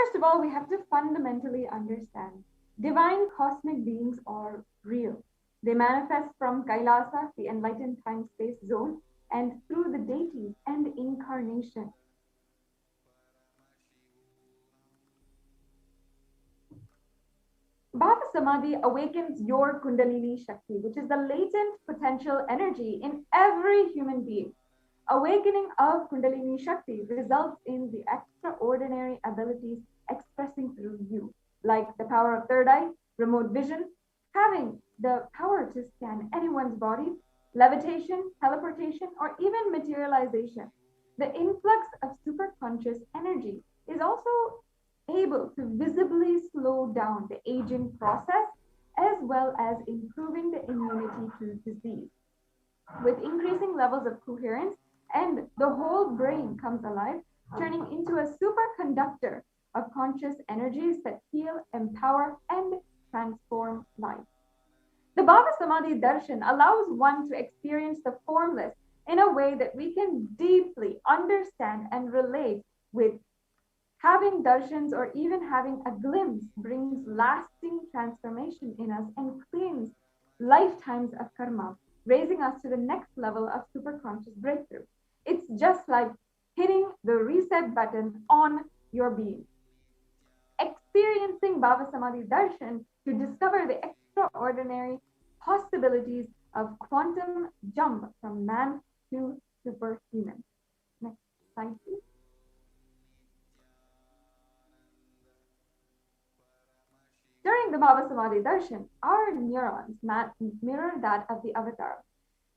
First of all, we have to fundamentally understand divine cosmic beings are real. They manifest from Kailasa, the enlightened time-space zone, and through the deities and incarnation. Bhava Samadhi awakens your Kundalini Shakti, which is the latent potential energy in every human being. Awakening of Kundalini Shakti results in the extraordinary abilities expressing through you, like the power of third eye, remote vision, having the power to scan anyone's body, levitation, teleportation, or even materialization. The influx of superconscious energy is also able to visibly slow down the aging process as well as improving the immunity to disease. With increasing levels of coherence, and the whole brain comes alive, turning into a superconductor of conscious energies that heal, empower, and transform life. The Bhava Samadhi Darshan allows one to experience the formless in a way that we can deeply understand and relate with. Having darshans or even having a glimpse brings lasting transformation in us and cleans lifetimes of karma, raising us to the next level of superconscious breakthrough. It's just like hitting the reset button on your being. Experiencing Bhava Samadhi Darshan to discover the extraordinary possibilities of quantum jump from man to superhuman. Next slide, please. During the Bhava Samadhi Darshan, our neurons mirror that of the avatar.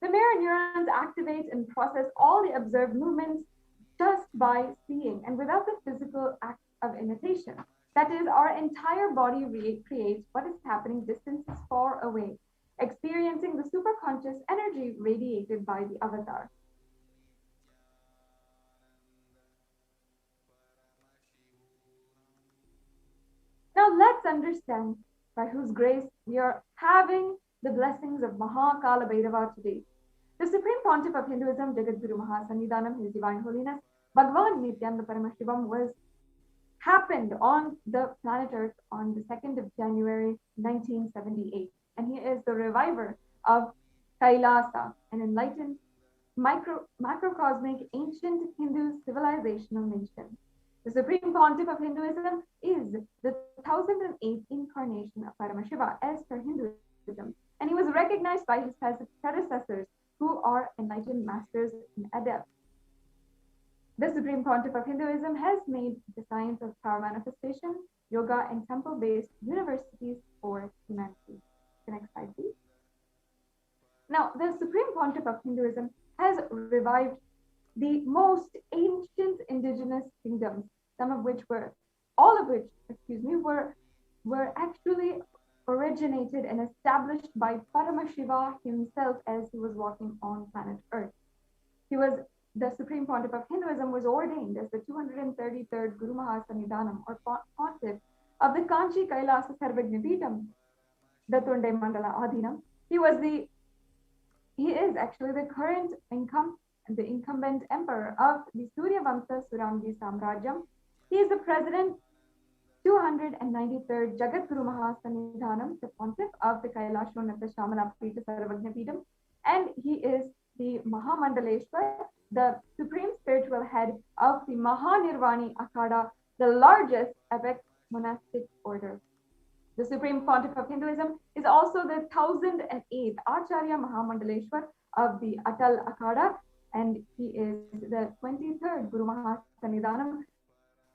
The mirror neurons activate and process all the observed movements just by seeing and without the physical act of imitation. That is, our entire body recreates what is happening distances far away, experiencing the superconscious energy radiated by the avatar. Now let's understand by whose grace we are having the blessings of Kalabhairava today. The Supreme Pontiff of Hinduism, Jagadguru Mahasannidhanam, His Divine Holiness, Bhagavan Nithyananda Paramashivam, happened on the planet Earth on the 2nd of January 1978. And he is the reviver of Kailasa, an enlightened macrocosmic ancient Hindu civilizational nation. The Supreme Pontiff of Hinduism is the 1008th incarnation of Paramashiva as per Hinduism, and he was recognized by his predecessors who are enlightened masters and adepts. The Supreme Pontiff of Hinduism has made the science of power manifestation, yoga, and temple-based universities for humanity. The next slide, please. Now, the Supreme Pontiff of Hinduism has revived the most ancient indigenous kingdoms, some of which were, all of which, were actually originated and established by Paramashiva himself as he was walking on planet Earth. The Supreme Pontiff of Hinduism was ordained as the 233rd Guru Mahasannidhanam or Pontiff of the Kanchi Kailasa Sarvajna Peetham, the Tunde Mandala Adhinam. He is actually the current incumbent emperor of the Surya Vamsa Suramgi Samrajyam. He is the president 293rd Jagadguru Mahasannidhanam, the pontiff of the Kailashonata Shamala Peetha Sarvajna Peetham, and he is the Mahamandaleshwar, the supreme spiritual head of the Mahanirvani Akhada, the largest epic monastic order. The Supreme Pontiff of Hinduism is also the 1008th Acharya Mahamandaleshwar of the Atal Akhada, and he is the 23rd Guru Mahasannidhanam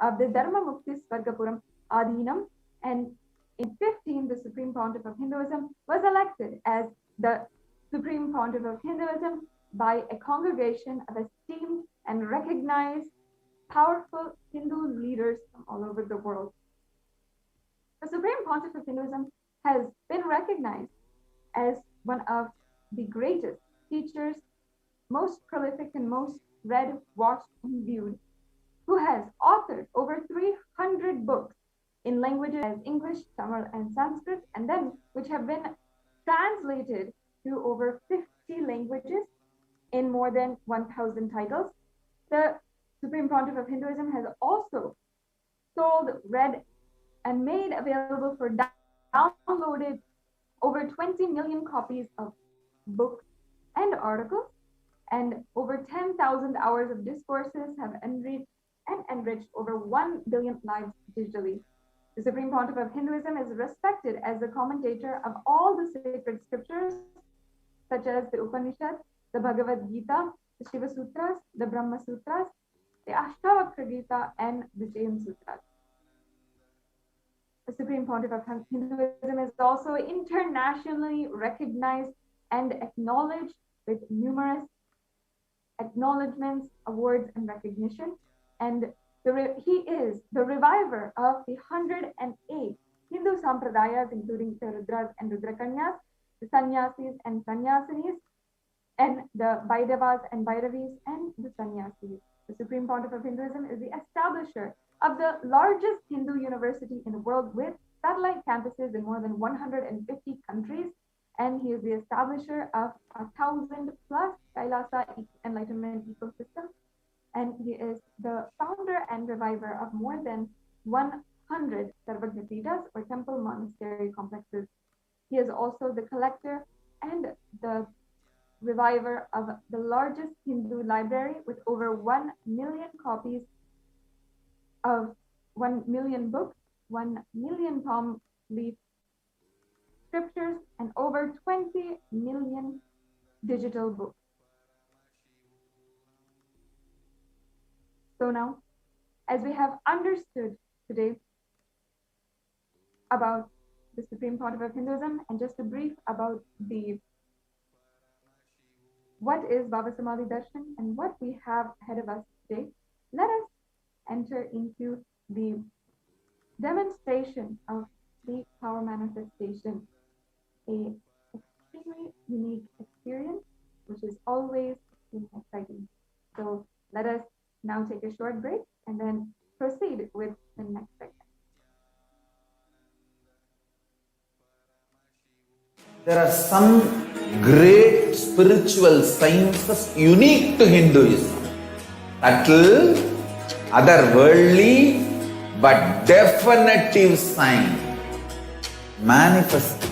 of the Dharma Mukti Swargapuram Adhinam, and in 15, the Supreme Pontiff of Hinduism was elected as the Supreme Pontiff of Hinduism by a congregation of esteemed and recognized powerful Hindu leaders from all over the world. The Supreme Pontiff of Hinduism has been recognized as one of the greatest teachers, most prolific and most read, watched, and viewed, who has authored over 300 books in languages as English, Tamil, and Sanskrit, and then which have been translated to over 50 languages in more than 1,000 titles. The Supreme Pontiff of Hinduism has also sold, read, and made available for downloaded over 20 million copies of books and articles, and over 10,000 hours of discourses have enriched over 1 billion lives digitally. The Supreme Pontiff of Hinduism is respected as the commentator of all the sacred scriptures, such as the Upanishad, the Bhagavad Gita, the Shiva Sutras, the Brahma Sutras, the Ashtavakra Gita, and the Jain Sutras. The Supreme Pontiff of Hinduism is also internationally recognized and acknowledged with numerous acknowledgements, awards, and recognition. And he is the reviver of the 108 Hindu sampradayas, including the Rudras and Rudrakanyas, the Sannyasis and Sannyasinis, and the Vaidavas and Vairavis, and the Sannyasis. The Supreme Pontiff of Hinduism is the establisher of the largest Hindu university in the world, with satellite campuses in more than 150 countries. And he is the establisher of 1,000 plus Kailasa enlightenment ecosystem. And he is the founder and reviver of more than 100 Sarvagnapitas, or temple monastery complexes. He is also the collector and the reviver of the largest Hindu library, with over 1 million copies of 1 million books, 1 million palm leaf scriptures, and over 20 million digital books. So now, as we have understood today about the Supreme Pontiff of Hinduism, and just a brief about what is Bhava Samadhi Darshan and what we have ahead of us today, let us enter into the demonstration of the power manifestation, a extremely unique experience, which is always exciting. So let us now take a short break and then proceed with the next segment. There are some great spiritual sciences unique to Hinduism. Subtle, otherworldly, but definitive sign. Manifesting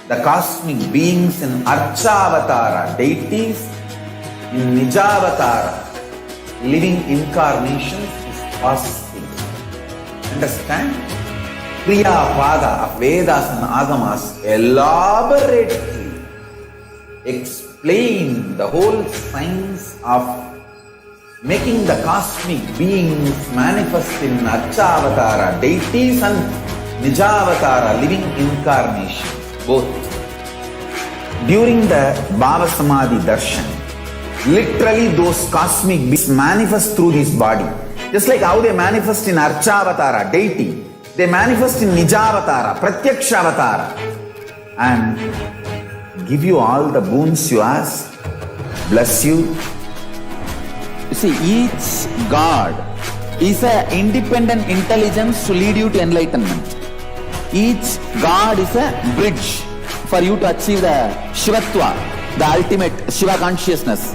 the cosmic beings in Archavatara, deities in Nijavatara, living incarnations is possible. Understand? Kriya Pada of Vedas and Agamas elaborately explain the whole science of making the cosmic beings manifest in Archavatara, deities, and Nijavatara, living incarnations, both. During the Bhava Samadhi Darshan, literally those cosmic beings manifest through this body. Just like how they manifest in Archavatara, deity, they manifest in Nijavatara, Pratyakshavatara, and give you all the boons you ask, bless you. You see, each God is an independent intelligence to lead you to enlightenment. Each God is a bridge for you to achieve the Shivatva, the ultimate Shiva consciousness.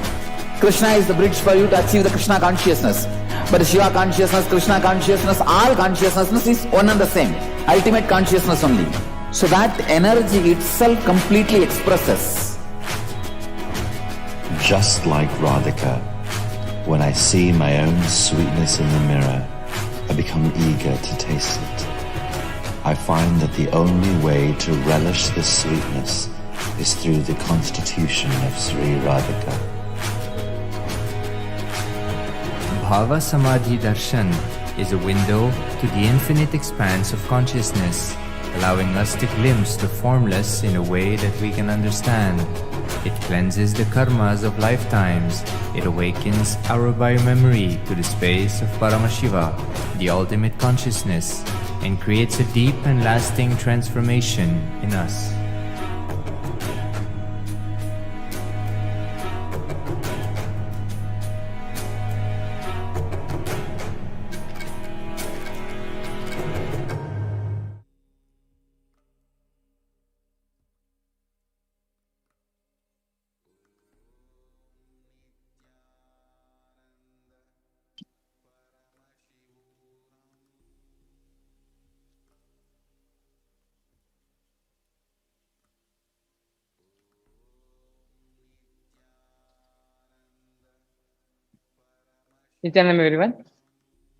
Krishna is the bridge for you to achieve the Krishna consciousness. But Shiva consciousness, Krishna consciousness, all consciousness is one and the same. Ultimate consciousness only. So that energy itself completely expresses. Just like Radhika, when I see my own sweetness in the mirror, I become eager to taste it. I find that the only way to relish this sweetness is through the constitution of Sri Radhika. Bhava Samadhi Darshan is a window to the infinite expanse of consciousness, allowing us to glimpse the formless in a way that we can understand. It cleanses the karmas of lifetimes. It awakens our biomemory to the space of Paramashiva, the ultimate consciousness, and creates a deep and lasting transformation in us. Nityananda, everyone.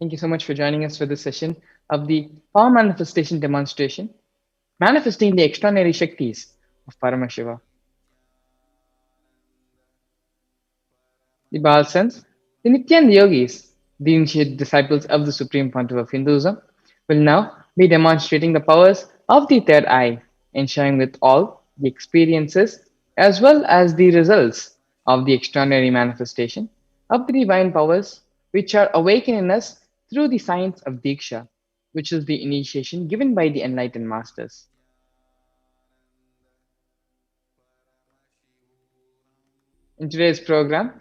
Thank you so much for joining us for this session of the Power Manifestation Demonstration, manifesting the extraordinary Shaktis of Paramashiva. The Balsans, the Nityan Yogis, the initiated disciples of the Supreme Pontiff of Hinduism, will now be demonstrating the powers of the third eye and sharing with all the experiences as well as the results of the extraordinary manifestation of the divine powers which are awakened in us through the science of Diksha, which is the initiation given by the enlightened masters. In today's program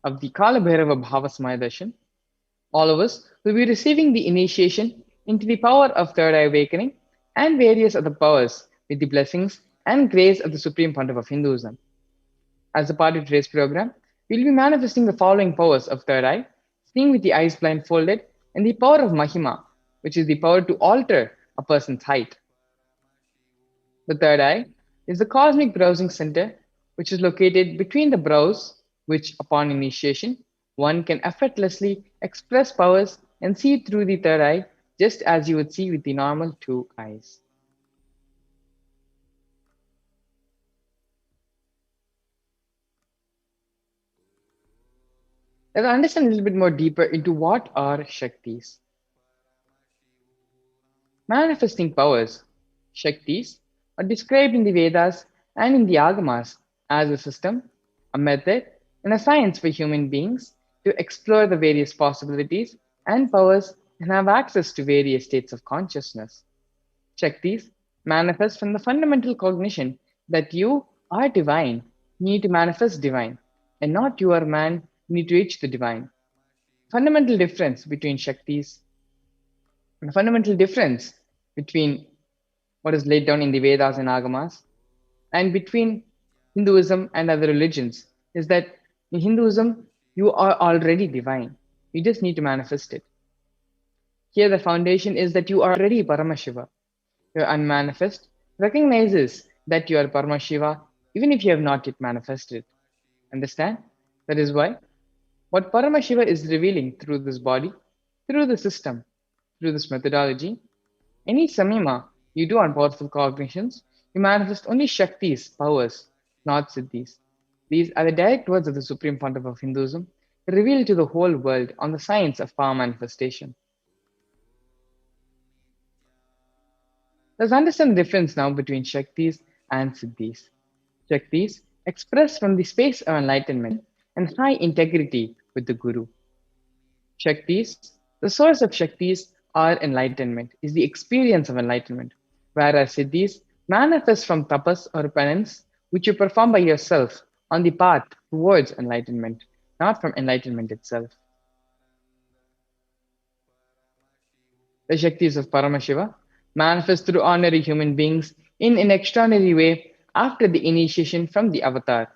of the Kalabhairava Bhava Darshan, all of us will be receiving the initiation into the power of third eye awakening and various other powers with the blessings and grace of the Supreme Pontiff of Hinduism. As a part of today's program, we'll be manifesting the following powers of third eye, seeing with the eyes blindfolded, and the power of Mahima, which is the power to alter a person's height. The third eye is the cosmic browsing center, which is located between the brows, which, upon initiation, one can effortlessly express powers and see through the third eye, just as you would see with the normal two eyes. Let's understand a little bit more deeper into what are Shaktis. Manifesting powers, Shaktis, are described in the Vedas and in the Agamas as a system, a method, and a science for human beings to explore the various possibilities and powers and have access to various states of consciousness. Shaktis manifest from the fundamental cognition that you are divine, you need to manifest divine, and not you are man, you need to reach the divine. Fundamental difference between Shaktis, the fundamental difference between what is laid down in the Vedas and Agamas, and between Hinduism and other religions is that in Hinduism, you are already divine. You just need to manifest it. Here, the foundation is that you are already Paramashiva. Your unmanifest recognizes that you are Paramashiva even if you have not yet manifested. Understand? That is why what Paramashiva is revealing through this body, through the system, through this methodology, any samima you do on powerful cognitions, you manifest only Shaktis, powers, not Siddhis. These are the direct words of the Supreme Pontiff of Hinduism, revealed to the whole world on the science of power manifestation. Let's understand the difference now between Shaktis and Siddhis. Shaktis express from the space of enlightenment and high integrity with the Guru. Shaktis, the source of Shaktis are enlightenment, is the experience of enlightenment, whereas Siddhis manifest from tapas or penance, which you perform by yourself on the path towards enlightenment, not from enlightenment itself. The Shaktis of Paramashiva manifest through ordinary human beings in an extraordinary way after the initiation from the avatar.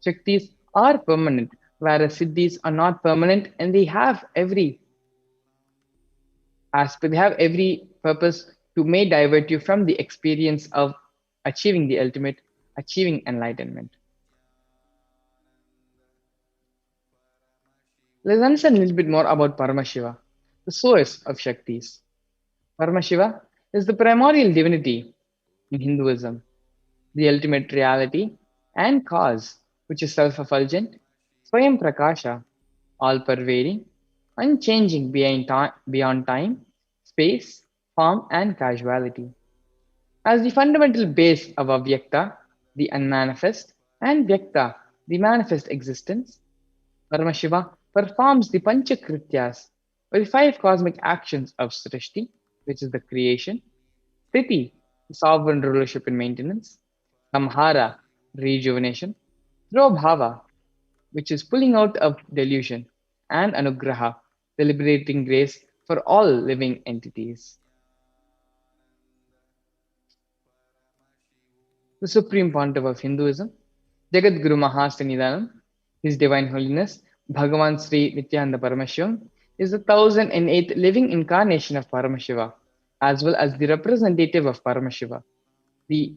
Shaktis are permanent, whereas Siddhis are not permanent and they have every aspect, they have every purpose to may divert you from the experience of achieving the ultimate, achieving enlightenment. Let's understand a little bit more about Paramashiva, the source of Shaktis. Paramashiva is the primordial divinity in Hinduism, the ultimate reality and cause, which is self-effulgent, Swayam Prakasha, all-pervading, unchanging beyond time, space, form, and causality. As the fundamental base of Avyakta, the unmanifest, and Vyakta, the manifest existence, Paramashiva performs the Panchakrityas, or the five cosmic actions of Srishti, which is the creation, Sthiti, the sovereign rulership and maintenance, Samhara, rejuvenation, Bhava, which is pulling out of delusion, and Anugraha, the liberating grace for all living entities. The Supreme Pontiff of Hinduism, Jagat Guru Mahastanidanam, His Divine Holiness, Bhagavan Sri Nithyananda Paramashivam, is the 1008th living incarnation of Paramashiva, as well as the representative of Paramashiva, the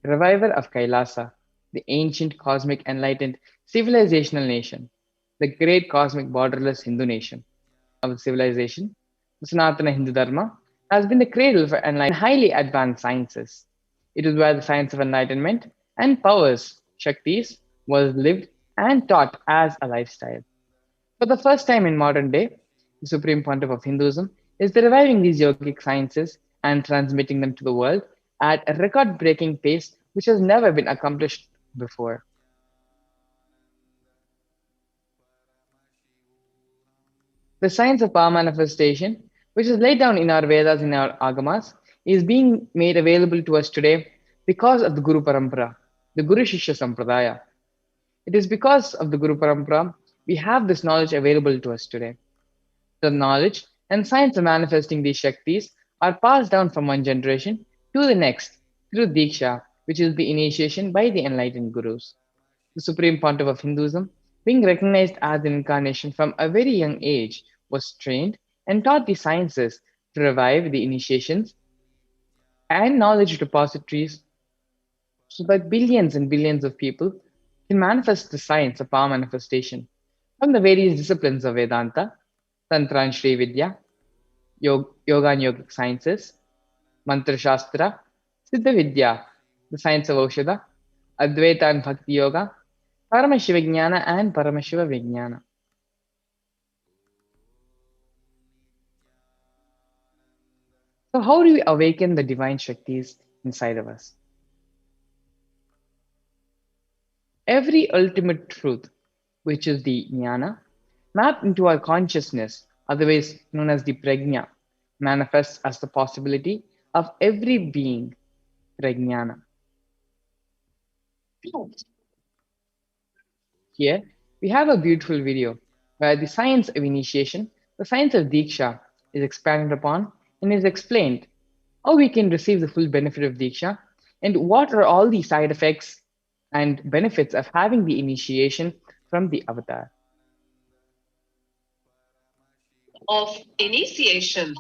reviver of Kailasa, the ancient cosmic enlightened civilizational nation. the great cosmic borderless Hindu nation. Our civilization, the Sanatana Hindu Dharma, has been the cradle for enlightenment and highly advanced sciences. It is where the science of enlightenment and powers, Shaktis, was lived and taught as a lifestyle. For the first time in modern day, the Supreme Pontiff of Hinduism is reviving these yogic sciences and transmitting them to the world at a record breaking pace which has never been accomplished before. The science of power manifestation, which is laid down in our Vedas and our Agamas, is being made available to us today because of the Guru Parampara, the Guru Shishya Sampradaya. It is because of the Guru Parampara we have this knowledge available to us today. The knowledge and science of manifesting these Shaktis are passed down from one generation to the next through Diksha, which is the initiation by the enlightened Gurus. The Supreme Pontiff of Hinduism, being recognized as an incarnation from a very young age, was trained and taught the sciences to revive the initiations and knowledge repositories so that billions and billions of people can manifest the science of power manifestation from the various disciplines of Vedanta, Tantra and Sri Vidya, Yoga and Yogic sciences, Mantra Shastra, Siddha Vidya, the science of Aushadha, Advaita and Bhakti Yoga, Paramashivoham and Paramashivoham. So, how do we awaken the divine Shaktis inside of us? Every ultimate truth, which is the jnana, mapped into our consciousness, otherwise known as the prajna, manifests as the possibility of every being, prajnana. Here, we have a beautiful video where the science of initiation, the science of Diksha, is expanded upon and is explained how we can receive the full benefit of Diksha and what are all the side effects and benefits of having the initiation from the avatar. Of initiation,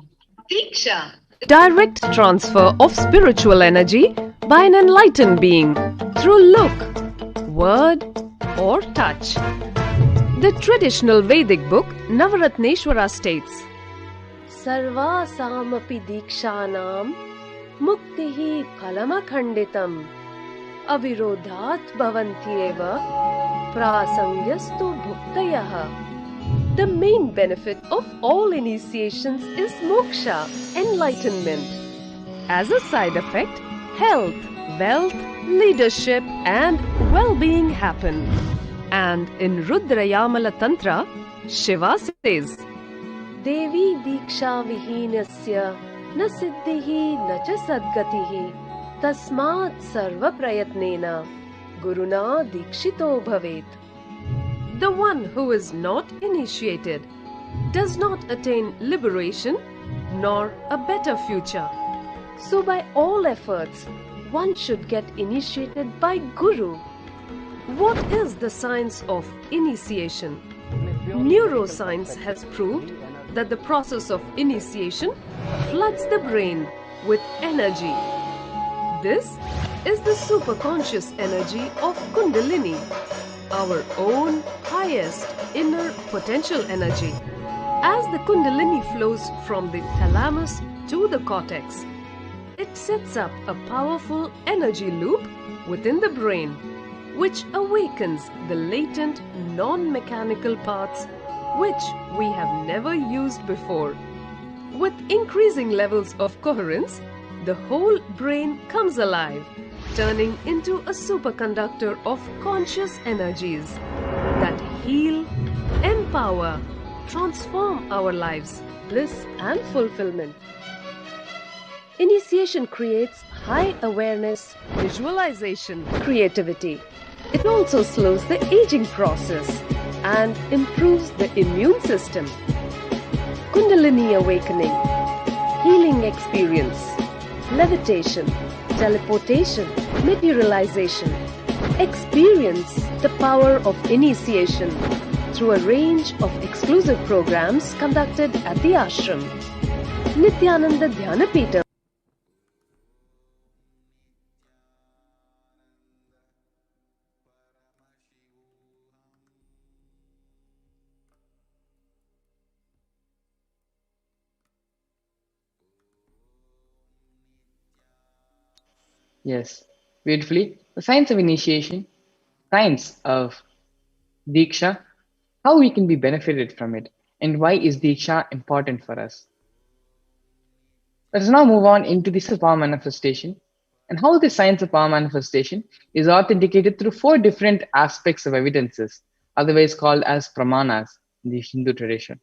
Diksha. Direct transfer of spiritual energy by an enlightened being through look, word, or touch. The traditional Vedic book Navaratneshwara states, Sarva samapi dikshanam muktihi phalamakhanditam avirodhat bhavantyeva prasangyastu bhuktayah. The main benefit of all initiations is moksha, enlightenment. As a side effect, health, wealth, leadership, and well-being happen. And in Rudrayamala Tantra, Shiva says, Devi Diksha Vihinasya na siddhihi na cha sadgatihi tasmat sarva prayatnena guruna dikshito bhavet. The one who is not initiated does not attain liberation nor a better future. So by all efforts, one should get initiated by Guru. What is the science of initiation? Neuroscience has proved that the process of initiation floods the brain with energy. This is the superconscious energy of Kundalini, our own highest inner potential energy. As the Kundalini flows from the thalamus to the cortex, it sets up a powerful energy loop within the brain, which awakens the latent non-mechanical parts which we have never used before. With increasing levels of coherence, the whole brain comes alive, turning into a superconductor of conscious energies that heal, empower, transform our lives, bliss and fulfillment. Initiation creates high awareness, visualization, creativity. It also slows the aging process and improves the immune system. Kundalini awakening, healing experience, levitation, teleportation, materialization. Experience the power of initiation through a range of exclusive programs conducted at the ashram. Nithyananda Dhyanapita. Yes, beautifully. The science of initiation, science of Diksha, how we can be benefited from it, and why is Diksha important for us. Let us now move on into the science of power manifestation and how the science of power manifestation is authenticated through four different aspects of evidences, otherwise called as pramanas in the Hindu tradition.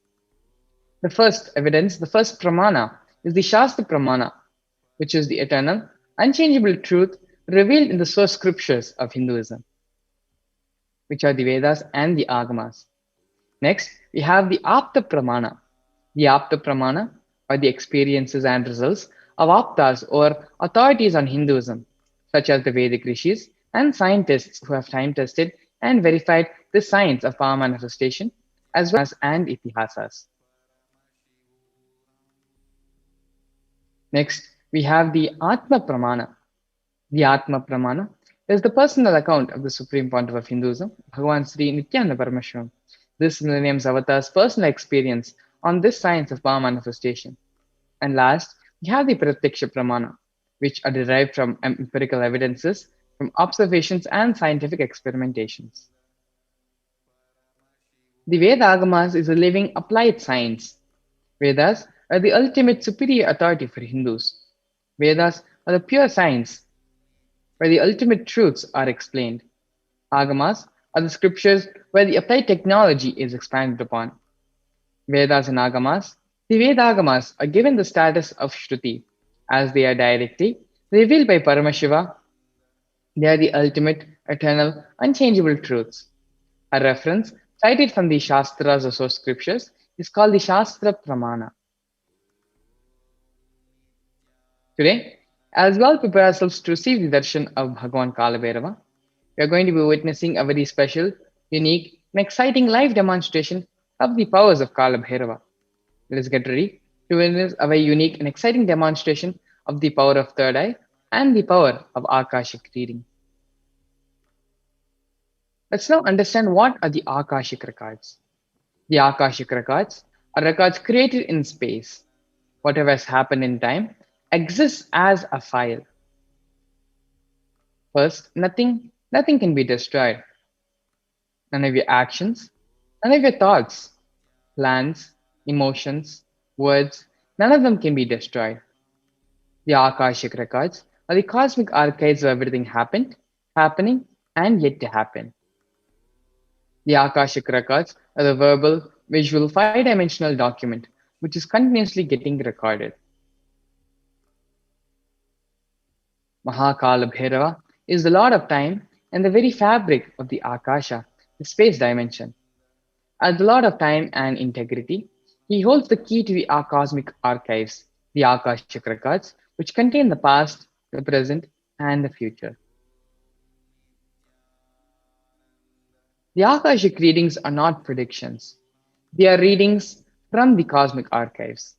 The first evidence, the first pramana, is the Shastra Pramana, which is the eternal, unchangeable truth revealed in the source scriptures of Hinduism, which are the Vedas and the Agamas. Next, we have the Apta Pramana. The Apta Pramana are the experiences and results of Aptas or authorities on Hinduism, such as the Vedic rishis and scientists who have time tested and verified the science of power manifestation, as well as and itihasas. Next, we have the Atma Pramana. The Atma Pramana is the personal account of the Supreme Pontiff of Hinduism, Bhagavan Sri Nithyananda Paramashivam. This millennium's avatar's personal experience on this science of power manifestation. And last, we have the Pratyaksha Pramana, which are derived from empirical evidences, from observations and scientific experimentations. The Veda Agamas is a living applied science. Vedas are the ultimate superior authority for Hindus. Vedas are the pure science where the ultimate truths are explained. Agamas are the scriptures where the applied technology is expanded upon. Vedas and Agamas, the Vedagamas are given the status of Shruti, as they are directly revealed by Paramashiva. They are the ultimate, eternal, unchangeable truths. A reference cited from the Shastras or source scriptures is called the Shastra Pramana. Today, as we all prepare ourselves to receive the darshan of Bhagavan Kalabhairava, we are going to be witnessing a very special, unique, and exciting live demonstration of the powers of Kalabhairava. Let us get ready to witness a very unique and exciting demonstration of the power of third eye and the power of Akashic reading. Let's now understand what are the Akashic records. The Akashic records are records created in space. Whatever has happened in time exists as a file. First, nothing can be destroyed. None of your actions, none of your thoughts, plans, emotions, words, none of them can be destroyed. The Akashic records are the cosmic archives of everything happened, happening, and yet to happen. The Akashic records are the verbal, visual, five-dimensional document which is continuously getting recorded. Mahakalabhairava is the Lord of Time and the very fabric of the Akasha, the space dimension. As the Lord of Time and integrity, he holds the key to the cosmic archives, the Akashic records, which contain the past, the present, and the future. The Akashic readings are not predictions. They are readings from the cosmic archives.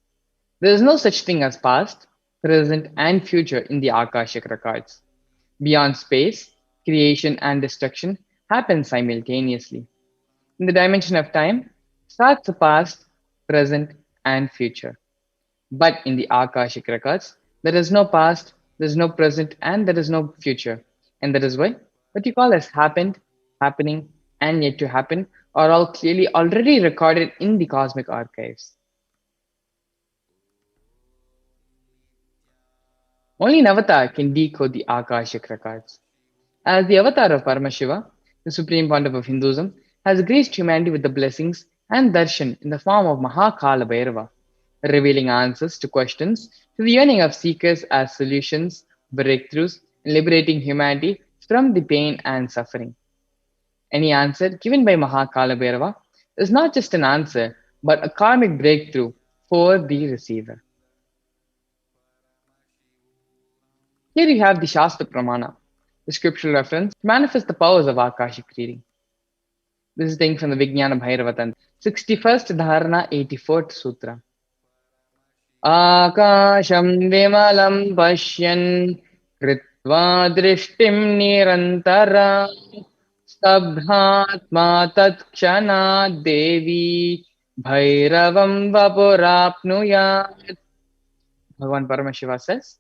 There is no such thing as past, present, and future in the Akashic records. Beyond space, creation and destruction happen simultaneously. In the dimension of time, starts the past, present, and future. But in the Akashic records, there is no past, there is no present, and there is no future. And that is why what you call as happened, happening, and yet to happen are all clearly already recorded in the cosmic archives. Only an avatar can decode the Akashic records. As the avatar of Paramashiva, the Supreme Pontiff of Hinduism, has graced humanity with the blessings and darshan in the form of Mahakalabhairava, revealing answers to questions to the yearning of seekers as solutions, breakthroughs, and liberating humanity from the pain and suffering. Any answer given by Mahakalabhairava is not just an answer, but a karmic breakthrough for the receiver. Here you have the Shastra Pramana, the scriptural reference to manifest the powers of Akashic reading. This is taken from the Vijnana Bhairava Tantra, 61st Dharana, 84th Sutra. Akasham vimalam pashyan kritva drishtim nirantara stabdhatma tatkshana devi bhairavam vapurapnuyat. Bhagavan Paramashiva says,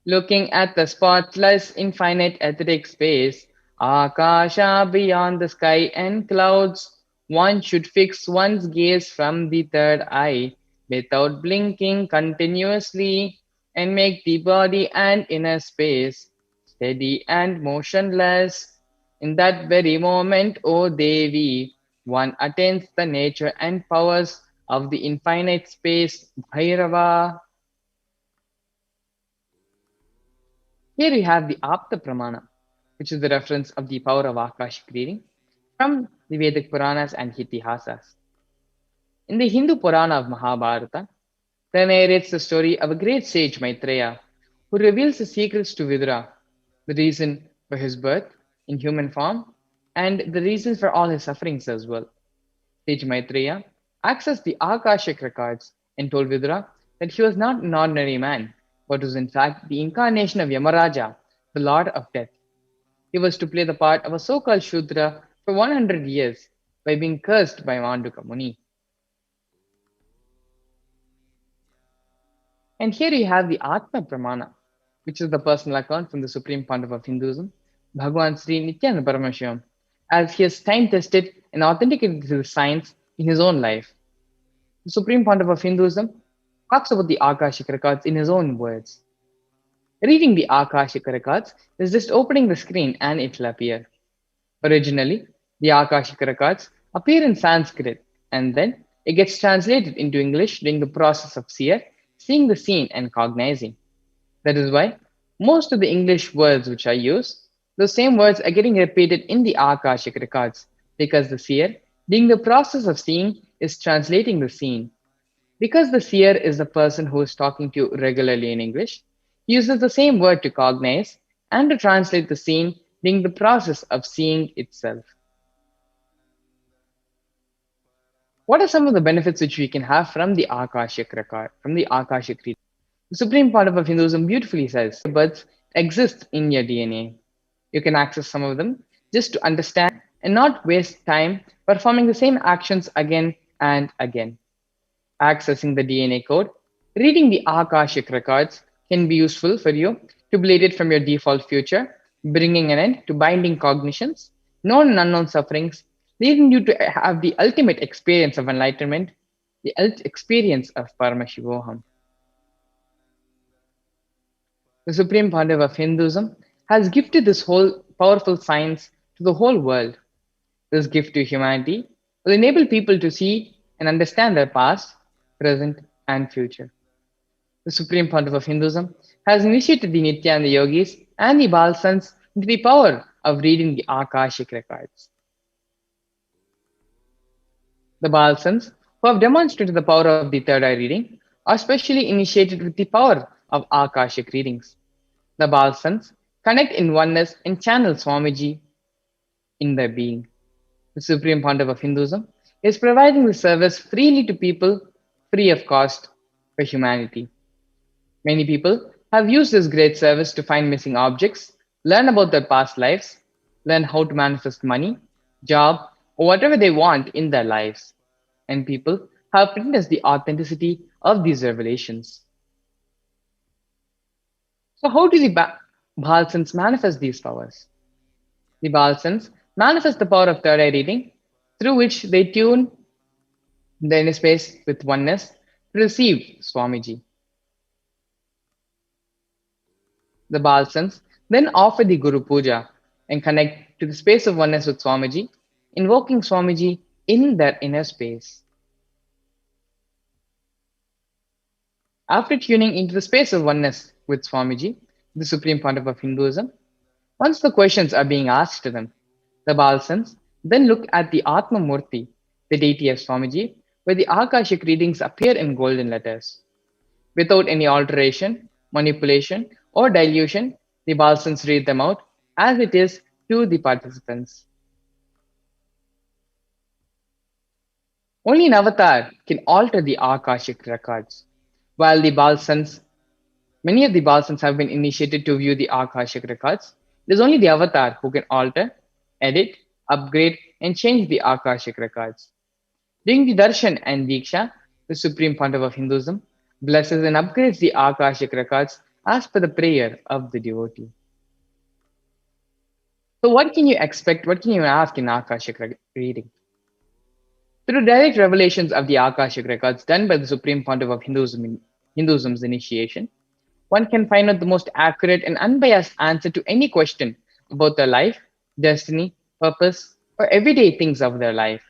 Looking at the spotless, infinite etheric space, Akasha beyond the sky and clouds, one should fix one's gaze from the third eye without blinking continuously and make the body and inner space steady and motionless. In that very moment, O Devi, one attains the nature and powers of the infinite space, Bhairava. Here we have the Apta Pramana, which is the reference of the power of Akashic reading from the Vedic Puranas and Itihasas. In the Hindu Purana of Mahabharata, there narrates the story of a great sage Maitreya who reveals the secrets to Vidura, the reason for his birth in human form, and the reasons for all his sufferings as well. Sage Maitreya accessed the Akashic records and told Vidura that he was not an ordinary man, but was in fact the incarnation of Yamaraja, the Lord of Death. He was to play the part of a so-called Shudra for 100 years by being cursed by Manduka Muni. And here you have the Atma Pramana, which is the personal account from the Supreme Pontiff of Hinduism, Bhagavan Sri Nithyananda Paramashivam, as he has time-tested and authenticated his science in his own life. The Supreme Pontiff of Hinduism talks about the Akashic records in his own words. Reading the Akashic records is just opening the screen and it will appear. Originally, the Akashic records appear in Sanskrit and then it gets translated into English during the process of seeing the scene and cognizing. That is why most of the English words which I use, those same words are getting repeated in the Akashic records because the seer, during the process of seeing, is translating the scene. Because the seer is the person who is talking to you regularly in English, he uses the same word to cognize and to translate the scene during the process of seeing itself. What are some of the benefits which we can have from the Akashic record, from the Akashic reading? The Supreme Pontiff of Hinduism beautifully says, births exist in your DNA. You can access some of them just to understand and not waste time performing the same actions again and again. Accessing the DNA code, reading the Akashic records can be useful for you to bleed it from your default future, bringing an end to binding cognitions, known and unknown sufferings, leading you to have the ultimate experience of enlightenment, the experience of Paramashivoham. The Supreme Pontiff of Hinduism has gifted this whole powerful science to the whole world. This gift to humanity will enable people to see and understand their past, present, and future. The Supreme Pontiff of Hinduism has initiated the Nityananda yogis and the Balsans into the power of reading the Akashic records. The Balsans, who have demonstrated the power of the third eye reading, are specially initiated with the power of Akashic readings. The Balsans connect in oneness and channel Swamiji in their being. The Supreme Pontiff of Hinduism is providing the service freely to people, free of cost, for humanity. Many people have used this great service to find missing objects, learn about their past lives, learn how to manifest money, job, or whatever they want in their lives. And people have witnessed the authenticity of these revelations. So how do the Balsans manifest these powers? The Balsans manifest the power of third eye reading, through which they tune the inner space with oneness to receive Swamiji. The Balsans then offer the Guru Puja and connect to the space of oneness with Swamiji, invoking Swamiji in their inner space. After tuning into the space of oneness with Swamiji, the Supreme Pontiff of Hinduism, once the questions are being asked to them, the Balsans then look at the Atma Murti, the deity of Swamiji, where the Akashic readings appear in golden letters. Without any alteration, manipulation, or dilution, the Balsans read them out as it is to the participants. Only an avatar can alter the Akashic records, while many of the Balsans have been initiated to view the Akashic records. It is only the avatar who can alter, edit, upgrade, and change the Akashic records. During the Darshan and Diksha, the Supreme Pontiff of Hinduism blesses and upgrades the Akashic records as per the prayer of the devotee. So what can you expect? What can you ask in Akashic reading? Through direct revelations of the Akashic records done by the Supreme Pontiff of Hinduism's initiation, one can find out the most accurate and unbiased answer to any question about their life, destiny, purpose, or everyday things of their life.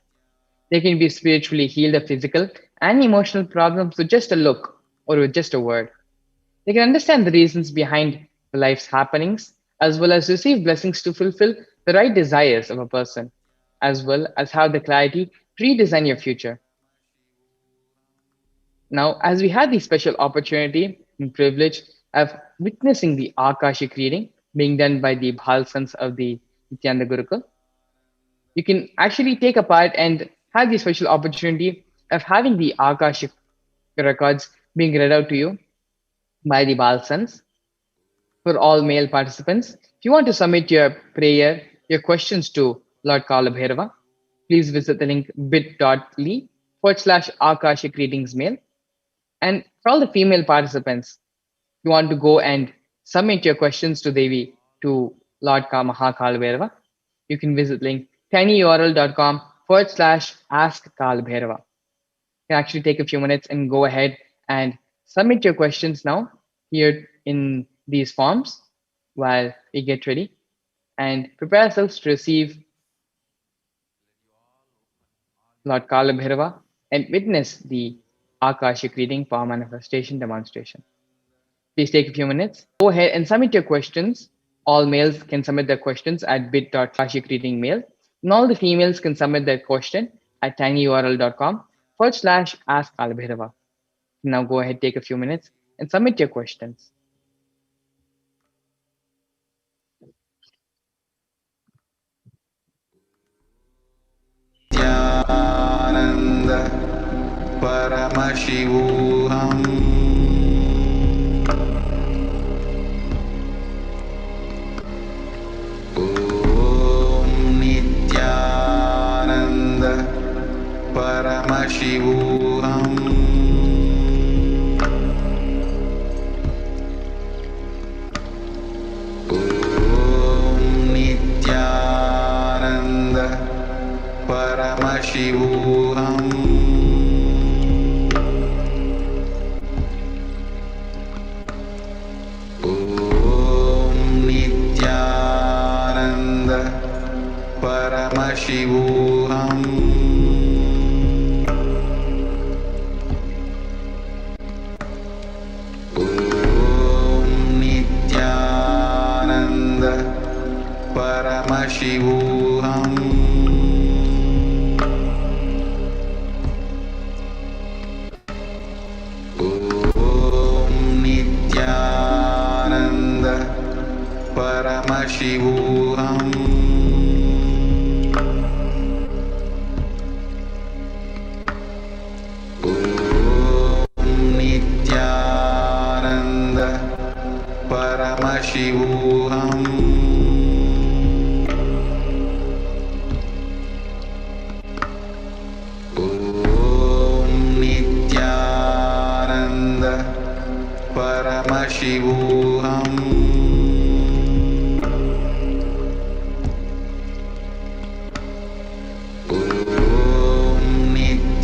They can be spiritually healed of physical and emotional problems with just a look or with just a word. They can understand the reasons behind life's happenings, as well as receive blessings to fulfill the right desires of a person, as well as have the clarity to redesign your future. Now, as we had the special opportunity and privilege of witnessing the Akashic reading being done by the Bhal sons of the Nityananda Gurukul, you can actually take a part and have the special opportunity of having the Akashic records being read out to you by the Bhal sons for all male participants. If you want to submit your prayer, your questions to Lord Kalabhairava, please visit the link bit.ly/Akashic readings mail. And for all the female participants, you want to go and submit your questions to Devi to Lord Kalabhairava, you can visit link tinyurl.com/ask Kalabhairava. You can actually take a few minutes and go ahead and submit your questions now here in these forms while we get ready and prepare ourselves to receive Lord Kalabhairava and witness the Akashic reading power manifestation demonstration. Please take a few minutes. Go ahead and submit your questions. All males can submit their questions at bit.akashic reading mail, and all the females can submit their question at tinyurl.com/ask Kalabhairava. Now go ahead, take a few minutes and submit your questions. Nithyananda Paramashivoham. Om Nithyananda Paramashivoham. Om Nithyananda Paramashivoham. Om Nithyananda Paramashivoham. Om Nithyananda Paramashivoham. Om Nithyananda Paramashivoham. Om Nithyananda Paramashivoham. Om Nithyananda Paramashivoham. Om Nithyananda Paramashivoham. Om Nithyananda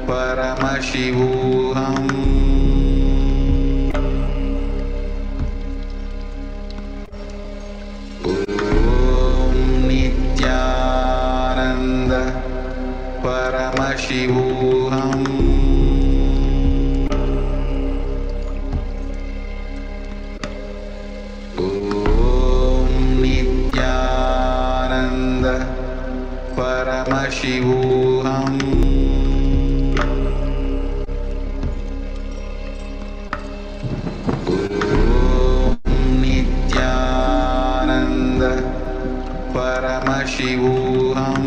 Paramashivoham. Om Nithyananda Paramashivoham. Om Nithyananda Paramashivoham. Om Nithyananda Paramashivoham.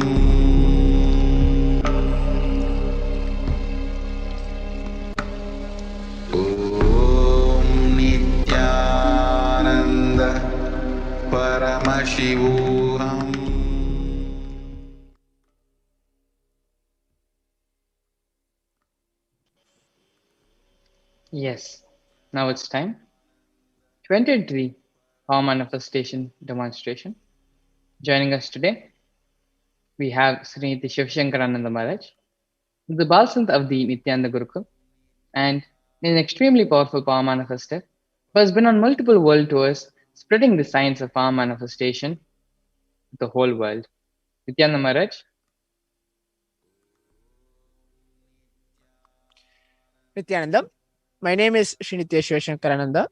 Paramashivoham. Yes, now it's time to enter into the power manifestation demonstration. Joining us today, we have Sriniti Shivshankarananda Maharaj, the Balsant of the Nithyananda Gurukul, and an extremely powerful power manifester who has been on multiple world tours spreading the science of power manifestation to the whole world. Nithyananda Maharaj, Nithyanandam. My name is Srinitya Shivashankarananda.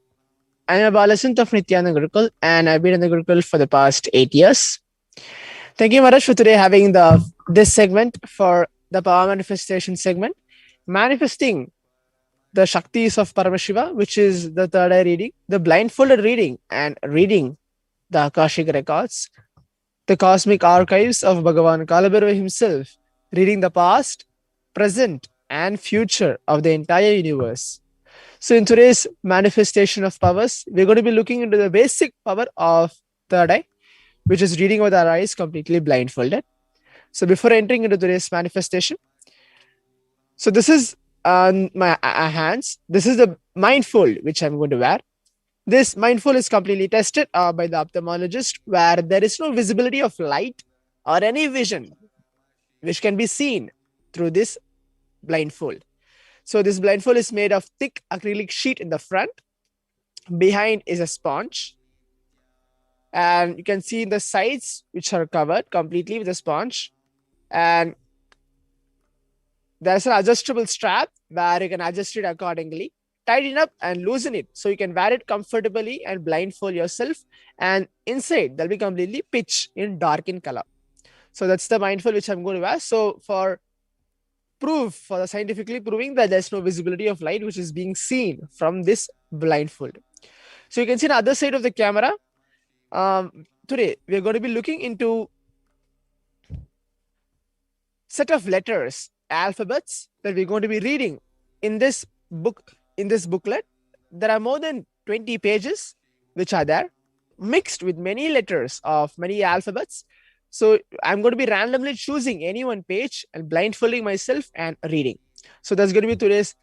I am a Balasant of Nithyananda Gurukul and I've been in the Gurukul for the past 8 years. Thank you, Maharaj, for today having this segment for the power manifestation segment, manifesting the Shaktis of Paramashiva, which is the third eye reading, the blindfolded reading, and reading the Akashic records, the cosmic archives of Bhagavan Kalabhairava himself, reading the past, present, and future of the entire universe. So, in today's manifestation of powers, we're going to be looking into the basic power of third eye, which is reading with our eyes completely blindfolded. So, before entering into today's manifestation, so this is on my hands. This is the mindfold which I'm going to wear. This mindfold is completely tested by the ophthalmologist, where there is no visibility of light or any vision which can be seen through this blindfold. So this blindfold is made of thick acrylic sheet in the front. Behind is a sponge. And you can see the sides which are covered completely with a sponge. And there's an adjustable strap where you can adjust it accordingly, tighten up and loosen it so you can wear it comfortably and blindfold yourself. And inside there'll be completely pitch in dark in color. So that's the mindfold which I'm going to wear. So for the scientifically proving that there's no visibility of light which is being seen from this blindfold. So you can see the other side of the camera. Today we're going to be looking into set of letters, alphabets that we're going to be reading in this booklet. There are more than 20 pages which are there, mixed with many letters of many alphabets. So I'm going to be randomly choosing any one page and blindfolding myself and reading. So that's going to be today's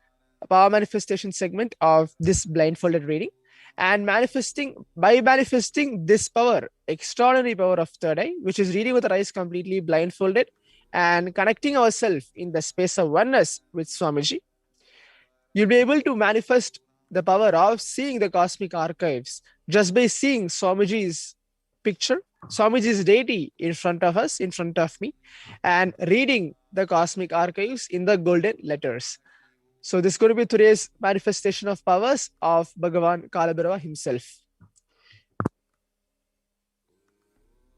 power manifestation segment of this blindfolded reading. And by manifesting this power, extraordinary power of third eye, which is reading with our eyes completely blindfolded and connecting ourselves in the space of oneness with Swamiji, you'll be able to manifest the power of seeing the cosmic archives just by seeing Swamiji's picture, Swamiji's deity in front of us, in front of me, and reading the cosmic archives in the golden letters. So this is going to be today's manifestation of powers of Bhagavan Kalabhairava himself.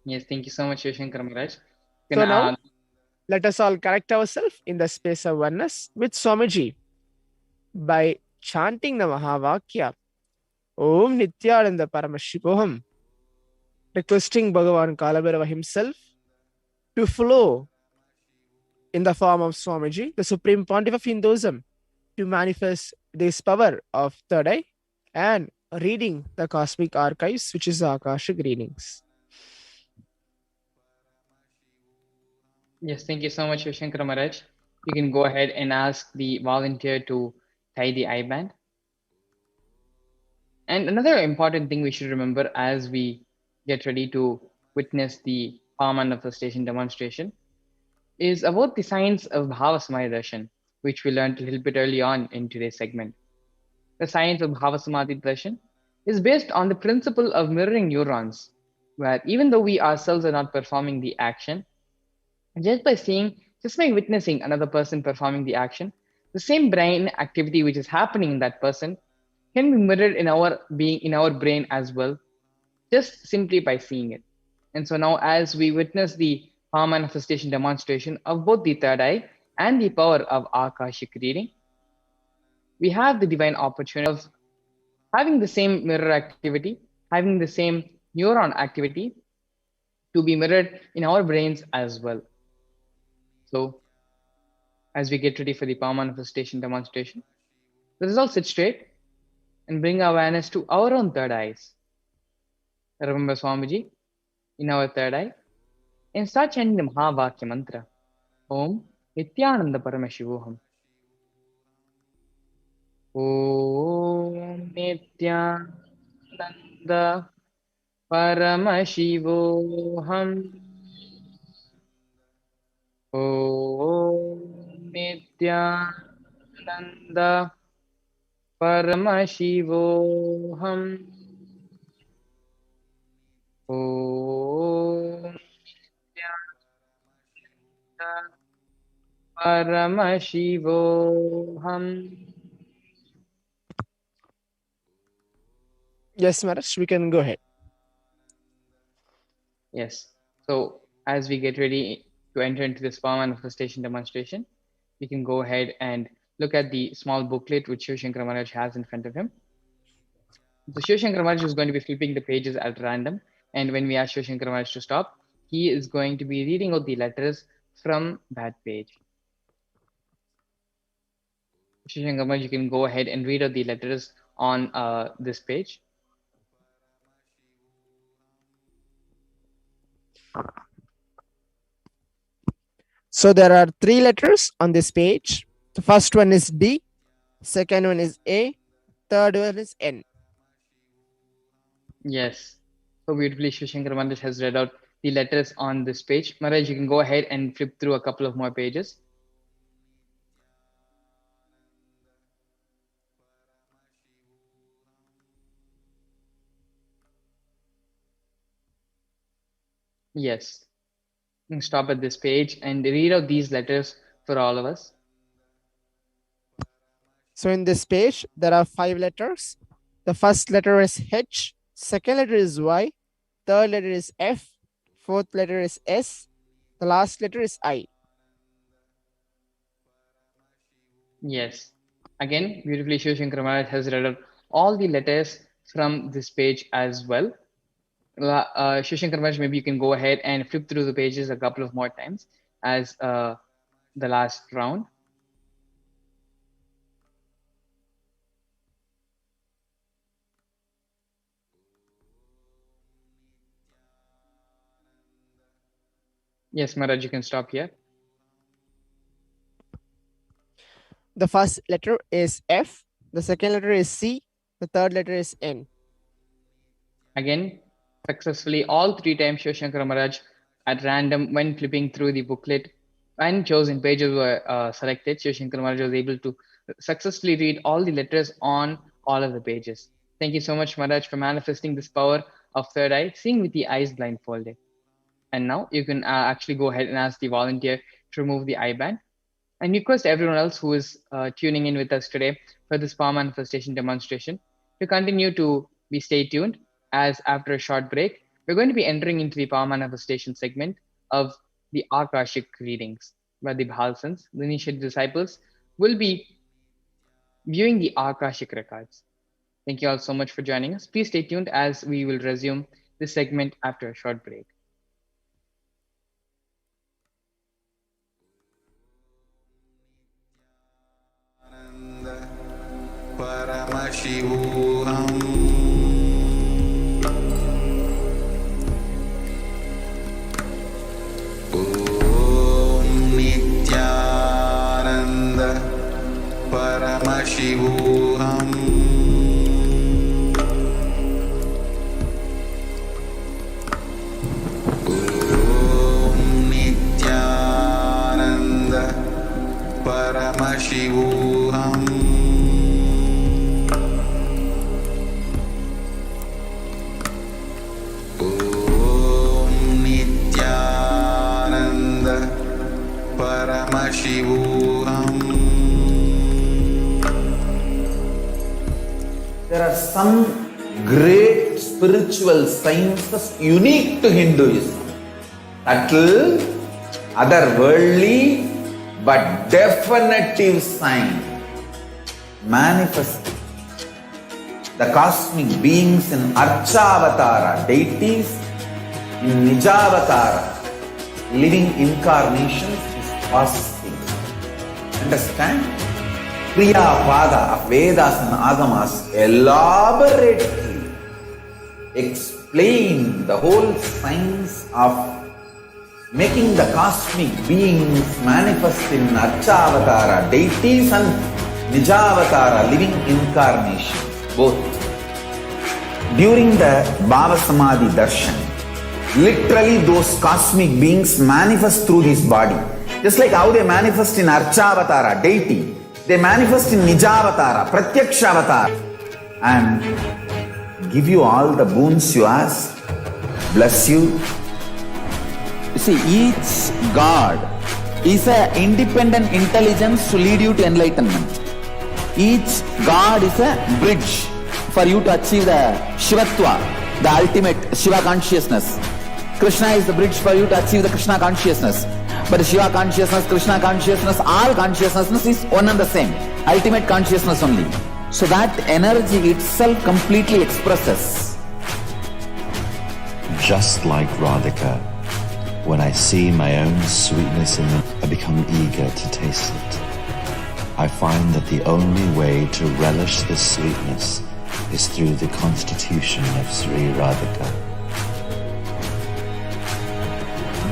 yes, thank you so much, Shivshankar Maharaj. So now, let us all connect ourselves in the space of oneness with Swamiji by chanting the Mahavakya, Om Nithyananda Paramashivoham, requesting Bhagavan Kalabhairava himself to flow in the form of Swamiji, the Supreme Pontiff of Hinduism, to manifest this power of third eye and reading the cosmic archives, which is the Akashic readings. Yes, thank you so much, Shivshankar Maharaj. You can go ahead and ask the volunteer to tie the eye band. And another important thing we should remember as we get ready to witness the power manifestation demonstration is about the science of Bhava Samadhi Darshan, which we learned a little bit early on in today's segment. The science of Bhava Samadhi Darshan is based on the principle of mirroring neurons, where even though we ourselves are not performing the action, just by witnessing another person performing the action, the same brain activity which is happening in that person can be mirrored in our brain as well, just simply by seeing it. And so now, as we witness the power manifestation demonstration of both the third eye and the power of Akashic reading, we have the divine opportunity of having the same mirror activity, having the same neuron activity to be mirrored in our brains as well. So, as we get ready for the power manifestation demonstration, let us all sit straight and bring awareness to our own third eyes. Remember Swamiji, in our third eye, and start chanting the Mahavakya mantra. Om Nithyananda Paramashivoham. Om Nithyananda Paramashivoham. Om Nithyananda Paramashivoham. Om Nithyananda Paramashivoham. Yes, Maharaj, we can go ahead. Yes. So as we get ready to enter into this power manifestation demonstration, we can go ahead and look at the small booklet which Shiv Shankar Maharaj has in front of him. So Shiv Shankar Maharaj is going to be flipping the pages at random, and when we ask Shiv Shankar Maharaj to stop, he is going to be reading out the letters from that page. Shiv Shankar Maharaj, you can go ahead and read out the letters on this page. So there are 3 letters on this page. The first one is D, second one is A, third one is N. Yes. So beautifully, Shiv Shankar Maharaj has read out the letters on this page. Maharaj, you can go ahead and flip through a couple of more pages. Yes. You can stop at this page and read out these letters for all of us. So in this page, there are 5 letters. The first letter is H, second letter is Y, third letter is F, fourth letter is S, the last letter is I. Yes. Again, beautifully, Shiv Shankar Maharaj has read out all the letters from this page as well. Shiv Shankar Maharaj, maybe you can go ahead and flip through the pages a couple of more times as the last round. Yes, Maharaj, you can stop here. The first letter is F, the second letter is C, the third letter is N. Again, successfully all 3 times Shiv Shankar Maharaj at random when flipping through the booklet and chosen pages were selected. Shiv Shankar Maharaj was able to successfully read all the letters on all of the pages. Thank you so much, Maharaj, for manifesting this power of third eye, seeing with the eyes blindfolded. And now you can actually go ahead and ask the volunteer to remove the eye band. And request everyone else who is tuning in with us today for this power manifestation demonstration to continue to be stay tuned, as after a short break, we're going to be entering into the power manifestation segment of the Akashic readings, where the Bhalsans, the initiated disciples, will be viewing the Akashic records. Thank you all so much for joining us. Please stay tuned as we will resume this segment after a short break. Paramashivoham. Om Nithyananda Paramashivoham. Om Nithyananda Paramashivoham. Paramashivoham. There are some great spiritual sciences unique to Hinduism. Subtle, otherworldly, but definitive sign manifesting the cosmic beings in Archavatara, deities in Nijavatara, living incarnations is possible. Understand? Kriya Pada of Vedas and Agamas elaborately explain explain the whole science of making the cosmic beings manifest in Archavatara deities and Nijavatara living incarnations, both. During the Bhava Samadhi Darshan, literally those cosmic beings manifest through this body. Just like how they manifest in Archavatara deity, they manifest in Nijavatara, Pratyakshavatara, and give you all the boons you ask, bless you. You see, each God is an independent intelligence to lead you to enlightenment. Each God is a bridge for you to achieve the Shivatva, the ultimate Shiva consciousness. Krishna is the bridge for you to achieve the Krishna consciousness. But the Shiva consciousness, Krishna consciousness, all consciousness is one and the same. Ultimate consciousness only. So that energy itself completely expresses. Just like Radhika, when I see my own sweetness in them, I become eager to taste it. I find that the only way to relish this sweetness is through the constitution of Sri Radhika.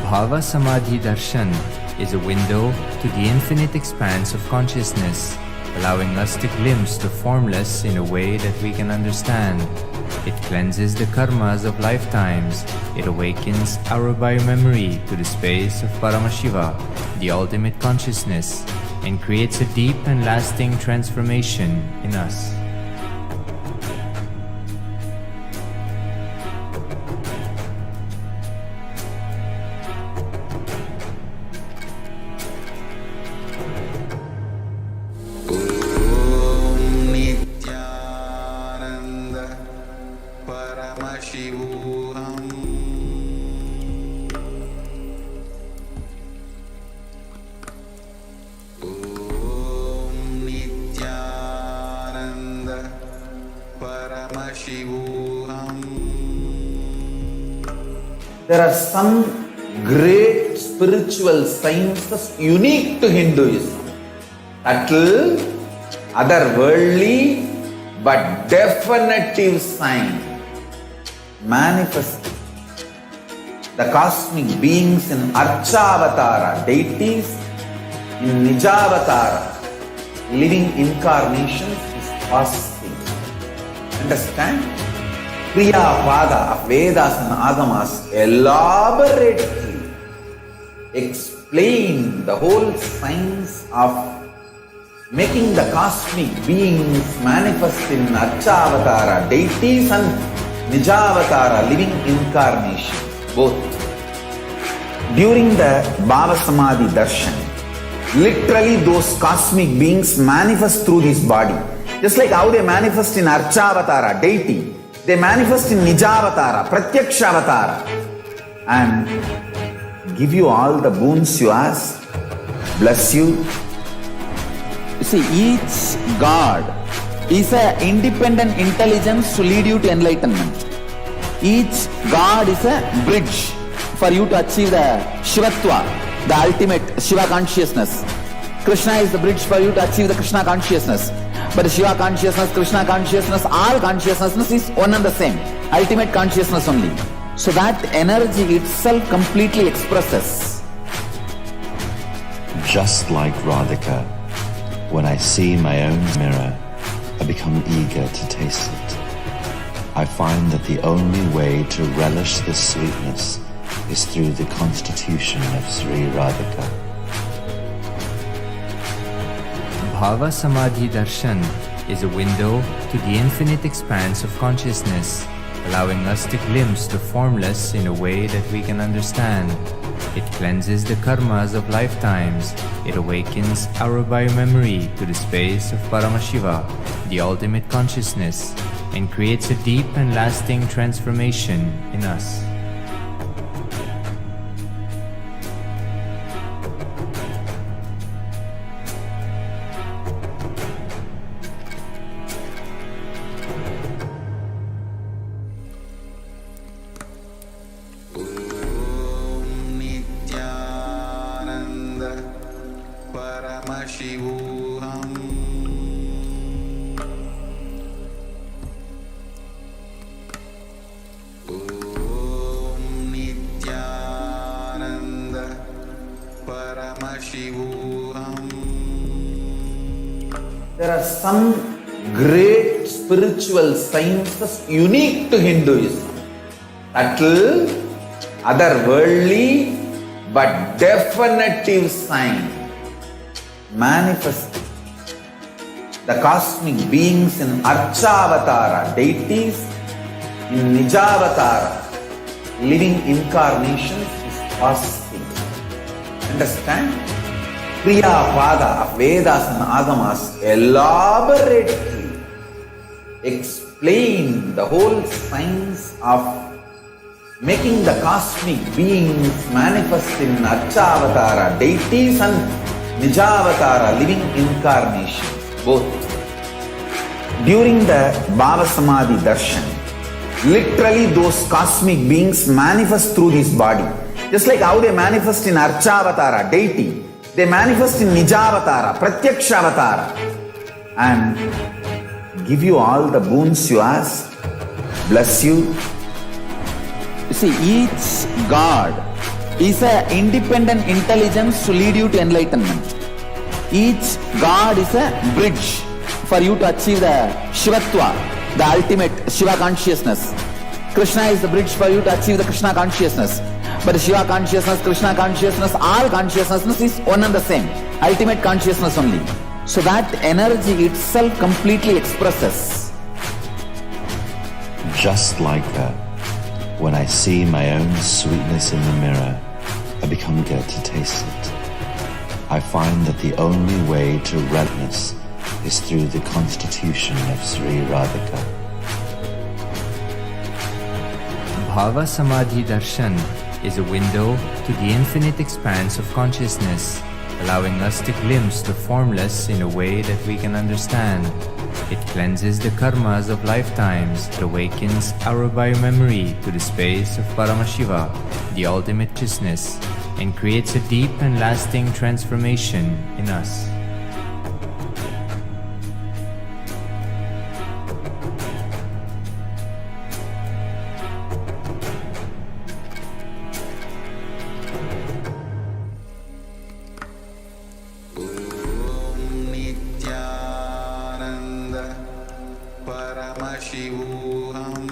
Bhava Samadhi Darshan is a window to the infinite expanse of consciousness, allowing us to glimpse the formless in a way that we can understand. It cleanses the karmas of lifetimes. It awakens our biomemory to the space of Paramashiva, the ultimate consciousness, and creates a deep and lasting transformation in us. Nithyananda Paramashivoham. Nithyananda Paramashivoham. There are some great spiritual sciences unique to Hinduism. Subtle, otherworldly, but definitive sign manifesting the cosmic beings in Archavatara deities, in Nijavatara living incarnations is possible. Understand? Kriya Pada of Vedas and Agamas elaborately explain the whole science of making the cosmic beings manifest in Archavatara deities and Nijavatara living incarnations, both. During the Bhava Samadhi Darshan, literally those cosmic beings manifest through this body. Just like how they manifest in Archavatara deity, they manifest in Nijavatara, Pratyakshavatara, and give you all the boons you ask, bless you. You see, each God is an independent intelligence to lead you to enlightenment. Each God is a bridge for you to achieve the Shivatva, the ultimate Shiva consciousness. Krishna is the bridge for you to achieve the Krishna consciousness. But the Shiva consciousness, Krishna consciousness, all consciousness is one and the same. Ultimate consciousness only. So that energy itself completely expresses. Just like Radhika, when I see my own mirror, I become eager to taste it. I find that the only way to relish this sweetness is through the constitution of Sri Radhika. Bhava Samadhi Darshan is a window to the infinite expanse of consciousness, allowing us to glimpse the formless in a way that we can understand. It cleanses the karmas of lifetimes. It awakens our biomemory to the space of Paramashiva, the ultimate consciousness, and creates a deep and lasting transformation in us. Nithyananda Paramashivoham. There are some great spiritual sciences unique to Hinduism. Subtle, otherworldly, but definitive sign. Manifest the cosmic beings in Archavatara, deities in Nijavatara, living incarnations is possible. Understand? Kriya Pada of Vedas and Agamas elaborately explain the whole science of making the cosmic beings manifest in Archavatara, deities and Nijavatara, living incarnations, both. During the Bhava Samadhi Darshan, literally those cosmic beings manifest through this body. Just like how they manifest in Archavatara, deity, they manifest in Nijavatara, Pratyakshavatara, and give you all the boons you ask, bless you. You see, each God is an independent intelligence to lead you to enlightenment. Each God is a bridge for you to achieve the Shivatva, the ultimate Shiva consciousness. Krishna is the bridge for you to achieve the Krishna consciousness. But Shiva consciousness, Krishna consciousness, all consciousness is one and the same. Ultimate consciousness only. So that energy itself completely expresses. Just like that, when I see my own sweetness in the mirror, I become eager to taste it. I find that the only way to redness is through the constitution of Sri Radhika. Bhava Samadhi Darshan is a window to the infinite expanse of consciousness, allowing us to glimpse the formless in a way that we can understand. It cleanses the karmas of lifetimes, it awakens our biomemory to the space of Paramashiva, the ultimate justness, and creates a deep and lasting transformation in us. Nithyananda Paramashivoham.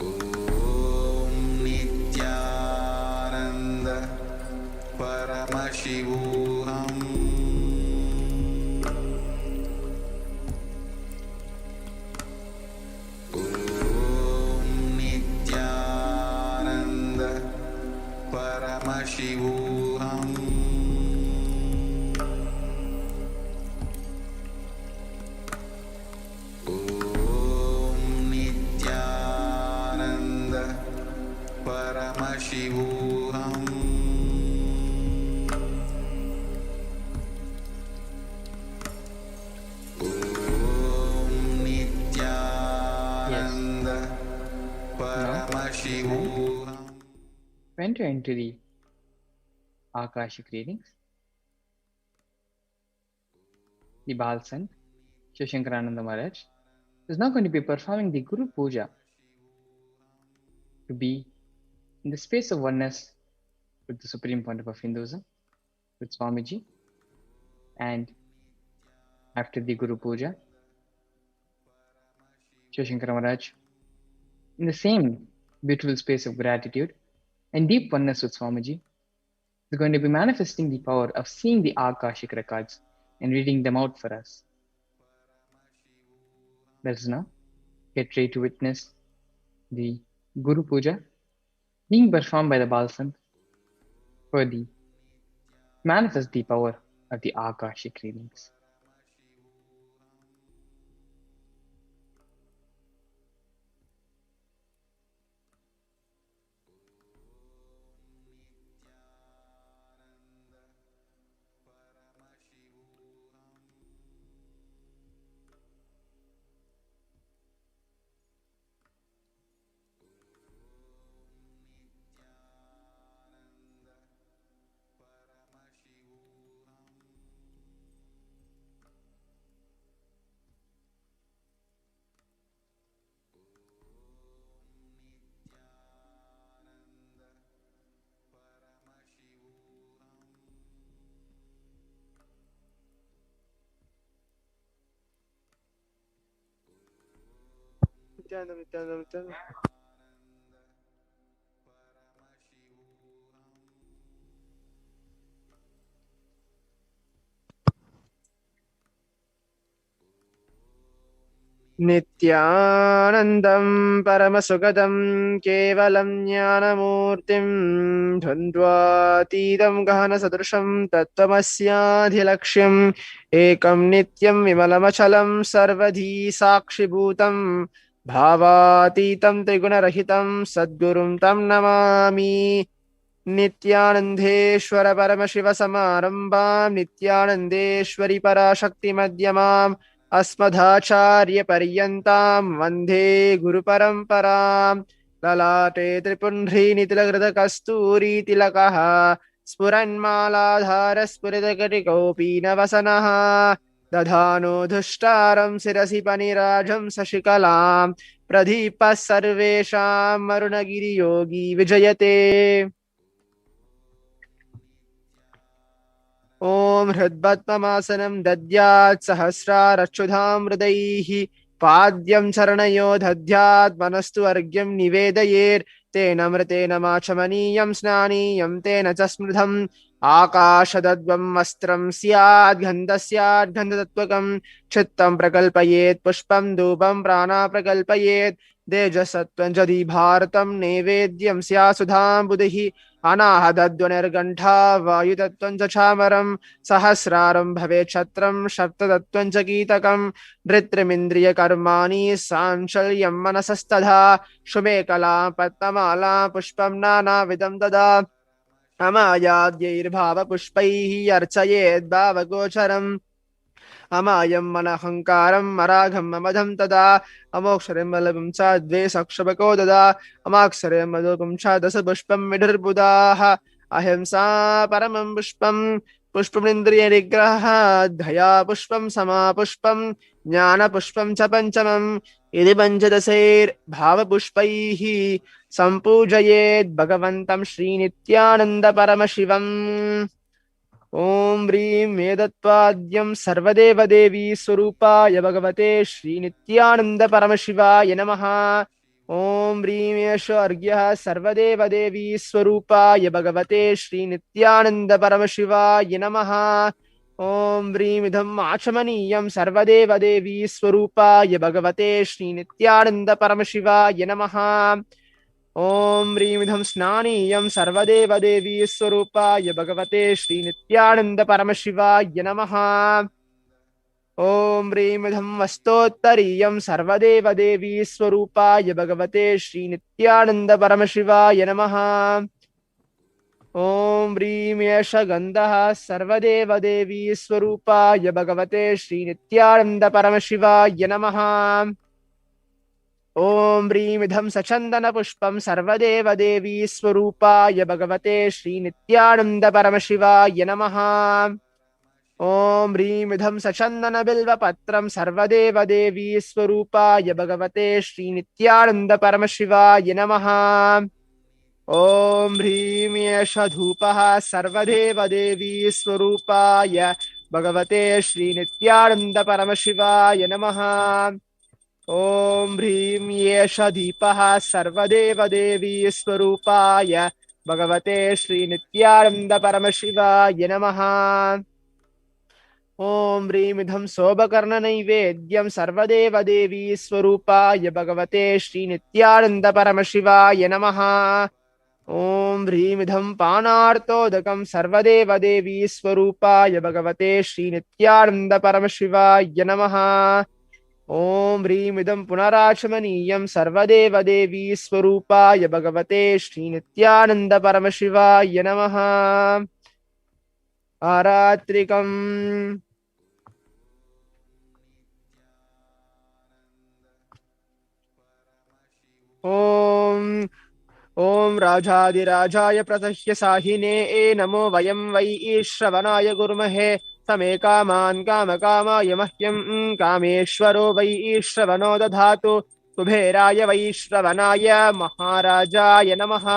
Om Nithyananda Paramashivoham. Om Nithyananda Paramashivoham. Om Nithyananda Paramashivoham. Om Nithyananda Paramashivoham. Enter into the Akashic readings. The Bal Sant, Shivshankarananda Maharaj, is now going to be performing the Guru Puja to be in the space of oneness with the Supreme Pontiff of Hinduism, with Swamiji. And after the Guru Puja, Shivshankara Maharaj, in the same beautiful space of gratitude and deep oneness with Swamiji, is going to be manifesting the power of seeing the Akashic records and reading them out for us. Let us now get ready to witness the Guru Puja being performed by the Bal Sant for the manifest the power of the Akashic readings. नित्यानन्दं परमसुखदं केवलं ज्ञानमूर्तिं द्वन्द्वातीतं गहनसदृशं तत्त्वमस्याधिलक्ष्यम् एकं नित्यं विमलमचलं सर्वधी साक्षिभूतं भावातीतं त्रिगुणरहितं सद्गुरुं तं नमामि नित्यानन्देश्वर परमशिवसमारम्भां नित्यानन्देश्वरि पराशक्तिमध्यमाम् अस्मदाचार्यपर्यन्तां वन्दे गुरुपरम्परां ललाटे त्रिपुण्ड्रीनितिलकृतकस्तूरीतिलकः स्फुरन्मालाधारस्फुरितकटिकौपीनवसनः दधानो धुष्टारं शिरसि पनिराजं शशिकलां प्रदीपः सर्वेषां वरुणगिरियोगी विजयते ॐ हृद्पद्ममासनं दद्यात् सहस्रारच्युधां हृदैः पाद्यं चरणयो दद्यात् मनस्तु अर्घ्यं निवेदयेत् तेन मृतेन माचमनीयं स्नानीयं तेन च स्मृतम् आकाशदद्वं वस्त्रं स्यात् गन्धस्याद् चित्तं प्रकल्पयेत् पुष्पं धूपं प्राणा प्रकल्पयेत् तेजसत्वं जदि भारतं नैवेद्यं स्यात् सुधां बुधिः अनाहतध्वनिर्गण्ठा वायुतत्त्वं च चामरं सहस्रारं भवेत् छत्रं सप्ततत्त्वं च कीतकं धृत्रिमिन्द्रियकर्माणि साञ्चल्यं मनसस्तथा शुमेकला पद्ममाला पुष्पं नानाविधं ददा अमायाद्यैर्भावपुष्पैः अर्चयेद् भावगोचरम् अमायं मनहङ्कारं मराघं ममधं तदा अमोक्षरं मलभं च द्वे सक्षभको ददा अमाक्षरं मधुपं च दशपुष्पं विधिर्बुधाः अहिंसा परमं पुष्पं पुष्पमिन्द्रियनिग्रहः दया पुष्पं समापुष्पं ज्ञानपुष्पं च पञ्चमम् इति पञ्चदशैर्भावपुष्पैः सम्पूजयेत् भगवन्तं श्रीनित्यानन्दपरमशिवम् ॐ ह्रीं वेदत्वाद्यं सर्वदेवदेवी स्वरूपाय भगवते श्रीनित्यानन्दपरमशिवाय नमः ॐ ह्रीं एष अर्घ्यः सर्वदेवदेवी स्वरूपाय भगवते श्रीनित्यानन्दपरमशिवाय नमः ॐ ह्रीं इदम् आचमनीयं सर्वदेवदेवी स्वरूपाय भगवते श्रीनित्यानन्दपरमशिवाय नमः ॐ ह्रीमिदं स्नानीयं सर्वदेवदेवी स्वरूपाय भगवते श्रीनित्यानन्दपरमशिवाय नमः ॐ ह्रीमिदं वस्तोत्तरीयं सर्वदेवदेवी स्वरूपाय भगवते श्रीनित्यानन्दपरमशिवाय नमः ॐ ह्रीं एष गन्धः सर्वदेवदेवी स्वरूपाय भगवते श्रीनित्यानन्दपरमशिवाय नमः ॐ ह्रीमिदं सचन्दनपुष्पं सर्वदेवदेवी स्वरूपाय भगवते श्रीनित्यानन्दपरमशिवाय नमः ॐ ह्रीमिदं सचन्दनबिल्वपत्रं सर्वदेवदेवी स्वरूपाय भगवते श्रीनित्यानन्दपरमशिवाय नमः ॐ ह्रीं एष धूपः सर्वदेवदेवी स्वरूपाय भगवते श्रीनित्यानन्दपरमशिवाय नमः ॐ ह्रीं एष दीपः सर्वदेवदेवी स्वरूपाय भगवते श्रीनित्यानन्दपरमशिवाय नमः ॐ ह्रीमिदं शोभकर्णनैवेद्यं सर्वदेवदेवी स्वरूपाय भगवते श्रीनित्यानन्दपरमशिवाय नमः ॐ ह्रीमिदं पानार्तोदकं सर्वदेवदेवी स्वरूपाय भगवते श्रीनित्यानन्दपरमशिवाय नमः ॐ ह्रीमिदं पुनराचमनीयं सर्वदेवदेवी स्वरूपाय भगवते श्रीनित्यानन्दपरमशिवाय नमः आरात्रिकम् ॐ राजाधिराजाय प्रतह्य साहिने नमो वयं वै श्रवणाय गुर्महे समे कामान् कामकामाय मह्यं कामेश्वरो वै श्रवणो दधातु कुबेराय वै श्रवणाय महाराजाय नमः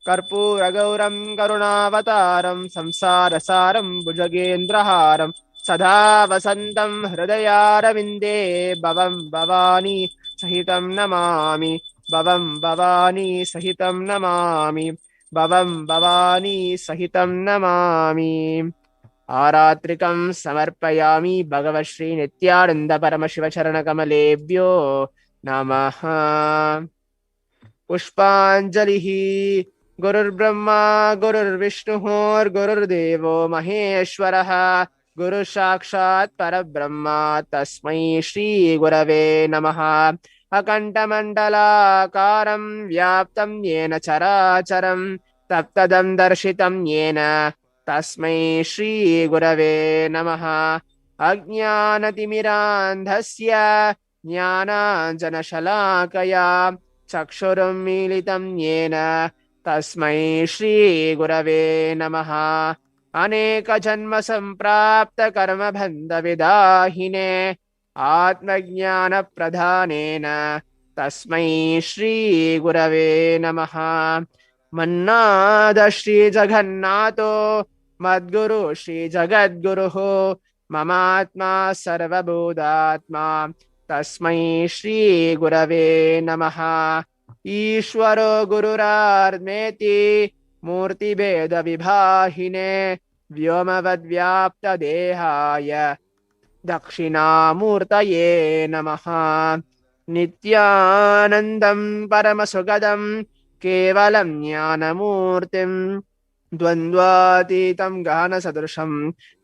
कर्पूरगौरं करुणावतारं संसारसारं भुजगेन्द्रहारं सदा वसन्तं हृदयारविन्दे भवं Bhavani sahitam namami. Bhavam bhavani sahitam namami. Bhavam bhavani sahitam namami. आरात्रिकं समर्पयामि भगवत् श्री नित्यानंद परमशिव चरण कमलेभ्यो नमः पुष्पांजलिः गुरुर्ब्रह्मा गुरुर्विष्णुः गुरुर्देवो महेश्वरः गुरु साक्षात् परब्रह्मा तस्मै श्री गुरवे नमः अकण्ठमण्डलाकारं व्याप्तं येन चराचरं तत्पदं दर्शितं येन तस्मै श्री गुरवे नमः अज्ञानतिमिरान्धस्य ज्ञानाञ्जनशलाकया चक्षुरुन्मीलितं येन तस्मै श्री गुरवे नमः अनेकजन्मसम्प्राप्तकर्मबन्धविदाहिने आत्मज्ञानप्रधानेन तस्मै श्री गुरवे नमः मन्नाद श्री जगन्नाथो मद्गुरु श्री जगद्गुरुः ममात्मा सर्वभूतात्मा तस्मै श्री गुरवे नमः ईश्वरो गुरुरात्मेति मूर्तिभेदविभाहिने व्योमवद्व्याप्तदेहाय दक्षिणामूर्तये नमः नित्यानन्दं परमसुखदं केवलं ज्ञानमूर्तिं द्वन्द्वातीतं गहनसदृशं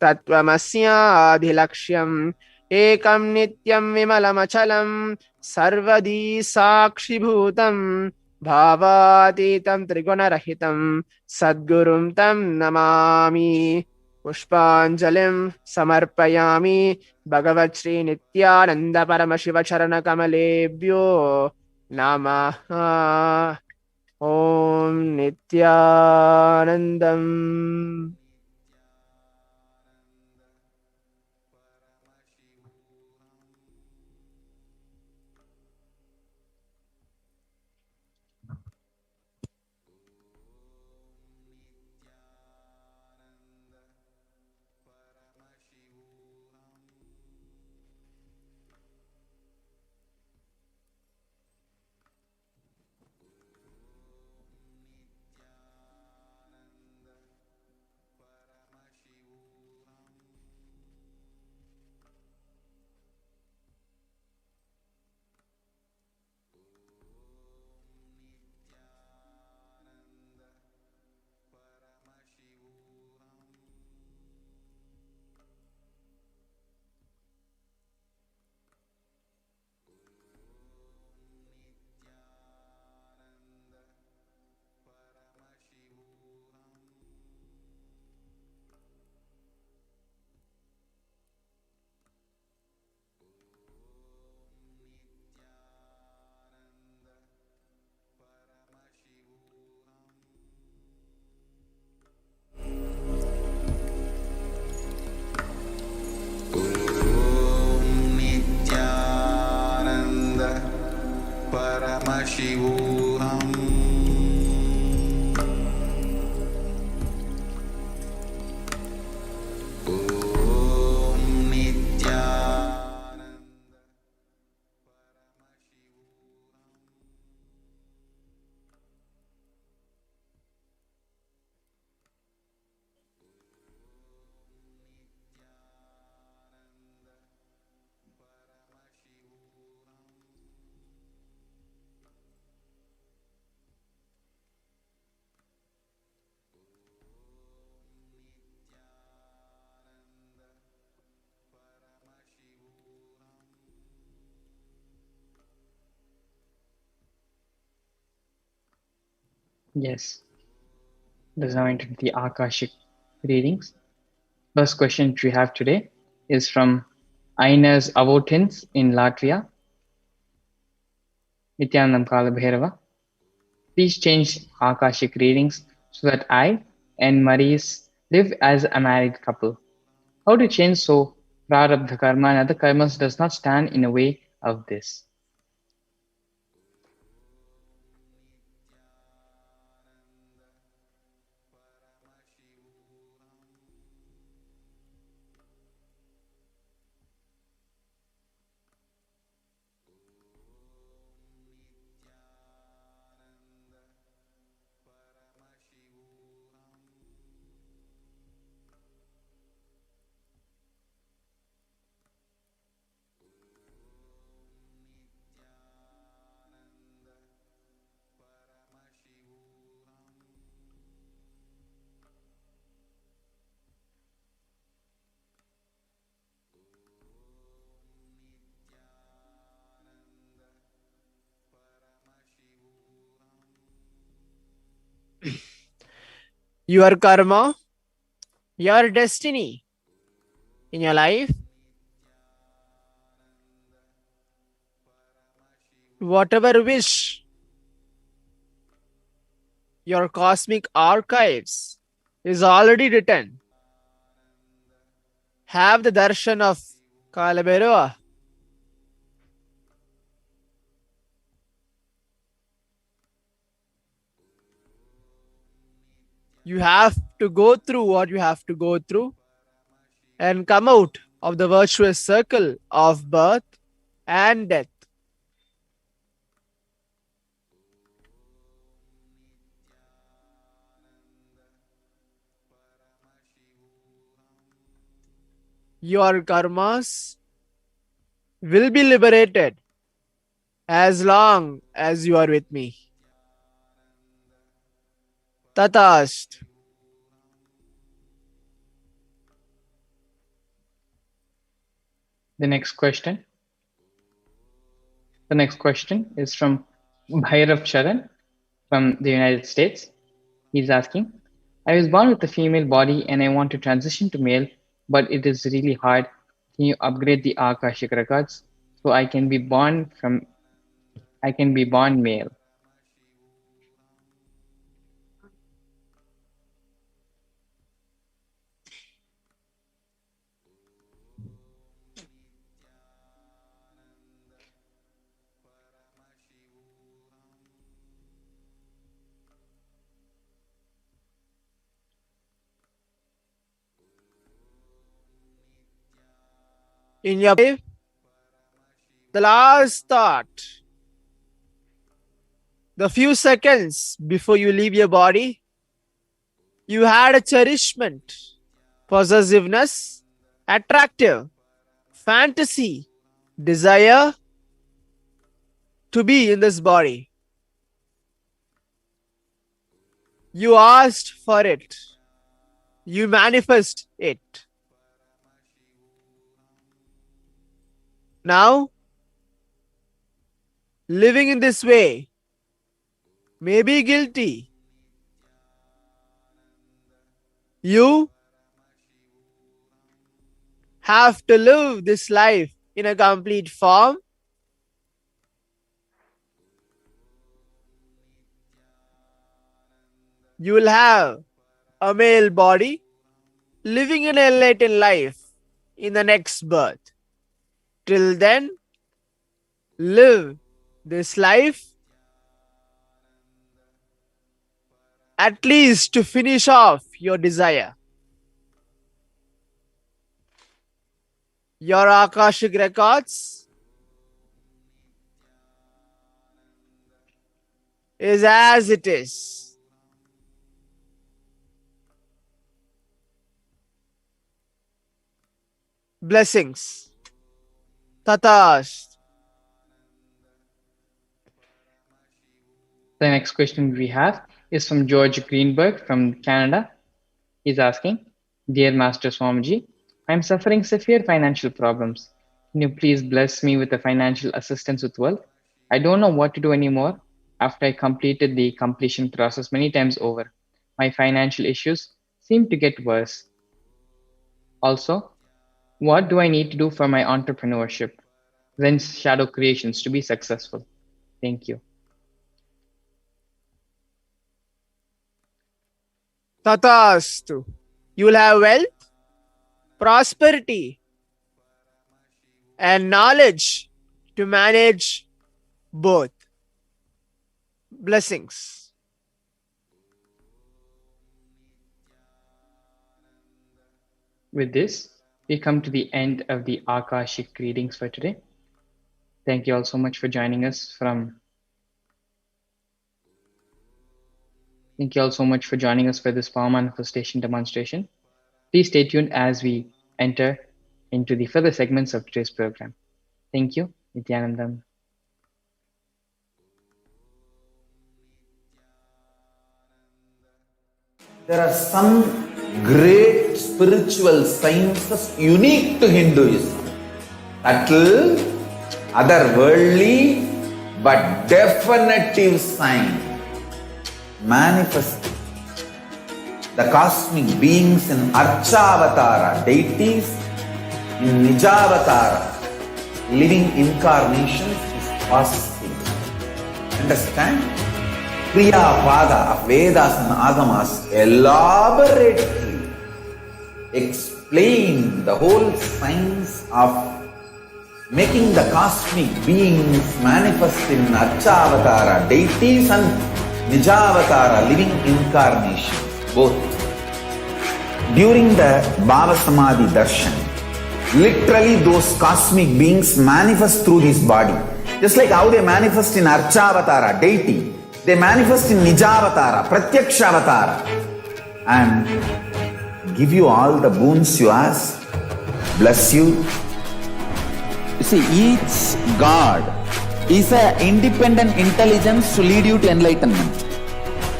तत्त्वमस्याधिलक्ष्यम् एकं नित्यं विमलमचलं सर्वदी साक्षिभूतं भावातीतं त्रिगुणरहितं सद्गुरुं तं नमामि पुष्पाञ्जलिं समर्पयामि भगवत् श्री नित्यानंद परमशिव चरण कमलेभ्यो नमः ॐ नित्यानन्दम् नित्यानन्द परमशिवोऽहम् ॐ Nityanand Yes, let's now enter the Akashic readings. First question which we have today is from Ainas Avotins in Latvia. Nithyanandam Kalabhairava. Please change Akashic readings so that I and Maurice live as a married couple. How to change so Prarabdha karma and other karmas does not stand in the way of this? your karma, your destiny in your life, whatever wish, your cosmic archives is already written. Have the darshan of Kalabhairava. You have to go through what you have to go through and come out of the virtuous circle of birth and death. Your karmas will be liberated as long as you are with me. Tatast. The next question is from Bhairav Charan from the United States. He's asking, I was born with a female body and I want to transition to male, but it is really hard. Can you upgrade the Akashic records so I can be born male? In your life, the last thought, the few seconds before you leave your body, you had a cherishment, possessiveness, attractive, fantasy, desire to be in this body. You asked for it. You manifest it. Now, living in this way may be guilty. You have to live this life in a complete form. You will have a male body living an enlightened life in the next birth. Till then, live this life at least to finish off your desire. Your Akashic records is as it is. Blessings. Tatast. The next question we have is from George Greenberg from Canada. He's asking, Dear Master Swamiji, I'm suffering severe financial problems. Can you please bless me with the financial assistance with wealth? I don't know what to do anymore after I completed the completion process many times over. My financial issues seem to get worse. Also, what do I need to do for my entrepreneurship, Zen's shadow creations, to be successful? Thank you. Tathastu. You will have wealth, prosperity, and knowledge to manage both. Blessings. With this, we come to the end of the Akashic readings for today. Thank you all so much for joining us Thank you all so much for joining us for this power manifestation demonstration. Please stay tuned as we enter into the further segments of today's program. Thank you, Nithyanandam. There are some great spiritual sciences unique to Hinduism. Subtle, otherworldly, but definitive sign. Manifesting. the cosmic beings in Archavatara, deities in Nijavatara, living incarnations is possible. Understand? Kriya Pada of Vedas and Agamas elaborately explain the whole science of making the cosmic beings manifest in Archavatara, deities and Nijavatara, living incarnations, both. During the Bhava Samadhi Darshan, literally those cosmic beings manifest through this body. Just like how they manifest in Archavatara, deity, they manifest in Nijavatara, Pratyakshavatara, and give you all the boons you ask, bless you. You see, each God is an independent intelligence to lead you to enlightenment.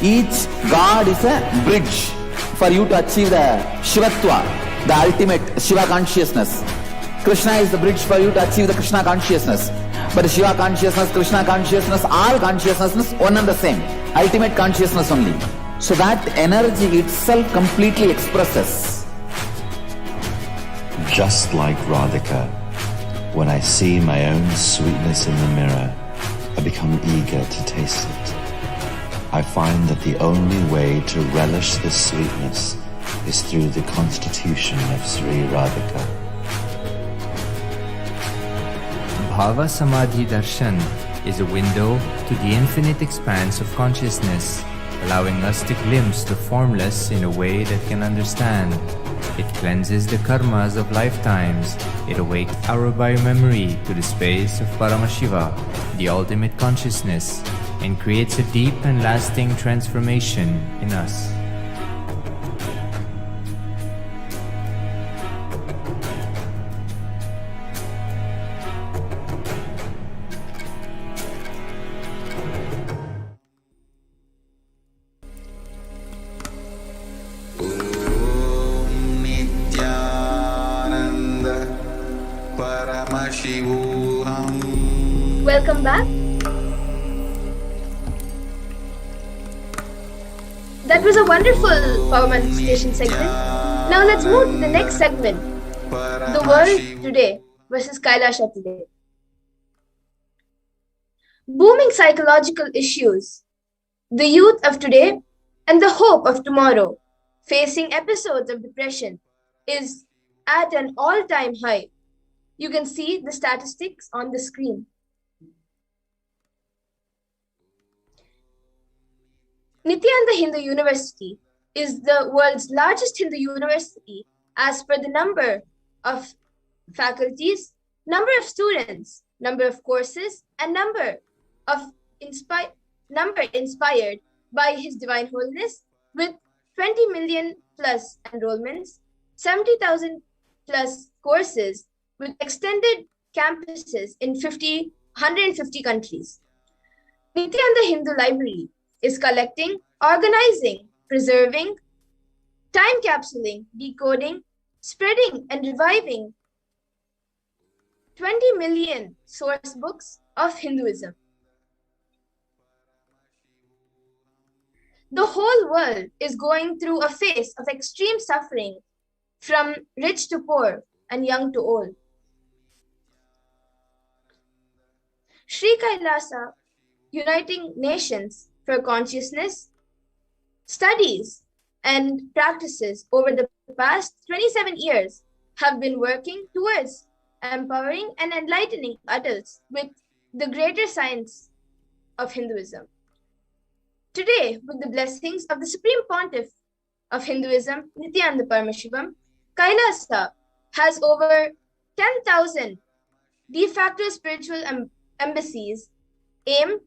Each God is a bridge for you to achieve the Shivatva, the ultimate Shiva consciousness. Krishna is the bridge for you to achieve the Krishna consciousness. But Shiva consciousness, Krishna consciousness, all consciousness, one and the same. Ultimate consciousness only. So that energy itself completely expresses. Just like Radhika, when I see my own sweetness in the mirror, I become eager to taste it. I find that the only way to relish this sweetness is through the constitution of Sri Radhika. Bhava Samadhi Darshan is a window to the infinite expanse of consciousness, allowing us to glimpse the formless in a way that can understand. It cleanses the karmas of lifetimes. It awakes our biomemory to the space of Paramashiva, the ultimate consciousness, and creates a deep and lasting transformation in us. Paramashivoham. Welcome back. That was a wonderful power manifestation segment. Now let's move to the next segment. The world today versus Kailasa today. Booming psychological issues. The youth of today and the hope of tomorrow, facing episodes of depression, is at an all-time high. You can see the statistics on the screen. Nithyananda Hindu University is the world's largest Hindu university as per the number of faculties, number of students, number of courses, and number inspired by His Divine Holiness, with 20 million plus enrollments, 70,000 plus courses, with extended campuses in 150 countries. Nithyananda Hindu Library is collecting, organizing, preserving, time capsuling, decoding, spreading, and reviving 20 million source books of Hinduism. The whole world is going through a phase of extreme suffering, from rich to poor and young to old. Sri Kailasa, Uniting Nations for Consciousness, studies and practices over the past 27 years have been working towards empowering and enlightening adults with the greater science of Hinduism. Today, with the blessings of the Supreme Pontiff of Hinduism, Nithyananda Paramashivam, Kailasa has over 10,000 de facto spiritual embassies aimed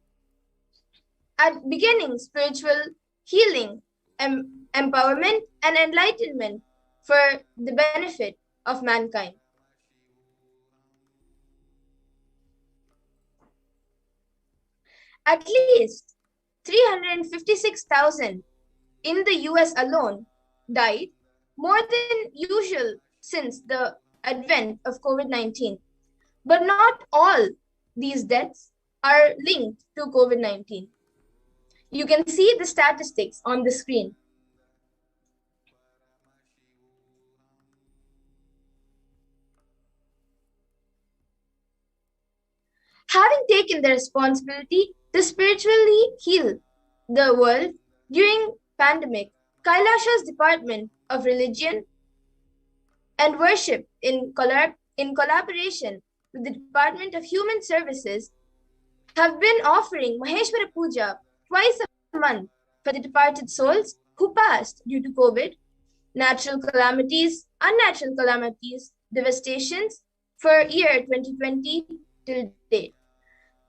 at beginning spiritual healing, empowerment, and enlightenment for the benefit of mankind. At least 356,000 in the US alone died, more than usual since the advent of COVID-19. But not all these deaths are linked to COVID-19. You can see the statistics on the screen. having taken the responsibility to spiritually heal the world during pandemic, Kailasa's Department of Religion and Worship in collaboration with the Department of Human Services have been offering Maheshwara Puja twice a month for the departed souls who passed due to COVID, natural calamities, unnatural calamities, devastations for year 2020 till date.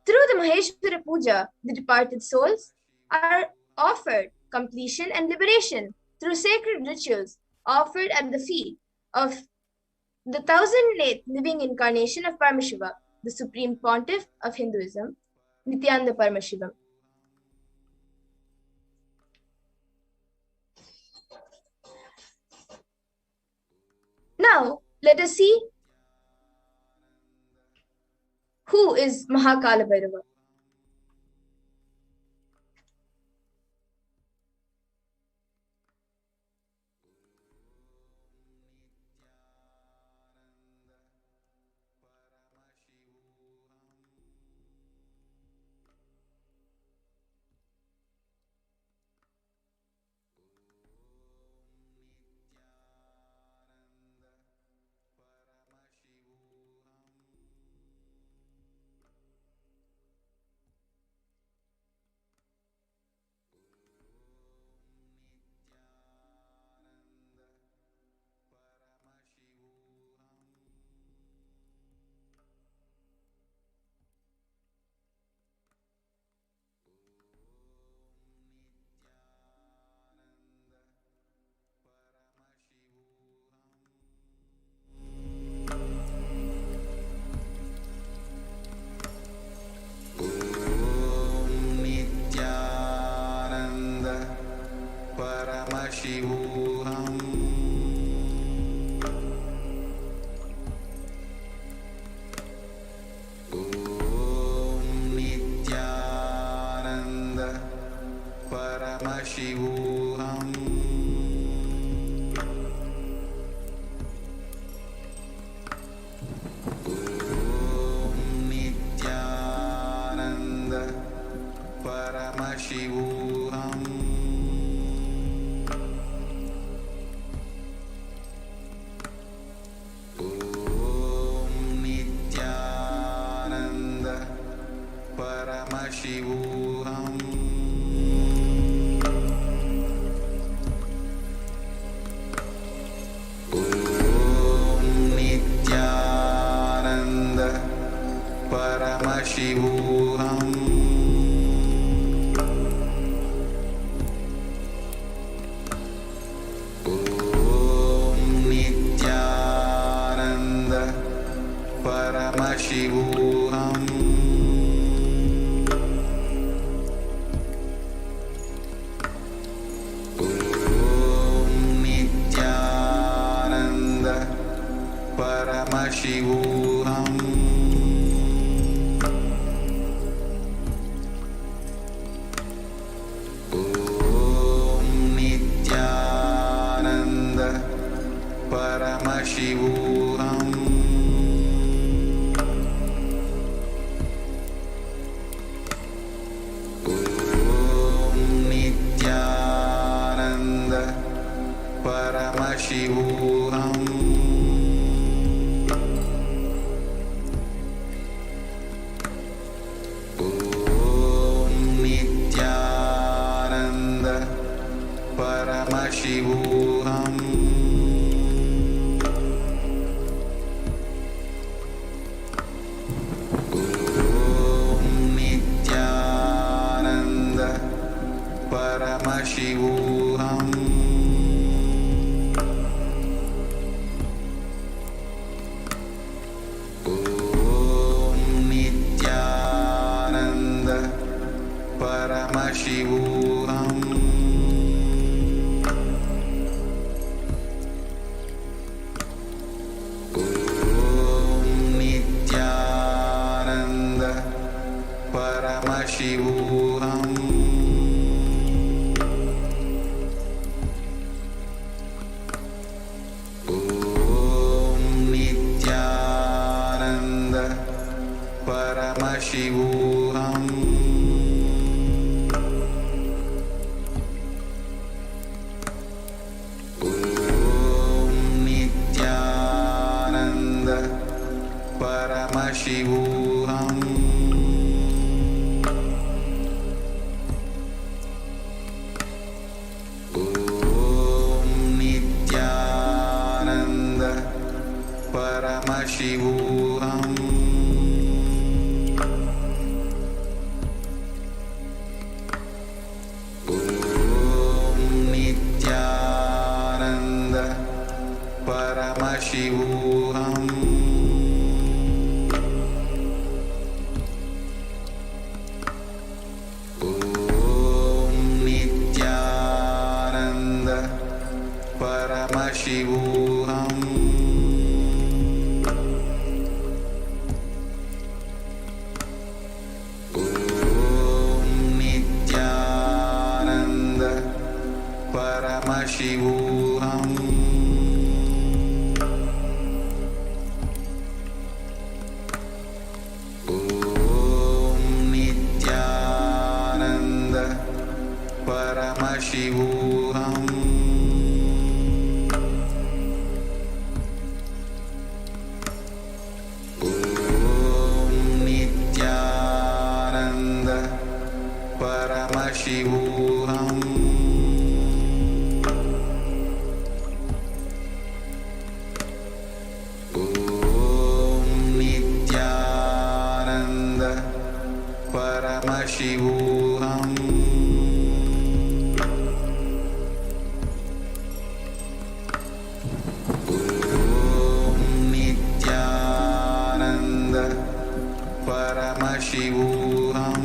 Through the Maheshwara Puja, the departed souls are offered completion and liberation through sacred rituals offered at the feet of the 1008th living incarnation of Paramashiva, the Supreme Pontiff of Hinduism, Nithyananda Paramashivam. Now, let us see who is Kalabhairava. Paramashivoham. Om Nithyananda Paramashivoham. Om Nithyananda Paramashivoham. Paramashivoham. Om Nithyananda Paramashivoham. Om Nithyananda Paramashivoham. Paramashivoham. Om Nithyananda Paramashivoham. Om Nithyananda Paramashivoham. Paramashivoham. Om Nithyananda Paramashivoham. Om Nithyananda Paramashivoham. Om Nithyananda Paramashivoham. Om Nithyananda Paramashivoham. Om Nithyananda Paramashivoham. Om Nithyananda Paramashivoham. Om Nithyananda Paramashivoham. Om Nithyananda Paramashivoham. Om Nithyananda Paramashivoham.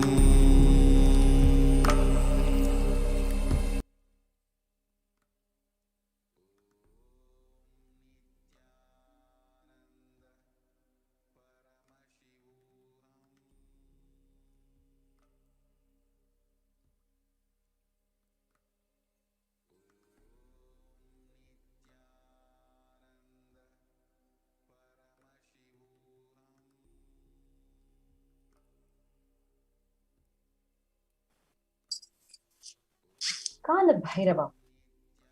Kalabhairava,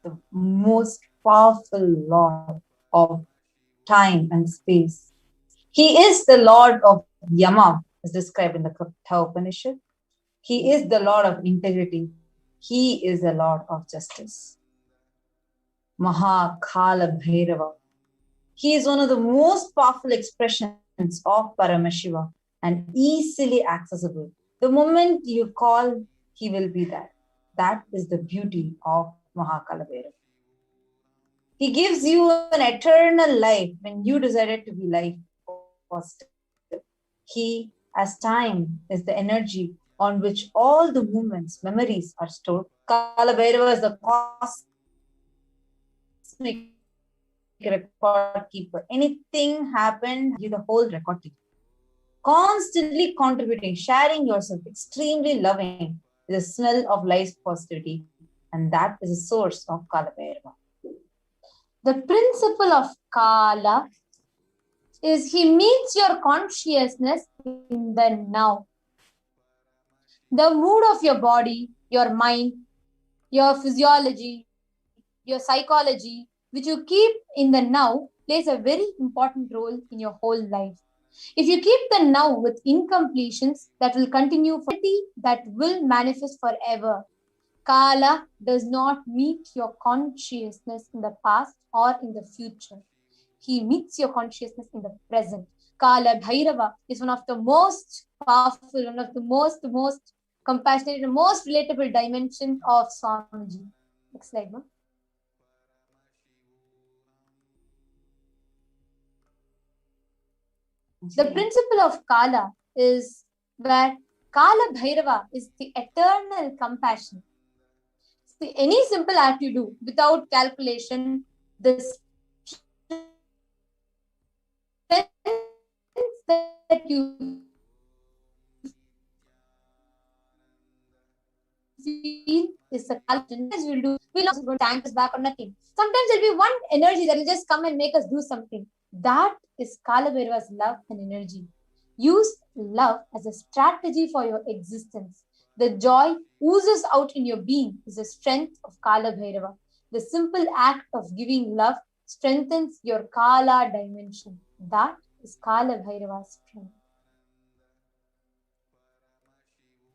the most powerful lord of time and space. He is the lord of Yama, as described in the Katha Upanishad. He is the lord of integrity. He is the lord of justice. Kalabhairava. He is one of the most powerful expressions of Paramashiva and easily accessible. The moment you call, he will be there. That is the beauty of Kalabhairava. He gives you an eternal life when you decided to be life positive. He, as time, is the energy on which all the movements, memories are stored. Kalabhairava is the cosmic record keeper. Anything happened, you the whole record keeper. Constantly contributing, sharing yourself, extremely loving, the smell of life's positivity, and that is the source of Kalabhairava. The principle of Kala is he meets your consciousness in the now. The mood of your body, your mind, your physiology, your psychology, which you keep in the now, plays a very important role in your whole life. If you keep the now with incompletions, that will continue for that will manifest forever. Kala does not meet your consciousness in the past or in the future. He meets your consciousness in the present. Kalabhairava is one of the most powerful, one of the most compassionate, and most relatable dimensions of Swamiji. Next slide, ma'am. The principle of Kala is where Kalabhairava is the eternal compassion. See, any simple act you do without calculation, the strength that you feel is the calculation. We'll also go tank us back or nothing. Sometimes there'll be one energy that will just come and make us do something. That is Kalabhairava's love and energy. Use love as a strategy for your existence. The joy oozes out in your being is the strength of Kalabhairava. The simple act of giving love strengthens your Kala dimension. That is Kalabhairava's strength.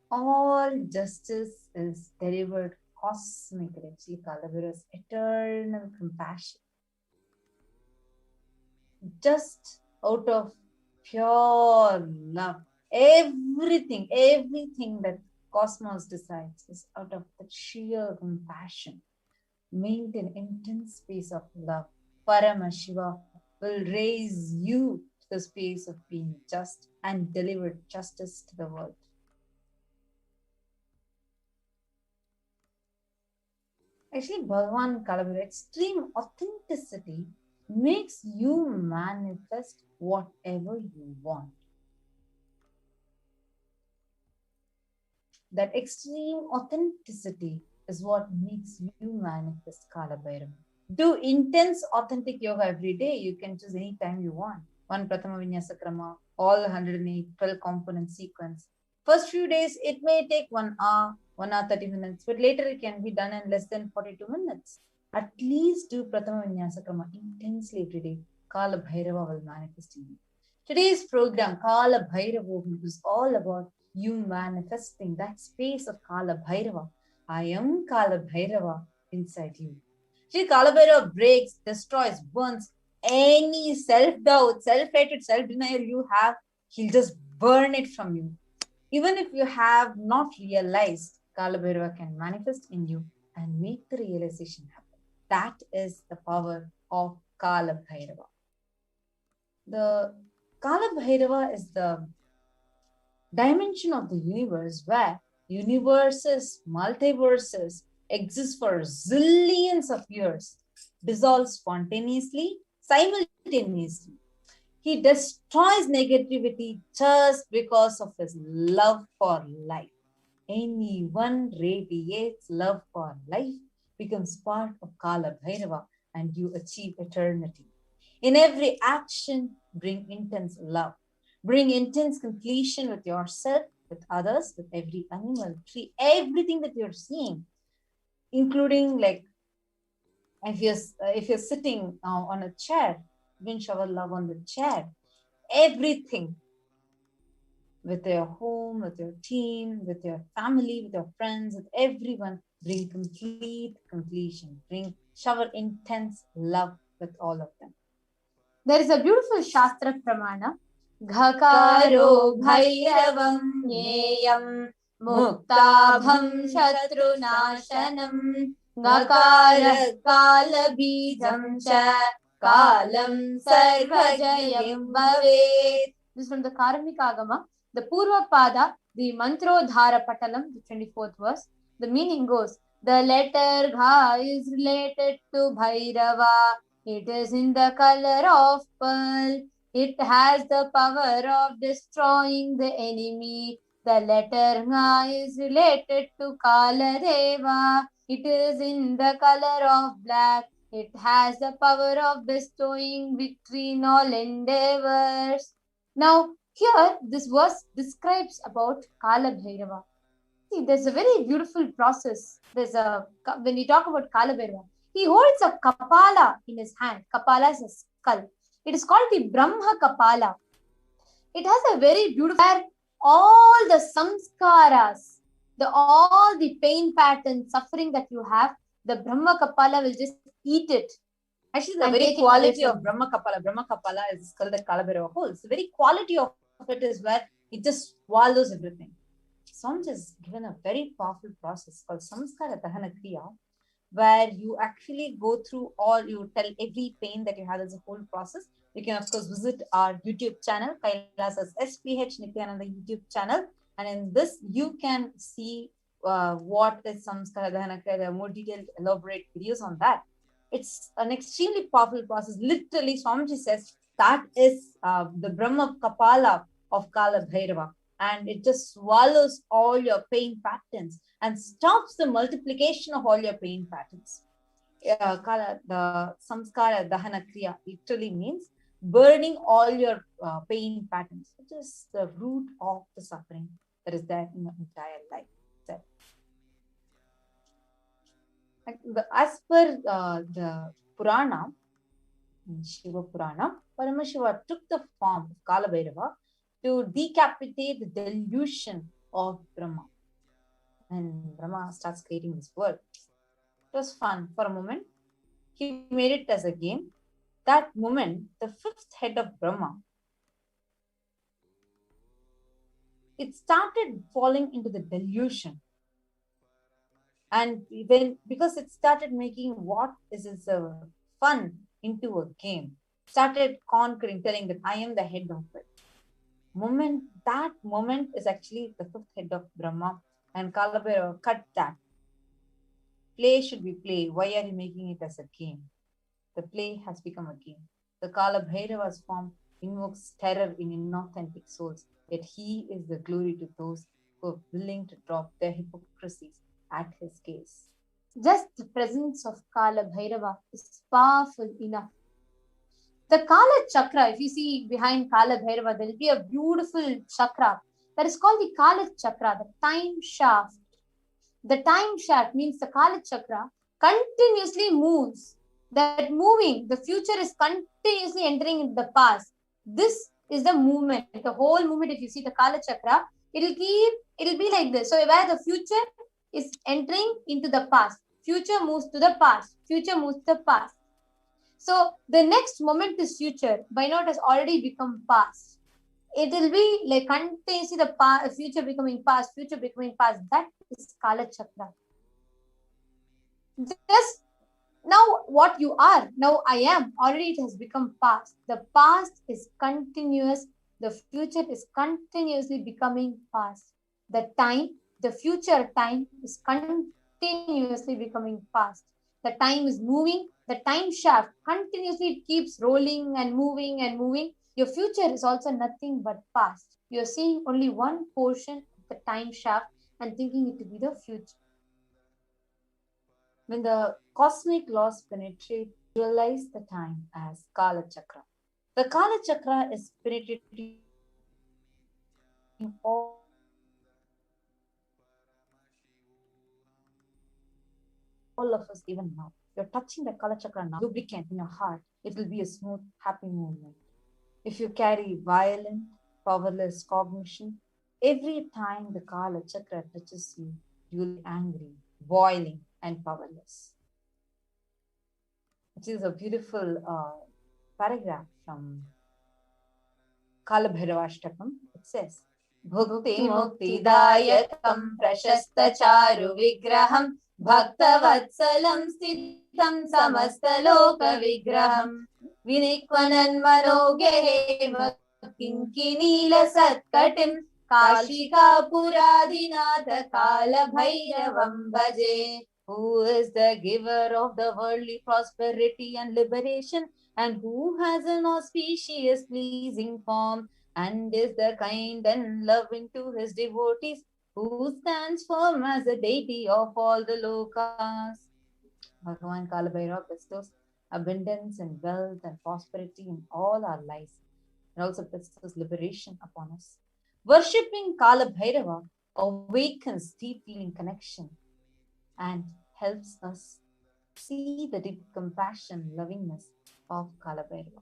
All justice is delivered cosmically. See Kalabhairava's eternal compassion. Just out of pure love. Everything that cosmos decides is out of the sheer compassion. Maintain intense space of love. Paramashiva will raise you to the space of being just and deliver justice to the world. Actually, Bhagavan Kalabhairava, extreme authenticity makes you manifest whatever you want. That extreme authenticity is what makes you manifest Kalabhairava. Do intense authentic yoga every day. You can choose any time you want. One Prathama Vinyasa Krama, all 108, 12 component sequence. First few days, it may take 1 hour, 1 hour 30 minutes, but later it can be done in less than 42 minutes. At least do Prathama Vinyasa Krama intensely every day. Kalabhairava will manifest in you. Today's program, Kalabhairavoham, is all about you manifesting that space of Kalabhairava. I am Kalabhairava inside you. See, Kalabhairava breaks, destroys, burns any self-doubt, self-hatred, self-denial you have. He'll just burn it from you. Even if you have not realized, Kalabhairava can manifest in you and make the realization happen. That is the power of Kalabhairava. The Kalabhairava is the dimension of the universe where universes, multiverses exist for zillions of years, dissolve spontaneously, simultaneously. He destroys negativity just because of his love for life. Anyone radiates love for life, becomes part of Kalabhairava, and you achieve eternity. In every action, bring intense love. Bring intense completion with yourself, with others, with every animal, tree, everything that you're seeing, including like if you're sitting on a chair, bring shower love on the chair. Everything with your home, with your team, with your family, with your friends, with everyone, bring complete completion. Bring shower intense love with all of them. There is a beautiful Shastra Pramana. Ghakaro bhairavam nyeyam muktabham shatrunashanam Ghakara kala bijam cha kalam sarvajayam bhavet. This is from the Karamika Agama. The Purva Pada, the Mantrodhara Patalam, the 24th verse. The meaning goes, the letter Gha is related to Bhairava. It is in the color of pearl. It has the power of destroying the enemy. The letter Nga is related to Kaladeva. It is in the color of black. It has the power of bestowing victory in all endeavors. Now, here this verse describes about Kalabhairava. See, there's a very beautiful process. When you talk about Kalabhairava, he holds a kapala in his hand. Kapala is a skull. It is called the Brahma Kapala. It has a very beautiful, where all the samskaras, all the pain patterns, suffering that you have, the Brahma Kapala will just eat it. Actually, the very quality of Brahma Kapala is the skull that Kalabhairava holds. The very quality of it is where it just swallows everything. Swami has given a very powerful process called Samskara Dahana Kriya, where you actually go through all, you tell every pain that you have as a whole process. You can, of course, visit our YouTube channel, Kailasa's HDH Nithyananda YouTube channel. And in this, you can see what is Samskara Dahana Kriya. There are more detailed, elaborate videos on that. It's an extremely powerful process. Literally, Swamiji says that is the Brahma Kapala of Kalabhairava. And it just swallows all your pain patterns and stops the multiplication of all your pain patterns. The Samskara Dahana Kriya literally means burning all your pain patterns, which is the root of the suffering that is there in your entire life. So, as per the Purana, Shiva Purana, Paramashiva took the form of Kalabhairava to decapitate the delusion of Brahma. And Brahma starts creating this world. It was fun for a moment. He made it as a game. That moment, the fifth head of Brahma, it started falling into the delusion. And then, because it started making what is fun into a game, started conquering, telling that I am the head of it. That moment is actually the fifth head of Brahma, and Kalabhairava cut that. Play should be play. Why are you making it as a game? The play has become a game. The Kalabhairava's form invokes terror in inauthentic souls, yet he is the glory to those who are willing to drop their hypocrisies at his gaze. Just the presence of Kalabhairava is powerful enough. The Kala Chakra, if you see behind Kalabhairava, there will be a beautiful chakra that is called the Kala Chakra, the time shaft. The time shaft means the Kala Chakra continuously moves. That moving, the future is continuously entering into the past. This is the movement. The whole movement, if you see the Kala Chakra, it'll be like this. So where the future is entering into the past, future moves to the past, future moves to the past. So the next moment is future. By now it has already become past. It will be like continuously the past, future becoming past, future becoming past. That is Kala Chakra. Just now what you are, now I am, already it has become past. The past is continuous. The future is continuously becoming past. The future time is continuously becoming past. The time is moving. The time shaft continuously keeps rolling and moving and moving. Your future is also nothing but past. You're seeing only one portion of the time shaft and thinking it to be the future. When the cosmic laws penetrate, visualize the time as Kala Chakra. The Kala Chakra is penetrating all of us even now. You're touching the Kala Chakra now, lubricant in your heart. It will be a smooth, happy movement. If you carry violent, powerless cognition, every time the Kala Chakra touches you, you'll be angry, boiling, and powerless. Which is a beautiful paragraph from Kalabhairavashtakam. It says, Bhukti Mukti Dayakam Prashasta Charu Vigraham Bhaktavatsalam Sthitam Samasta Loka Vigraham Vinikvanan Manogehe Kinkinila Satkatim Kashika Puradinatha Kalabhairavam Bhaje. Who is the giver of the worldly prosperity and liberation, and who has an auspicious pleasing form, and is the kind and loving to his devotees, who stands firm as a deity of all the lokas. Bhagavan Kalabhairava bestows abundance and wealth and prosperity in all our lives, and also bestows liberation upon us. Worshipping Kalabhairava awakens deep feeling connection and helps us see the deep compassion, lovingness of Kalabhairava.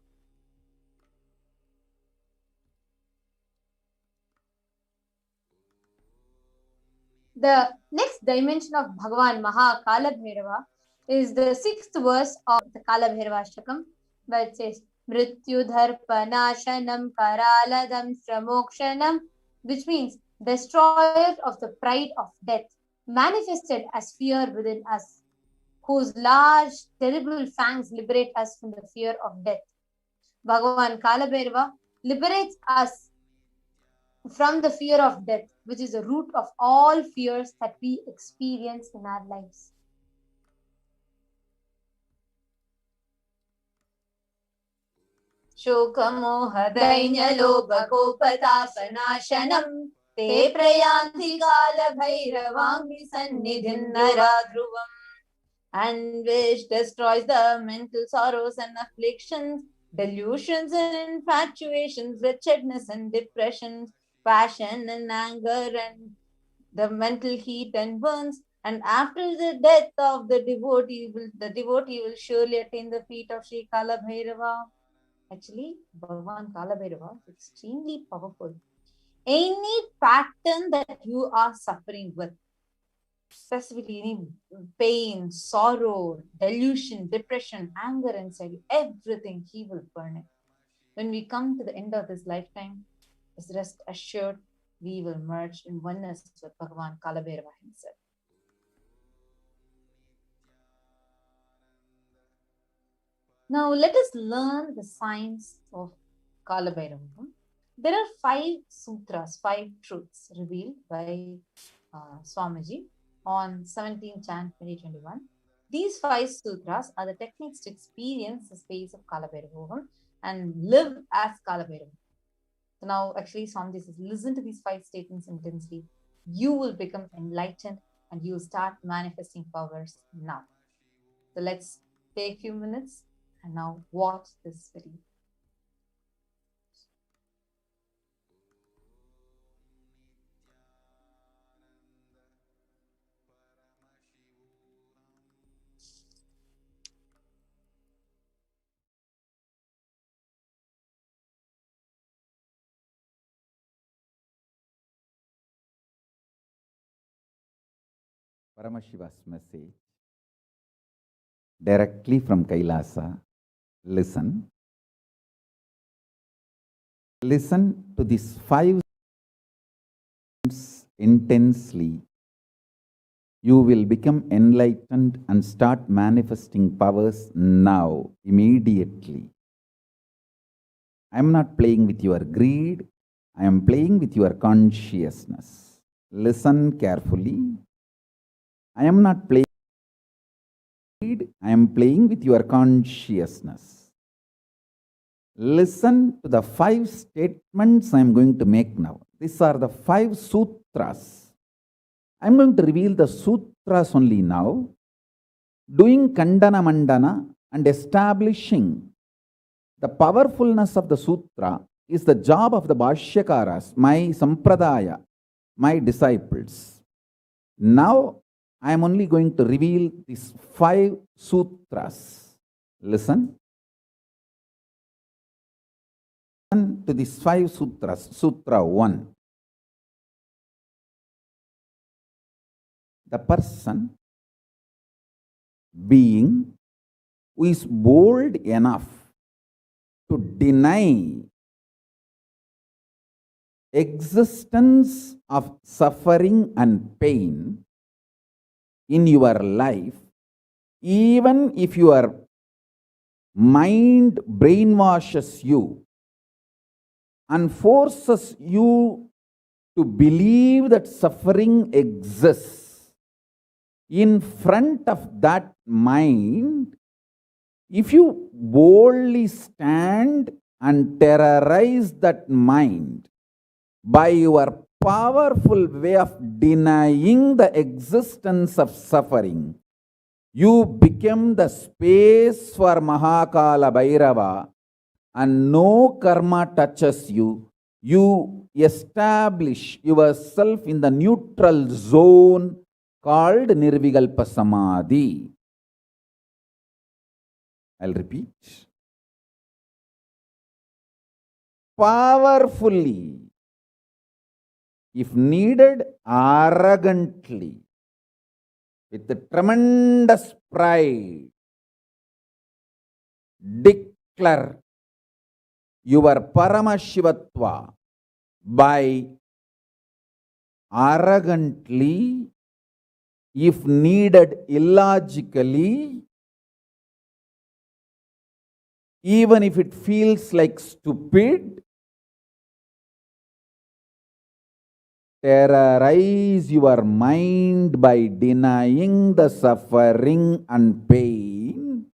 The next dimension of Bhagavan Maha Kalabhairava is the 6th verse of the Kalabhairavashtakam, where it says, Mrityu Dharpanashanam Karaladam Shramokshanam, which means destroyer of the pride of death, manifested as fear within us, whose large, terrible fangs liberate us from the fear of death. Bhagavan Kalabhairava liberates us from the fear of death, which is the root of all fears that we experience in our lives. Shokamoha dainya lobha kopatapanashanam te prayanti Kalabhairavanghi sannidhin naradhruvam. And which destroys the mental sorrows and afflictions, Delusions and infatuations, wretchedness and depression, passion and anger, and the mental heat and burns. And after the death of the devotee will surely attain the feet of Sri Kalabhairava. Actually, Bhagavan Kalabhairava is extremely powerful. Any pattern that you are suffering with, specifically any pain, sorrow, delusion, depression, anger, anxiety, everything, he will burn it. When we come to the end of this lifetime, is rest assured, we will merge in oneness with Bhagavan Kalabhairava himself. Now let us learn the science of Kalabhairava. There are 5 sutras, 5 truths revealed by Swamiji on 17th Jan 2021. These 5 sutras are the techniques to experience the space of Kalabhairava and live as Kalabhairava. So now actually Swamiji says, listen to these 5 statements intensely. You will become enlightened and you will start manifesting powers now. So let's take a few minutes and now watch this video. Paramashiva's message directly from Kailasa. Listen. Listen to these 5 intensely. You will become enlightened and start manifesting powers now, immediately. I am not playing with your greed. I am playing with your consciousness. Listen carefully. I am not playing with greed. I am playing with your consciousness. Listen to the 5 statements I am going to make now. These are the 5 sutras. I am going to reveal the sutras only now, doing Kandana Mandana and establishing the powerfulness of the sutra is the job of the Bhashyakaras, my Sampradaya, my disciples. Now, I am only going to reveal these 5 sutras. Listen. Listen to these 5 sutras. Sutra 1. The person, being, who is bold enough to deny existence of suffering and pain in your life, even if your mind brainwashes you and forces you to believe that suffering exists, in front of that mind, if you boldly stand and terrorize that mind by your powerful way of denying the existence of suffering, you become the space for Kalabhairava and no karma touches you. You establish yourself in the neutral zone called Nirvikalpa Samadhi. I'll repeat. Powerfully, if needed, arrogantly, with the tremendous pride, declare your Paramashivatva by arrogantly, if needed, illogically, even if it feels like stupid, terrorize your mind by denying the suffering and pain.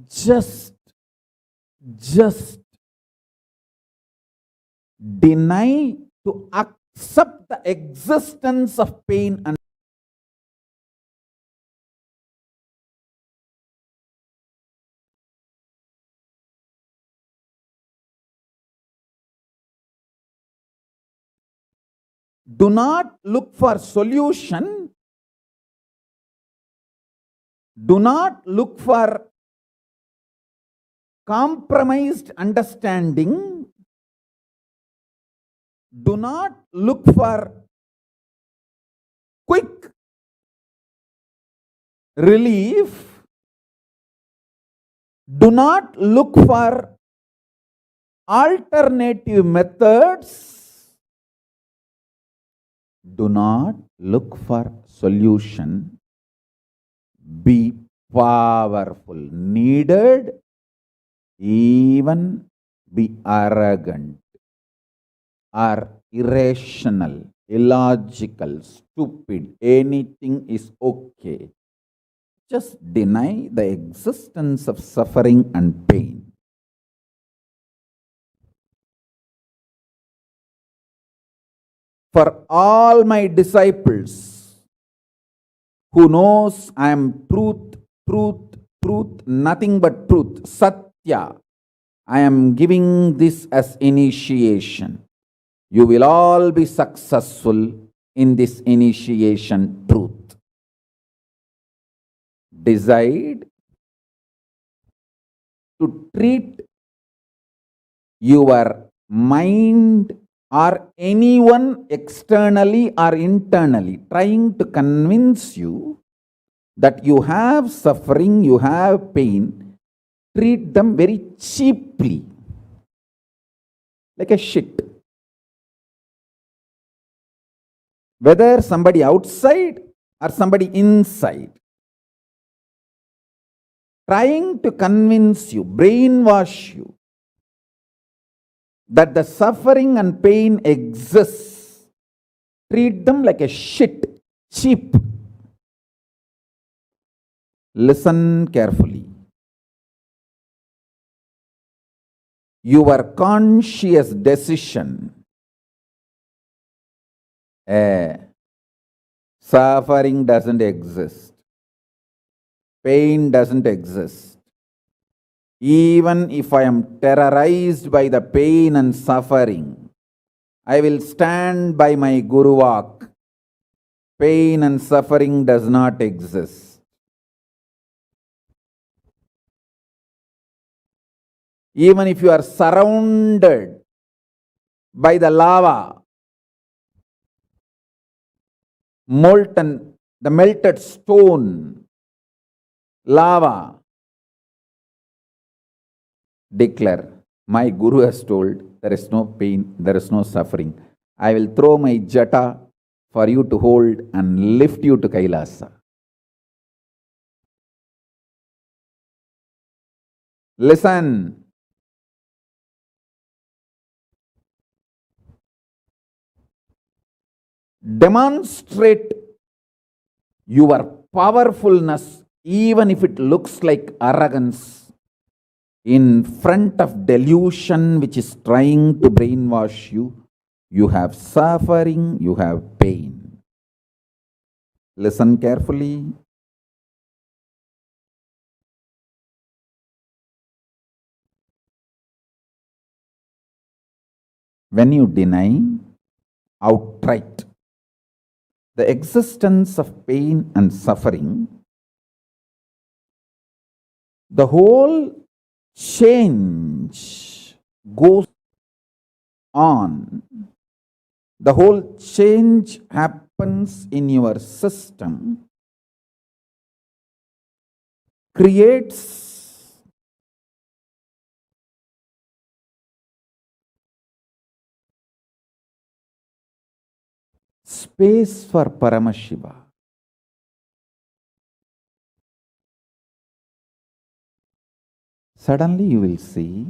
Just deny to accept the existence of pain and do not look for solution, do not look for compromised understanding, do not look for quick relief, do not look for alternative methods, do not look for solution, be powerful, needed, even be arrogant or irrational, illogical, stupid, anything is okay. Just deny the existence of suffering and pain. For all my disciples who knows I am truth, truth, truth, nothing but truth, Satya, I am giving this as initiation. You will all be successful in this initiation truth. Decide to treat your mind or anyone externally or internally trying to convince you that you have suffering, you have pain, treat them very cheaply, like a shit. Whether somebody outside or somebody inside, trying to convince you, brainwash you, that the suffering and pain exists, treat them like a shit, cheap. Listen carefully. Your conscious decision, suffering doesn't exist, pain doesn't exist. Even if I am terrorized by the pain and suffering, I will stand by my Guru Vak. Pain and suffering does not exist. Even if you are surrounded by the lava, molten, the melted stone, lava, declare, my Guru has told, there is no pain, there is no suffering. I will throw my jata for you to hold and lift you to Kailasa. Listen. Demonstrate your powerfulness, even if it looks like arrogance, in front of delusion which is trying to brainwash you. You have suffering, you have pain. Listen carefully. When you deny outright the existence of pain and suffering, the whole change goes on. The whole change happens in your system, creates space for Paramashiva. Suddenly you will see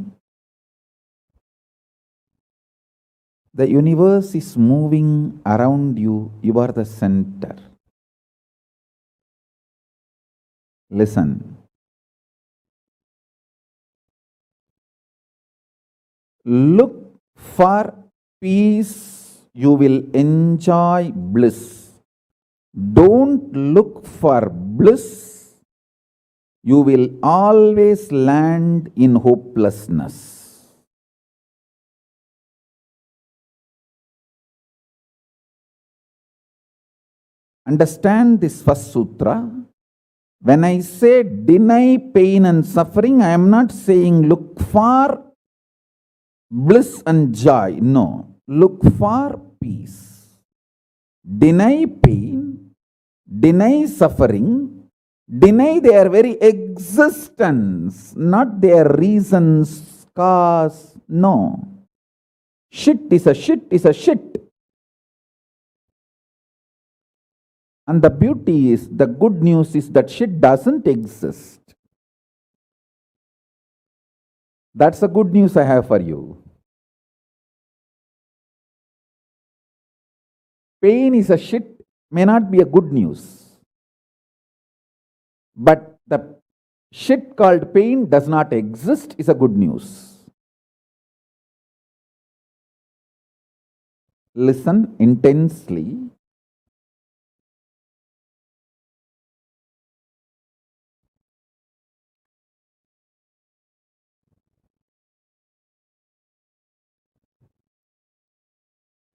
the universe is moving around you. You are the center. Listen. Look for peace you will enjoy bliss. Don't look for bliss. You will always land in hopelessness. Understand this first sutra. When I say deny pain and suffering, I am not saying look for bliss and joy. No, look for peace. Deny pain, deny suffering, deny their very existence, not their reasons, cause. No. Shit is a shit is a shit. And the beauty is, the good news is that shit doesn't exist. That's the good news I have for you. Pain is a shit may not be a good news. But the shit called pain does not exist is a good news. Listen intensely.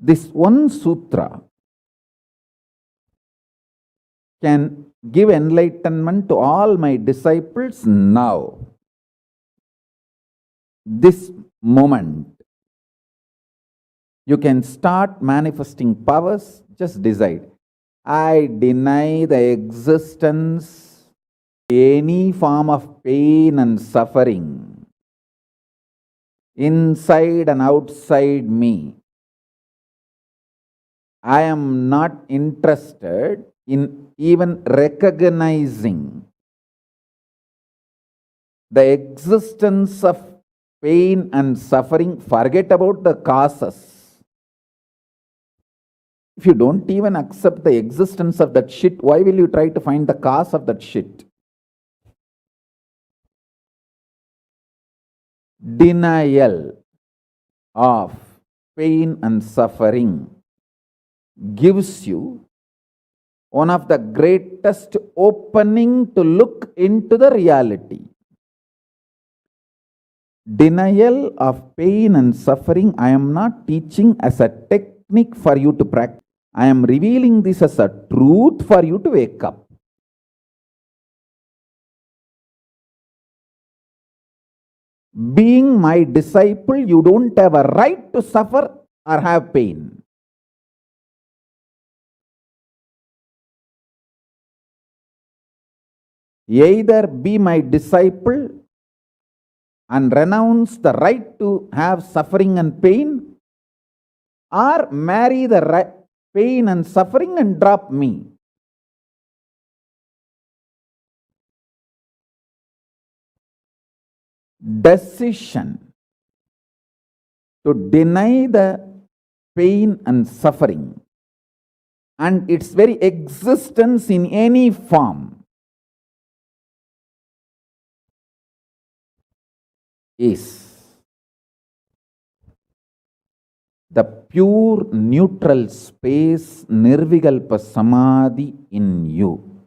This one sutra can give enlightenment to all my disciples now. This moment. You can start manifesting powers. Just decide. I deny the existence of any form of pain and suffering inside and outside me. I am not interested in even recognizing the existence of pain and suffering. Forget about the causes. If you don't even accept the existence of that shit, why will you try to find the cause of that shit? Denial of pain and suffering gives you one of the greatest opening to look into the reality. Denial of pain and suffering, I am not teaching as a technique for you to practice. I am revealing this as a truth for you to wake up. Being my disciple, you don't have a right to suffer or have pain. Either be my disciple and renounce the right to have suffering and pain, or marry the pain and suffering and drop me. Decision to deny the pain and suffering and its very existence in any form is the pure neutral space, Nirvikalpa Samadhi in you.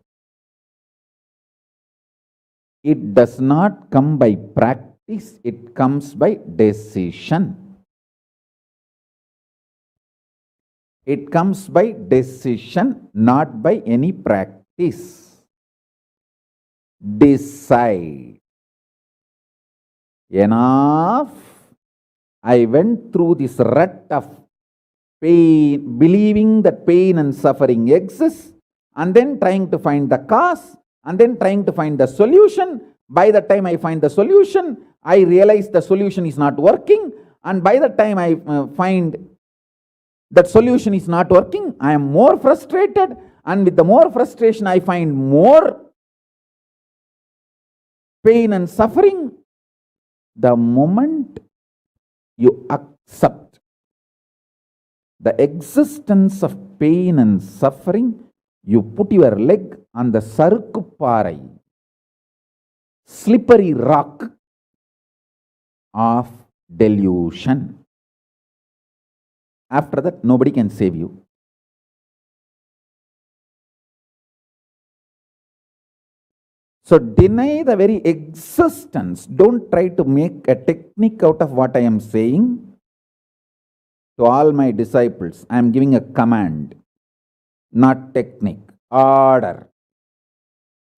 It does not come by practice, it comes by decision. It comes by decision, not by any practice. Decide. Enough. I went through this rut of pain, believing that pain and suffering exist, and then trying to find the cause, and then trying to find the solution. By the time I find the solution, I realize the solution is not working, and by the time I find that solution is not working, I am more frustrated, and with the more frustration, I find more pain and suffering. The moment you accept the existence of pain and suffering, you put your leg on the sarukupparai, slippery rock of delusion. After that, nobody can save you. So deny the very existence. Don't try to make a technique out of what I am saying. To all my disciples, I am giving a command, not technique, order.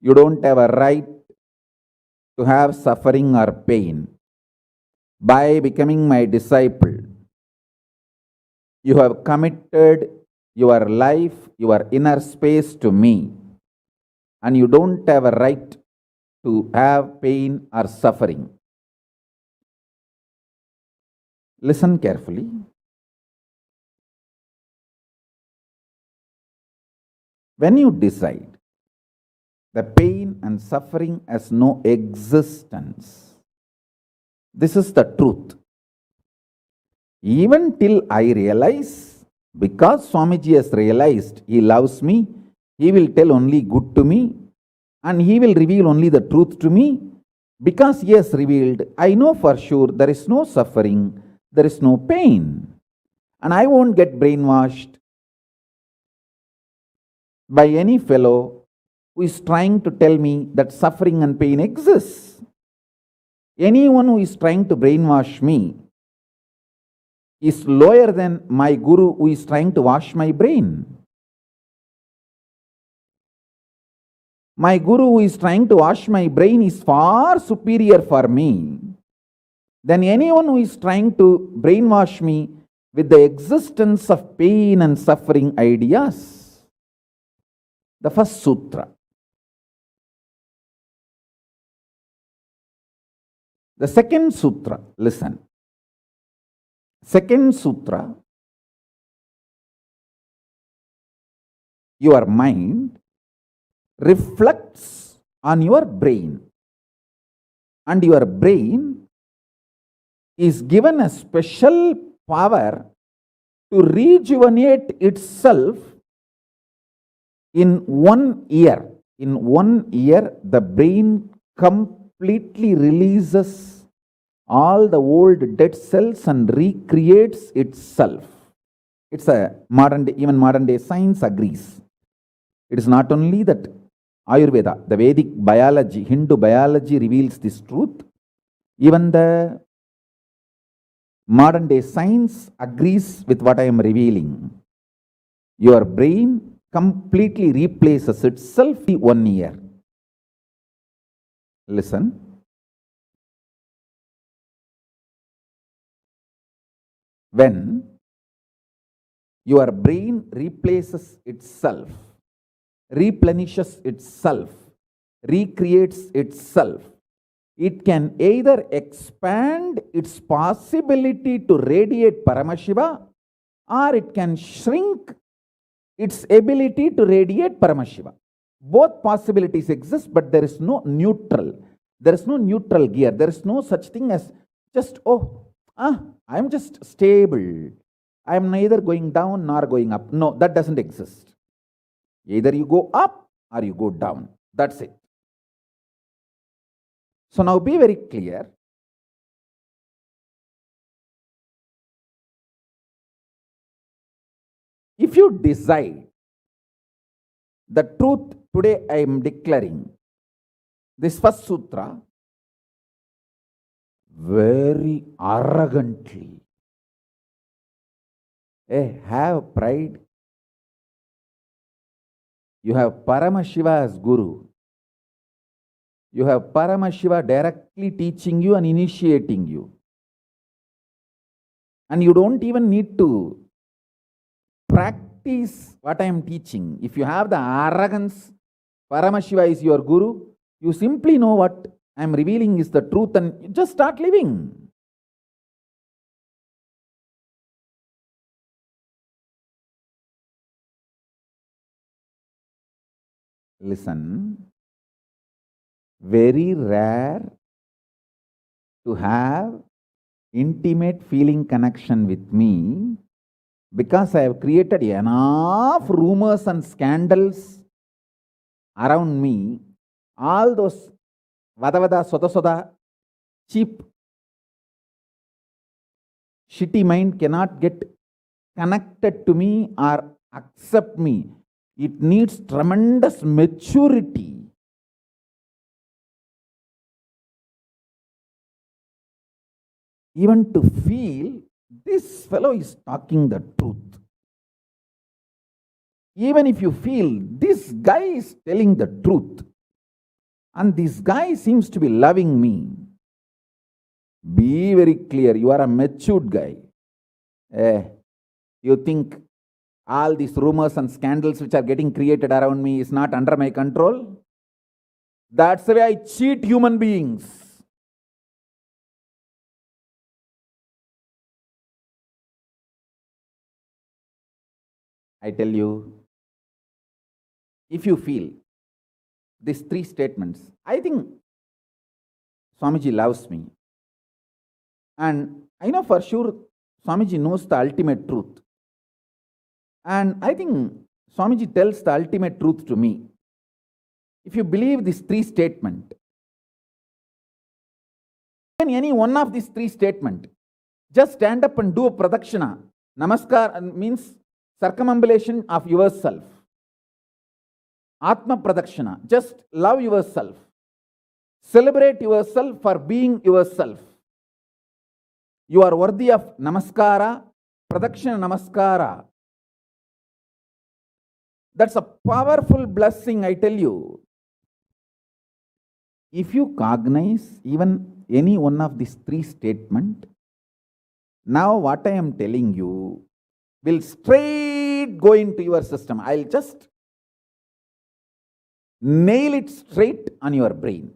You don't have a right to have suffering or pain. By becoming my disciple, you have committed your life, your inner space to me, and you don't have a right to have pain or suffering. Listen carefully. When you decide the pain and suffering has no existence, this is the truth. Even till I realize, because Swamiji has realized he loves me, he will tell only good to me, and he will reveal only the truth to me. Because he has revealed, I know for sure there is no suffering, there is no pain, and I won't get brainwashed by any fellow who is trying to tell me that suffering and pain exists. Anyone who is trying to brainwash me is lower than my guru who is trying to wash my brain. My guru who is trying to wash my brain is far superior for me than anyone who is trying to brainwash me with the existence of pain and suffering ideas. The first sutra. The second sutra, listen. Second sutra, your mind reflects on your brain, and your brain is given a special power to rejuvenate itself in 1 year. In 1 year, the brain completely releases all the old dead cells and recreates itself. It's a modern day, even modern day science agrees. It is not only that Ayurveda, the Vedic biology, Hindu biology reveals this truth. Even the modern day science agrees with what I am revealing. Your brain completely replaces itself in 1 year. Listen. When your brain replaces itself, replenishes itself, recreates itself, it can either expand its possibility to radiate Paramashiva, or it can shrink its ability to radiate Paramashiva. Both possibilities exist, but there is no neutral. There is no neutral gear. There is no such thing as just, I am just stable. I am neither going down nor going up. No, that doesn't exist. Either you go up or you go down. That's it. So now be very clear. If you decide the truth today, I am declaring this first sutra very arrogantly. Have pride. You have Paramashiva as Guru. You have Paramashiva directly teaching you and initiating you. And you don't even need to practice what I am teaching. If you have the arrogance, Paramashiva is your Guru, you simply know what I am revealing is the truth and you just start living. Listen, very rare to have intimate feeling connection with me because I have created enough rumors and scandals around me. All those vada soda cheap shitty mind cannot get connected to me or accept me, it needs tremendous maturity. Even to feel this fellow is talking the truth. Even if you feel this guy is telling the truth and this guy seems to be loving me, be very clear, you are a matured guy. You think all these rumors and scandals which are getting created around me is not under my control? That's the way I cheat human beings. I tell you, if you feel these three statements, I think Swamiji loves me. And I know for sure Swamiji knows the ultimate truth. And I think Swamiji tells the ultimate truth to me. If you believe these three statements, any one of these three statements, just stand up and do a pradakshina. Namaskar means circumambulation of yourself. Atma pradakshina, just love yourself. Celebrate yourself for being yourself. You are worthy of namaskara, pradakshina namaskara. That's a powerful blessing, I tell you. If you cognize even any one of these three statements, now what I am telling you will straight go into your system. I'll just nail it straight on your brain.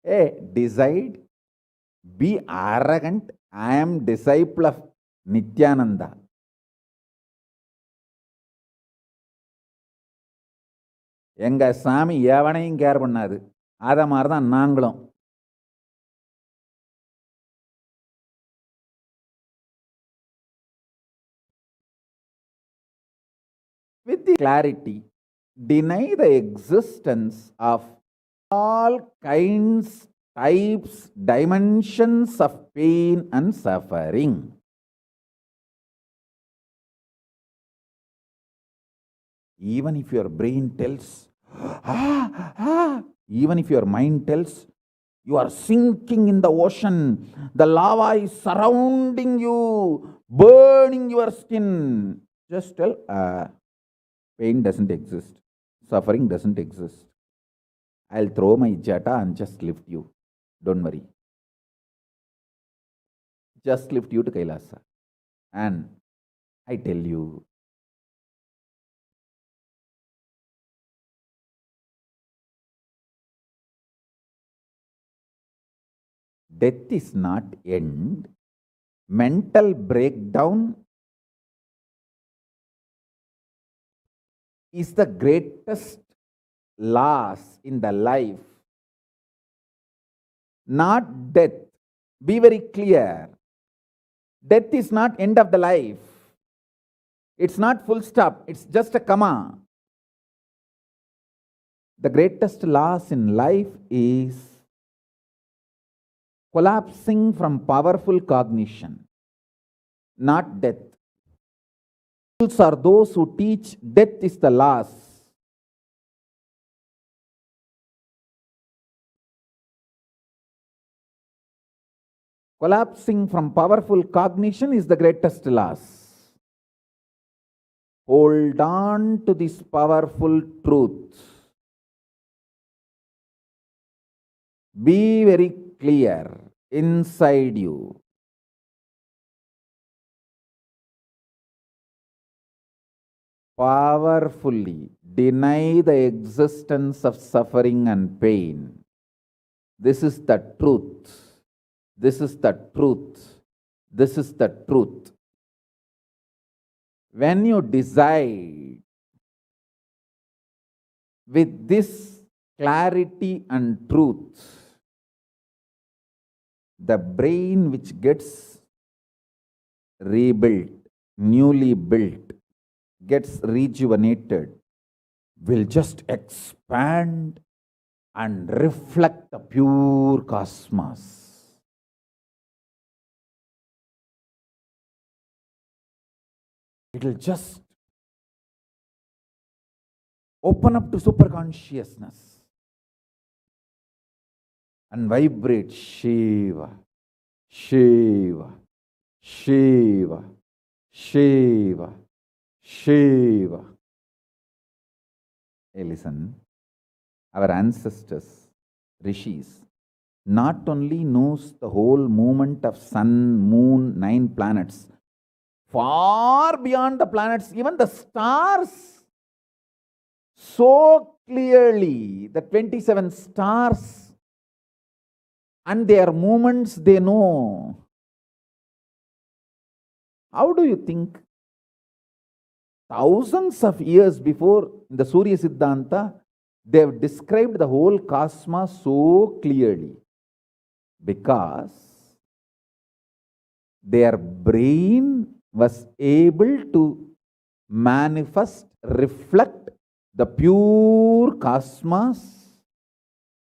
Decide, be arrogant. I am disciple of Nithyananda. எங்க சாமி எவனையும் care பண்ணாது. அத மாதிரி தான் நாங்களும். With the clarity, deny the existence of all kinds, types, dimensions of pain and suffering. Even if your brain tells, even if your mind tells, you are sinking in the ocean, the lava is surrounding you, burning your skin, just tell, pain doesn't exist, suffering doesn't exist. I'll throw my jata and just lift you. Don't worry. Just lift you to Kailasa. And I tell you, death is not end. Mental breakdown is the greatest loss in the life. Not death. Be very clear. Death is not end of the life. It's not full stop. It's just a comma. The greatest loss in life is collapsing from powerful cognition, not death. Fools are those who teach death is the loss. Collapsing from powerful cognition is the greatest loss. Hold on to this powerful truth. Be very clear inside you. Powerfully deny the existence of suffering and pain. This is the truth. This is the truth. This is the truth. When you decide with this clarity and truth, the brain which gets rebuilt, newly built, gets rejuvenated, will just expand and reflect the pure cosmos. It will just open up to superconsciousness and vibrate Shiva, Shiva, Shiva, Shiva, Shiva. Hey, listen, our ancestors, rishis, not only knows the whole movement of sun, moon, 9 planets, far beyond the planets, even the stars, so clearly, the 27 stars and their movements they know. How do you think? Thousands of years before, in the Surya Siddhanta, they have described the whole cosmos so clearly because their brain was able to manifest, reflect the pure cosmos.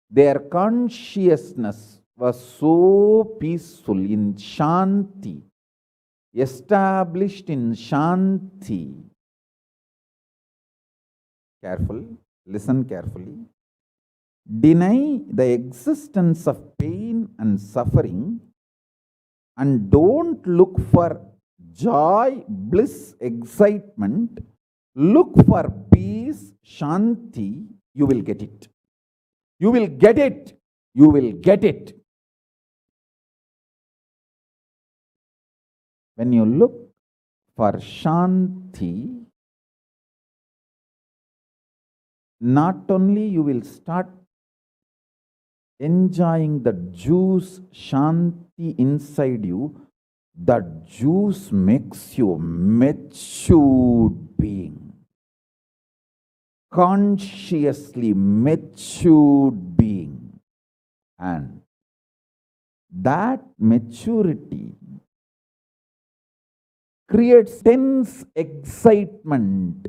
Their consciousness was so peaceful in Shanti, established in Shanti. Careful, listen carefully. Deny the existence of pain and suffering and don't look for joy, bliss, excitement. Look for peace, Shanti. You will get it. You will get it. You will get it. When you look for Shanti, not only you will start enjoying the juice Shanti inside you, that juice makes you a matured being, consciously matured being, and that maturity creates tense excitement,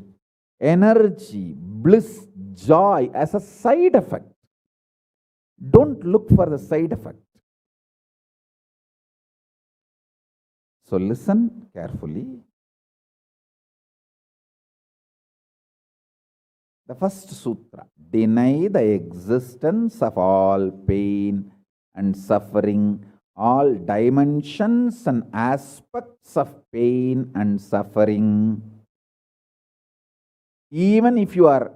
energy, bliss, joy as a side effect. Don't look for the side effect. So listen carefully. The first sutra, deny the existence of all pain and suffering, all dimensions and aspects of pain and suffering. Even if you are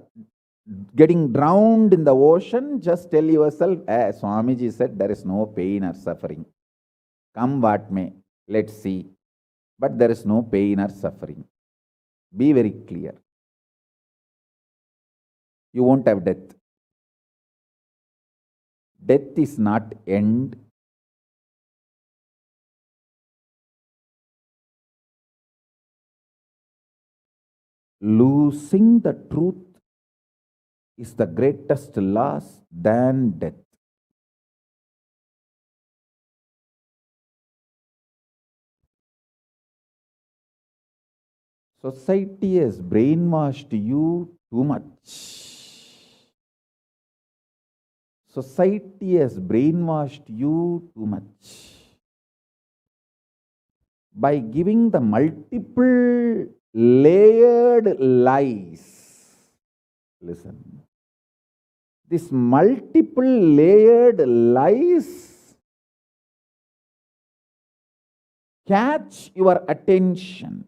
getting drowned in the ocean, just tell yourself, Swamiji said there is no pain or suffering. Come what may, let's see. But there is no pain or suffering. Be very clear. You won't have death. Death is not end. Losing the truth is the greatest loss than death. Society has brainwashed you too much. Society has brainwashed you too much by giving the multiple layered lies. Listen. This multiple layered lies catch your attention.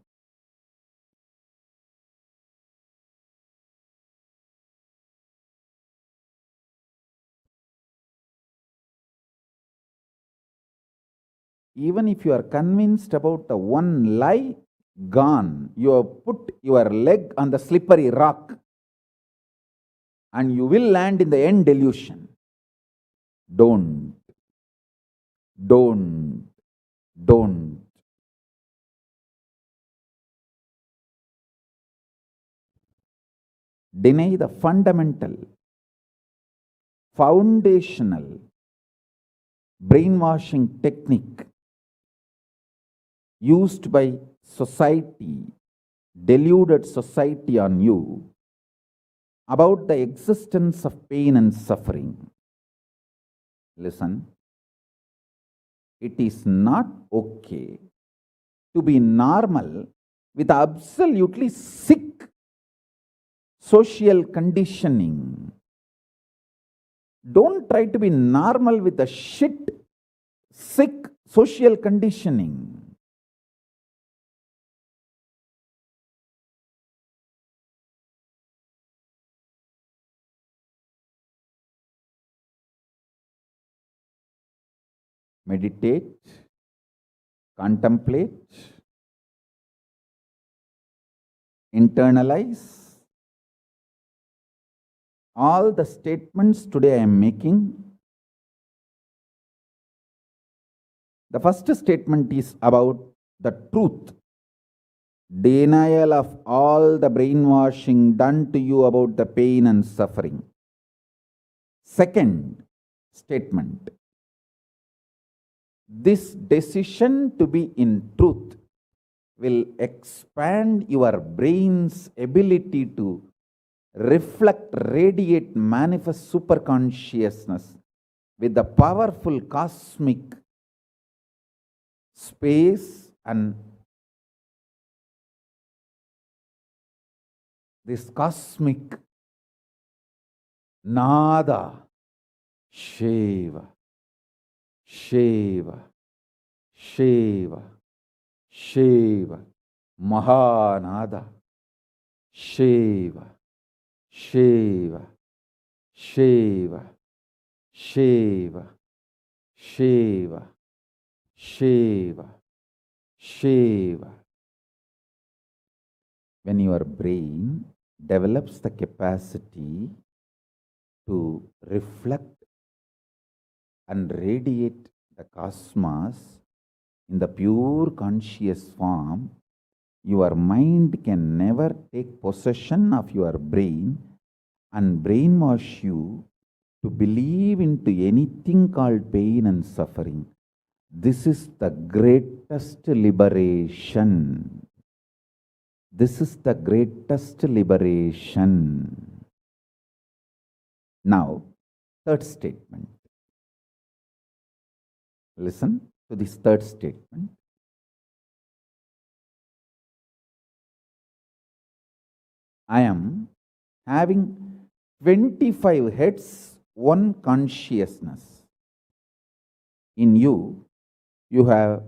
Even if you are convinced about the one lie, gone. You have put your leg on the slippery rock and you will land in the end delusion. Don't. Don't. Don't. Deny the fundamental, foundational brainwashing technique used by society, deluded society on you about the existence of pain and suffering. Listen, it is not okay to be normal with absolutely sick social conditioning. Don't try to be normal with the shit, sick social conditioning. Meditate, contemplate, internalize all the statements today I am making. The first statement is about the truth, denial of all the brainwashing done to you about the pain and suffering. Second statement, this decision to be in truth will expand your brain's ability to reflect, radiate, manifest superconsciousness with the powerful cosmic space and this cosmic nada, Shiva, Shiva, Shiva, Shiva, Mahanada, Shiva, Shiva, Shiva, Shiva, Shiva, Shiva, Shiva. When your brain develops the capacity to reflect and radiate the cosmos in the pure conscious form, your mind can never take possession of your brain and brainwash you to believe into anything called pain and suffering. This is the greatest liberation. This is the greatest liberation. Now, third statement. Listen to this third statement. I am having 25 heads, one consciousness. In you, you have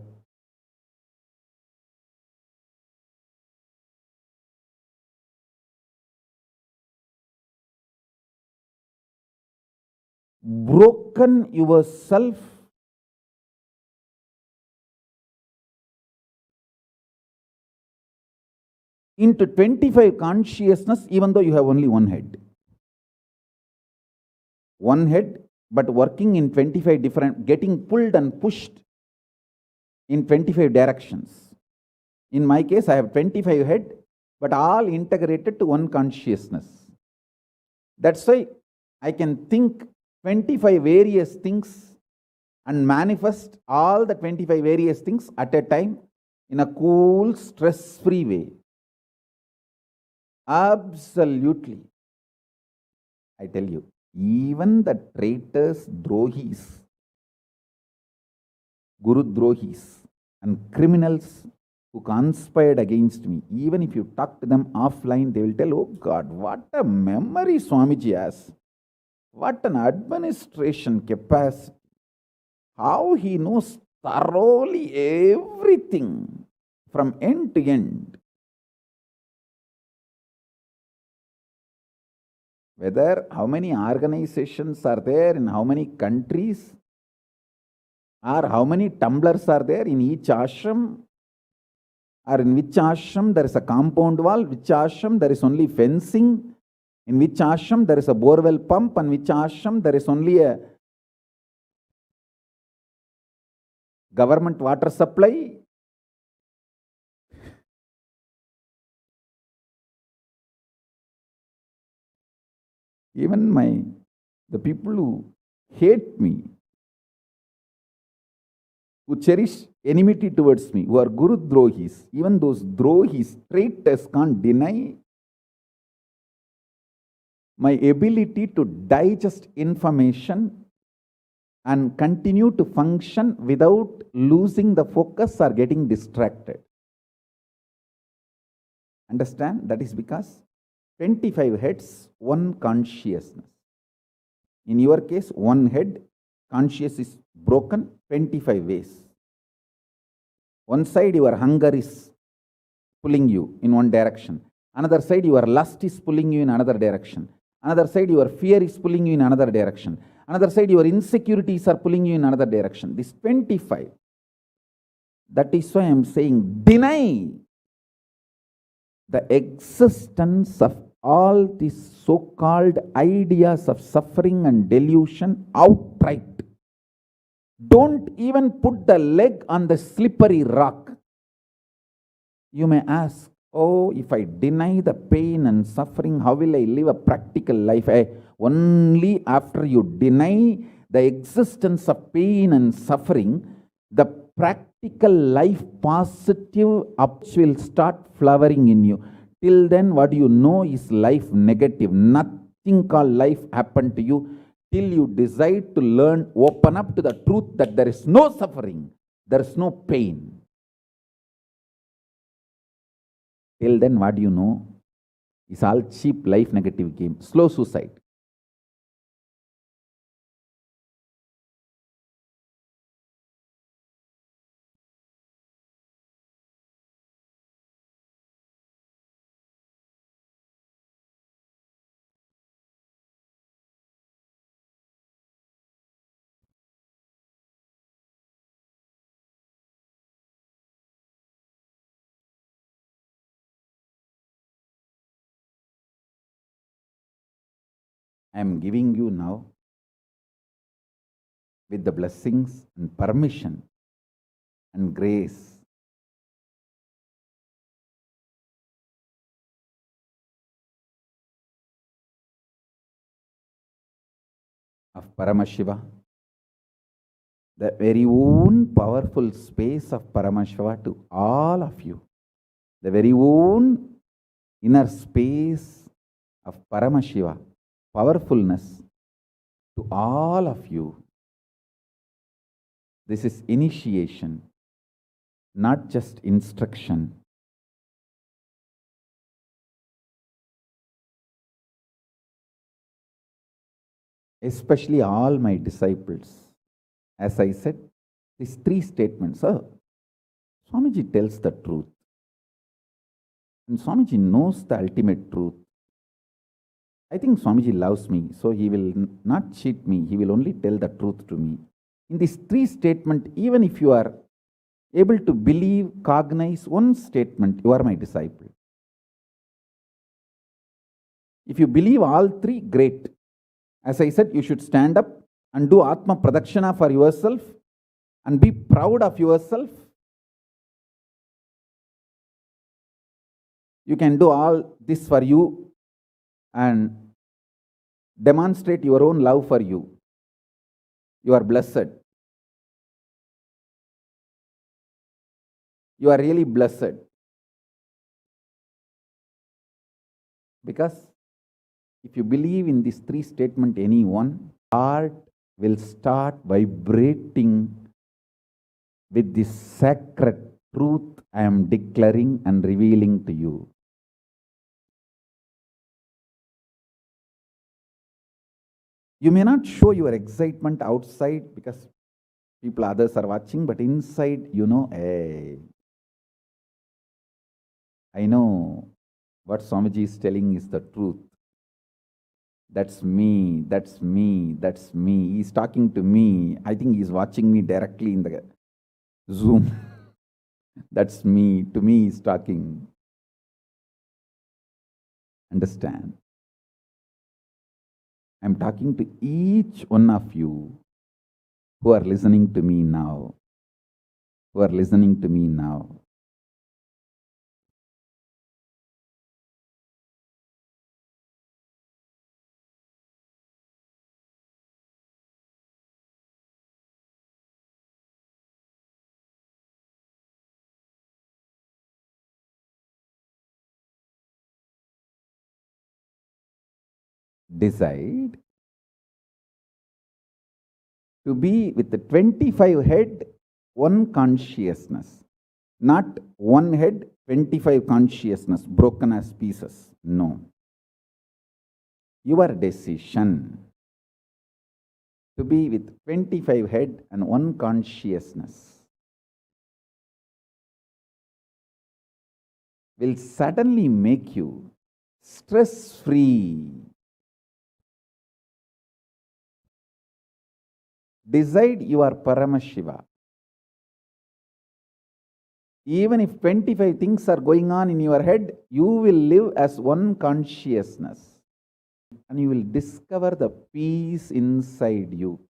broken yourself into 25 consciousness, even though you have only one head. One head, but working in 25 different, getting pulled and pushed in 25 directions. In my case, I have 25 head, but all integrated to one consciousness. That's why I can think 25 various things and manifest all the 25 various things at a time in a cool, stress-free way. Absolutely. I tell you, even the traitors, drohis, guru drohis, and criminals who conspired against me, even if you talk to them offline, they will tell, oh God, what a memory Swamiji has. What an administration capacity. How he knows thoroughly everything from end to end. Whether how many organizations are there in how many countries, or how many tumblers are there in each ashram, or in which ashram there is a compound wall, which ashram there is only fencing, in which ashram there is a borewell pump, and which ashram there is only a government water supply. Even the people who hate me, who cherish enmity towards me, who are Guru Drohis, even those Drohis, traitors, can't deny my ability to digest information and continue to function without losing the focus or getting distracted. Understand? That is because 25 heads, one consciousness. In your case, one head, conscious is broken 25 ways. One side, your hunger is pulling you in one direction. Another side, your lust is pulling you in another direction. Another side, your fear is pulling you in another direction. Another side, your insecurities are pulling you in another direction. This 25. That is why I am saying, deny the existence of all these so-called ideas of suffering and delusion outright. Don't even put the leg on the slippery rock. You may ask, oh, if I deny the pain and suffering, how will I live a practical life? Only after you deny the existence of pain and suffering, the practical life positive ups will start flowering in you. Till then, what you know is life negative. Nothing called life happened to you till you decide to learn, open up to the truth that there is no suffering, there is no pain. Till then, what you know is all cheap life negative game, slow suicide. I am giving you now, with the blessings and permission and grace, of Paramashiva, the very own powerful space of Paramashiva to all of you, the very own inner space of Paramashiva, powerfulness to all of you. This is initiation, not just instruction. Especially all my disciples. As I said, these three statements. Swamiji tells the truth. And Swamiji knows the ultimate truth. I think Swamiji loves me, so he will not cheat me. He will only tell the truth to me. In these three statements, even if you are able to believe, cognize one statement, you are my disciple. If you believe all three, great. As I said, you should stand up and do Atma Pradakshana for yourself and be proud of yourself. You can do all this for you and demonstrate your own love for you. You are blessed. You are really blessed. Because if you believe in these three statements, anyone, heart will start vibrating with this sacred truth I am declaring and revealing to you. You may not show your excitement outside because people, others are watching, but inside, you know, hey, I know what Swamiji is telling is the truth. That's me, that's me, that's me. He's talking to me. I think he's watching me directly in the Zoom. That's me. To me, he's talking. Understand? I'm talking to each one of you who are listening to me now. Who are listening to me now. Decide to be with the 25 head, one consciousness. Not one head, 25 consciousness broken as pieces. No. Your decision to be with 25 head and one consciousness will suddenly make you stress-free. Decide you are Paramashiva. Even if 25 things are going on in your head, you will live as one consciousness. And you will discover the peace inside you.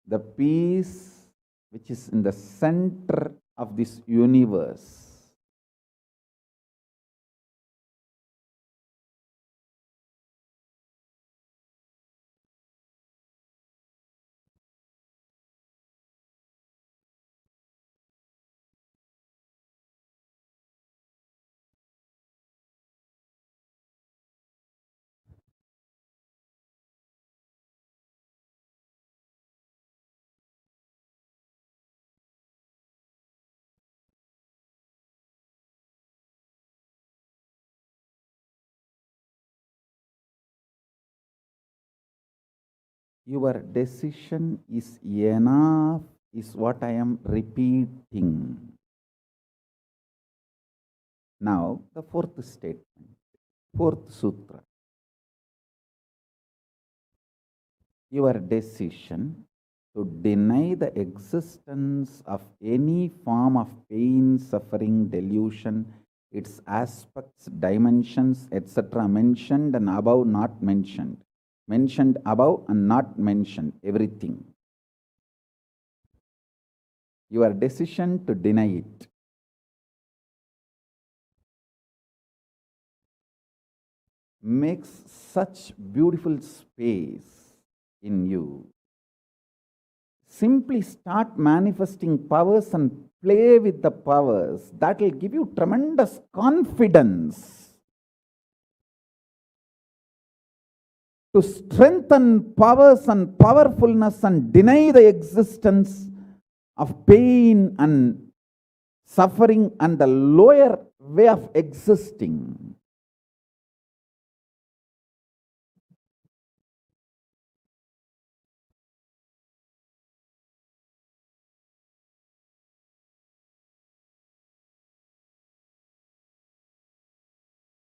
The peace which is in the center of this universe. Your decision is enough, is what I am repeating. Now, the fourth statement, fourth sutra. Your decision to deny the existence of any form of pain, suffering, delusion, its aspects, dimensions, etc., mentioned and above, not mentioned. Mentioned above and not mentioned, everything. Your decision to deny it. Makes such beautiful space in you. Simply start manifesting powers and play with the powers. That will give you tremendous confidence to strengthen powers and powerfulness and deny the existence of pain and suffering and the lower way of existing.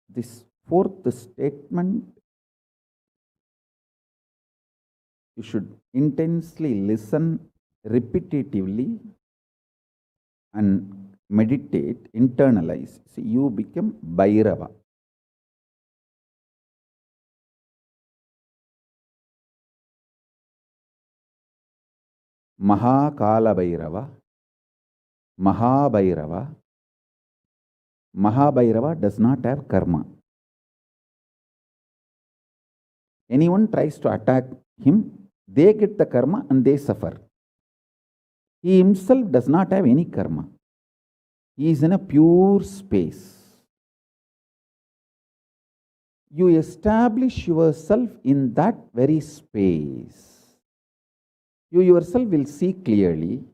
This fourth statement, you should intensely listen repetitively and meditate, internalize. See, you become Bhairava. Kalabhairava, Mahabhairava. Mahabhairava does not have karma. Anyone tries to attack him, they get the karma and they suffer. He himself does not have any karma. He is in a pure space. You establish yourself in that very space. You yourself will see clearly.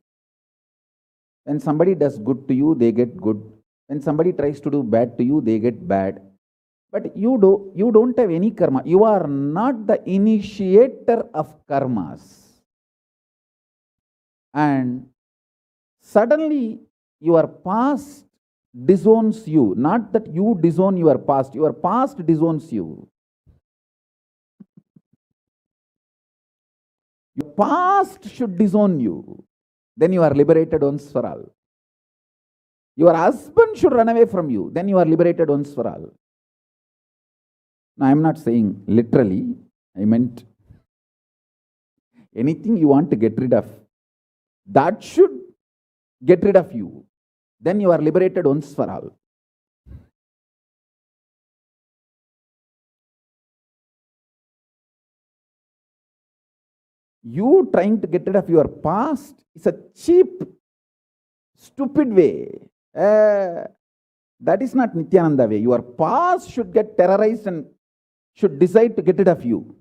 When somebody does good to you, they get good. When somebody tries to do bad to you, they get bad. But you don't have any karma. You are not the initiator of karmas. And suddenly your past disowns you. Not that you disown your past disowns you. Your past should disown you. Then you are liberated once for all. Your husband should run away from you. Then you are liberated once for all. Now, I am not saying literally. I meant anything you want to get rid of, that should get rid of you. Then you are liberated once for all. You trying to get rid of your past is a cheap, stupid way. That is not Nithyananda way. Your past should get terrorized and should decide to get rid of you.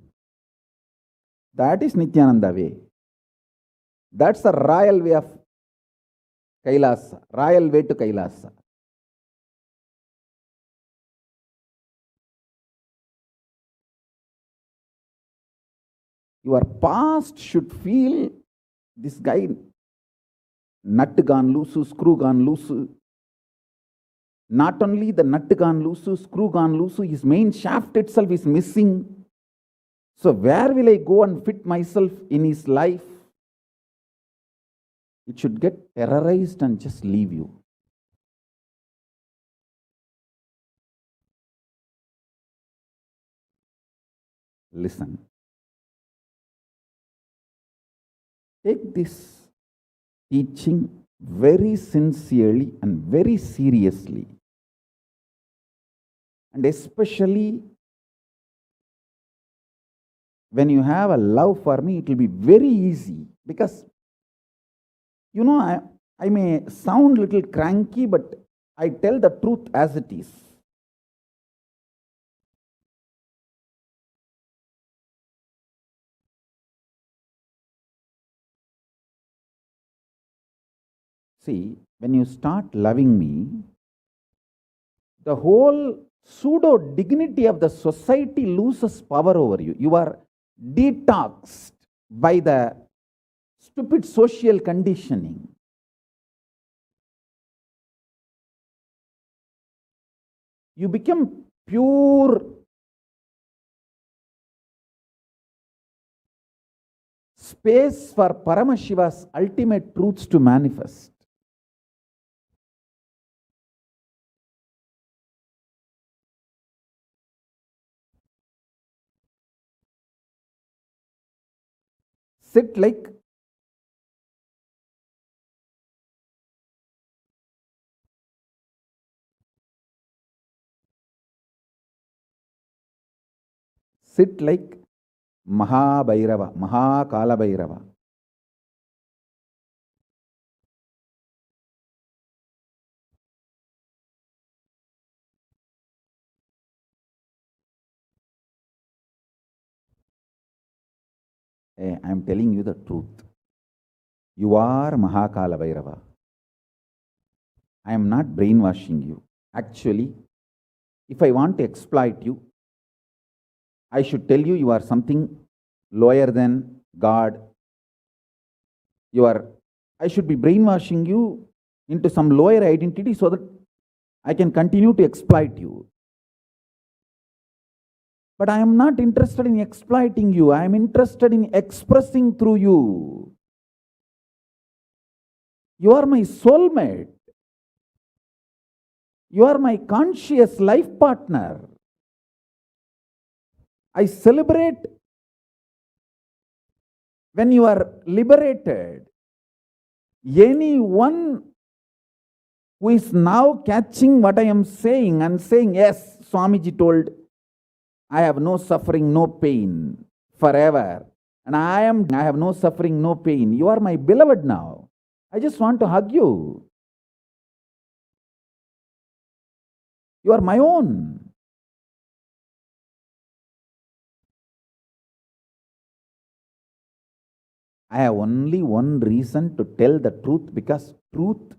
That is Nithyananda way. That's the royal way of Kailasa, royal way to Kailasa. Your past should feel this guy, nut gone loose, screw gone loose. Not only the nut gone loose, screw gone loose, his main shaft itself is missing. So where will I go and fit myself in his life? It should get terrorized and just leave you. Listen. Take this teaching very sincerely and very seriously. And especially when you have a love for me, it will be very easy. Because, you know, I may sound a little cranky, but I tell the truth as it is. See, when you start loving me, the whole pseudo dignity of the society loses power over you. You are detoxed by the stupid social conditioning. You become pure space for Paramashiva's ultimate truths to manifest. Sit like Kalabhairava. I am telling you the truth. You are Kalabhairava. I am not brainwashing you. Actually, if I want to exploit you, I should tell you you are something lower than God. I should be brainwashing you into some lower identity so that I can continue to exploit you. But I am not interested in exploiting you. I am interested in expressing through you. You are my soulmate. You are my conscious life partner. I celebrate when you are liberated. Anyone who is now catching what I am saying and saying, yes, Swamiji told, I have no suffering, no pain forever. And I have no suffering, no pain. You are my beloved now. I just want to hug you. You are my own. I have only one reason to tell the truth, because truth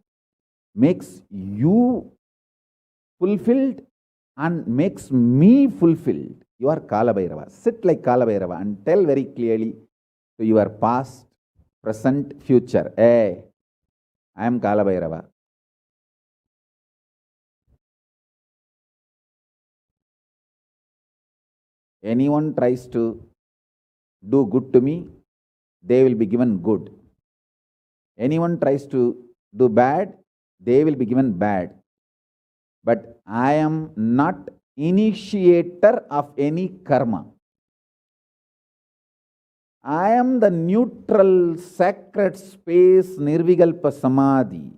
makes you fulfilled and makes me fulfilled. You are Kalabhairava. Sit like Kalabhairava and tell very clearly to your past, present, future. Hey, I am Kalabhairava. Anyone tries to do good to me, they will be given good. Anyone tries to do bad, they will be given bad. But I am not initiator of any karma. I am the neutral, sacred space, Nirvikalpa Samadhi.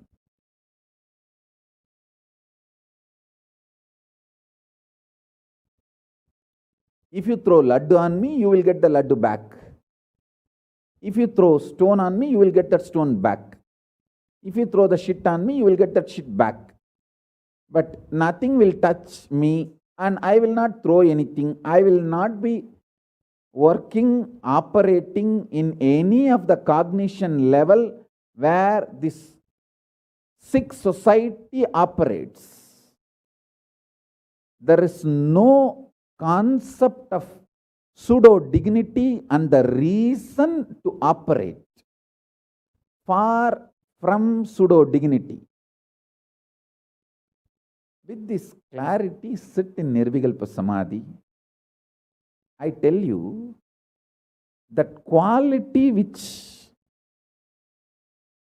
If you throw laddu on me, you will get the laddu back. If you throw stone on me, you will get that stone back. If you throw the shit on me, you will get that shit back. But nothing will touch me, and I will not throw anything. I will not be working, operating in any of the cognition level where this sick society operates. There is no concept of pseudo dignity and the reason to operate. Far from pseudo dignity. With this clarity, sit in Nirvikalpa Samadhi. I tell you that quality which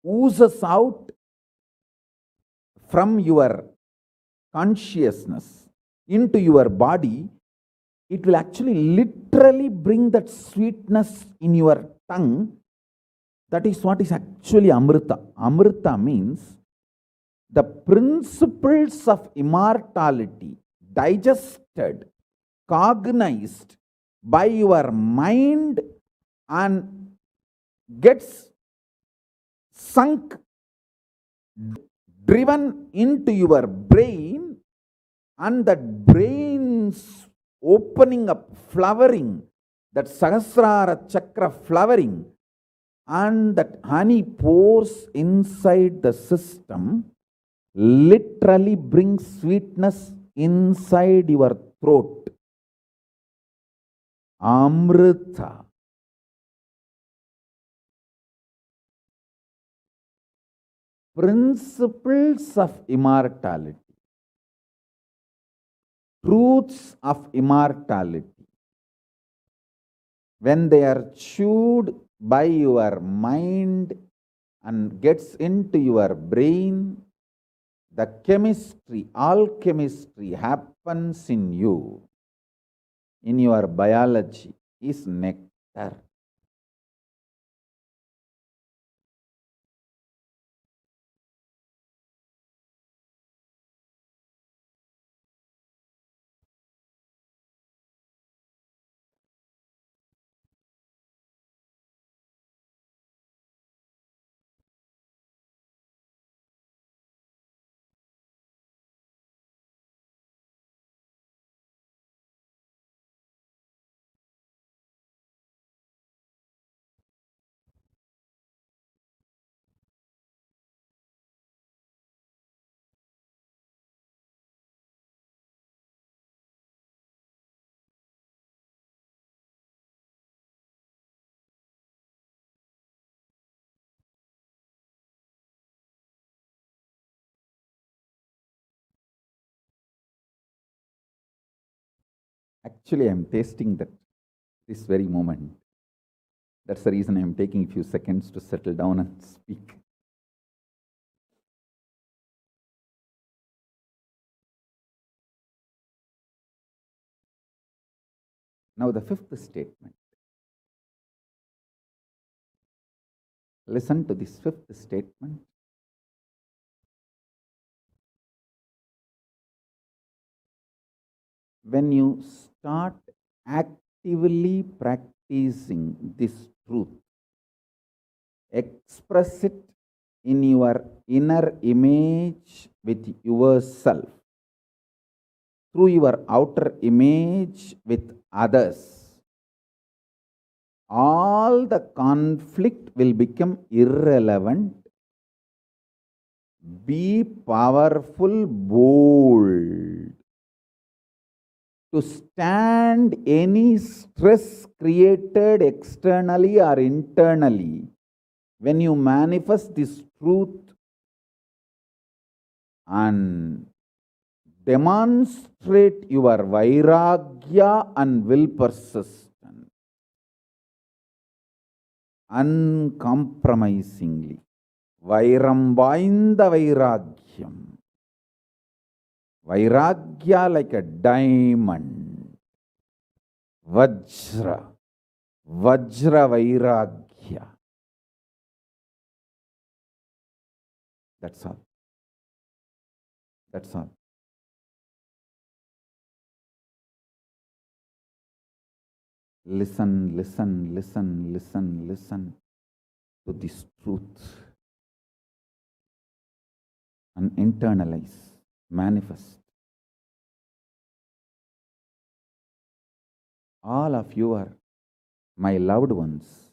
oozes out from your consciousness into your body, it will actually literally bring that sweetness in your tongue. That is what is actually Amrita. Amrita means the principles of immortality digested, cognized by your mind and gets sunk, driven into your brain, and that brain's opening up, flowering, that Sahasrara Chakra flowering, and that honey pours inside the system, literally brings sweetness inside your throat. Amrita. Principles of immortality. Truths of immortality. When they are chewed by your mind and gets into your brain, the chemistry, alchemistry happens in you, in your biology, is nectar. Actually, I am tasting that this very moment. That's the reason I am taking a few seconds to settle down and speak. Now, the fifth statement. Listen to this fifth statement. When you start actively practicing this truth, express it in your inner image with yourself, through your outer image with others, all the conflict will become irrelevant. Be powerful, bold, to stand any stress created externally or internally. When you manifest this truth and demonstrate your vairagya and will persistence uncompromisingly, vairam vainda vairagyam, vairagya like a diamond, vajra vairagya. That's all. That's all. Listen, listen, listen, listen, listen to this truth and internalize, manifest. All of you are my loved ones,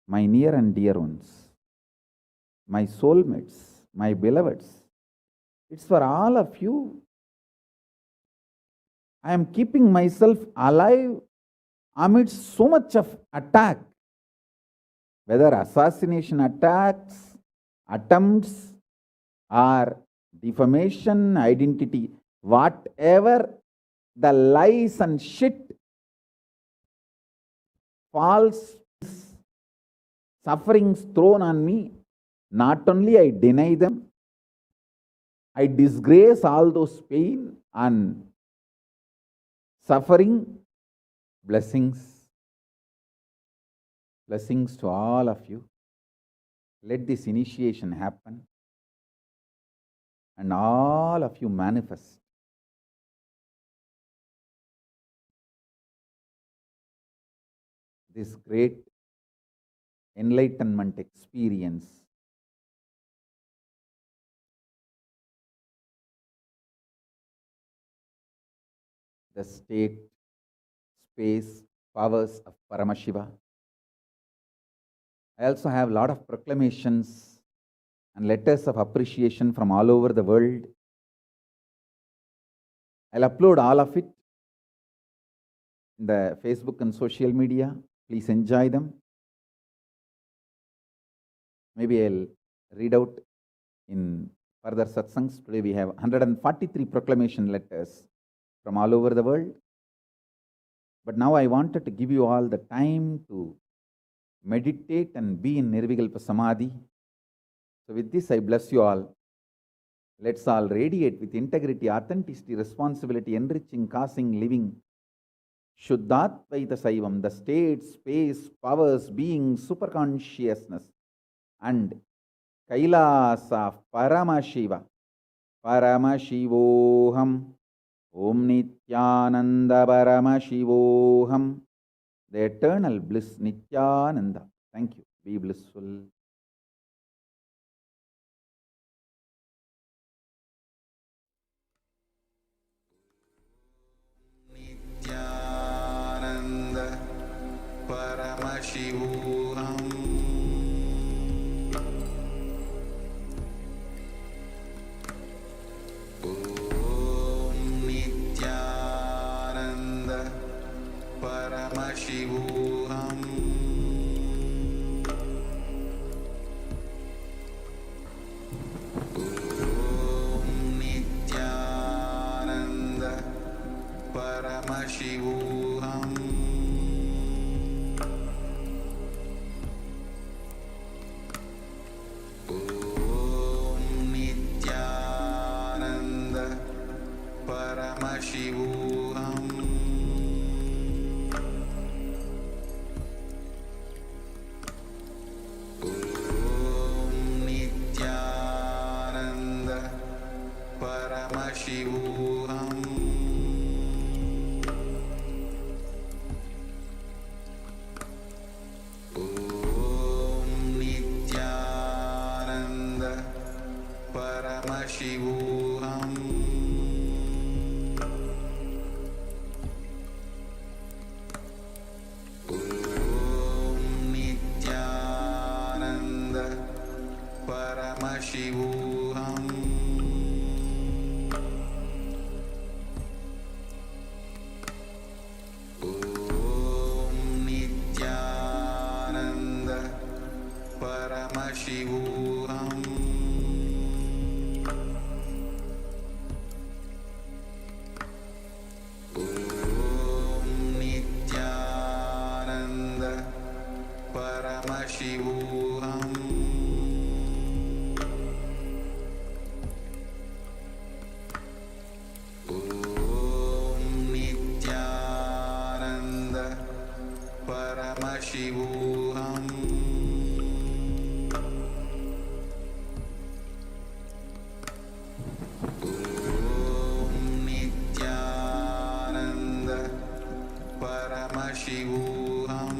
my near and dear ones, my soulmates, my beloveds. It's for all of you. I am keeping myself alive amidst so much of attack, whether assassination attacks, attempts, or defamation, identity, whatever the lies and shit, false sufferings thrown on me, not only I deny them, I disgrace all those pain and suffering. Blessings to all of you. Let this initiation happen and all of you manifest this great enlightenment experience. The state, space, powers of Paramashiva. I also have a lot of proclamations and letters of appreciation from all over the world. I'll upload all of it in the Facebook and social media. Please enjoy them. Maybe I'll read out in further satsangs. Today we have 143 proclamation letters from all over the world. But now I wanted to give you all the time to meditate and be in Nirvikalpa Samadhi. So with this, I bless you all. Let's all radiate with integrity, authenticity, responsibility, enriching, causing, living. Shuddhatvaita Saivam, the state, space, powers, being, superconsciousness, and Kailasa, Paramashiva, Paramashivoham, Om Nithyananda Paramashivoham, the eternal bliss Nithyananda. Thank you. Be blissful. Nithyananda Paramashivoham. Paramashivoham. Om Nithyananda Paramashivoham. Om Nithyananda Paramashivoham. Paramashivoham. Om Nithyananda Paramashivoham. Om Nithyananda Paramashivoham. Paramashivoham. Om Nithyananda Paramashivoham. Om Nithyananda Paramashivoham. Paramashivoham. Om Nithyananda Paramashivoham.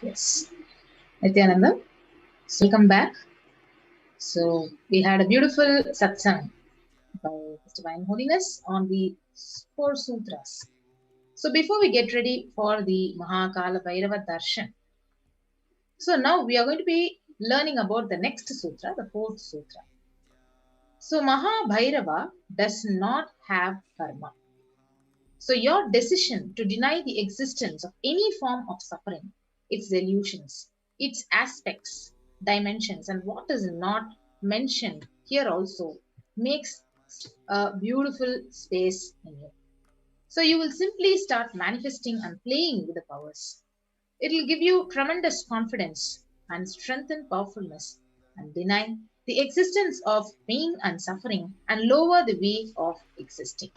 Yes. Nithyananda, so welcome back. So we had a beautiful satsang by His Divine Holiness on the 4 sutras. So before we get ready for the Kalabhairava Darshan, so now we are going to be learning about the next sutra, the 4th sutra. So Bhairava does not have karma. So your decision to deny the existence of any form of suffering, its illusions, its aspects, dimensions, and what is not mentioned here also makes a beautiful space in you. So you will simply start manifesting and playing with the powers. It will give you tremendous confidence and strengthen powerfulness and deny the existence of pain and suffering and lower the way of existing.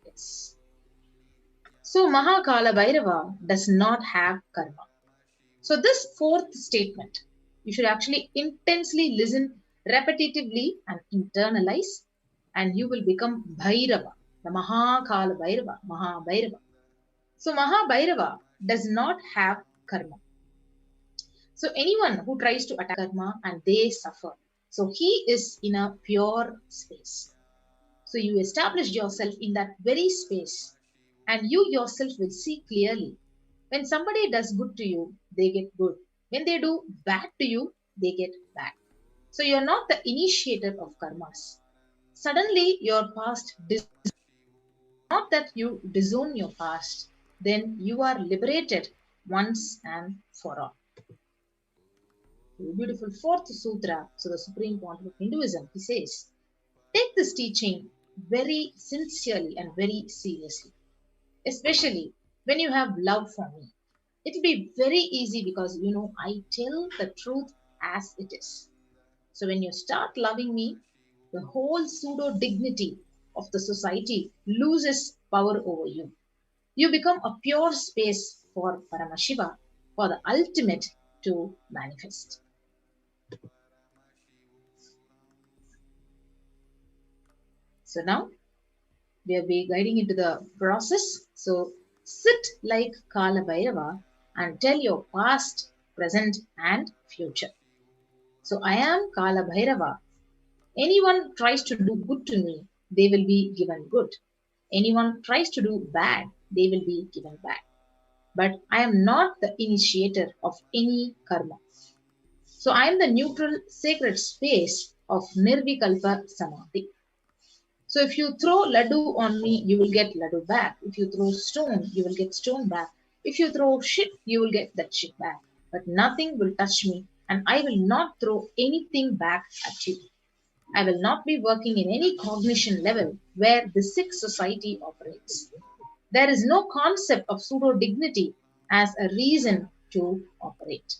Yes. So Kalabhairava does not have karma. So this 4th statement, you should actually intensely listen repetitively and internalize, and you will become Bhairava, the Kalabhairava, Bhairava. So Bhairava does not have karma. So anyone who tries to attack karma and they suffer, so he is in a pure space. So you establish yourself in that very space, and you yourself will see clearly. When somebody does good to you, they get good. When they do bad to you, they get bad. So you're not the initiator of karmas. Suddenly your past, not that you disown your past, then you are liberated once and for all. Beautiful 4th sutra, so the supreme point of Hinduism, he says, take this teaching very sincerely and very seriously, especially when you have love for me. It will be very easy because I tell the truth as it is. So when you start loving me, the whole pseudo dignity of the society loses power over you. You become a pure space for Paramashiva, for the ultimate to manifest. So now we will be guiding into the process. So sit like Kalabhairava and tell your past, present, and future. So I am Kalabhairava. Anyone tries to do good to me, they will be given good. Anyone tries to do bad, they will be given bad. But I am not the initiator of any karma. So I am the neutral sacred space of Nirvikalpa Samadhi. So if you throw laddu on me, you will get laddu back. If you throw stone, you will get stone back. If you throw shit, you will get that shit back. But nothing will touch me, and I will not throw anything back at you. I will not be working in any cognition level where the sick society operates. There is no concept of pseudo dignity as a reason to operate.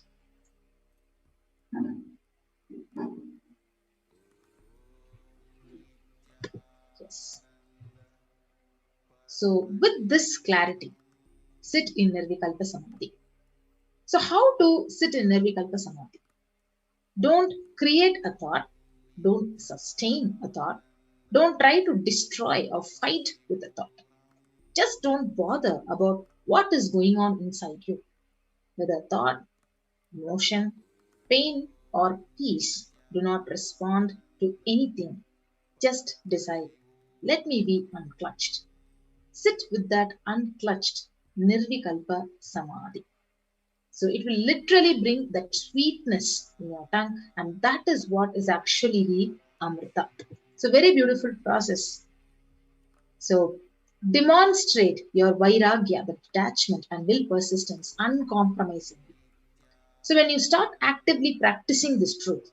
Yes. So with this clarity, sit in Nirvikalpa Samadhi. So how to sit in Nirvikalpa Samadhi? Don't create a thought. Don't sustain a thought. Don't try to destroy or fight with a thought. Just don't bother about what is going on inside you. Whether thought, emotion, pain, or peace, do not respond to anything. Just decide, let me be unclutched. Sit with that unclutched Nirvikalpa Samadhi. So it will literally bring that sweetness in your tongue, and that is what is actually the Amrita. So very beautiful process. So demonstrate your vairagya, the detachment and will persistence uncompromisingly. So when you start actively practicing this truth,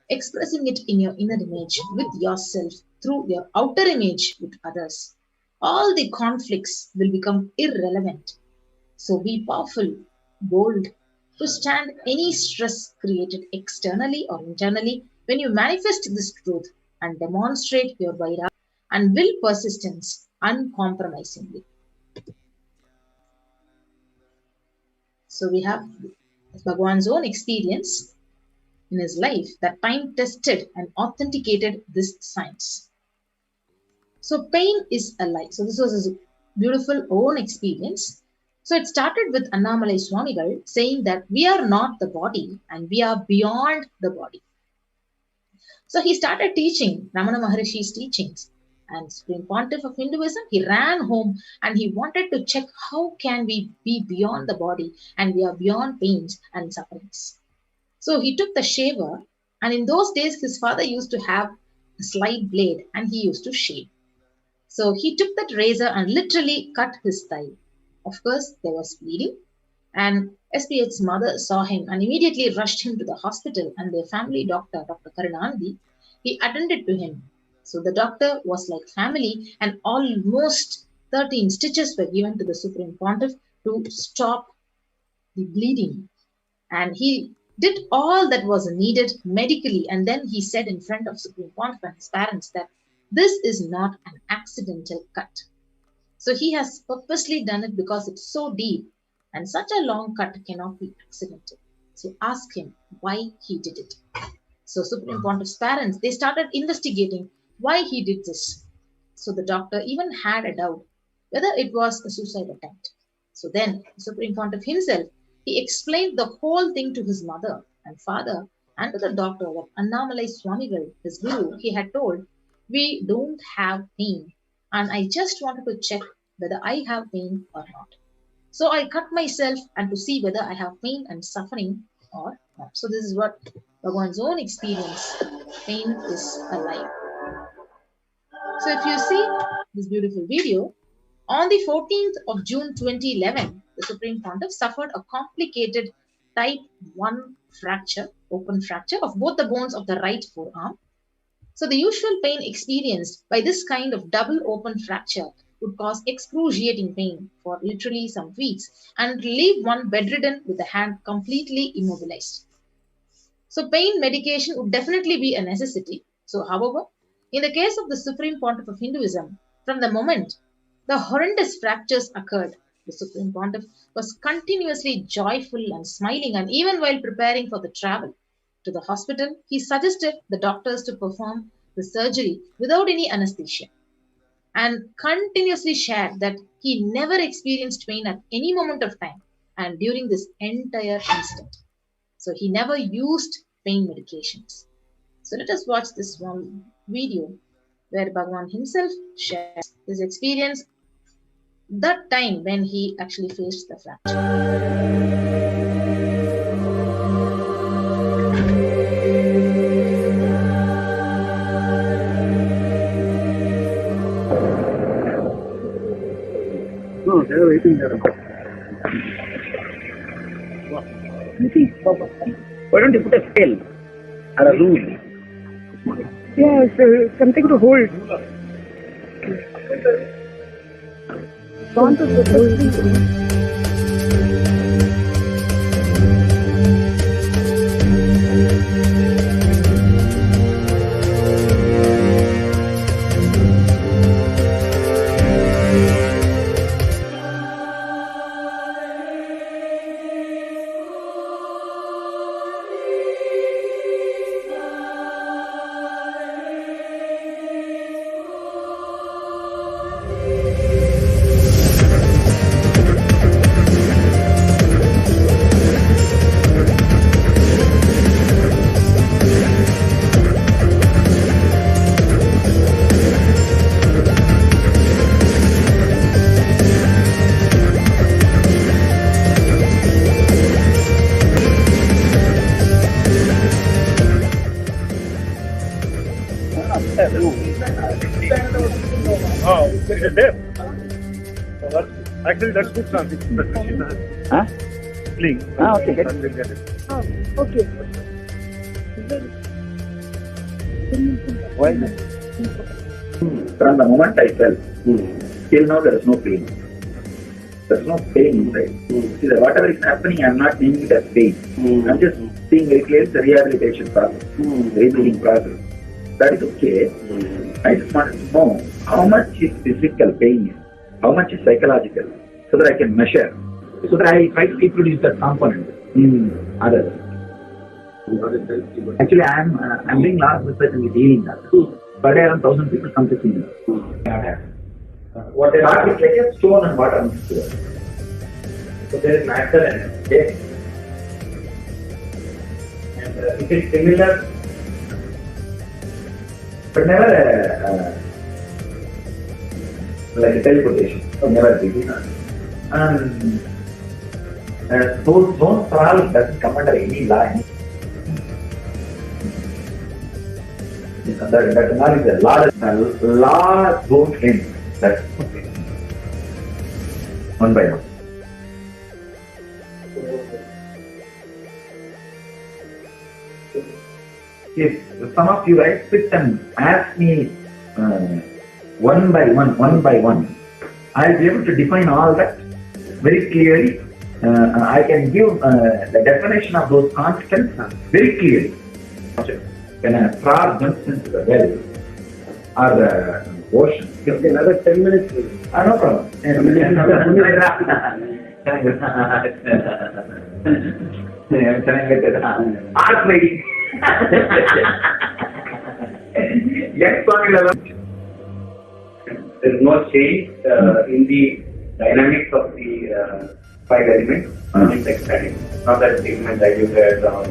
expressing it in your inner image with yourself through your outer image with others, all the conflicts will become irrelevant. So be powerful, bold, to stand any stress created externally or internally when you manifest this truth and demonstrate your vairagya and will persistence uncompromisingly. So we have Bhagwan's own experience in his life that time tested and authenticated this science. So pain is a lie. So this was his beautiful own experience. So it started with Annamalai Swamigal saying that we are not the body and we are beyond the body. So he started teaching Ramana Maharishi's teachings. And Supreme Pontiff of Hinduism, he ran home and he wanted to check how can we be beyond the body and we are beyond pains and sufferings. So he took the shaver, and in those days his father used to have a slight blade and he used to shave. So he took that razor and literally cut his thigh. Of course, there was bleeding, and SPH's mother saw him and immediately rushed him to the hospital, and their family doctor, Dr. Karunanidhi, he attended to him. So the doctor was like family, and almost 13 stitches were given to the Supreme Pontiff to stop the bleeding. And he did all that was needed medically, and then he said in front of Supreme Pontiff and his parents that this is not an accidental cut. So he has purposely done it because it's so deep, and such a long cut cannot be accidental. So ask him why he did it. So Supreme Pontiff's parents, they started investigating why he did this. So the doctor even had a doubt whether it was a suicide attempt. So then Supreme Pontiff himself, he explained the whole thing to his mother and father and to the doctor that Annamalai Swamigal, his guru, he had told, we don't have pain, and I just wanted to check whether I have pain or not. So I cut myself and to see whether I have pain and suffering or not. So this is what Bhagwan's own experience. Pain is alive. So if you see this beautiful video, on the 14th of June 2011, the Supreme Pontiff suffered a complicated type 1 fracture, open fracture of both the bones of the right forearm. So the usual pain experienced by this kind of double open fracture would cause excruciating pain for literally some weeks and leave one bedridden with the hand completely immobilized. So pain medication would definitely be a necessity. So however, in the case of the Supreme Pontiff of Hinduism, from the moment the horrendous fractures occurred, the Supreme Pontiff was continuously joyful and smiling, and even while preparing for the travel to the hospital, he suggested the doctors to perform the surgery without any anesthesia, and continuously shared that he never experienced pain at any moment of time and during this entire instant. So he never used pain medications. So let us watch this one video where Bhagwan himself shares his experience that time when he actually faced the fracture. No, they are waiting there. Why don't you put a scale or a rule? Yeah, something to hold. Want to hold. Oh, is it there? Actually, that's good transition. Huh? Please. Okay, get it. Oh, okay. Why not? From the moment I felt, till now there is no pain. There is no pain inside. See, whatever is happening, I am not seeing it as pain. I am just seeing very clearly the rehabilitation process, rebuilding process. That is okay. I just want to know how much is physical pain, how much is psychological, so that I can measure, so that I try to reproduce that component in others. Actually, I'm doing lot of research in the healing. Per day around 1,000 people come to see me. what a rock is like a stone and water mixed together. So there is natural energy. Okay? And it is similar, but never like a teleportation. Never be. And those zones are all doesn't come under any law. That knowledge is the law don't end. That's okay. One by one. If some of you guys sit and ask me one by one, I'll be able to define all that very clearly. I can give the definition of those constants very clearly. When a frog jumps into the well or the ocean, okay, another 10 minutes. No problem. Art lady. Yes, there is no change in the dynamics of the five elements. It's exciting. Not that segment diluted or.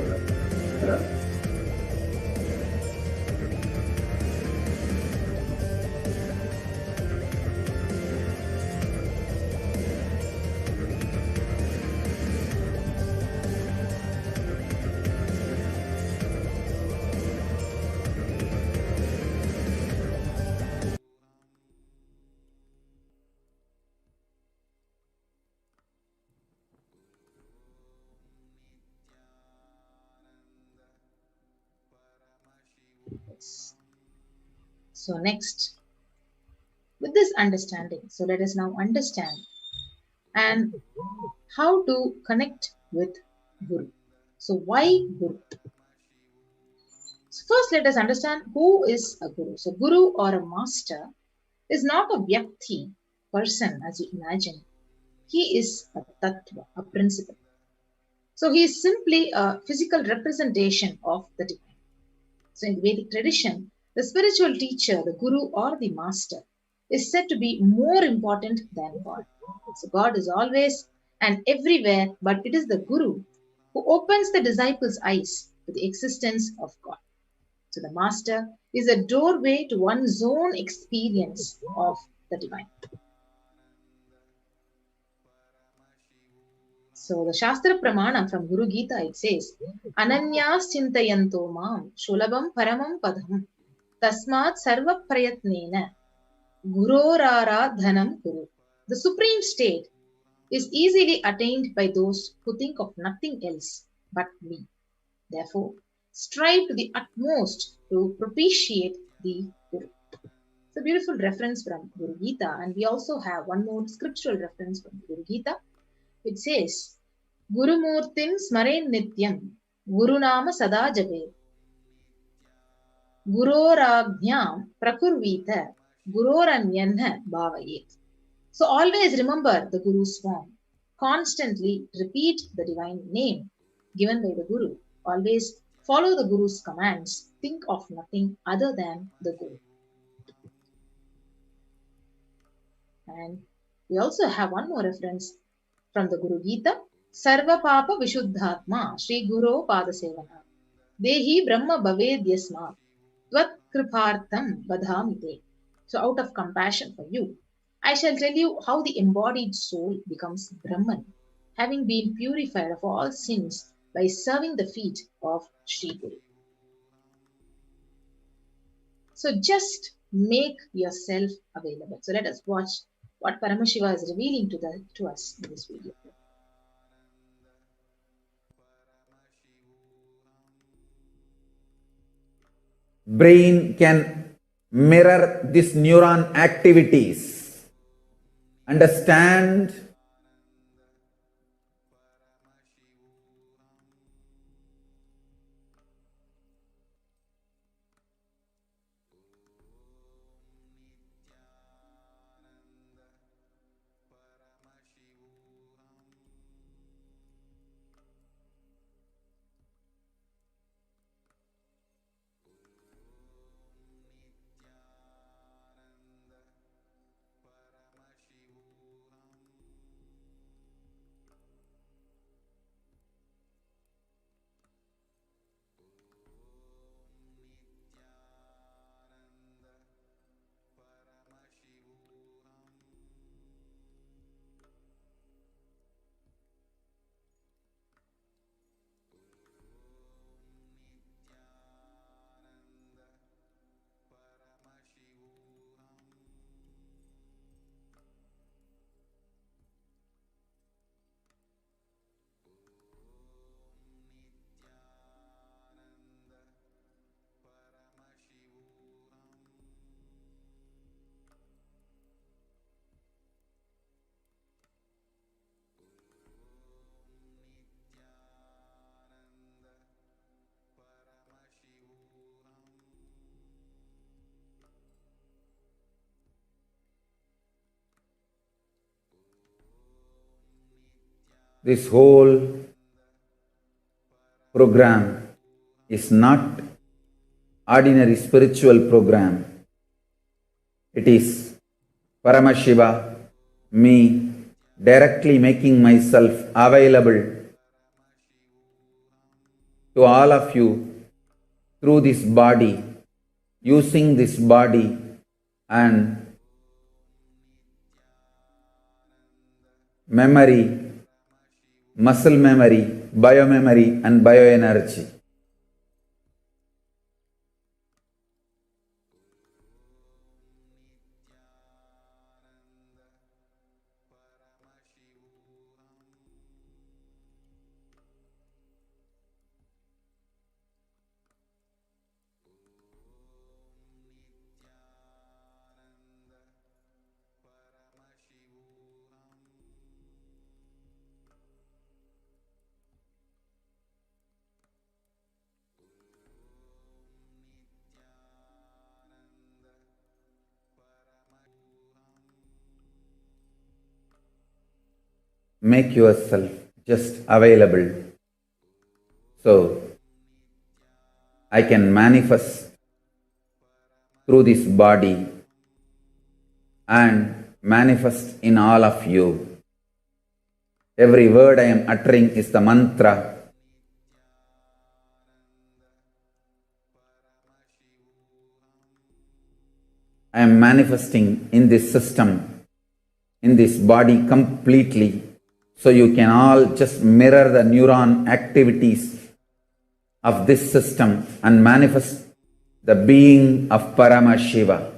So next, with this understanding, so let us now understand and how to connect with Guru. So why Guru? So first let us understand who is a Guru. So Guru or a master is not a vyakti, person as you imagine. He is a tattva, a principle. So he is simply a physical representation of the divine. So in the Vedic tradition, the spiritual teacher, the guru or the master, is said to be more important than God. So God is always and everywhere, but it is the guru who opens the disciples' eyes to the existence of God. So the master is a doorway to one's own experience of the divine. So the Shastra Pramana from Guru Gita, it says, Ananyas chintayanto mam shulabam paramam padam tasmat sarva prayatnena gurorara dhanam guru. The supreme state is easily attained by those who think of nothing else but me. Therefore, strive to the utmost to propitiate the Guru. It's a beautiful reference from Guru Gita, and we also have one more scriptural reference from Guru Gita. It says, Guru Murtim Smaren Nityam Gurunama Sada Jabe Guroragnyam Prakurvita Guroranyanha Bhavayet. So always remember the Guru's form. Constantly repeat the divine name given by the Guru. Always follow the Guru's commands. Think of nothing other than the Guru. And we also have one more reference from the Guru Gita. Sarva Papa Vishuddhatma Shri Guru Padasevana Dehi Brahma Bhavedyasma Tvat Kripartham Vadhamite. So out of compassion for you, I shall tell you how the embodied soul becomes Brahman, having been purified of all sins by serving the feet of Shri Guru. So just make yourself available. So let us watch what Paramashiva is revealing to us in this video. Brain can mirror this neuron activities, understand This whole program is not ordinary spiritual program. It is Paramashiva, me, directly making myself available to all of you through this body, using this body and memory, muscle memory, biomemory and bioenergy. Make yourself just available so I can manifest through this body and manifest in all of you. Every word I am uttering is the mantra. I am manifesting in this system, in this body completely. So you can all just mirror the neuron activities of this system and manifest the being of Paramashiva.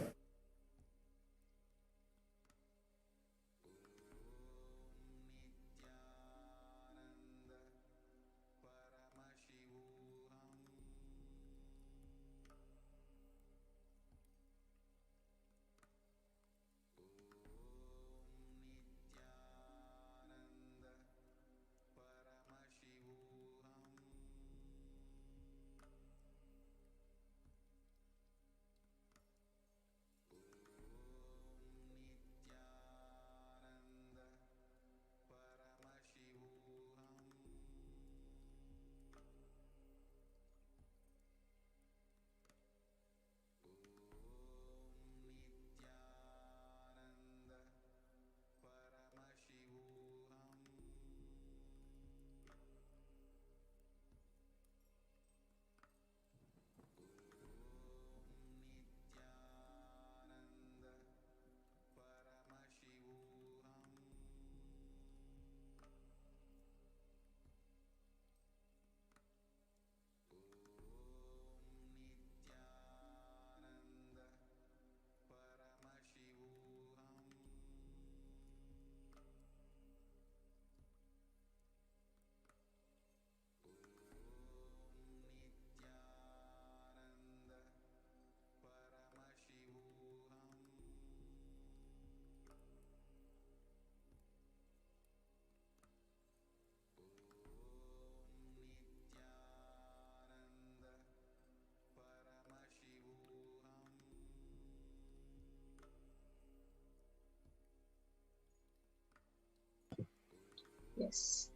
Yes.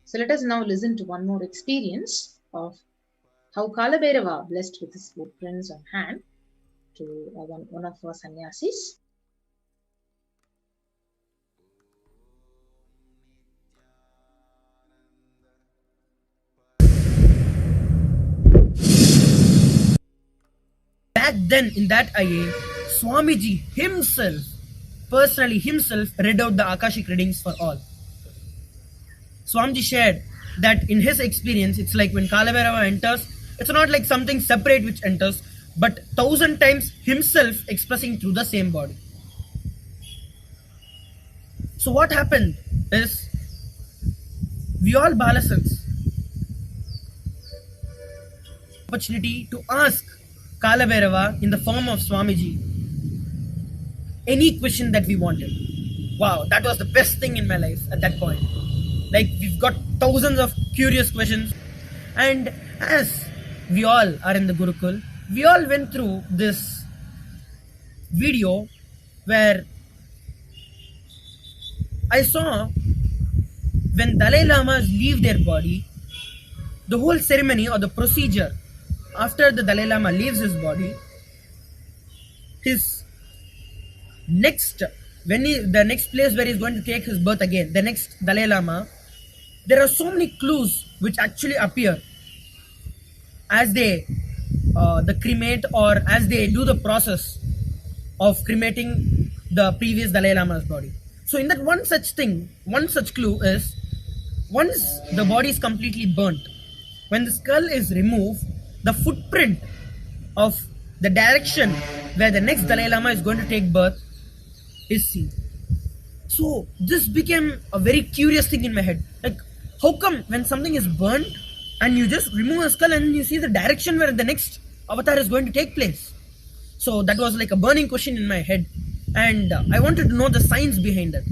So let us now listen to one more experience of how Kalabhairava blessed with his footprints on hand to one of our sannyasis. Back then in that IA, Swamiji personally himself read out the Akashic readings for all. Swamiji shared that in his experience, it's like when Kalabhairava enters, it's not like something separate which enters, but 1,000 times himself expressing through the same body. So what happened is, we all Balasans opportunity to ask Kalabhairava in the form of Swamiji any question that we wanted. Wow, that was the best thing in my life at that point. Like, we've got thousands of curious questions, and as we all are in the Gurukul, we all went through this video where I saw when Dalai Lamas leave their body, the whole ceremony or the procedure after the Dalai Lama leaves his body, his next, the next place where he's going to take his birth again, the next Dalai Lama, there are so many clues which actually appear as they the cremate, or as they do the process of cremating the previous Dalai Lama's body. So in that one such thing, one such clue is, once the body is completely burnt, when the skull is removed, the footprint of the direction where the next Dalai Lama is going to take birth is seen. So this became a very curious thing in my head. Like, how come when something is burnt and you just remove a skull and you see the direction where the next avatar is going to take place? So that was like a burning question in my head, and I wanted to know the science behind it.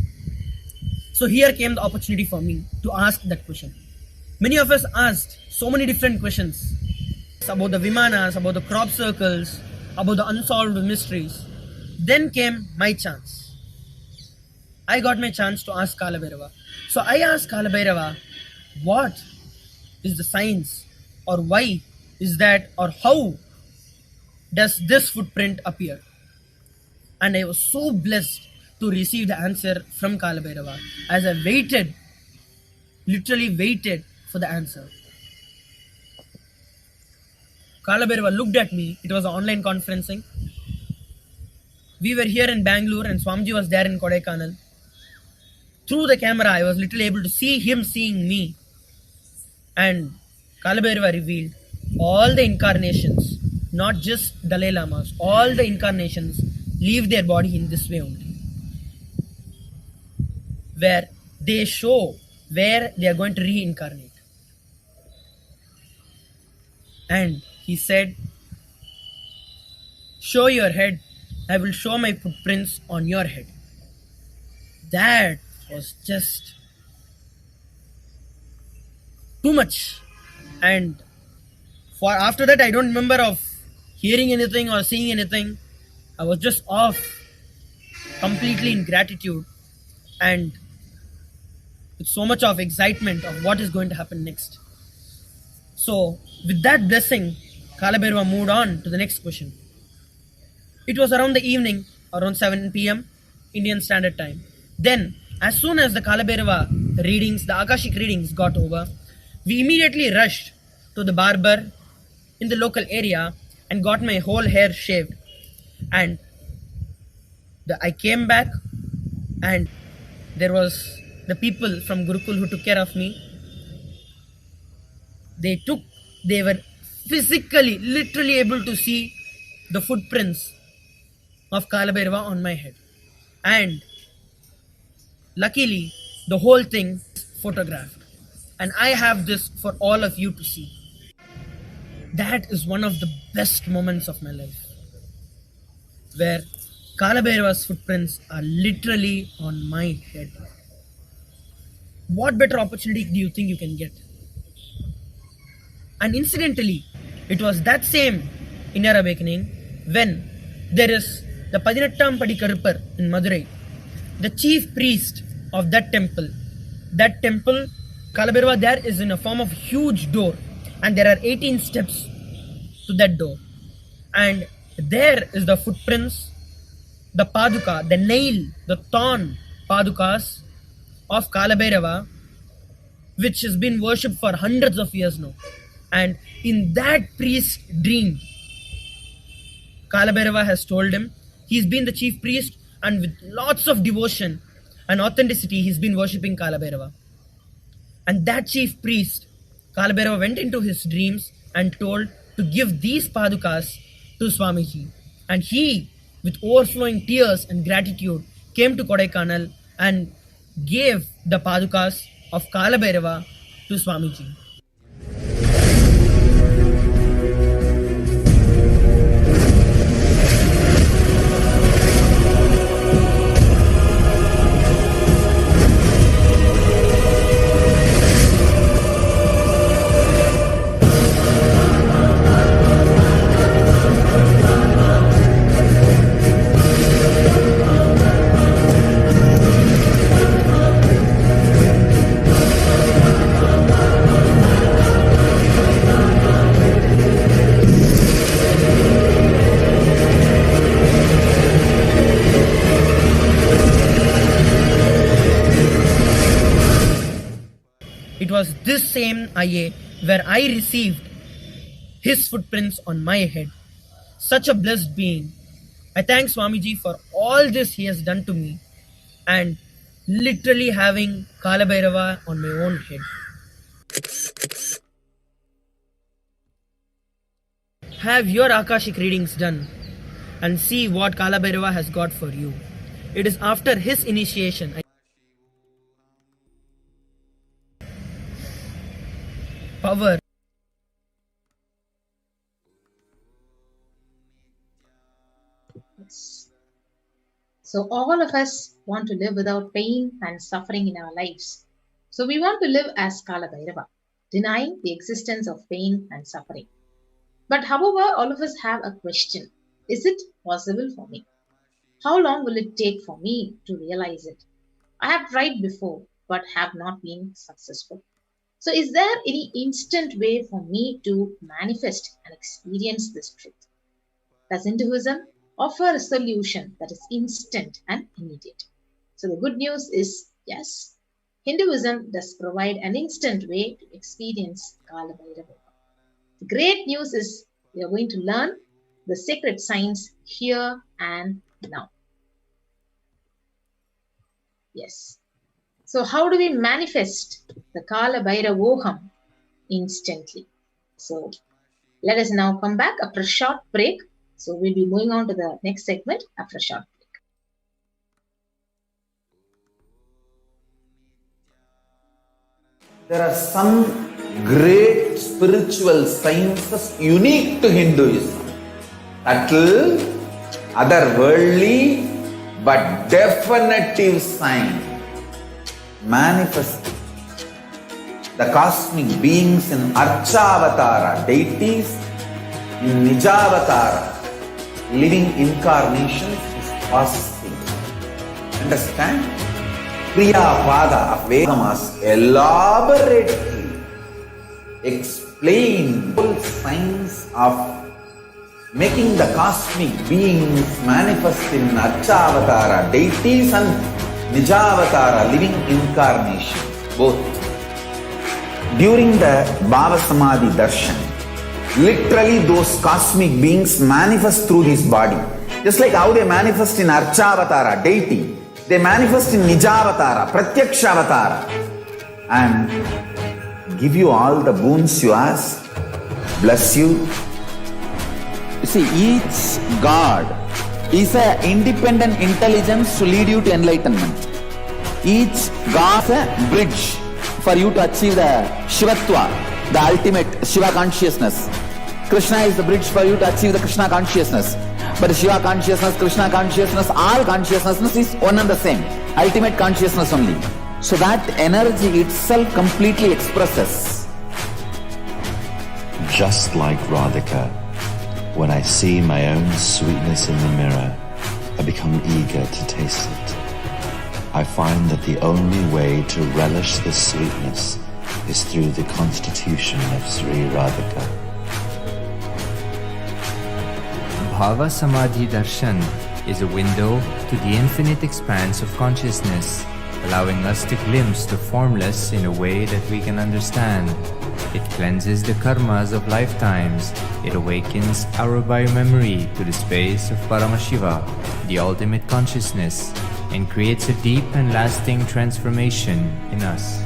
So here came the opportunity for me to ask that question. Many of us asked so many different questions about the Vimanas, about the crop circles, about the unsolved mysteries. Then came my chance. I got my chance to ask Kalabhairava. So I asked Kalabhairava, what is the science, or why is that, or how does this footprint appear? And I was so blessed to receive the answer from Kalabhairava, as I waited, literally waited for the answer. Kalabhairava looked at me. It was an online conferencing. We were here in Bangalore and Swamiji was there in Kodaikanal. Through the camera, I was literally able to see him seeing me. And Kalabhairava revealed all the incarnations, not just Dalai Lamas, all the incarnations leave their body in this way only, where they show where they are going to reincarnate. And he said, show your head, I will show my footprints on your head. That was just too much. And for after that, I don't remember of hearing anything or seeing anything. I was just off, completely in gratitude and with so much of excitement of what is going to happen next. So with that blessing, Kalabhairava moved on to the next question. It was around the evening, around 7 p.m. Indian Standard Time. Then, as soon as the Kalabhairava readings, the Akashic readings got over, we immediately rushed to the barber in the local area and got my whole hair shaved. And I came back, and there was the people from Gurukul who took care of me. They were physically, literally able to see the footprints of Kalabhairava on my head. And luckily, the whole thing is photographed. And I have this for all of you to see. That is one of the best moments of my life, where Kalabhairava's footprints are literally on my head. What better opportunity do you think you can get? And incidentally, it was that same inner awakening when there is the Padinattam Padi Karupar in Madurai, the chief priest of that temple. That temple, Kalabhairava there is in a form of huge door, and there are 18 steps to that door. And there is the footprints, the paduka, the nail, the thorn padukas of Kalabhairava, which has been worshipped for hundreds of years now. And in that priest's dream, Kalabhairava has told him, he's been the chief priest, and with lots of devotion and authenticity, he's been worshipping Kalabhairava. And that chief priest, Kalabhairava, went into his dreams and told to give these padukas to Swamiji. And he, with overflowing tears and gratitude, came to Kodaikanal and gave the padukas of Kalabhairava to Swamiji. was this same IA where I received his footprints on my head. Such a blessed being. I thank Swamiji for all this he has done to me and literally having Kalabhairava on my own head. Have your Akashic readings done and see what Kalabhairava has got for you. It is after his initiation. Power. Yes. So all of us want to live without pain and suffering in our lives. So we want to live as Kalabhairava, denying the existence of pain and suffering. But however, all of us have a question. Is it possible for me? How long will it take for me to realize it? I have tried before, but have not been successful. So is there any instant way for me to manifest and experience this truth? Does Hinduism offer a solution that is instant and immediate? So the good news is yes, Hinduism does provide an instant way to experience Kalabhairava. The great news is we are going to learn the sacred science here and now. Yes. So how do we manifest the Kalabhairavoham instantly? So let us now come back after a short break. So we'll be moving on to the next segment after a short break. There are some great spiritual sciences unique to Hinduism. Subtle, otherworldly, but definitive sign. Manifesting the cosmic beings in Archavatara, deities in Nijavatara, living incarnations is possible. Understand? Kriya Pada of Vedamas elaborately explain full science of making the cosmic beings manifest in Archavatara, deities and Nijavatara, living incarnations, both. During the Bhava Samadhi Darshan, literally those cosmic beings manifest through his body. Just like how they manifest in Archavatara, deity, they manifest in Nijavatara, Pratyakshavatara, and give you all the boons you ask, bless you. You see, each God is an independent intelligence to lead you to enlightenment. Each God is a bridge for you to achieve the Shivatva, the ultimate Shiva consciousness. Krishna is the bridge for you to achieve the Krishna consciousness. But Shiva consciousness, Krishna consciousness, all consciousness is one and the same. Ultimate consciousness only. So that energy itself completely expresses. Just like Radhika, when I see my own sweetness in the mirror, I become eager to taste it. I find that the only way to relish this sweetness is through the constitution of Sri Radhika. Bhava Samadhi Darshan is a window to the infinite expanse of consciousness, allowing us to glimpse the formless in a way that we can understand. It cleanses the karmas of lifetimes. It awakens our biomemory to the space of Paramashiva, the ultimate consciousness, and creates a deep and lasting transformation in us.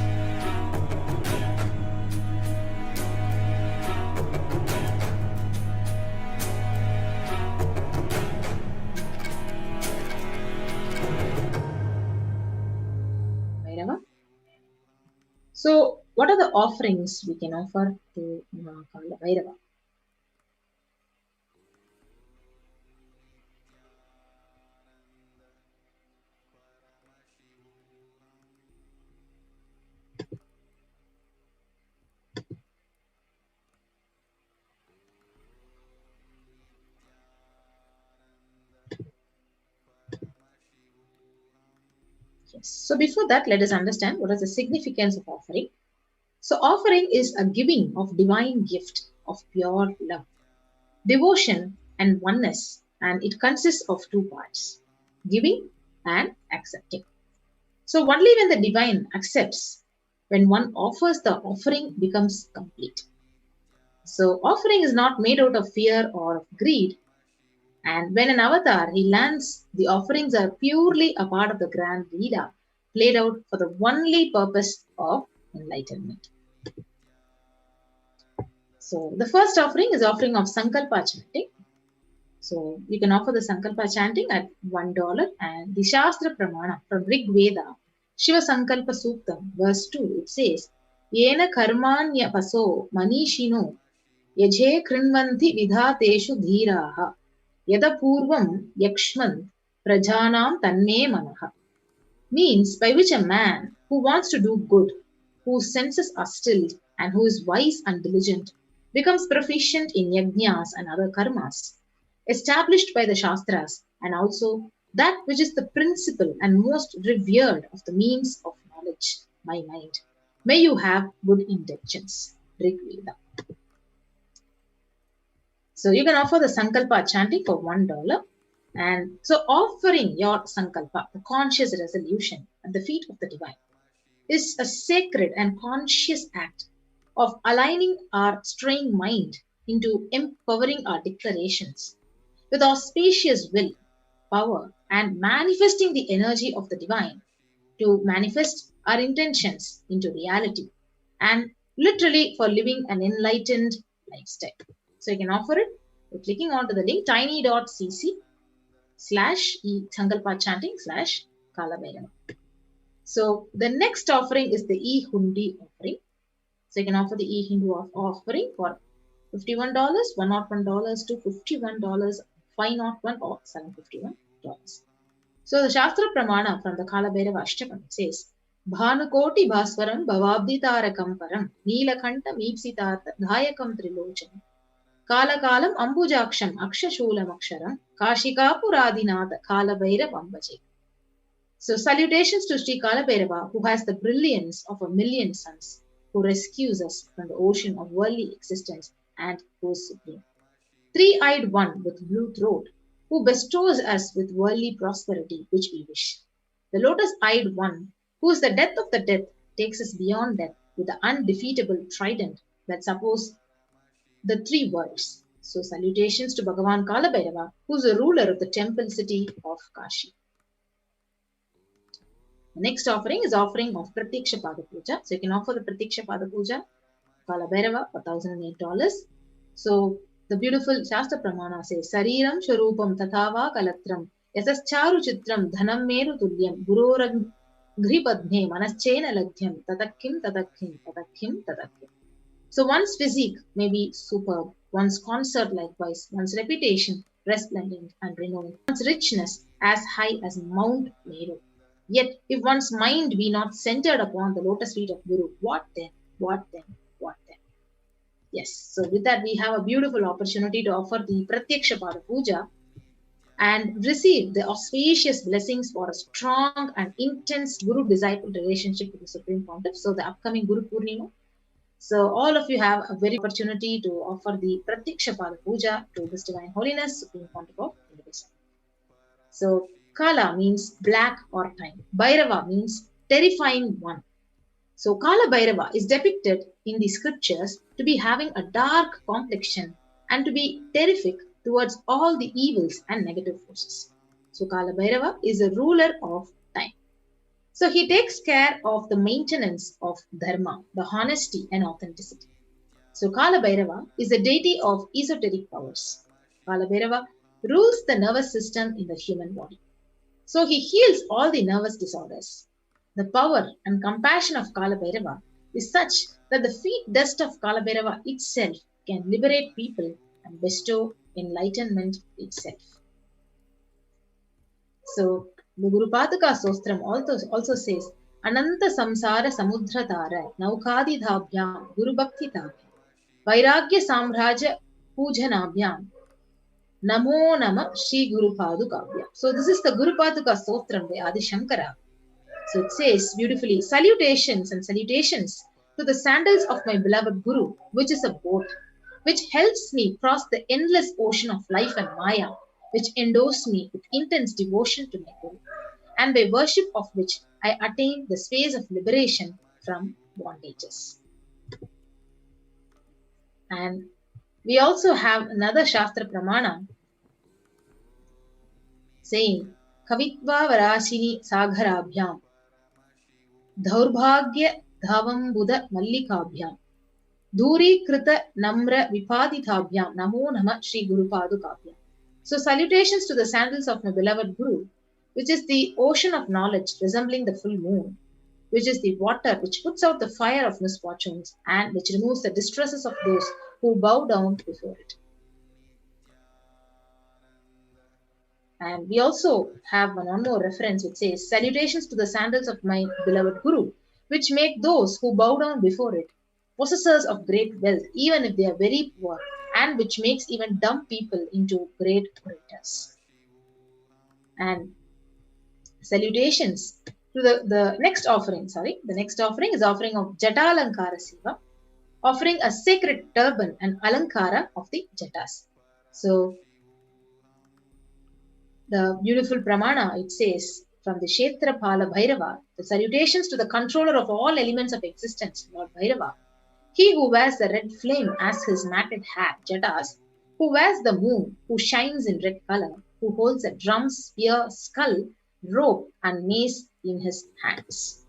So, what are the offerings we can offer to Kalabhairava? Yes. So, before that, let us understand what is the significance of offering. So, offering is a giving of divine gift of pure love, devotion, and oneness, and it consists of two parts: giving and accepting. So, only when the divine accepts When one offers, the offering becomes complete. So offering is not made out of fear or of greed. And when an avatar, he lands, the offerings are purely a part of the grand Leela, played out for the only purpose of enlightenment. So the first offering is offering of Sankalpa chanting. So you can offer the Sankalpa chanting at $1. And the Shastra Pramana from Rig Veda, Shiva Sankalpa Suktam, verse 2, it says, Yena karmanya paso manishino yaje krinvanti vidhateshu dhiraha yada purvam yakshman prajanam tanme manaha. Means by which a man who wants to do good, whose senses are stilled, and who is wise and diligent, becomes proficient in yajnas and other karmas, established by the Shastras, and also that which is the principal and most revered of the means of knowledge, my mind. May you have good intentions. Rig Veda. So you can offer the Sankalpa chanting for $1. And so offering your Sankalpa, the conscious resolution at the feet of the divine, is a sacred and conscious act of aligning our straying mind into empowering our declarations with auspicious will, power, and manifesting the energy of the divine to manifest our intentions into reality, and literally for living an enlightened lifestyle. So you can offer it by clicking onto the link tiny.cc/Sankalpa chanting /Kalabhairava. So the next offering is the E-Hundi offering. So you can offer the E-Hindu offering for $51, $101 to $51, $501 or $751. So the Shastra Pramana from the Kalabhairava Ashtakam says, Bhanukoti Bhaswaram Bhavabditarakam Param Neelakanta Meepsitartha Dhayakam Trilochanam Kalakalam Ambujaksham Akshashulam Aksharam Kashikapuradinatha Kalabhairavam Bhaje. So salutations to Sri Kalabhairava, who has the brilliance of a million suns, who rescues us from the ocean of worldly existence and who is supreme. Three-eyed one with blue throat, who bestows us with worldly prosperity which we wish. The lotus-eyed one, who is the death of the death, takes us beyond death with the undefeatable trident that supports the three worlds. So salutations to Bhagavan Kalabhairava, who is the ruler of the temple city of Kashi. The next offering is offering of Pratyaksha Pada Puja. So you can offer the Pratyaksha Pada Puja, Kalabhairava, for $1,008. So the beautiful Shastra Pramana says, Sariram Sharupam Tathava Kalatram Yasascharu Chitram Dhanam Meru Tulyam Gurorang Gripadne Manaschena Ladhyam Tatakim Tatakim Tatakim Tatakim. So one's physique may be superb, one's concert likewise, one's reputation resplendent and renowned, one's richness as high as Mount Meru. Yet if one's mind be not centered upon the lotus feet of Guru, what then? What then? What then? Yes, so with that we have a beautiful opportunity to offer the Pratyaksha Pada Puja and receive the auspicious blessings for a strong and intense Guru-disciple relationship with the Supreme Pontiff. So the upcoming Guru Purnima. So all of you have a very opportunity to offer the Pratyaksha Pada Puja to His Divine Holiness, Supreme Pontiff of India. So Kala means black or time. Bhairava means terrifying one. So Kalabhairava is depicted in the scriptures to be having a dark complexion and to be terrific towards all the evils and negative forces. So Kalabhairava is a ruler of time. So he takes care of the maintenance of dharma, the honesty and authenticity. So Kalabhairava is a deity of esoteric powers. Kalabhairava rules the nervous system in the human body. So he heals all the nervous disorders. The power and compassion of Kalabhairava is such that the feet dust of Kalabhairava itself can liberate people and bestow enlightenment itself. So the Guru Pataka Sostram also says, Ananta Samsara Samudratara Naukadi Dhabhyam Guru Bhakti Tabhyam Vairagya Samraja Pujanabhyam Namo Nama Shri Guru Padukabhyam. So this is the Guru Pataka Sostram by Adi Shankara. So it says beautifully, salutations and salutations to the sandals of my beloved Guru, which is a boat, which helps me cross the endless ocean of life and Maya, which endows me with intense devotion to my Guru, and by worship of which I attain the space of liberation from bondages. And we also have another Shastra Pramana saying, Kavitva Varashini Sagharabhyam Dhaurbhagya Dhavambuda Mallikabhyam Dhuri Krita Namra Vipadithabhyam Namo Nama Shri Guru Padukabhyam. So salutations to the sandals of my beloved Guru, which is the ocean of knowledge resembling the full moon, which is the water which puts out the fire of misfortunes and which removes the distresses of those who bow down before it. And we also have one more reference which says, salutations to the sandals of my beloved Guru, which make those who bow down before it possessors of great wealth, even if they are very poor, and which makes even dumb people into great orators. And salutations to the next offering, the next offering is offering of Jatalankara Seva, offering a sacred turban and alankara of the Jatas. So, the beautiful Pramana, it says, from the Kshetra Kalabhairava, the salutations to the controller of all elements of existence, Lord Bhairava, he who wears the red flame as his matted hat, Jatas, who wears the moon, who shines in red color, who holds a drum, spear, skull, rope, and mace in his hands.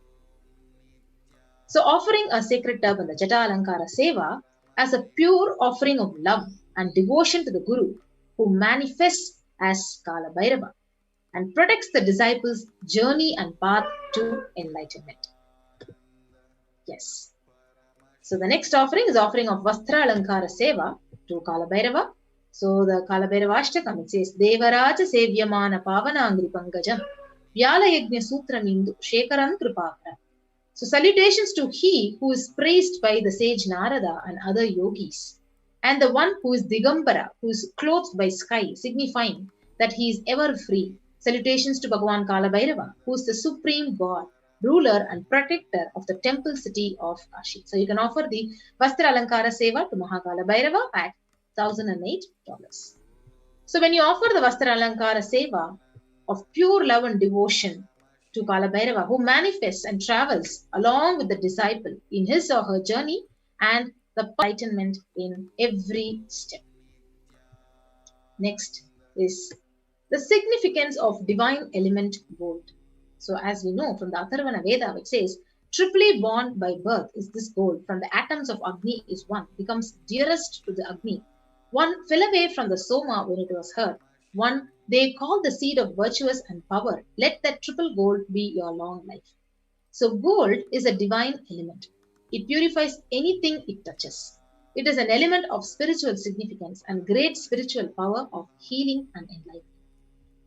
So, offering a sacred turban, the Jata Alankara Seva, as a pure offering of love and devotion to the Guru, who manifests as Kalabhairava and protects the disciples' journey and path to enlightenment. Yes. So the next offering is offering of Vastra Alankara Seva to Kalabhairava. So the Kalabhairava Ashtakam, it says, Devaraja Sevyamana Pavanangri Pangajam Vyala Yajna Sutram Indu Shekaran Kripakara. So salutations to he who is praised by the sage Narada and other yogis, and the one who is Digambara, who is clothed by sky, signifying that he is ever free. Salutations to Bhagavan Kalabhairava, who is the supreme god, ruler and protector of the temple city of Kashi. So you can offer the Vastra Alankara Seva to Mahakalabhairava at $1,008. So when you offer the Vastra Alankara Seva of pure love and devotion to Kalabhairava, who manifests and travels along with the disciple in his or her journey and the enlightenment in every step. Next is the significance of divine element gold. So as we know from the Atharvana Veda, which says, triply born by birth is this gold, from the atoms of Agni is one, becomes dearest to the Agni. One fell away from the Soma when it was heard. One they call the seed of virtuous and power. Let that triple gold be your long life. So gold is a divine element. It purifies anything it touches. It is an element of spiritual significance and great spiritual power of healing and enlightenment.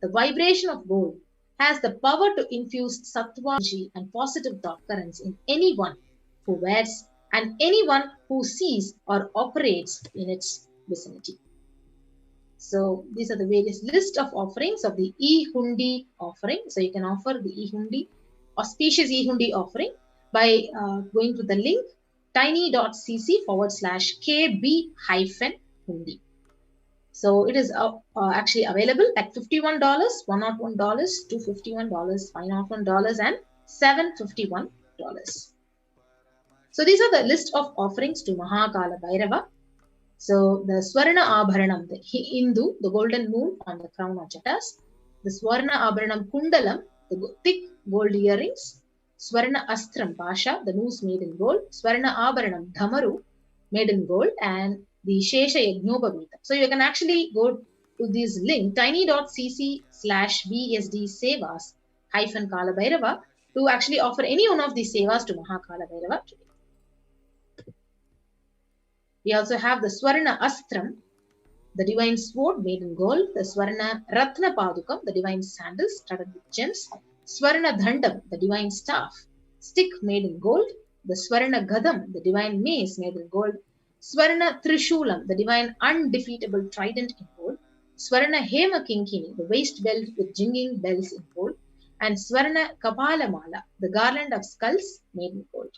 The vibration of gold has the power to infuse sattva energy and positive thought currents in anyone who wears and anyone who sees or operates in its vicinity. So these are the various list of offerings of the E-Hundi offering. So you can offer the E-Hundi, auspicious E-Hundi offering by going to the link tiny.cc/KB-Hundi. So it is actually available at $51, $101, $251, $501, and $751. So these are the list of offerings to Mahakalabhairava. So the Swarna Abharanam, the Hindu, the golden moon on the crown of Jatas, the Swarna Abharanam Kundalam, the thick gold earrings, Swarna Astram Pasha, the noose made in gold, Swarna Abharanam Dhamaru, made in gold, and the Shesha Yagnobhavita. So you can actually go to this link, tiny.cc/BSD-Sevas-Kalabhairava to actually offer any one of these sevas to Mahakalabhairava today. We also have the Swarna Astram, the divine sword made in gold, the Swarna Ratna Padukam, the divine sandals studded with gems, Swarna Dhandam, the divine staff, stick made in gold, the Swarna Gadam, the divine mace made in gold, Swarna Trishulam, the divine undefeatable trident in gold, Swarna Hema Kinkini, the waist belt with jingling bells in gold, and Swarna Kapala Mala, the garland of skulls made in gold.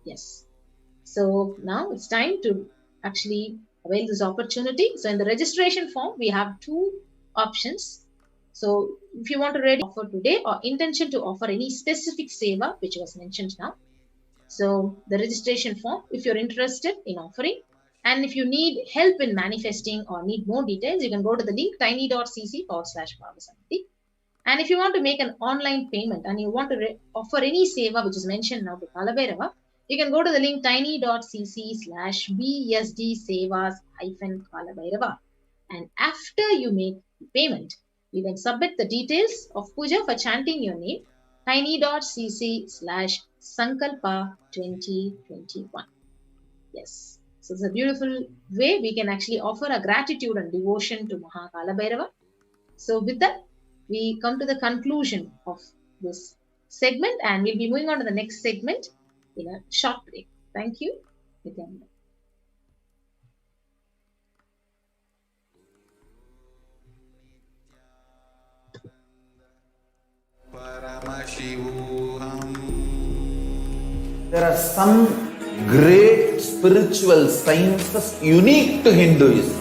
Yes. So now it's time to actually avail this opportunity. So in the registration form, we have two options. So if you want to ready offer today or intention to offer any specific seva which was mentioned now, so the registration form, if you're interested in offering, and if you need help in manifesting or need more details, you can go to the link tiny.cc/Bhava Samadhi. And if you want to make an online payment and you want to offer any seva which is mentioned now to Kalabhairava, you can go to the link tiny.cc/BSD Sevas-Kalabhairava. And after you make payment, you can submit the details of puja for chanting your name, tiny.cc/Sankalpa2021. Yes. So it's a beautiful way we can actually offer a gratitude and devotion to Maha Kalabhairava. So with that, we come to the conclusion of this segment and we'll be moving on to the next segment in a short break. Thank you. Nithyananda. Paramashivoham. There are some great spiritual sciences unique to Hinduism.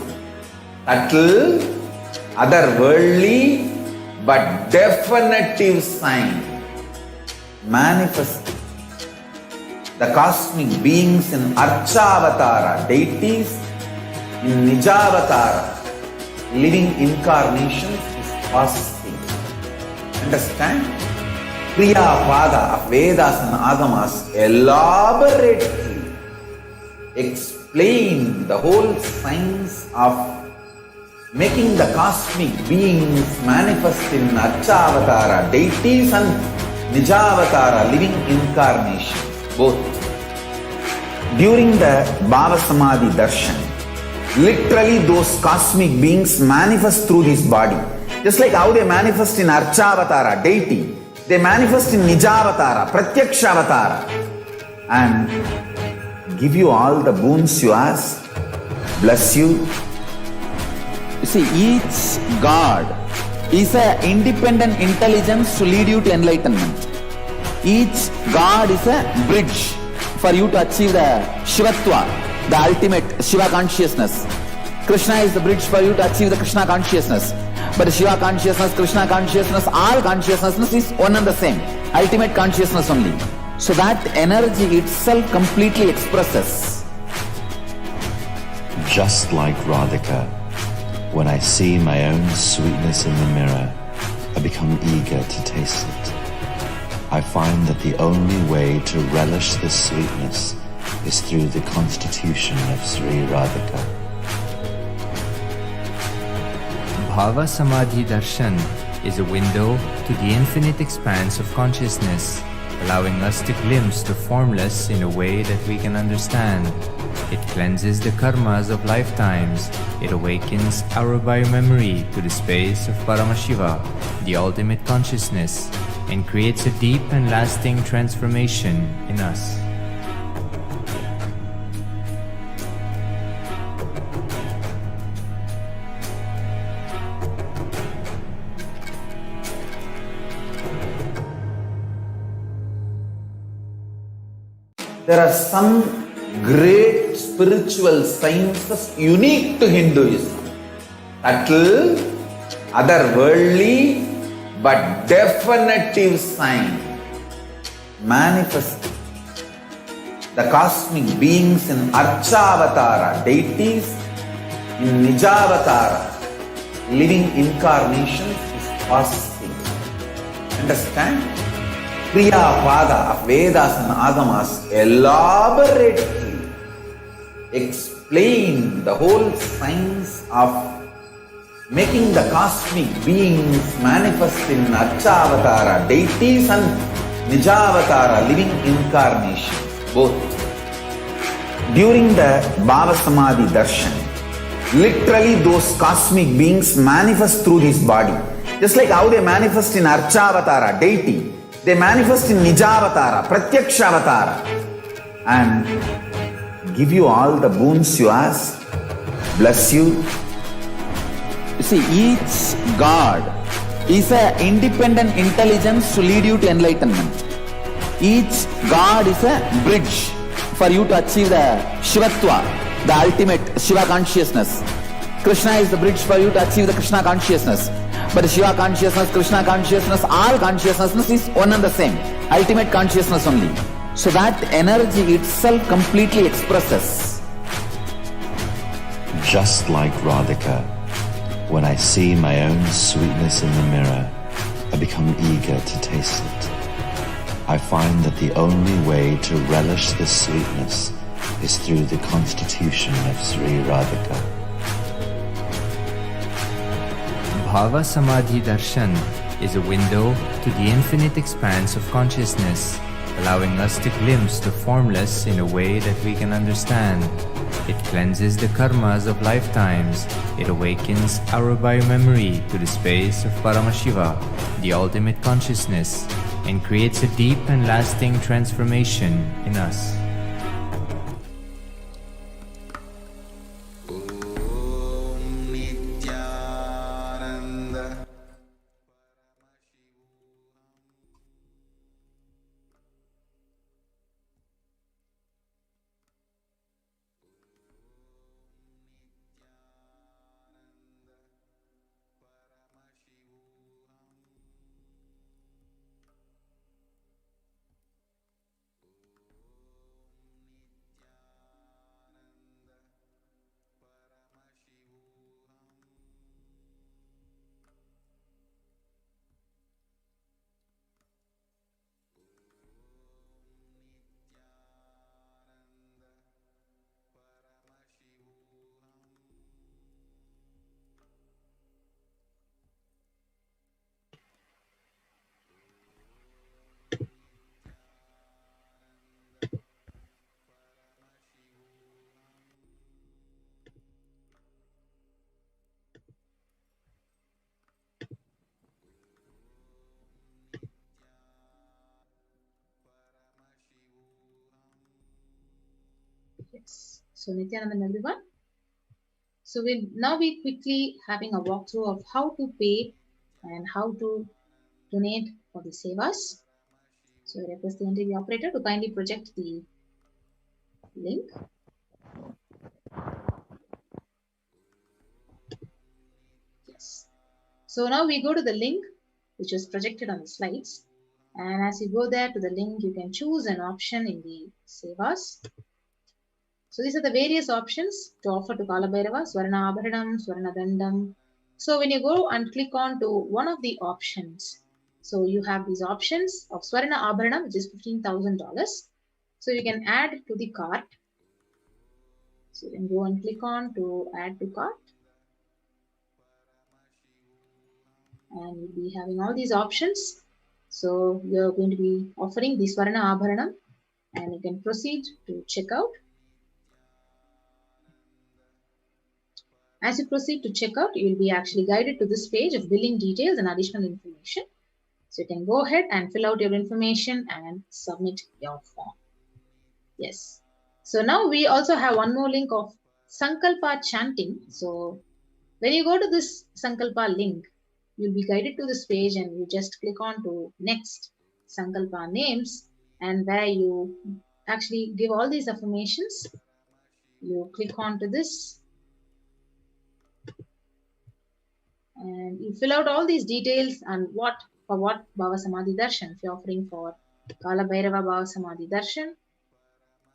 Subtle, otherworldly, but definitive sign. Manifest the cosmic beings in Archavatara, deities in Nijavatara, living incarnations is possible. Understand? Kriya Pada of Vedas and Agamas elaborately explain the whole science of making the cosmic beings manifest in Archavatara, deities and Nijavatara, living incarnations, both. During the Bhava Samadhi Darshan, literally those cosmic beings manifest through this body. Just like how they manifest in Archavatara, deity, they manifest in Nijavatara, Pratyakshavatara, and give you all the boons you ask, bless you. You see, each God is an independent intelligence to lead you to enlightenment. Each God is a bridge for you to achieve the Shivatva, the ultimate Shiva consciousness. Krishna is the bridge for you to achieve the Krishna consciousness. But Shiva consciousness, Krishna consciousness, all consciousness is one and the same. Ultimate consciousness only. So that energy itself completely expresses. Just like Radhika, when I see my own sweetness in the mirror, I become eager to taste it. I find that the only way to relish this sweetness is through the constitution of Sri Radhika. Bhava Samadhi Darshan is a window to the infinite expanse of consciousness, allowing us to glimpse the formless in a way that we can understand. It cleanses the karmas of lifetimes. It awakens our biomemory to the space of Paramashiva, the ultimate consciousness, and creates a deep and lasting transformation in us. There are some great spiritual sciences unique to Hinduism. Subtle, otherworldly, but definitive sign. Manifest the cosmic beings in Archavatara, deities in Nijavatara, living incarnations is possible. Understand? Kriya Pada of Vedas and Agamas elaborately explain the whole science of making the cosmic beings manifest in Archavatara, deities and Nijavatara, living incarnations, both. During the Bhava Samadhi Darshan, literally those cosmic beings manifest through this body. Just like how they manifest in Archavatara, deity, they manifest in Nijavatara, Pratyakshavatara, and give you all the boons you ask, bless you. You see, each God is an independent intelligence to lead you to enlightenment. Each God is a bridge for you to achieve the Shivatva, the ultimate Shiva consciousness. Krishna is the bridge for you to achieve the Krishna consciousness. But Shiva consciousness, Krishna consciousness, all consciousness is one and the same. Ultimate consciousness only. So that energy itself completely expresses. Just like Radhika, when I see my own sweetness in the mirror, I become eager to taste it. I find that the only way to relish this sweetness is through the constitution of Sri Radhika. Bhava Samadhi Darshan is a window to the infinite expanse of consciousness, allowing us to glimpse the formless in a way that we can understand. It cleanses the karmas of lifetimes. It awakens our biomemory to the space of Paramashiva, the ultimate consciousness, and creates a deep and lasting transformation in us. Yes. So Nithyananda everyone. So we'll now be quickly having a walkthrough of how to pay and how to donate for the sevas. So I request the NTV operator to kindly project the link. Yes. So now we go to the link which is projected on the slides. And as you go there to the link, you can choose an option in the sevas. So these are the various options to offer to Kalabhairava, Swarna Abharanam, Swarna Dandam. So when you go and click on to one of the options, so you have these options of Swarna Abharanam, which is $15,000. So you can add to the cart. So you can go and click on to add to cart. And you'll be having all these options. So you're going to be offering the Swarna Abharanam and you can proceed to checkout. As you proceed to checkout, you will be actually guided to this page of billing details and additional information. So you can go ahead and fill out your information and submit your form. Yes. So now we also have one more link of Sankalpa chanting. So when you go to this Sankalpa link, you'll be guided to this page and you just click on to next Sankalpa names, and where you actually give all these affirmations. You click on to this and you fill out all these details and what Bhava Samadhi Darshan, if you're offering for Kalabhairava Bhava Samadhi Darshan,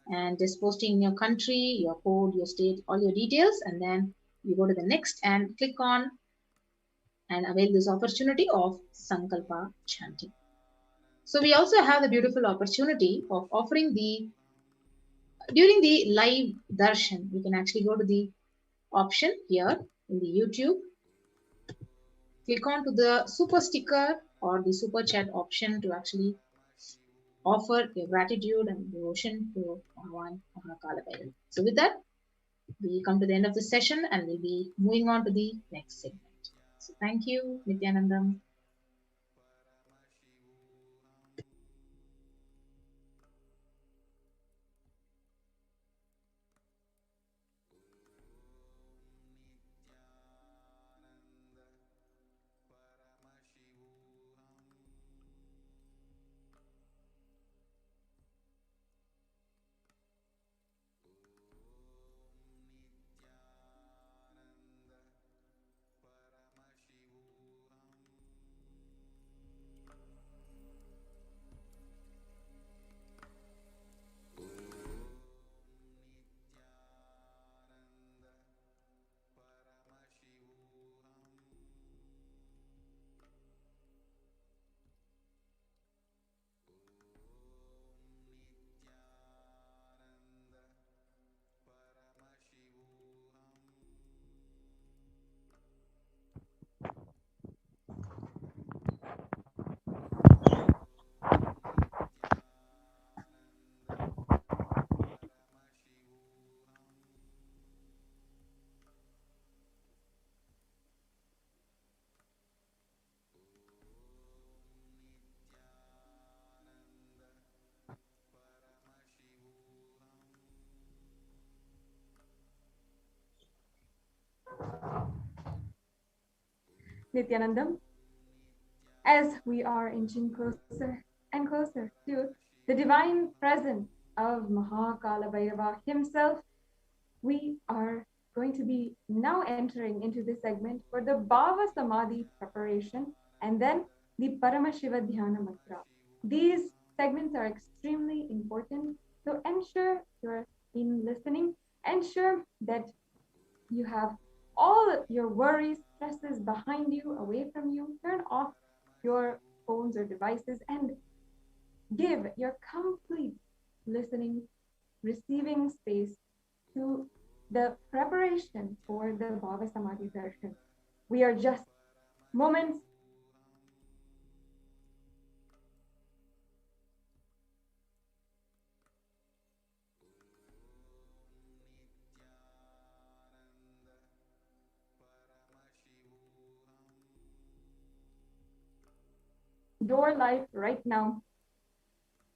and just posting in your country, your code, your state, all your details, and then you go to the next and click on and avail this opportunity of Sankalpa chanting. So we also have the beautiful opportunity of offering during the live darshan, you can actually go to the option here in the YouTube. Click on to the super sticker or the super chat option to actually offer your gratitude and devotion to Bhagavan Kalabhairava. So with that, we come to the end of the session and we'll be moving on to the next segment. So thank you, Nithyanandam. Nithyanandam, as we are inching closer and closer to the divine presence of Kalabhairava himself, we are going to be now entering into this segment for the Bhava Samadhi preparation and then the Paramashiva Dhyana Mantra. These segments are extremely important, so ensure you're in listening, ensure that you have all your worries, stresses behind you, away from you, turn off your phones or devices and give your complete listening, receiving space to the preparation for the Bhava Samadhi Darshan. We are just moments your life right now.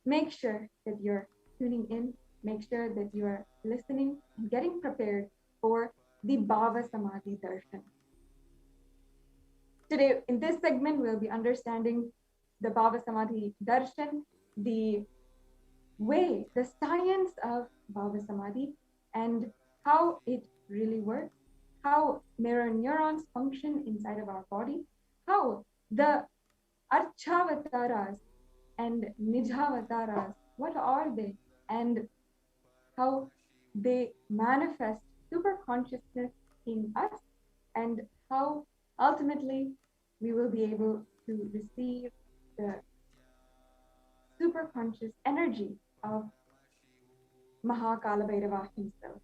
Make sure that you're tuning in, make sure that you are listening and getting prepared for the Bhava Samadhi Darshan. Today, in this segment, we'll be understanding the Bhava Samadhi Darshan, the way, the science of Bhava Samadhi, and how it really works, how mirror neurons function inside of our body, how the Archavataras and Nijavataras, what are they, and how they manifest super consciousness in us, and how ultimately we will be able to receive the super conscious energy of Kalabhairava himself.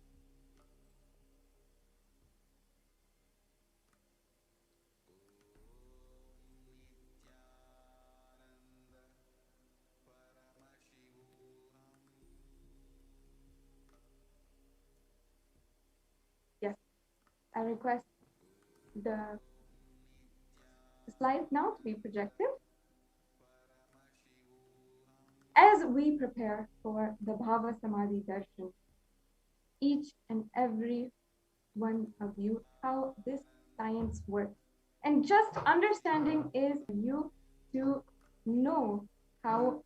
Yes, I request the slides now to be projected. As we prepare for the Bhava Samadhi Darshan, each and every one of you, how this science works. And just understanding is you to know how,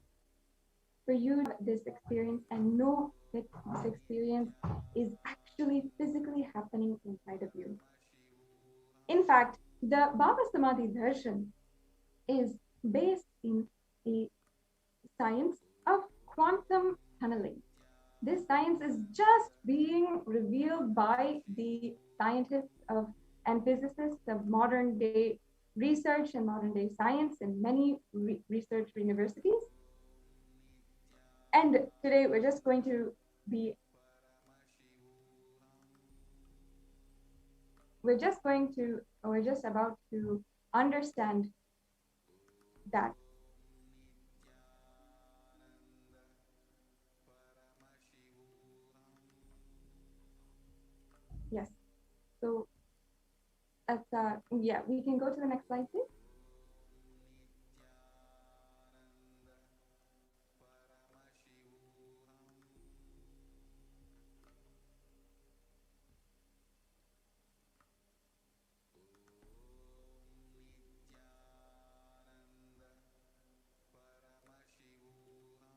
for you, this experience and know that this experience is actually physically happening inside of you. In fact, the Bhava Samadhi Darshan is based in a science of quantum tunneling. This science is just being revealed by the scientists and physicists of modern day research and modern day science in many research universities. And today we're just about to understand that. Yes. So, we can go to the next slide, please.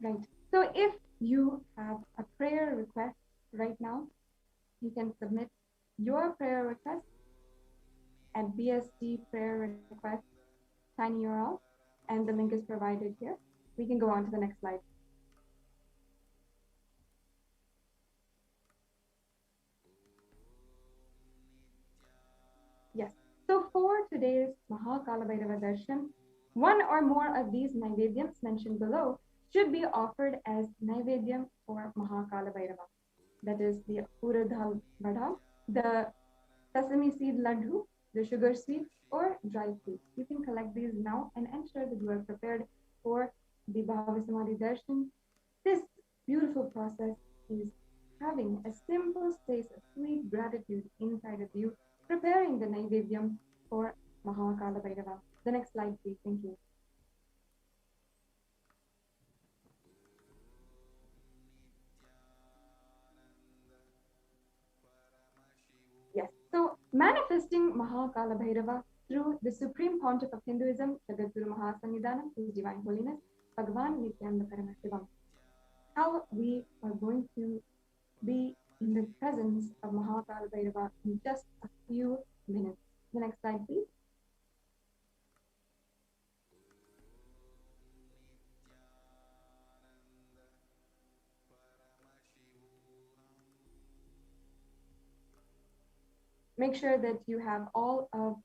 Right. So if you have a prayer request right now, you can submit your prayer request at BSD prayer request tiny URL, and the link is provided here. We can go on to the next slide. Yes. So for today's Kalabhairava Darshan, one or more of these Naivedyams mentioned below should be offered as Naivedyam for Kalabhairava. That is the Uradhal Vada, the sesame seed laddu, the sugar sweet, or dry fruits. You can collect these now and ensure that you are prepared for the Bhava Samadhi Darshan. This beautiful process is having a simple space of sweet gratitude inside of you, preparing the Naivedyam for Kalabhairava. The next slide, please. Thank you. Yes. So manifesting Kalabhairava through the Supreme Pontiff of Hinduism, Jagadguru Mahasannidhanam, His Divine Holiness, Bhagavan Nithyananda Paramashivam. How we are going to be in the presence of Kalabhairava in just a few minutes. The next slide, please. Make sure that you have all of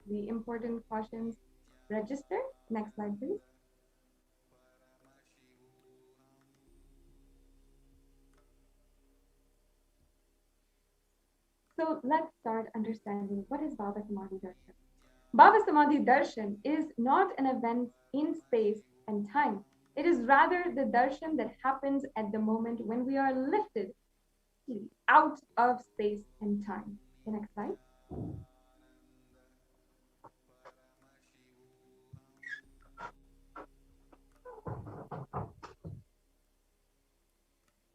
the important cautions registered. Next slide, please. So let's start understanding what is Bhava Samadhi Darshan. Bhava Samadhi Darshan is not an event in space and time. It is rather the darshan that happens at the moment when we are lifted out of space and time. The next slide.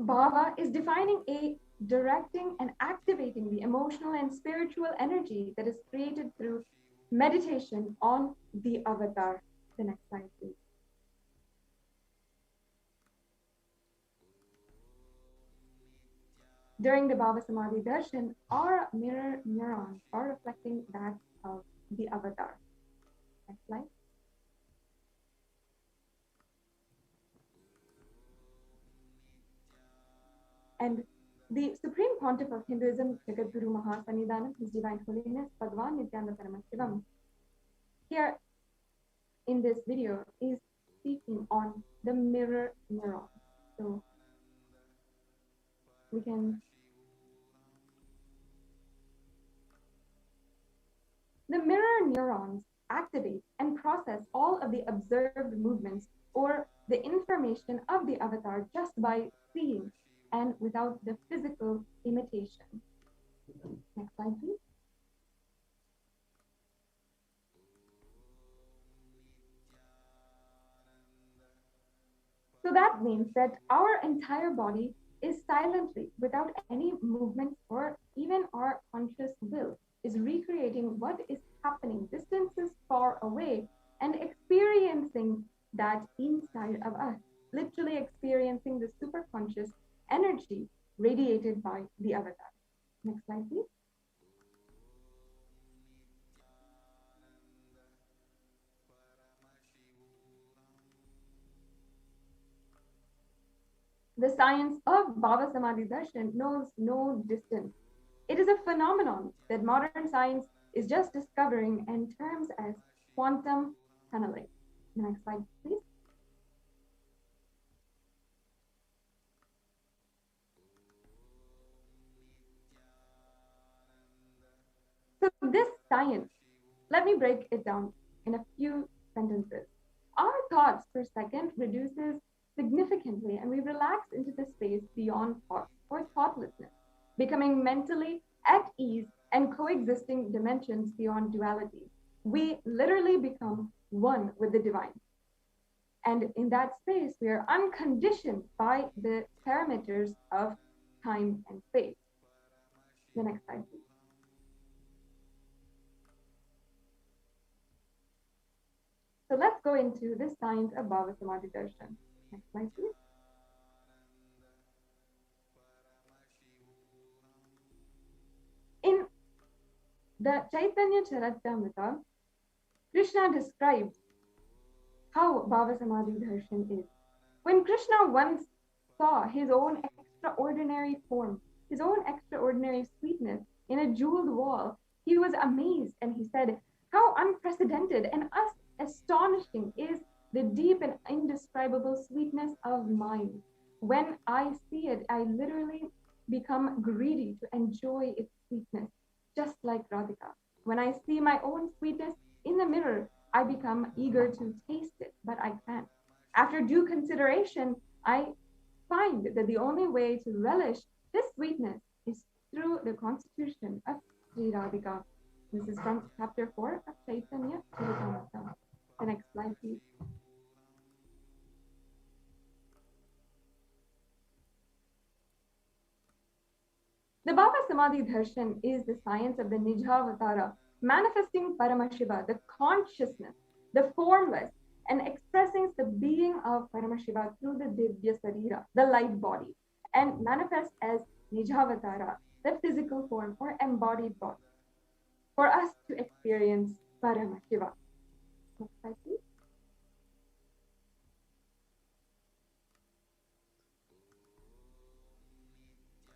Bhava is defining a directing and activating the emotional and spiritual energy that is created through meditation on the avatar. The next slide, please. During the Bhava Samadhi Darshan, our mirror neurons are reflecting that of the avatar. Next slide. And the Supreme Pontiff of Hinduism, Jagadguru Mahasannidhanam, His Divine Holiness, Bhagavan Nithyananda Paramashivam, here in this video is speaking on the mirror neurons. So we can the mirror neurons activate and process all of the observed movements or the information of the avatar just by seeing and without the physical imitation. Next slide, please. So that means that our entire body is silently, without any movement or even our conscious will, is recreating what is happening distances far away and experiencing that inside of us, literally experiencing the superconscious energy radiated by the avatar. Next slide, please. The science of Bhava Samadhi Darshan knows no distance. It is a phenomenon that modern science is just discovering and terms as quantum tunneling. Next slide, please. So this science, let me break it down in a few sentences. Our thoughts per second reduces significantly and we relax into the space beyond thought or thoughtlessness, becoming mentally at ease and coexisting dimensions beyond duality. We literally become one with the divine. And in that space, we are unconditioned by the parameters of time and space. The next slide, please. So let's go into the science of Bhava Samadhi Darshan. Next slide, please. In the Chaitanya Charitamrita, Krishna described how Bhava Samadhi Darshan is. When Krishna once saw his own extraordinary form, his own extraordinary sweetness in a jeweled wall, he was amazed and he said, how unprecedented and astonishing is the deep and indescribable sweetness of mine. When I see it, I literally become greedy to enjoy its sweetness, just like Radhika. When I see my own sweetness in the mirror, I become eager to taste it, but I can't. After due consideration, I find that the only way to relish this sweetness is through the constitution of Sri Radhika. This is from chapter 4 of Chaitanya Charitamrita. The next slide, please. The Bhava Samadhi Darshan is the science of the Nijavatara, manifesting Paramashiva, the consciousness, the formless, and expressing the being of Paramashiva through the Divya Sarira, the light body, and manifest as Nijavatara, the physical form or embodied body, for us to experience Paramashiva. Next slide, please.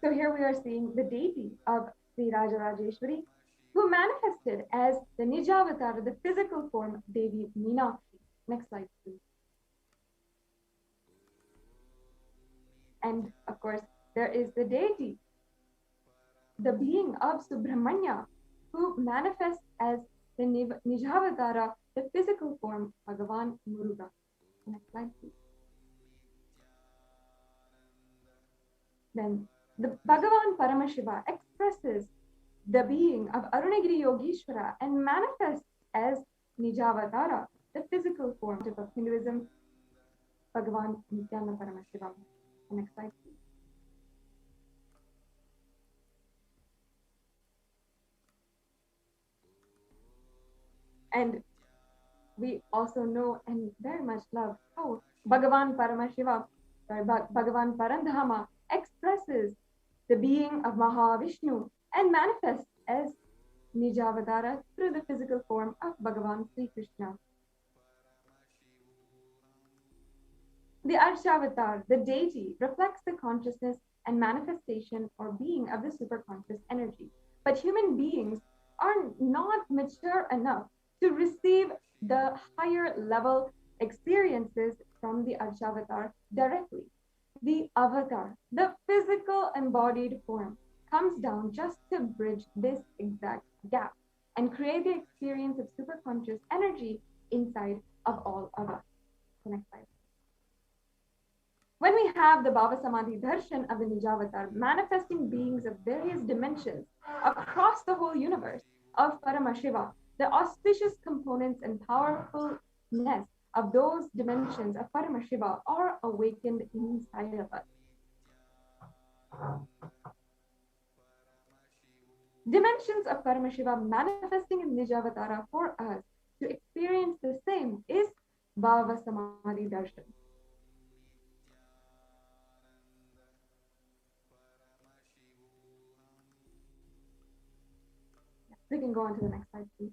So here we are seeing the deity of Sri Rajarajeshwari, who manifested as the Nijavatara, the physical form, Devi Meenakshi. Next slide, please. And of course, there is the deity, the being of Subramanya, who manifests as the Nijavatara, the physical form, Bhagavan Muruga. Next slide, please. Then the Bhagavan Paramashiva expresses the being of Arunagiri Yogeshwara and manifests as Nijavatara, the physical form of Hinduism, Bhagavan Nithyananda Paramashivam. Next slide, please. And we also know and very much love how Bhagavan Paramashiva, Bhagavan Parandhama, expresses the being of Mahavishnu and manifests as Nijavatara through the physical form of Bhagavan Sri Krishna. The Arshavatar, the deity, reflects the consciousness and manifestation or being of the superconscious energy. But human beings are not mature enough to receive the higher level experiences from the Arshavatar directly. The avatar, the physical embodied form, comes down just to bridge this exact gap and create the experience of superconscious energy inside of all of us. The next slide. When we have the Bhava Samadhi Darshan of the Nijavatar manifesting beings of various dimensions across the whole universe of Paramashiva, the auspicious components and powerfulness of those dimensions of Paramashiva are awakened inside of us. Dimensions of Paramashiva manifesting in Nijavatara for us to experience the same is Bhava Samadhi Darshan. We can go on to the next slide, please.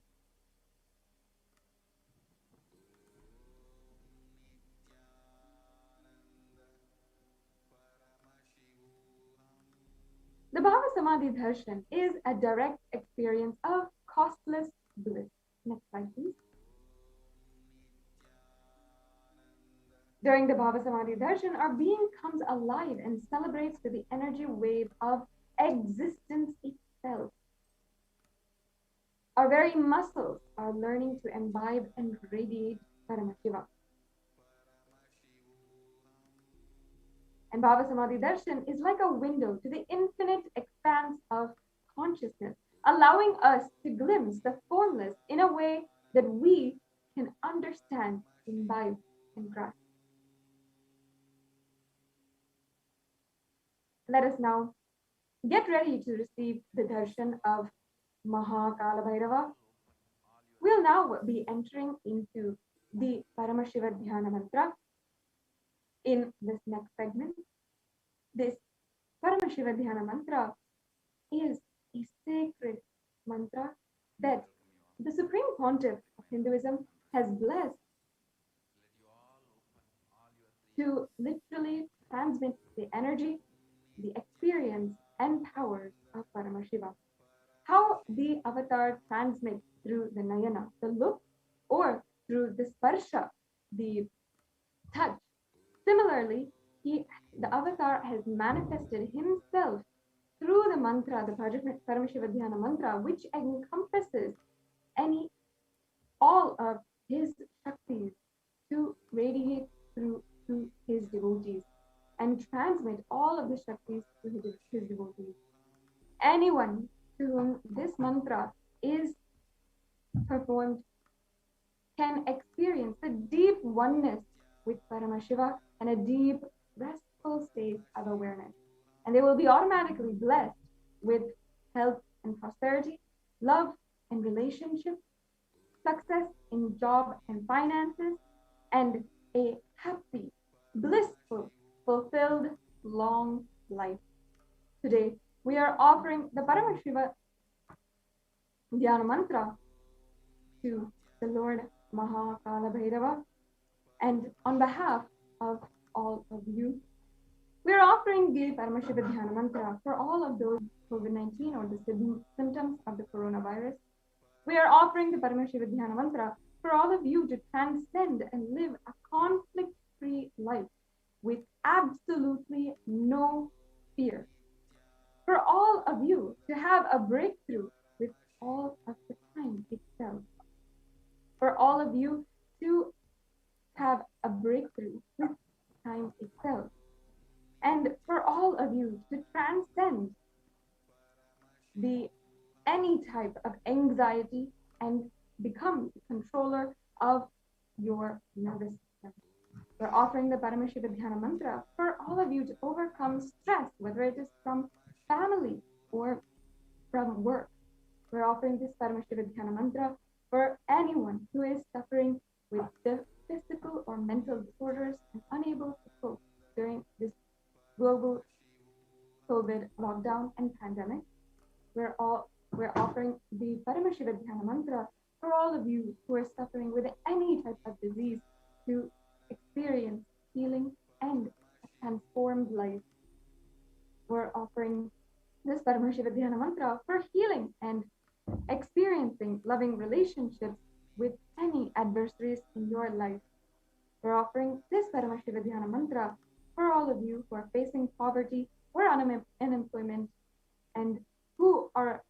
The Bhava Samadhi Darshan is a direct experience of costless bliss. Next slide, please. During the Bhava Samadhi Darshan, our being comes alive and celebrates with the energy wave of existence itself. Our very muscles are learning to imbibe and radiate Paramashiva. And Bhava Samadhi Darshan is like a window to the infinite expanse of consciousness, allowing us to glimpse the formless in a way that we can understand, imbibe, and grasp. Let us now get ready to receive the darshan of Kalabhairava. We'll now be entering into the Paramashiva Dhyana Mantra in this next segment. This Paramashiva Dhyana Mantra is a sacred mantra that the Supreme Pontiff of Hinduism has blessed to literally transmit the energy, the experience, and powers of Paramashiva. How the avatar transmits through the nayana, the look, or through the sparsha, the touch. Similarly, the avatar has manifested himself through the mantra, the Paramashiva Dhyana Mantra, which encompasses all of his shaktis to radiate through to his devotees and transmit all of the shaktis to his devotees. Anyone to whom this mantra is performed can experience the deep oneness with Paramashiva and a deep, restful state of awareness. And they will be automatically blessed with health and prosperity, love, and relationships, success in job and finances, and a happy, blissful, fulfilled, long life. Today, we are offering the Paramashiva Dhyana Mantra to the Lord Kalabhairava, and on behalf of all of you, we are offering the Paramashiva Dhyana Mantra for all of those COVID-19 or the symptoms of the coronavirus. We are offering the Paramashiva Dhyana Mantra for all of you to transcend and live a conflict-free life with absolutely no fear. For all of you to have a breakthrough with all of the time itself. For all of you to have a breakthrough with time itself. And for all of you to transcend any type of anxiety and become the controller of your nervous system. We're offering the Paramashiva Dhyana Mantra for all of you to overcome stress, whether it is from family or from work. We're offering this Paramashiva Dhyana Mantra for anyone who is suffering with the physical or mental disorders and unable to cope during this global COVID lockdown and pandemic. We're offering the Paramashiva Dhyana Mantra for all of you who are suffering with any type of disease to experience healing and a transformed life. We're offering this Paramashiva Dhyana Mantra for healing and experiencing loving relationships with any adversaries in your life. We're offering this Paramashiva Dhyana Mantra for all of you who are facing poverty or unemployment and who are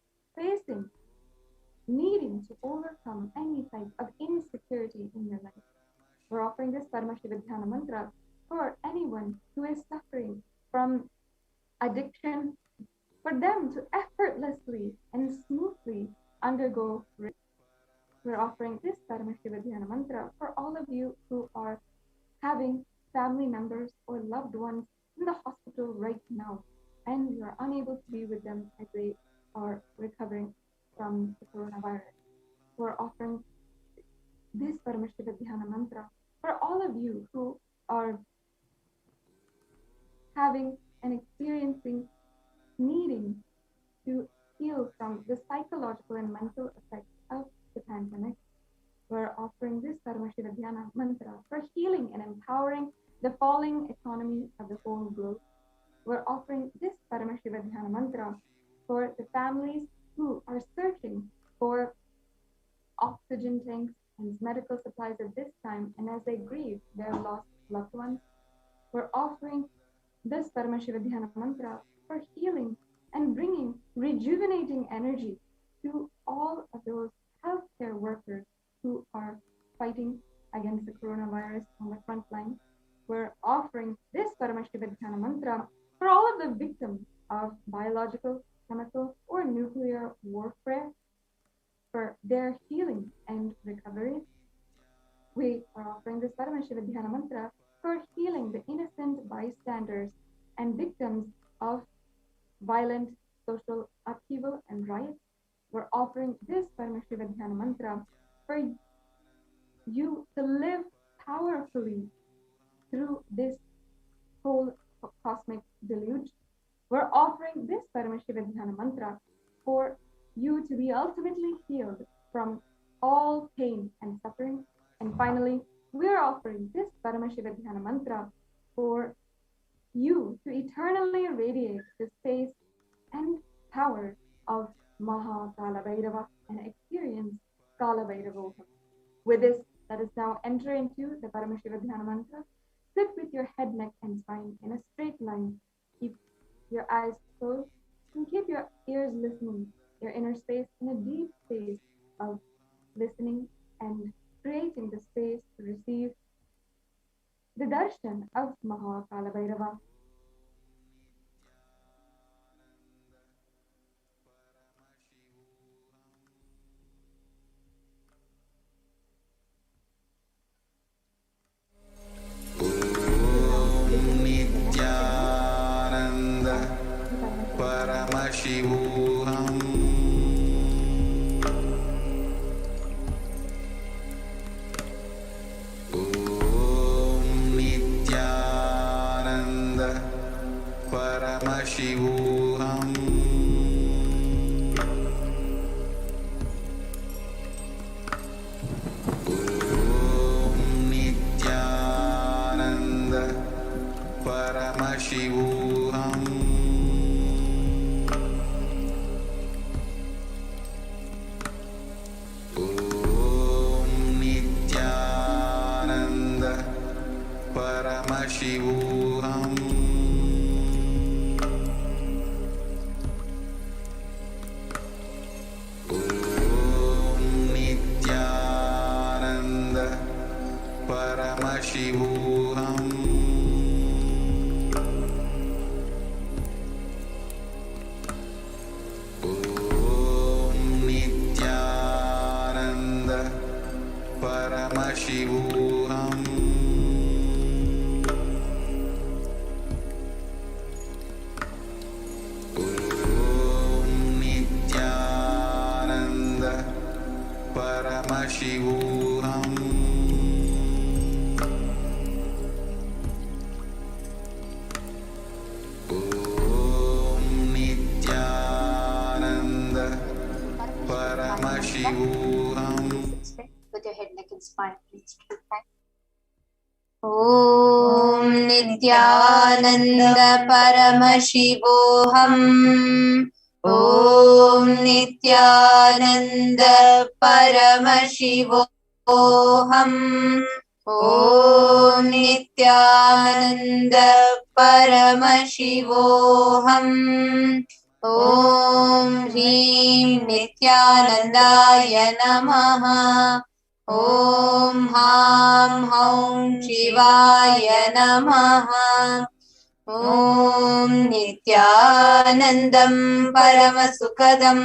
needing to overcome any type of insecurity in your life. We're offering this Paramashiva Dhyana Mantra for anyone who is suffering from addiction, for them to effortlessly and smoothly undergo. We're offering this Paramashiva Dhyana Mantra for all of you who are having family members or loved ones in the hospital right now, and you are unable to be with them as they are recovering from the coronavirus. We're offering this Paramashiva Dhyana Mantra for all of you who are having and experiencing needing to heal from the psychological and mental effects of the pandemic. We're offering this Paramashiva Dhyana Mantra for healing and empowering the falling economy of the whole globe. We're offering this Paramashiva Dhyana Mantra for the families who are searching for oxygen tanks and medical supplies at this time, and as they grieve their lost loved ones. We're offering this Paramashiva Dhyana Mantra for healing and bringing rejuvenating energy to all of those healthcare workers who are fighting against the coronavirus on the front line. We're offering this Paramashiva Dhyana Mantra for all of the victims of biological, chemical, or nuclear warfare, for their healing and recovery. We are offering this Paramashiva Dhyana Mantra for healing the innocent bystanders and victims of violent social upheaval and riots. We're offering this Paramashiva Dhyana Mantra for you to live powerfully through this whole cosmic deluge. We're offering this Paramashiva Dhyana Mantra for you to be ultimately healed from all pain and suffering. And finally, we're offering this Paramashiva Dhyana Mantra for you to eternally radiate the space and power of Kalabhairava and experience Kalabhairavoham. With this, let us now enter into the Paramashiva Dhyana Mantra. Sit with your head, neck, and spine in a straight line. Keep your eyes closed and keep your ears listening, your inner space in a deep space of listening and creating the space to receive the Darshan of Kalabhairava. Nithyananda Paramashivoham. Paramashivoham. Om Nithyananda Paramashivoham. Om Nithyananda Paramashivoham. Om Nithyananda Paramashivoham. Om Nithyananda Paramashivoham. Om Nithyananda Paramashivoham. Om Nithyananda Paramashivoham. With your head, neck, and spine, please. Om Nithyananda Paramashivoham. Om Nithyananda Paramashivoham. Om Nithyananda Paramashivoham. Om Hrim Nithyanandaya Namaha. Om Ham Haum Shivaya Namaha. Om Nithyanandam Paramasukadam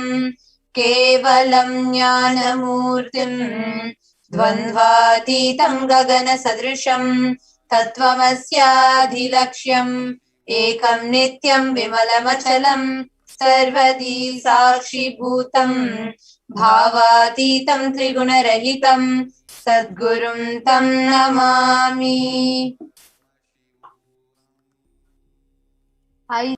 Kevalam Jnanamurtim Dvandvatitam Gagana Sadrisham Tattvamasyaadhilaksham Ekam Nityam Vimalamachalam Sarvadi Sakshi Bhutam Bhavatitam Trigunarahitam Sadgurum Tam Namami. I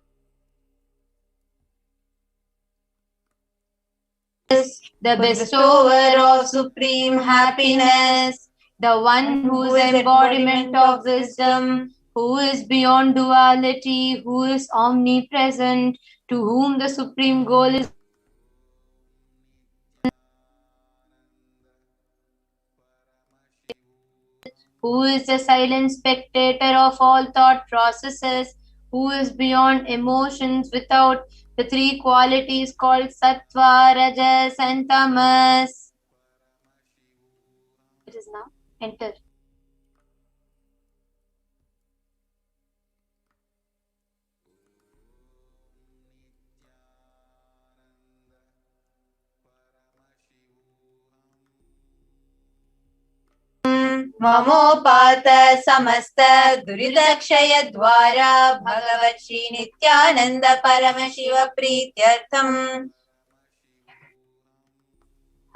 the bestower of supreme happiness, the one who is embodiment of wisdom, who is beyond duality, who is omnipresent, to whom the supreme goal is who is the silent spectator of all thought processes, who is beyond emotions without the three qualities called sattva, rajas, and tamas. It is now enter. ममोपात समस्त दुरिदक्षय द्वारा भगवत् Shri Nityanand Paramshiva प्रीत्यर्थम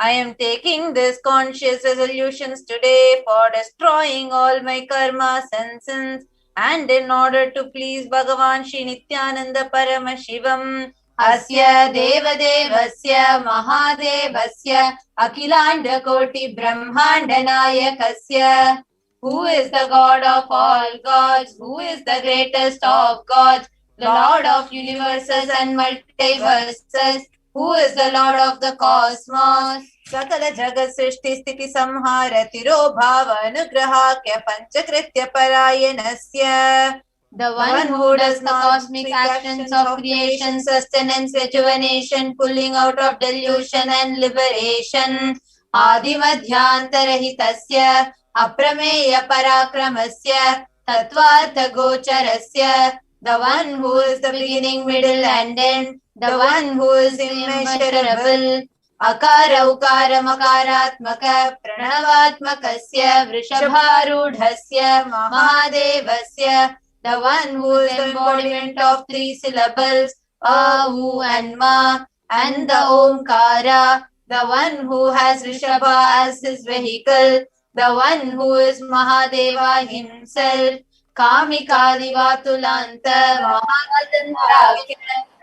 I am taking these conscious resolutions today for destroying all my karmas and sins, and in order to please Bhagavan Shri Nithyananda Paramashivam, Asya Devadevasya Mahadevasya Akhilanda Koti Brahmanda Nayakasya, who is the God of all gods, who is the greatest of gods, the Lord of universes and multiverses, who is the Lord of the cosmos. Sakala Jagat Srishti Sthiti Samhara Tiro Bhava Anugrahakya Panchakritya Parayanasya, the one who does the cosmic actions of creation, sustenance, rejuvenation, pulling out of delusion and liberation. Adimadhyantarahitasya Aprameya Parakramasya Tattvartha Gocharasya, the one who is the beginning, middle and end, the one who is immeasurable. Akara Ukara Makaratmaka Pranavatmakasya Vrishabharudhasya Mahadevasya, the one who is the embodiment of three syllables, A, U and Ma, and the Omkara, the one who has Rishabha as his vehicle, the one who is Mahadeva himself. कामिकादिवातुलान्त महातन्त्राख्य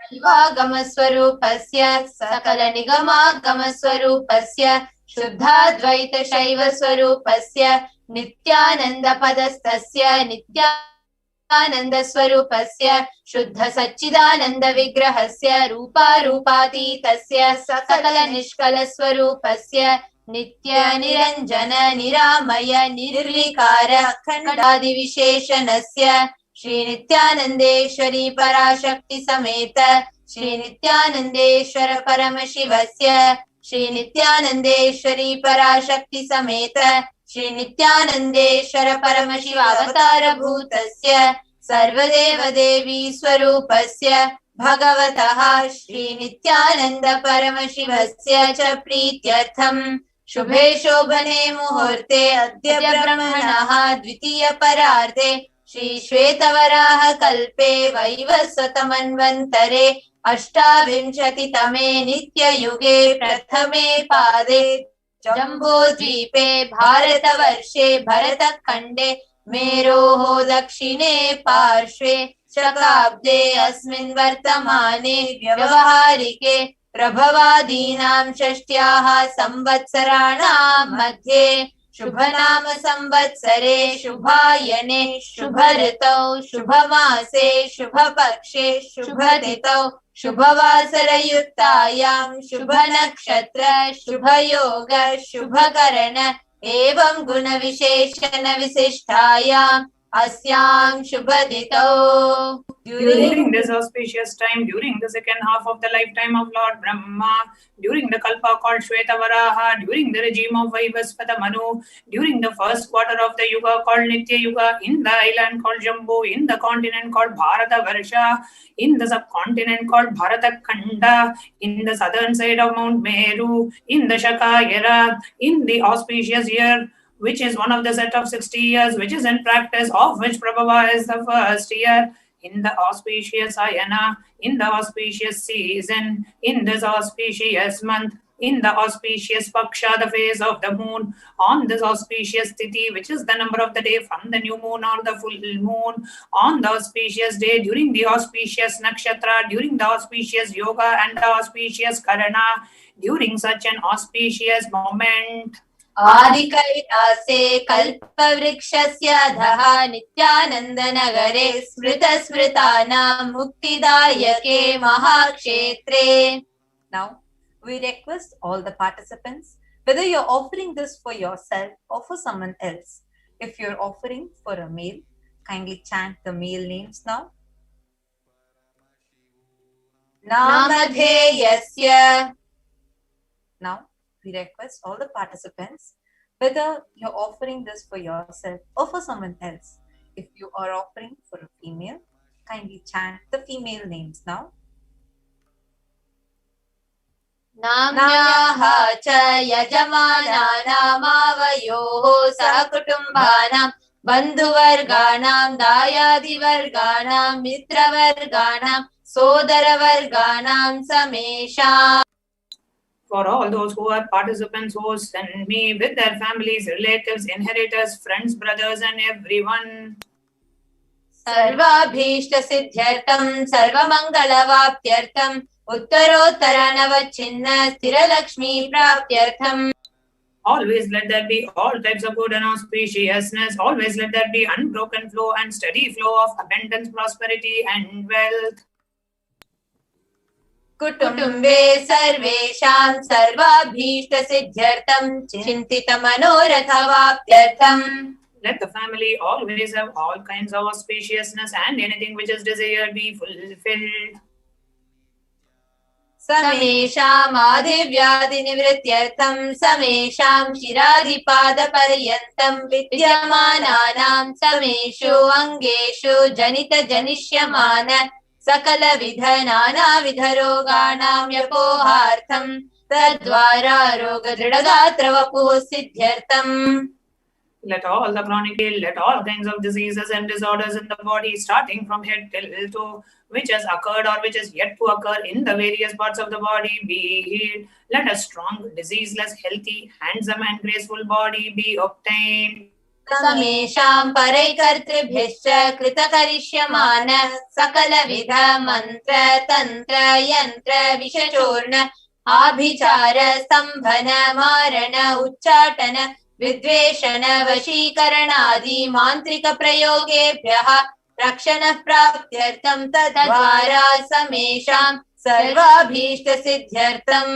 शिवागमस्वरूपस्य सकलनिगमागमस्वरूपस्य शुद्धाद्वैतशैवस्वरूपस्य नित्यानन्दपदस्थस्य नित्यानन्दस्वरूपस्य शुद्धसच्चिदानन्दविग्रहस्य रूपारूपातीतस्य सकलनिष्कलस्वरूपस्य नित्यनिरञ्जन निरामय निर्विकार अखण्डादिविशेषणस्य श्रीनित्यानन्देश्वरी पराशक्ति समेत श्रीनित्यानन्देश्वर परमशिवस्य श्रीनित्यानन्देश्वरी पराशक्ति समेत श्रीनित्यानन्देश्वर परमशिवावतारभूतस्य सर्वदेवदेवी स्वरूपस्य भगवतः श्रीनित्यानन्द परमशिवस्य च प्रीत्यर्थम् शुभे शोभने मुहूर्ते अद्य ब्रह्मणः द्वितीयपरार्धे श्री श्वेतवराह कल्पे वैवस्वतमन्वन्तरे अष्टाविंशतितमे नित्ययुगे प्रथमे पादे जम्बूद्वीपे भारतवर्षे भरतखण्डे मेरोः दक्षिणे पार्श्वे शकाब्दे अस्मिन् वर्तमाने व्यवहारिके प्रभवादीनां षष्ट्याः संवत्सराणां मध्ये शुभनाम संवत्सरे शुभायने शुभ ऋतौ शुभमासे शुभपक्षे शुभतिथौ शुभवासरयुक्तायां शुभनक्षत्र शुभयोग शुभकरण एवं गुणविशेषण विशिष्टायां अस्यां शुभतिथौ. During this auspicious time, during the second half of the lifetime of Lord Brahma, during the Kalpa called Shvetavaraha, during the regime of Vaivasvata Manu, during the first quarter of the Yuga called Nitya Yuga, in the island called Jambu, in the continent called Bharata Varsha, in the subcontinent called Bharata Khanda, in the southern side of Mount Meru, in the Shakayara, in the auspicious year, which is one of the set of 60 years, which is in practice, of which Prabhava is the first year, in the auspicious Ayana, in the auspicious season, in this auspicious month, in the auspicious Paksha, the phase of the moon, on this auspicious Tithi, which is the number of the day from the new moon or the full moon, on the auspicious day, during the auspicious Nakshatra, during the auspicious Yoga and the auspicious Karana, during such an auspicious moment, आदिकैलासे कल्पवृक्षस्य अधः नित्यानन्दनगरे स्मृतस्मृतानां मुक्तिदायके महाक्षेत्रे. Now, we request all the participants, whether you're offering this for yourself or for someone else. If you're offering for a male, kindly chant the male names now. नामधेयस्य. Now, we request all the participants, whether you're offering this for yourself or for someone else. If you are offering for a female, kindly chant the female names now. नाम्याः च यजमानानामावयोः सहकुटुम्बानां बन्धुवर्गाणां दायादिवर्गाणां मित्रवर्गाणां सोदरवर्गाणां समेषाम्. For all those who are participants who send me with their families, relatives, inheritors, friends, brothers, and everyone. सर्वाभीष्टसिद्ध्यर्थं सर्वमङ्गलवाप्त्यर्थं उत्तरोत्तरनवच्छिन्न स्थिरलक्ष्मी प्राप्त्यर्थं. Always let there be all types of good and auspiciousness. Always let there be unbroken flow and steady flow of abundance, prosperity, and wealth. कुटुम्बे सर्वेषां सर्वाभीष्टसिद्ध्यर्थं चिन्तितमनोरथवाप्त्यर्थं. Let the family always have all kinds of auspiciousness and anything which is desired be fulfilled. समेषाम् आदिव्याधिनिवृत्त्यर्थं समेषां शिरादिपादपर्यन्तं विद्यमानानां समेषु अङ्गेषु जनितजनिष्यमान सकलविध नानाविधरोगाणां व्यपोहार्थं तद्वारा रोगदृढगात्रवपुः सिद्ध्यर्थम्. Let all the chronic ill, let all kinds of diseases and disorders in the body, starting from head till toe, which has occurred or which is yet to occur in the various parts of the body, be healed. Let a strong, diseaseless, healthy, handsome and graceful body be obtained. समेषां परैकर्तृभ्यश्च कृतकरिष्यमान सकलविध मन्त्र तन्त्र यन्त्र विषचूर्ण आभिचार स्तम्भन मारण उच्चाटन विद्वेषण वशीकरणादि मान्त्रिक प्रयोगेभ्यः रक्षणः प्राप्त्यर्थं तद्वारा समेषां सर्वाभीष्ट सिद्ध्यर्थम्.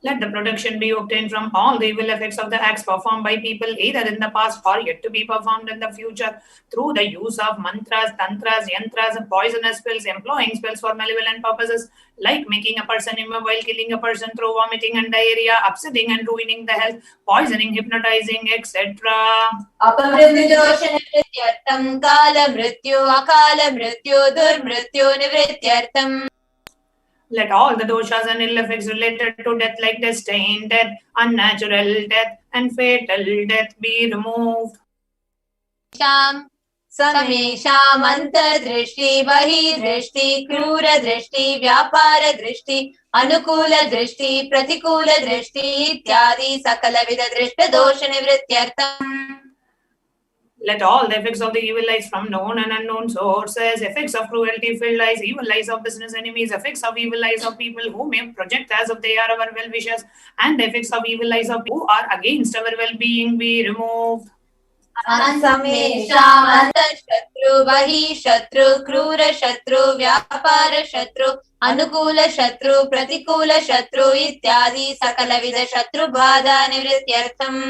Let the protection be obtained from all the evil effects of the acts performed by people either in the past or yet to be performed in the future through the use of mantras, tantras, yantras, poisonous spells, employing spells for malevolent purposes like making a person immobile, killing a person through vomiting and diarrhea, upsetting and ruining the health, poisoning, hypnotizing, etc. अपमृत्युदोषनिवृत्त्यर्थं कालमृत्यु अकालमृत्यु दुर्मृत्यु निवृत्त्यर्थम्. Let all the doshas and ill effects related to death like destined death, unnatural death and fatal death be removed. समेषाम् अन्तर्दृष्टि बहिर्दृष्टि क्रूरदृष्टि व्यापारदृष्टि अनुकूलदृष्टि प्रतिकूलदृष्टि इत्यादि सकलविध दृष्टदोषनिवृत्त्यर्थम्. Let all the effects of the evil eyes from known and unknown sources, effects of cruelty-filled eyes, evil eyes of business enemies, effects of evil eyes of people who may project as if they are our well-wishers, and the effects of evil eyes of who are against our well-being be removed. समेषाम् अन्तःशत्रु बहिःशत्रु क्रूरशत्रु व्यापारशत्रु अनुकूलशत्रु प्रतिकूलशत्रु इत्यादि सकलविध शत्रुबाधा निवृत्त्यर्थम्.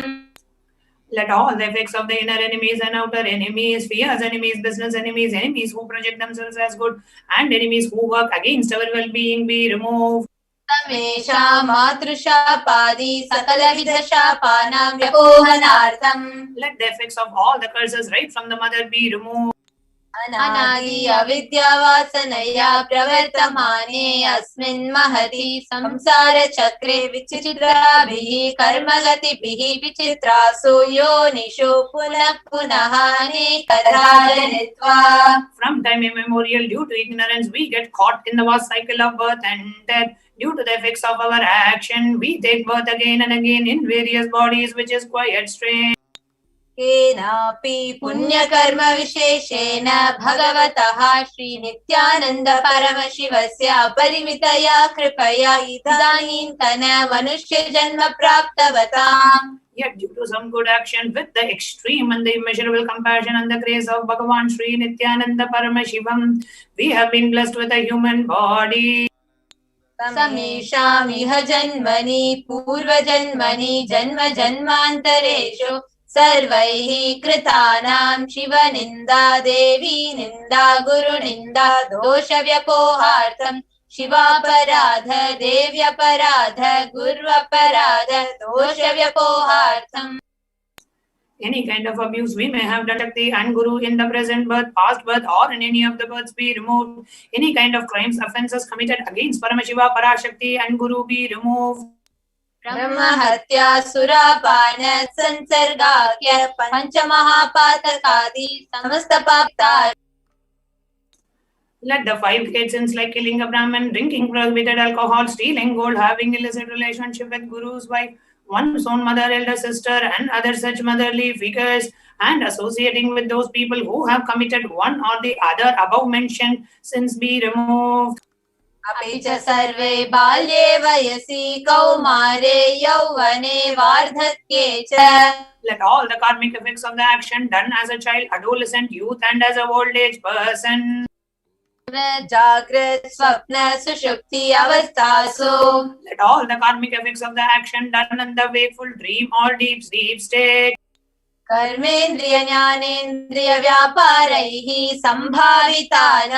Let all the effects of the inner enemies and outer enemies, fears enemies, business enemies, enemies who project themselves as good, and enemies who work against our well-being be removed. समेषां मातृशापादि सकलविधशापानां व्यपोहनार्थम्. Let the effects of all the curses right from the mother be removed. अनादि अविद्यावासनया प्रवर्तमाने अस्मिन् महति संसारचक्रे विचित्राभिः कर्मगतिभिः विचित्रासु योनिषु पुनः पुनः अनेकधा जनित्वा. From time immemorial, due to ignorance, we get caught in the vast cycle of birth and death. Due to the effects of our action, we take birth again and again in various bodies, which is quite strange. केनापि पुण्यकर्म विशेषेण भगवतः श्री नित्यानंद परमशिवस्य अपरिमितया कृपया इदानीन्तन मनुष्य जन्म प्राप्तवताम्. Yet due to some good action with the extreme and the immeasurable compassion and the grace of Bhagavan Sri Nithyananda Paramashivam, we have been blessed with a human body. समेषाम् इह जन्मनि पूर्वजन्मनि जन्म जन्मान्तरेषु सर्वैः कृतानां शिवनिन्दा देवी निन्दा गुरुनिन्दा दोषव्यपोहार्थं शिवापराध देव्यपराध गुर्वपराध दोषव्यपोहार्थम्. Any kind of abuse we may have done Shakti and Guru in the present birth, past birth, or in any of the births be removed. Any kind of crimes, offences committed against Paramashiva, Parashakti and Guru be removed. ब्रह्महत्या सुरापान संसर्गाख्य पंचमहापातकादि समस्त पापता. Let the 5 great sins like killing a Brahmin, drinking prohibited alcohol, stealing gold, having illicit relationship with Guru's wife, one's own mother, elder sister, and other such motherly figures, and associating with those people who have committed one or the other above mentioned sins be removed. अपि च सर्वे बाल्ये वयसि कौमारे यौवने वार्धक्ये च. Let all the karmic effects of the action done as a child, adolescent, youth, and as a old age person. जागृत स्वप्न सुषुप्ति अवस्थासु. Let all the karmic effects of the action done in the wakeful dream or deep sleep state. कर्मेन्द्रिय ज्ञानेन्द्रिय व्यापारैः संभावितानां.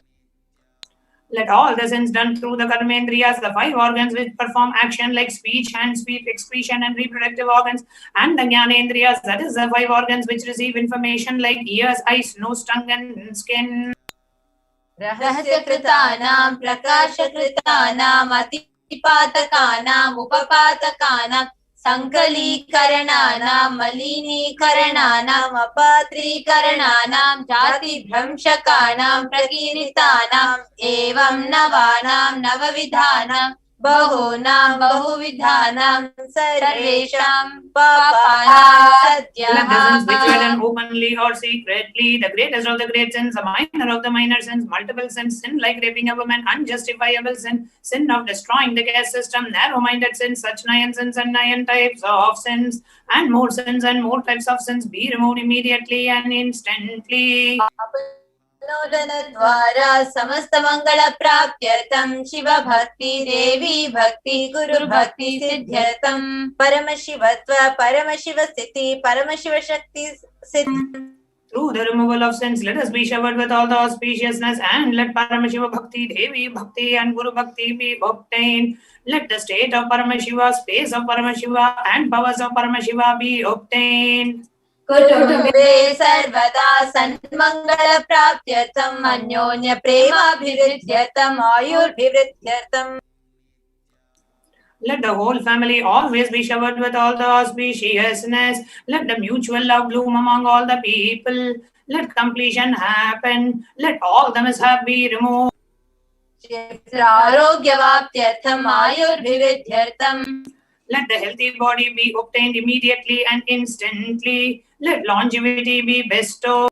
Let all the sins done through the karmendriyas, the 5 organs which perform action like speech, hands, feet, excretion, and reproductive organs, and the jnanendriyas, that is the 5 organs which receive information like ears, eyes, nose, tongue, and skin. रहस्यकृतानां प्रकाशकृतानां अतिपातकानां उपपातकानां संकलीकरणानां मलिनीकरणानां अपात्रीकरणानां जातिभ्रंशकानां प्रकीर्तितानां एवं नवानां नवविधानां बहूनां बहुविधानां सर्वेषां पापानां सद्यः. Let the sins which were done openly or secretly, the greatest of the great sins, the minor of the minor sins, multiple sins, sin like raping a woman, unjustifiable sin, sin of destroying the caste system, narrow-minded sins, such 9 sins and 9 types of sins, and more sins and more types of sins be removed immediately and instantly. द्वारा समस्त मंगल प्राप्त्यर्थं शिव भक्ति देवी भक्ति गुरु भक्ति सिद्ध्यर्थं परमशिवत्व परमशिव स्थिति परमशिव शक्ति सिद्धि. Through the removal of sins, let us be showered with all the auspiciousness, and let Paramashiva Bhakti, Devi Bhakti, and Guru Bhakti be obtained. Let the state of Paramashiva, space of Paramashiva, and powers of Paramashiva be obtained. कुटुम्बे सर्वदा सन्मंगल प्राप्त्यर्थं अन्योन्य प्रेमाभिवृद्ध्यर्थं आयुर्भिवृद्ध्यर्थं. Let the whole family always be showered with all the auspiciousness. Let the mutual love bloom among all the people. Let completion happen. Let all the mishap be removed. आरोग्यवाप्त्यर्थं आयुर्भिवृद्ध्यर्थं. Let the healthy body be obtained immediately and instantly. Let longevity be bestowed.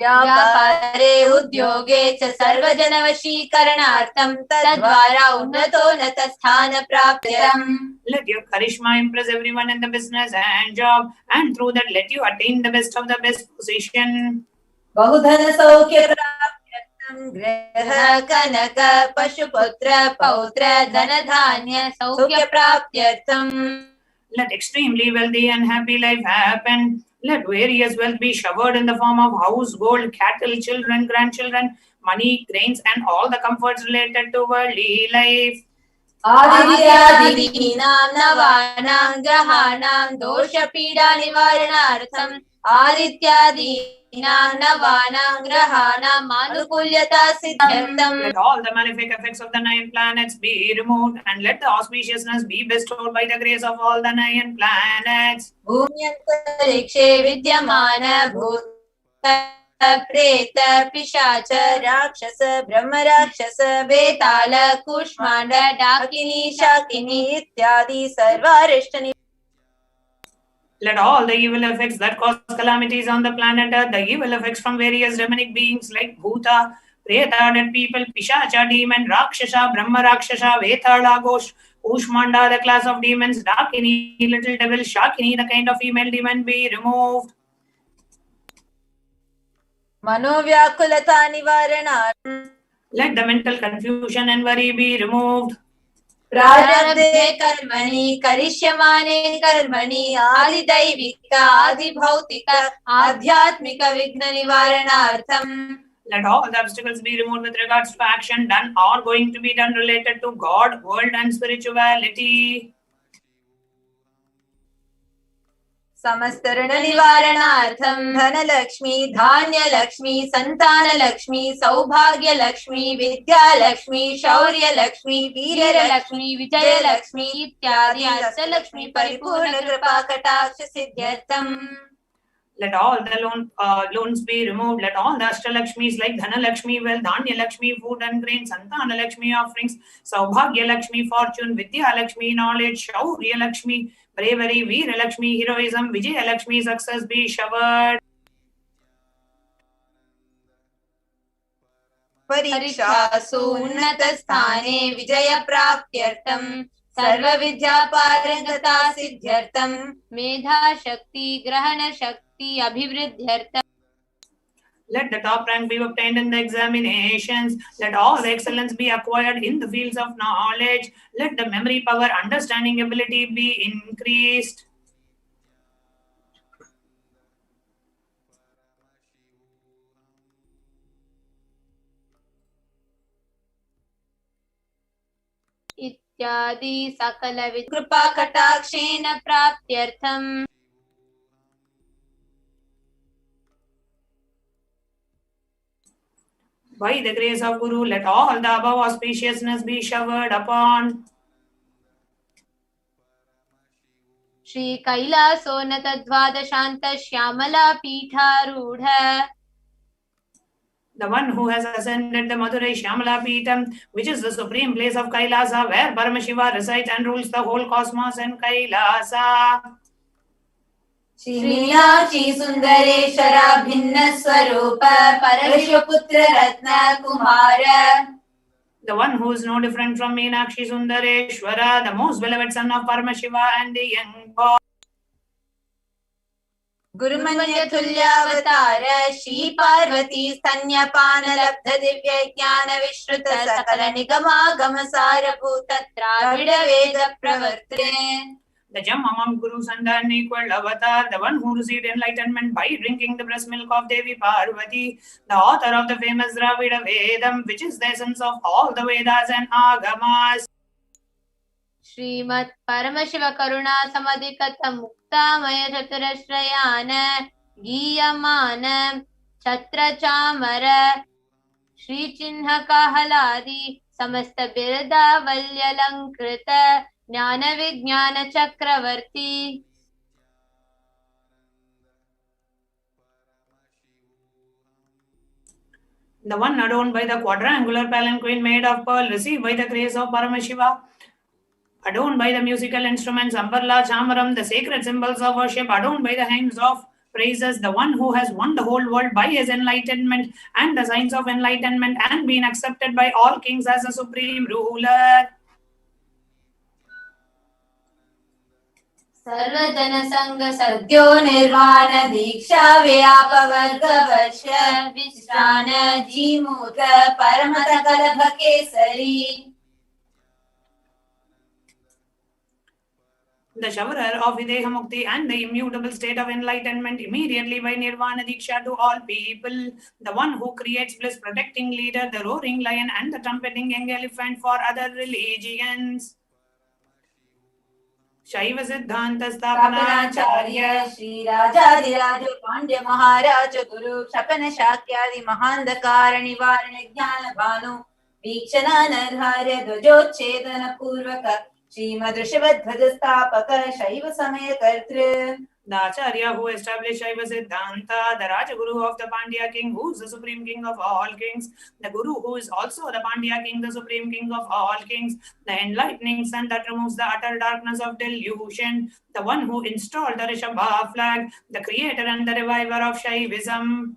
व्यापारे उद्योगे च सर्वजनवशीकरणार्थं तद्वारा उन्नतोन्नत स्थान प्राप्त्यर्थं. Let your charisma impress everyone in the business and job, and through that let you attain the best of the best position. बहुधन सौख्य प्राप्त्यर्थं गृह कनक पशुपुत्र पौत्र धन धान्य सौख्य प्राप्त्यर्थं. Let extremely wealthy and happy life happen. Let various wealth be showered in the form of house, gold, cattle, children, grandchildren, money, grains, and all the comforts related to worldly life. आदित्यादीनां नवानां ग्रहाणां दोषपीडा निवारणार्थं आदित्यादीनां नवानां ग्रहाणां आनुकूल्यता सिद्ध्यर्थं. Let all the malefic effects of the 9 planets be removed, and let the auspiciousness be bestowed by the grace of all the 9 planets. भूम्यन्तरिक्षे विद्यमान भूत प्रेत पिशाच राक्षस ब्रह्म राक्षस वेताल कूष्मांड डाकिनी शाकिनी इत्यादि सर्वारिष्टनि. Let all the evil effects that cause calamities on the planet Earth, the evil effects from various demonic beings like Bhuta, Preta, dead people, Pishacha, demon, Rakshasa, Brahma Rakshasa, Vetala, Ghosh, Kushmanda, the class of demons, Dakini, little devil, Shakini, the kind of female demon be removed. मनोव्याकुलता निवारणार्थं. Let the mental confusion and worry be removed. प्रारब्धे कर्मणि करिष्यमाणे कर्मणि आदिदैविक आदिभौतिक आध्यात्मिक विघ्न निवारणार्थं. Let all the obstacles be removed with regards to action done or going to be done related to God, world, and spirituality. समस्त ऋण निवारणार्थं धनलक्ष्मी धान्यलक्ष्मी संतानलक्ष्मी सौभाग्यलक्ष्मी विद्यालक्ष्मी शौर्यलक्ष्मी वीरलक्ष्मी विजयलक्ष्मी इत्यादि अष्टलक्ष्मी परिपूर्ण कृपा कटाक्ष सिद्ध्यर्थं. Let all the loans be removed. Let all the Ashtalakshmis like Dhanalakshmi, wealth, Dhanya-lakshmi, food and grain, Santana-lakshmi, offerings, Saubhagya-lakshmi, fortune, Vidya-lakshmi, knowledge, Shaurya-lakshmi, bravery, Veera-lakshmi, heroism, Vijaya-lakshmi, success be showered. परीक्षासु उन्नत स्थाने विजय प्राप्त्यर्थं सर्व विद्या पारंगता सिद्ध्यर्थं मेधा शक्ति ग्रहण शक्ति अभिवृद्ध्यर्थं. Let the top rank be obtained in the examinations. Let all the excellence be acquired in the fields of knowledge. Let the memory power, understanding ability be increased. इत्यादि सकल कृपा कटाक्षेण प्राप्त्यर्थं. By the grace of Guru, let all the above auspiciousness be showered upon. Shri कैलासोन्नत द्वादशांत Shyamala पीठारूढ़ The one who has ascended the Madurai Shyamala Peetham, which is the supreme place of Kailasa, where Paramashiva resides and rules the whole cosmos in Kailasa. Shri Meenakshi Sundareshwara Bhinna Swarupa Parashvaputra Ratna Kumara. The one who is no different from Meenakshi Sundareshwara, the most beloved son of Paramashiva and the young boy. Gurumanya Tulyavatara Shri Parvati Stanyapana Labdha Divya Jnana Vishruta Sakala Nigama Gamasara Bhuta Dravida Veda Pravartane. The gem among gurus and the unequal avatar, the one who received enlightenment by drinking the breast milk of Devi Parvati, the author of the famous Dravida Vedam, which is the essence of all the Vedas and Agamas. Srimat Paramashiva Karuna Samadhi Katha Mukta Maya Chaturashrayana Giyamana Chatra Chamara Shri Chinha Kahaladi Samasta Birda Valyalankrita Jnana Vijnana Chakravarti. The one adorned by the quadrangular palanquin made of pearl, received by the grace of Paramashiva, adorned by the musical instruments Ambarla, Chamaram, the sacred symbols of worship, adorned by the hymns of praises, the one who has won the whole world by his enlightenment and the signs of enlightenment and been accepted by all kings as a supreme ruler. Sarvajana Sangha Sadhyo Nirvana Diksha Vyapavarga Varsha Vishrana Jimuta Paramata Kalabha Kesari. The showerer of Videha Mukti and the immutable state of enlightenment immediately by Nirvana Diksha to all people. The one who creates bliss, protecting leader, the roaring lion and the trumpeting young elephant for other religions. Shaiva Siddhanta Sthapanacharya Shri Rajadiraja Pandya Maharaja Guru Shapana Shakyadi Mahandakara Nivarana Jnana Bhanu Vikshana Narharya Dvajochedana Purvaka Shri Madrishavadhvaja Sthapaka Shaiva Samaya Kartri. The Acharya who established Shaiva Siddhanta, the Rajaguru of the Pandya king, who is the supreme king of all kings, the Guru who is also the Pandya king, the supreme king of all kings, the enlightening sun that removes the utter darkness of delusion, the one who installed the Rishabha flag, the creator and the reviver of Shaivism.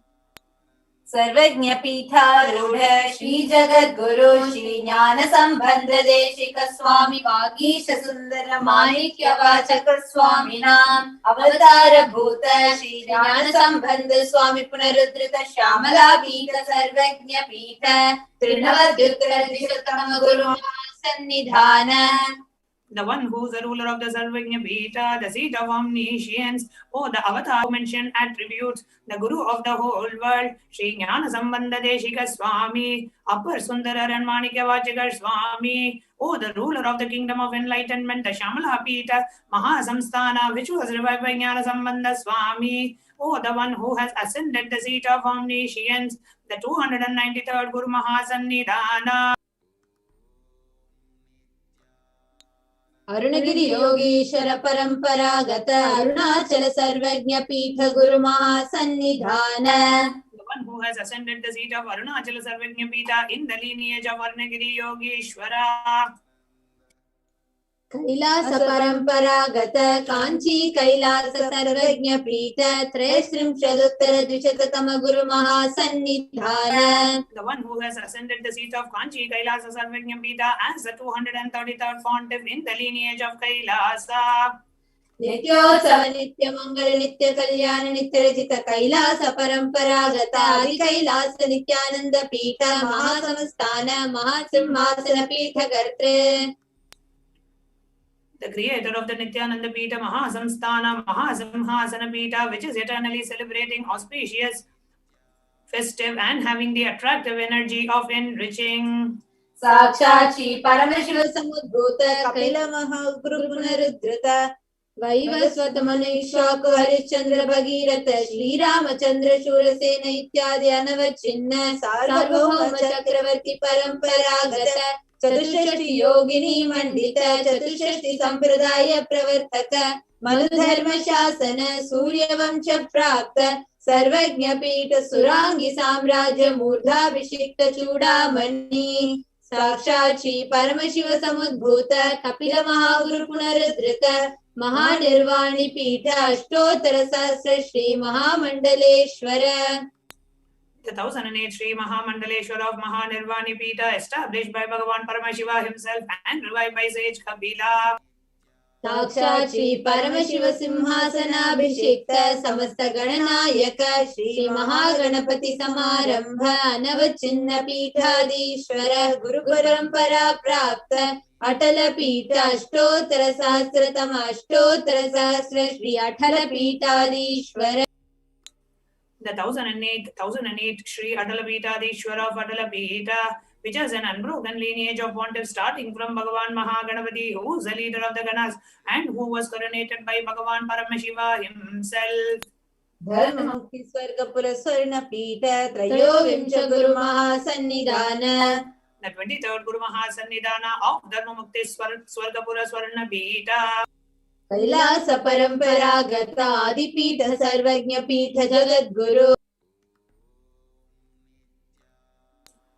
Sarvajna Pitha Rudha Shri Jagat Guru Shri Jnana Sambandha Deshika Swami Vagisha Sundara Manikya Vachaka Swami Nam Avatara Bhuta Shri Jnana Sambandha Swami Punarudrita Shyamala Pita Sarvajna Pitha Trinavadyuttara Dishatama Guru Sannidhana. The one who is the ruler of the Sarvajna Pita, the seat of omniscience, the avatar mentioned attributes, the Guru of the whole world, Shri Jnana Sambandha Deshika Swami, Upper Sundara and Manikya Vachakar Swami, the ruler of the kingdom of enlightenment, the Shyamala Pita, Mahasamsthana, which was revived by Jnana Sambandha Swami, the one who has ascended the seat of omniscience, the 293rd Guru Mahasannidhana. Arunagiri Yogeshwara Paramparagata Arunachala Sarvajna Pitha Guru Mahasannidhana. The one who has ascended the seat of Arunachala Sarvajna Pita in the lineage of Arunagiri Yogeshwara. Kailasa Paramparagata Kanchi Kailasa Sarvajna Pita Trayasrimshaduttara Dvishatakama Guru Mahasannidhana. The one who has ascended the seat of Kanchi Kailasa Sarvajna Pita as the 233rd pontiff in the lineage of Kailasa. Nityosava Nitya Mangala Nitya Kalyana Nitya Rajita Kailasa Paramparagata Adi Kailasa Nithyananda Pita Mahasamastana Mahasimhasana Pita Gartre. The creator of the Nithyananda Pita, Mahasamsthana, Mahasimhasana Pita, which is eternally celebrating, auspicious, festive, and having the attractive energy of enriching. Sakshachi Paramashiva Samudbhuta Kapila Mahaguru Punarudhrita Vaivasvata Manishaka Harishchandra Bhagirata Shri Ramachandra Shurasena Ityadi Anavachinna Sarvabhauma Chakravarti Paramparagata Chatushashti Yogini Mandita Chatushashti Sampradaya Pravartaka मनुधर्मशासन Suryavansh प्राप्त सर्वज्ञपीठ सुरांगी साम्राज्य मूर्धाभिषिक्त चूडामणि साक्षात् श्री परमशिव समुद्भूत कपिल महागुरु पुनरुद्धृत महानिर्वाणी पीठ अष्टोत्तर सहस्र श्री महामंडलेश्वर. The 1008 Sri Mahamandaleshwara of Mahanirvani Pita, established by Bhagavan Paramashiva himself and revived by sage Kabila. साक्षात् श्री परमशिव सिंहासनाभिषिक्त समस्त गणनायक श्री महागणपति समारंभ अनवचिन्न पीठाधीश्वर गुरु परंपरा प्राप्त अटल पीठ अष्टोत्तर सहस्रतम अष्टोत्तर सहस्र श्री अटल पीठाधीश्वर. The 1008 Sri Adalapitadishwara of Adalapita, which has an unbroken lineage of pontiffs starting from Bhagavan Mahaganapati, who is the leader of the Ganas and who was coronated by Bhagavan Paramashiva himself. धर्ममुक्ति Swargpur स्वर्ण पीठ त्रयोविंश गुरु महासन्निधान. The 23rd Guru Mahasannidhana of Dharmamukti Swargapura Swarna Pita. Kailash परंपरागत आदिपीठ सर्वज्ञ पीठ Jagat Guru.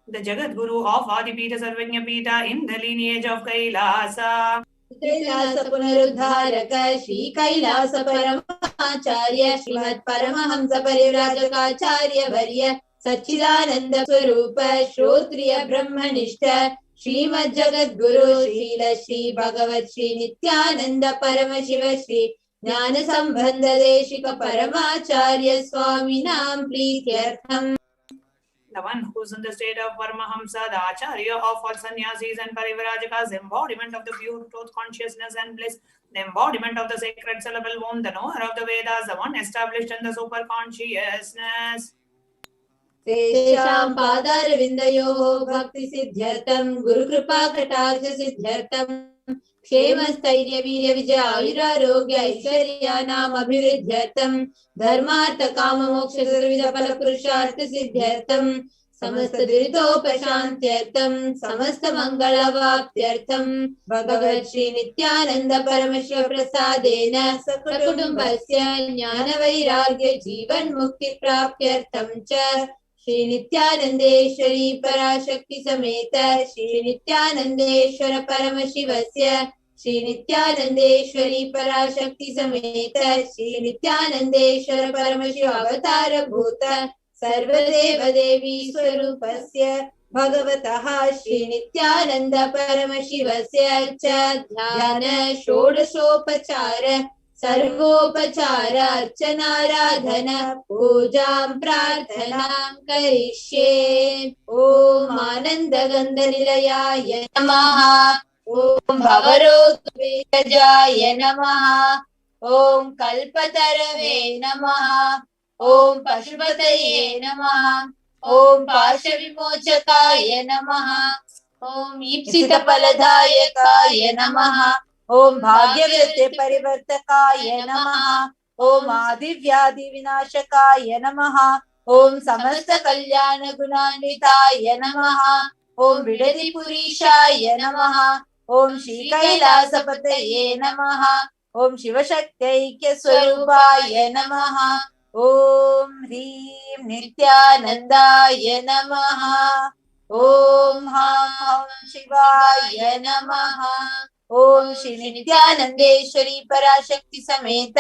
The Jagat Guru of Adipita Sarvajna Pita in the lineage of Kailasa. Kailash पुनरुद्धारक Shri Kailash परमाचार्य Shrimad Paramhans परिव्राजकाचार्य वर्य सच्चिदानंद स्वरूप श्रोत्रिय ब्रह्मनिष्ठ श्रीमद जगत गुरु श्रील श्री भगवत श्री नित्यानंद परमशिव श्री ज्ञान संबंध देशिक परमाचार्य स्वामी नाम प्रीत्यर्थम. The one who is in the state of Paramahamsa, the Acharya of all sannyasis and parivrajakas, the embodiment of the pure truth, consciousness and bliss, the embodiment of the sacred syllable womb, the knower of the Vedas, the one established in the super consciousness. तेषां पादारविन्दयोः भक्ति सिद्ध्यर्थं गुरुकृपा कटाक्ष सिद्ध्यर्थं क्षेमस्थैर्य वीर्य विजय आयुरारोग्य ऐश्वर्याणाम् अभिवृद्ध्यर्थं धर्मार्थ काम मोक्ष सर्वविध फल पुरुषार्थ सिद्ध्यर्थं समस्त दुरितोपशान्त्यर्थं समस्त मंगलवाप्त्यर्थं भगवत् श्री नित्यानंद परमशिव प्रसादेन सकुटुम्बस्य ज्ञान वैराग्य जीवन मुक्ति प्राप्त्यर्थं च श्री नित्यानंदेश्वरी पराशक्ति समेत श्री नित्यानंदेश्वर परमशिवस्य श्री नित्यानंदेश्वरी पराशक्ति समेत श्री नित्यानंदेश्वर परमशिव अवतार भूत सर्वदेव देवी स्वरूपस्य भगवतः श्री नित्यानंद परमशिवस्य च ध्यान षोडशोपचार सर्वोपचार अर्चनाराधन पूजां प्रार्थनां करिष्ये. ओम आनंद गंध निलयाय नमः. ओम भवरोगवेदजाय नमः. ओम कल्पतरवे नमः. ओम पशुपतये नमः. ओम पाशविमोचकाय नमः. ओम ईप्सितफलदायकाय नमः. ओम भाग्यवृत्ति परिवर्तकाय नमः. ओम आदिव्याधि विनाशकाय नमः. ओम समस्त कल्याण गुणान्विताय नमः. ओम विडदि पुरीशाय नमः. ओम श्री कैलासपतये नमः. ओम शिवशक्त्यैक्य स्वरूपाय नमः. ओम ह्रीं नित्यानंदाय नमः. ओम हं शिवाय नमः. ओम श्री नित्यानंदेश्वरी पराशक्ति समेत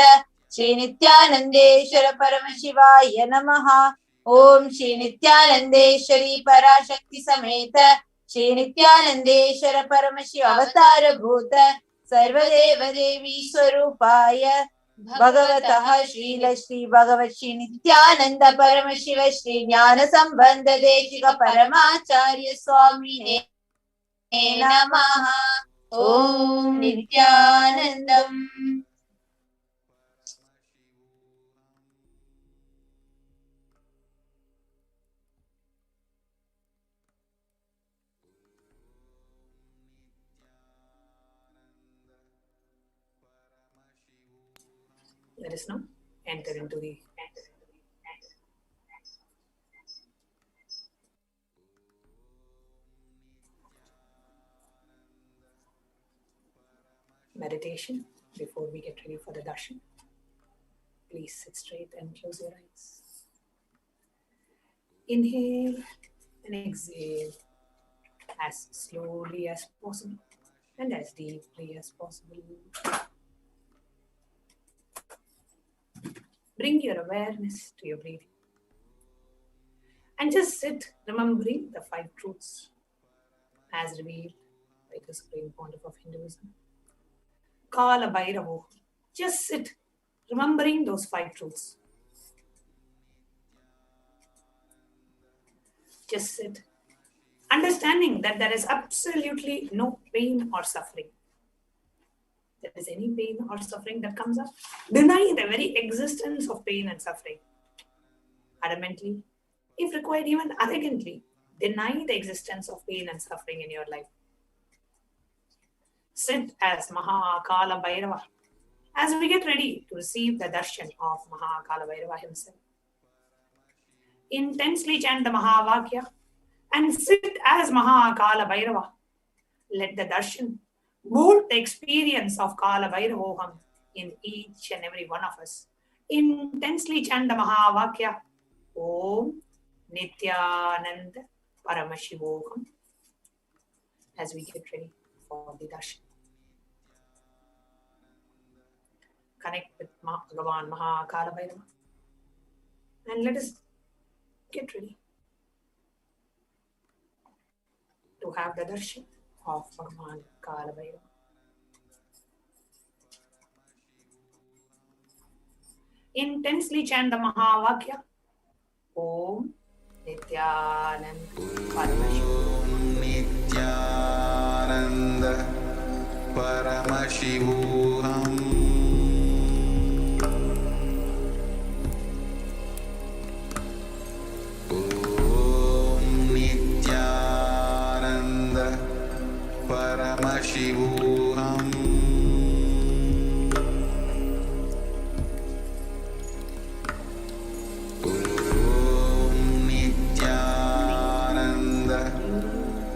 श्री नित्यानंदेश्वर परमशिवाय नमः. ओम श्री नित्यानंदेश्वरी पराशक्ति समेत श्री नित्यानंदेश्वर परमशिव अवतार भूत सर्वदेव देवी स्वरूपाय भगवतः श्रील श्री भगवत श्री नित्यानंद परमशिव श्री ज्ञान संबंध देशिक परमाचार्य स्वामिने नमः. ओम Nityanandam. Let us now enter into the meditation. before we get ready for the darshan. Please sit straight and close your eyes. Inhale and exhale as slowly as possible and as deeply as possible. Bring your awareness to your breathing and just sit remembering the 5 truths as revealed by the Supreme Pontiff of Hinduism, Kalabhairava. Just sit remembering those 5 truths. Just sit understanding that there is absolutely no pain or suffering. There is any pain or suffering that comes up, deny the very existence of pain and suffering. Adamantly, if required even arrogantly, deny the existence of pain and suffering in your life. Sit as Kalabhairava as we get ready to receive the darshan of Kalabhairava himself. Intensely chant the Mahavakya and sit as Kalabhairava. Let the darshan mold the experience of Kalabhairavoham in each and every one of us. Intensely chant the Mahavakya. Om Nithyananda Paramashivoham as we get ready for the darshan. Connect with Bhagavan Kalabhairava and let us get ready to have the darshan of Bhagavan Kalabhairava. Intensely chant the Mahavakya. Om Nithyananda Paramashivoham. Nithyananda Paramashivoham. Om Nithyananda Paramashivoham.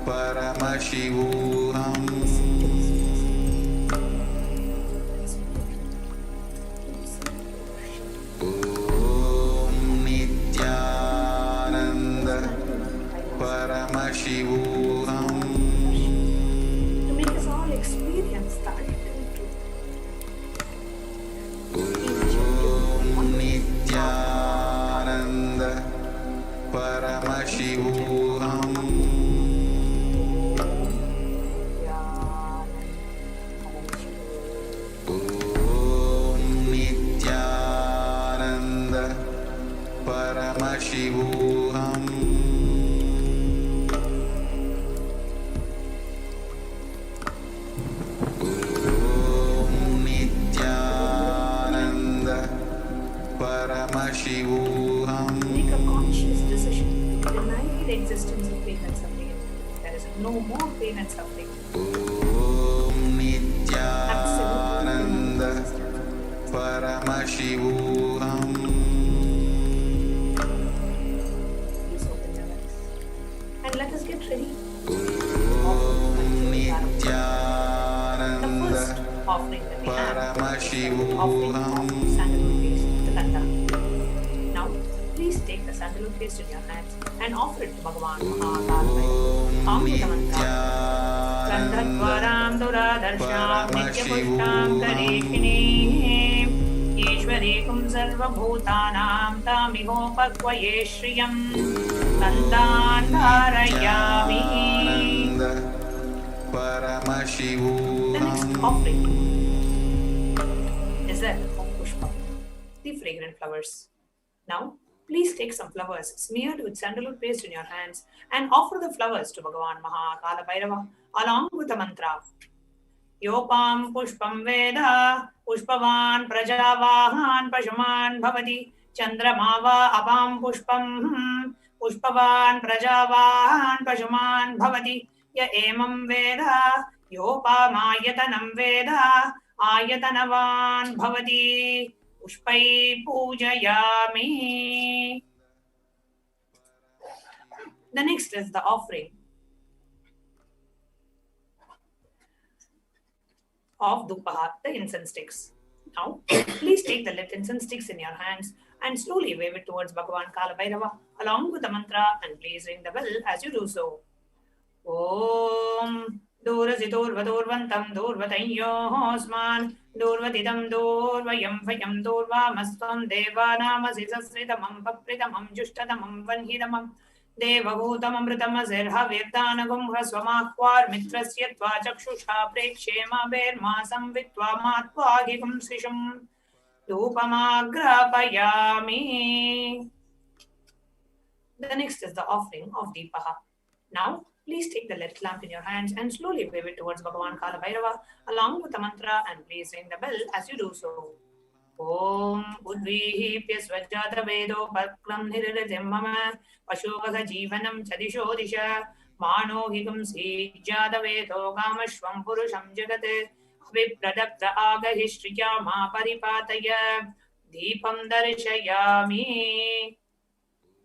Paramashivoham. Om Nithyananda Paramashivoham. To make us all experience the ultimate truth. Om Nithyananda Paramashivoham. Paramashivoham. Om Nithyananda Paramashivoham. Make a conscious decision to deny the existence of pain and suffering. There is no more pain and suffering. Om Nithyananda Paramashivoham. And let us get ready. Om Nithyananda Offering that we have, Paramashivoham. sandalwood paste, the danda. Now, please take the sandalwood paste in your hands and offer it to Bhagavan Kalabhairava. Come with the mantra. Gandhadvaram Duradarshan Nityapushtam Karishini Ishwarikum Sarvabhutanam Tamihopakvaye Shriyam Kandan Dharayami. Paramashivoham. The next offering is that of Pushpa, the fragrant flowers. Now, please take some flowers smeared with sandalwood paste in your hands and offer the flowers to Bhagavan Kalabhairava along with the mantra. Yopam Pushpam Veda Pushpavan Prajavahan Pashuman Bhavati Chandramava Apam Pushpam Pushpavan Prajavahan Pashuman Bhavati Ya Emam Veda Yopam Ayatanam Veda Ayatanavan Bhavati Pushpai Pujayami. The next is the offering of Dupaha, the incense sticks. Now, please take the lit incense sticks in your hands and slowly wave it towards Bhagavan Kalabhairava along with the mantra, and please ring the bell as you do so. Om Durasiturvadurvantam Durvatayosman Durvatidam Durvayam Vayam Durvamastam Devanamasi Sasritamam Papritamam Jushtadamam Vanhidamam Devabhutamamritamazirha Virdanagum Hrasvamahvar Mitrasyatva Chakshusha Prekshema Bermasam Vitva Matvagigum Sisham Dupamagrapayami. The next is the offering of Deepaha. Now, please take the lit lamp in your hands and slowly wave it towards Bhagavan Kalabhairava along with the mantra, and please ring the bell as you do so. Om Udvihi Pyasvajata Vedo Paklam Nirritim Mama Pashuvaha Jivanam Chadisho Disha Mano Higam Sijada Vedo Kamashvam Purusham Jagate Vipradakta Agahishrija Ma Paripataya Deepam Darshayami.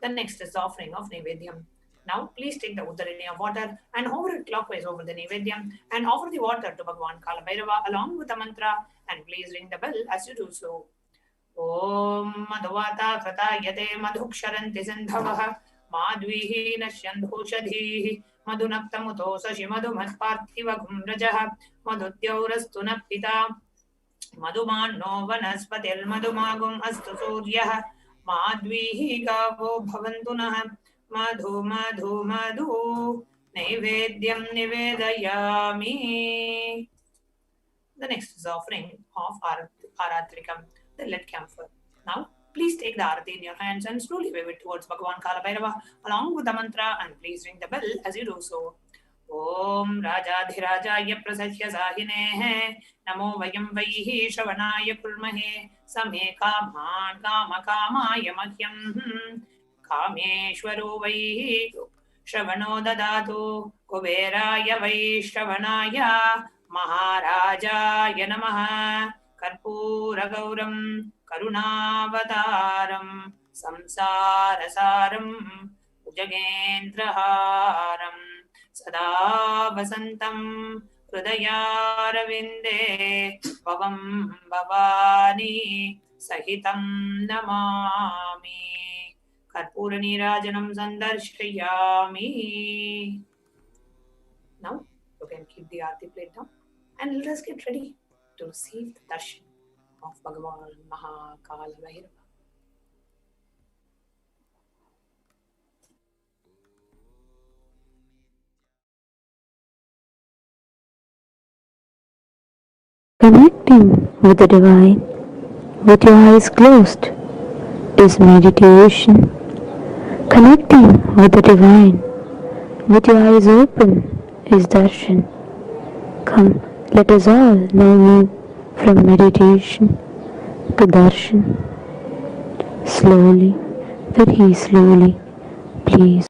The next is the offering of Nevedyam. Now, please take the Uttarini of water and hover it clockwise over the Nevedyam and offer the water to Bhagavan Kalabhairava along with the mantra, and please ring the bell as you do so. Om Madhuvata Krata Yate Madhuksharanti Sindhavaha Madvihi Nashyandhushadhihi Madhunaktamuto Sashi Madhumatparthiva Gumrajaha Madhudyaurastuna Pita Madhumanno Vanaspatir Madhumagum Astu Suryaha Madvihi Gavo Bhavantunaha Madhu Madhu Madhu Nevedyam Nivedayami. The next is offering of Aratrikam, the lit camphor. Now, please take the arati in your hands and slowly wave it towards Bhagavan Kalabhairava along with the mantra, and please ring the bell as you do so. Om Rajadhirajaya Prasahya Sahinehe Namo Vayam Vaihi Shravanaya Kulmahe Same Kaman Kama Kamaya Mahyam Kameshwaro Vaihi Shravano Dadatu Kuberaya Vai Shravanaya Maharajaya Namaha Karpura Gauram Karunavataram Samsarasaram Ujagendraharam Sada Vasantam Hridayaravinde Bhavam Bhavani Sahitam Namami Karpura Nirajanam Sandarshayami. Now, you can keep the Aarti plate down and let us get ready to receive the Darshan of Bhagavan Kalabhairava. Connecting with the divine with your eyes closed is meditation. Connecting with the divine with your eyes open is darshan. Come, let us all now move from meditation to darshan. Slowly, very slowly, please.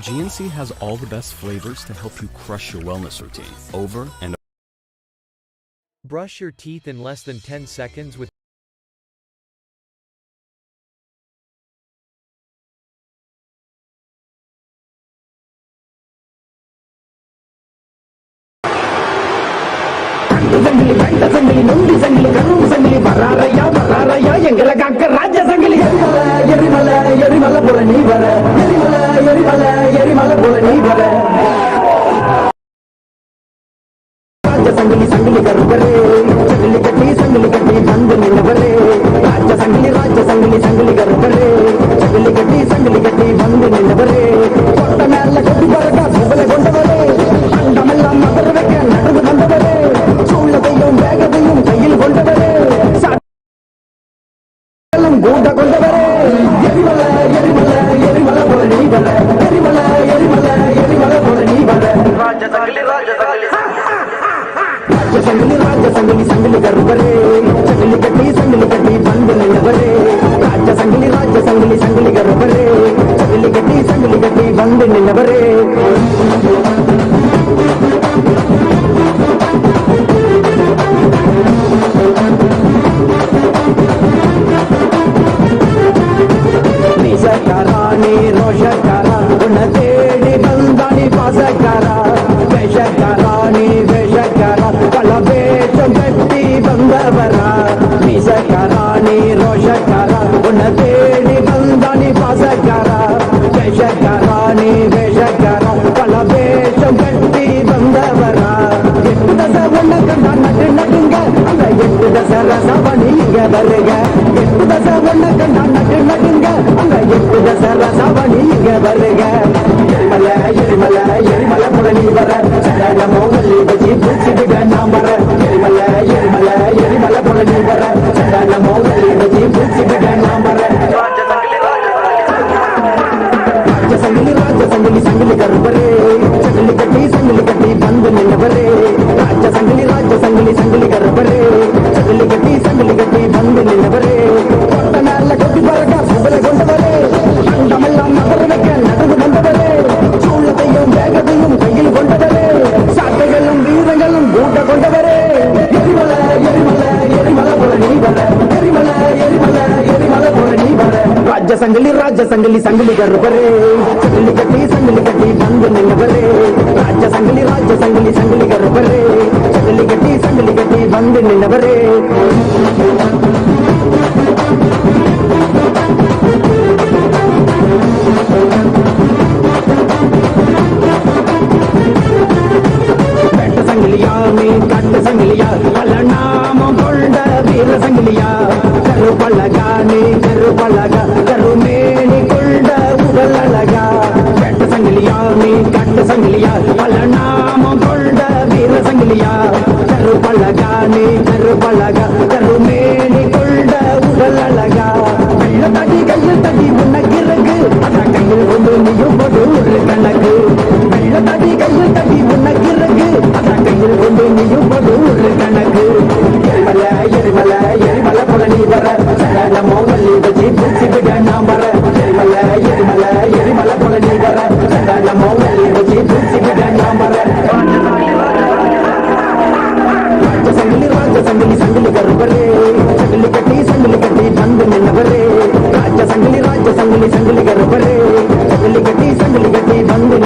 GNC has all the best flavors to help you crush your wellness routine over and over. Brush your teeth in less than 10 seconds with கணக்கு வெள்ள தடி கையில் தட்டி உனக்கு இருக்கு அதான் கையில் கொண்டு நீயும் போது ஒரு கணக்கு எரிமலை எரிமலை எரிமலை போல நீ வர சகலமோ வள்ளி வச்சு பூச்சி விட நான் வர எரிமலை எரிமலை எரிமலை போல நீ வர சகலமோ வள்ளி வச்சு பூச்சி விட நான் வர ராஜசங்கிலி சங்கிலி கருவரே சங்கிலி கட்டி வந்து நின்னவரே ராஜசங்கிலி சங்கிலி கருவரே சங்கிலி கட்டி வந்து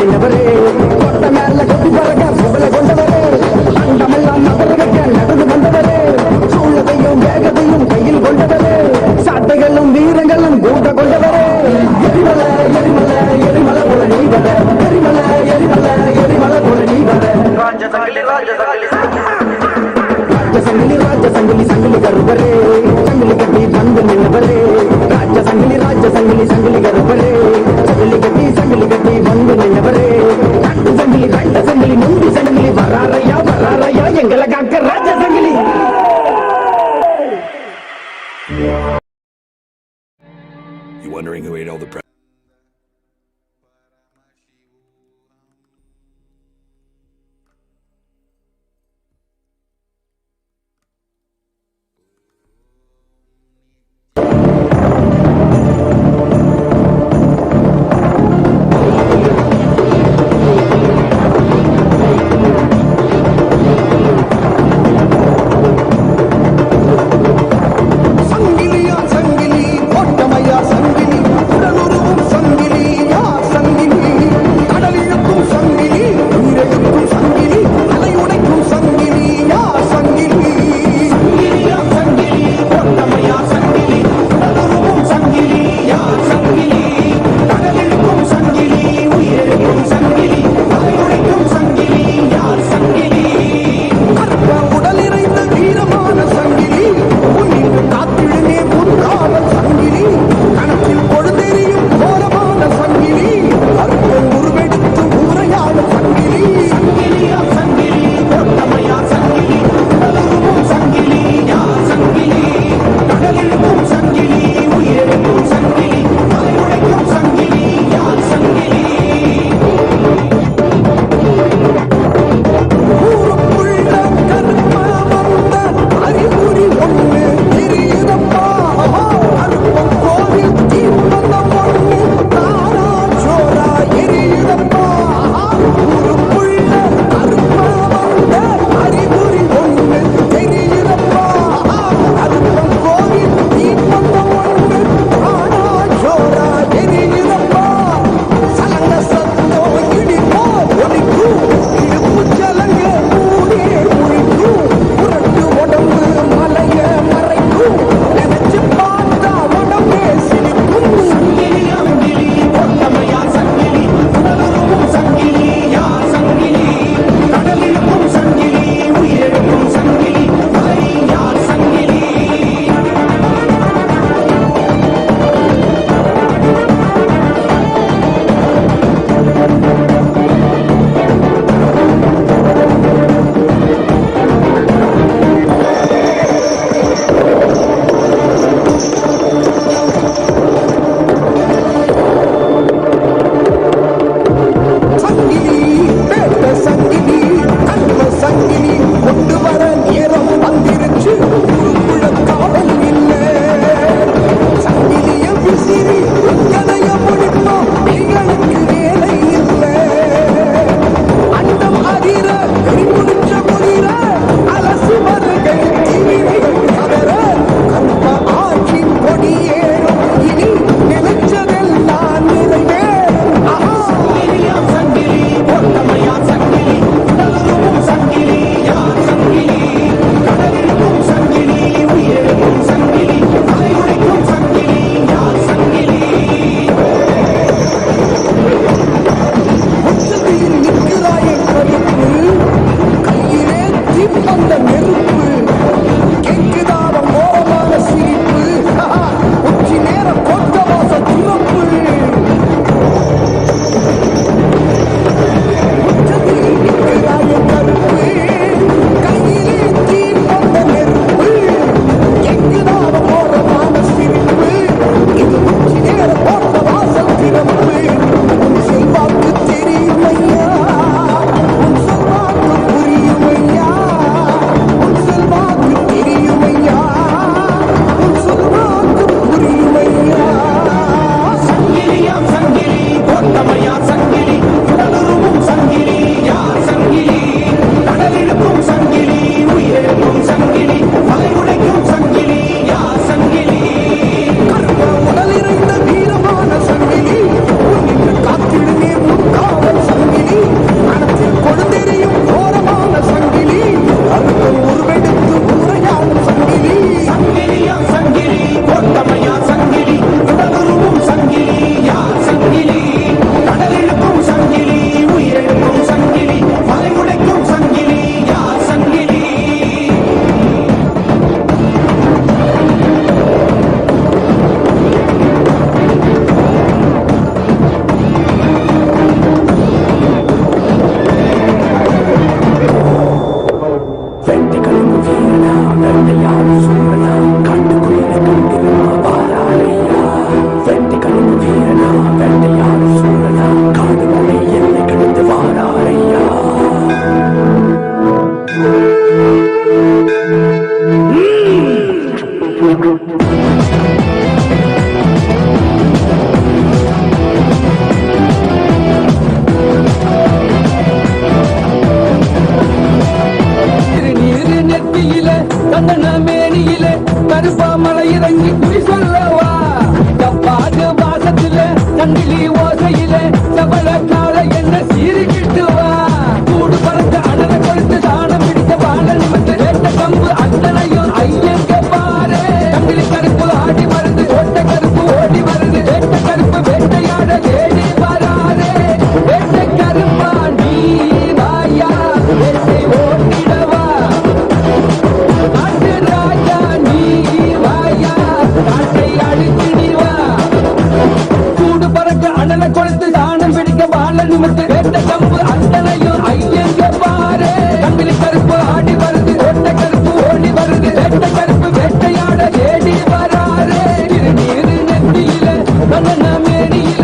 கொடுத்து தானம் பிடிக்க வாழ நிமித்து வேட்ட கம்பு அத்தனையும் ஐயங்க பாரு கண்ணில் கருப்பு ஆடி வருது ஓட்ட கருப்பு ஓடி வருது வேட்ட கருப்பு வேட்டையாட தேடி வராரு திருநீர் நெத்தியில கண்ணன மேனியில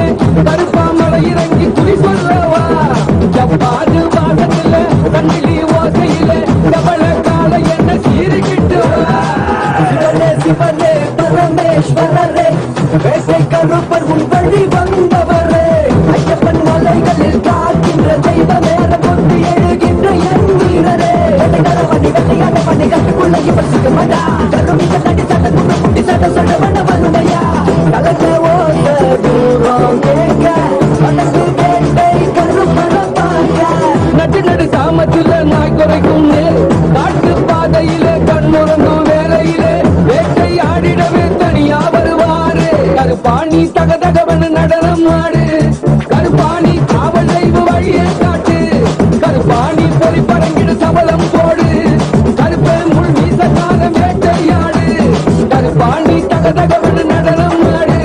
கருப்பாமலை இறங்கி குறி சொல்லவா ஜப்பாது வாசத்துல கண்ணிலி ஓசையில கபல கால என்ன சீரிக்கிட்டு சிவனே சிவனே பரமேஸ்வரரே வேசை கருப்பர் உன் வழி வந்தவரே ஐயப்பன் மலைகளில் காக்கின்ற தெய்வ நேரம் கொண்டு எழுகின்ற என் வீரரே பண்ணி வெள்ளையாட பண்ணி கட்டுக்குள்ள இவர் சிக்கமடா கருமிக்க தடி சட்ட துணை குட்டி சட்ட சொல்ல வண்ண வருமையா கலக்க ஓட்ட தூரம் கேட்க மனசு கேட்டை கருப்பர பார்க்க நட்டு நடு சாமத்துல நாய் குறைக்கும் நேர் காட்டு பாதையில கண்முறங்கும் வேலையிலே வேட்டை ஆடிடவே தனியா வருவாரு கருப்பாணி தகதகவன நடனம் ஆடு கருப்பாணி காவல் தெய்வ வழியை காட்டு கருப்பாணி பொறி பறங்கிடு சபலம் போடு கருப்பை முள் வீசக்கார வேட்டையாடு கருப்பாணி தகதகவன நடனம் ஆடு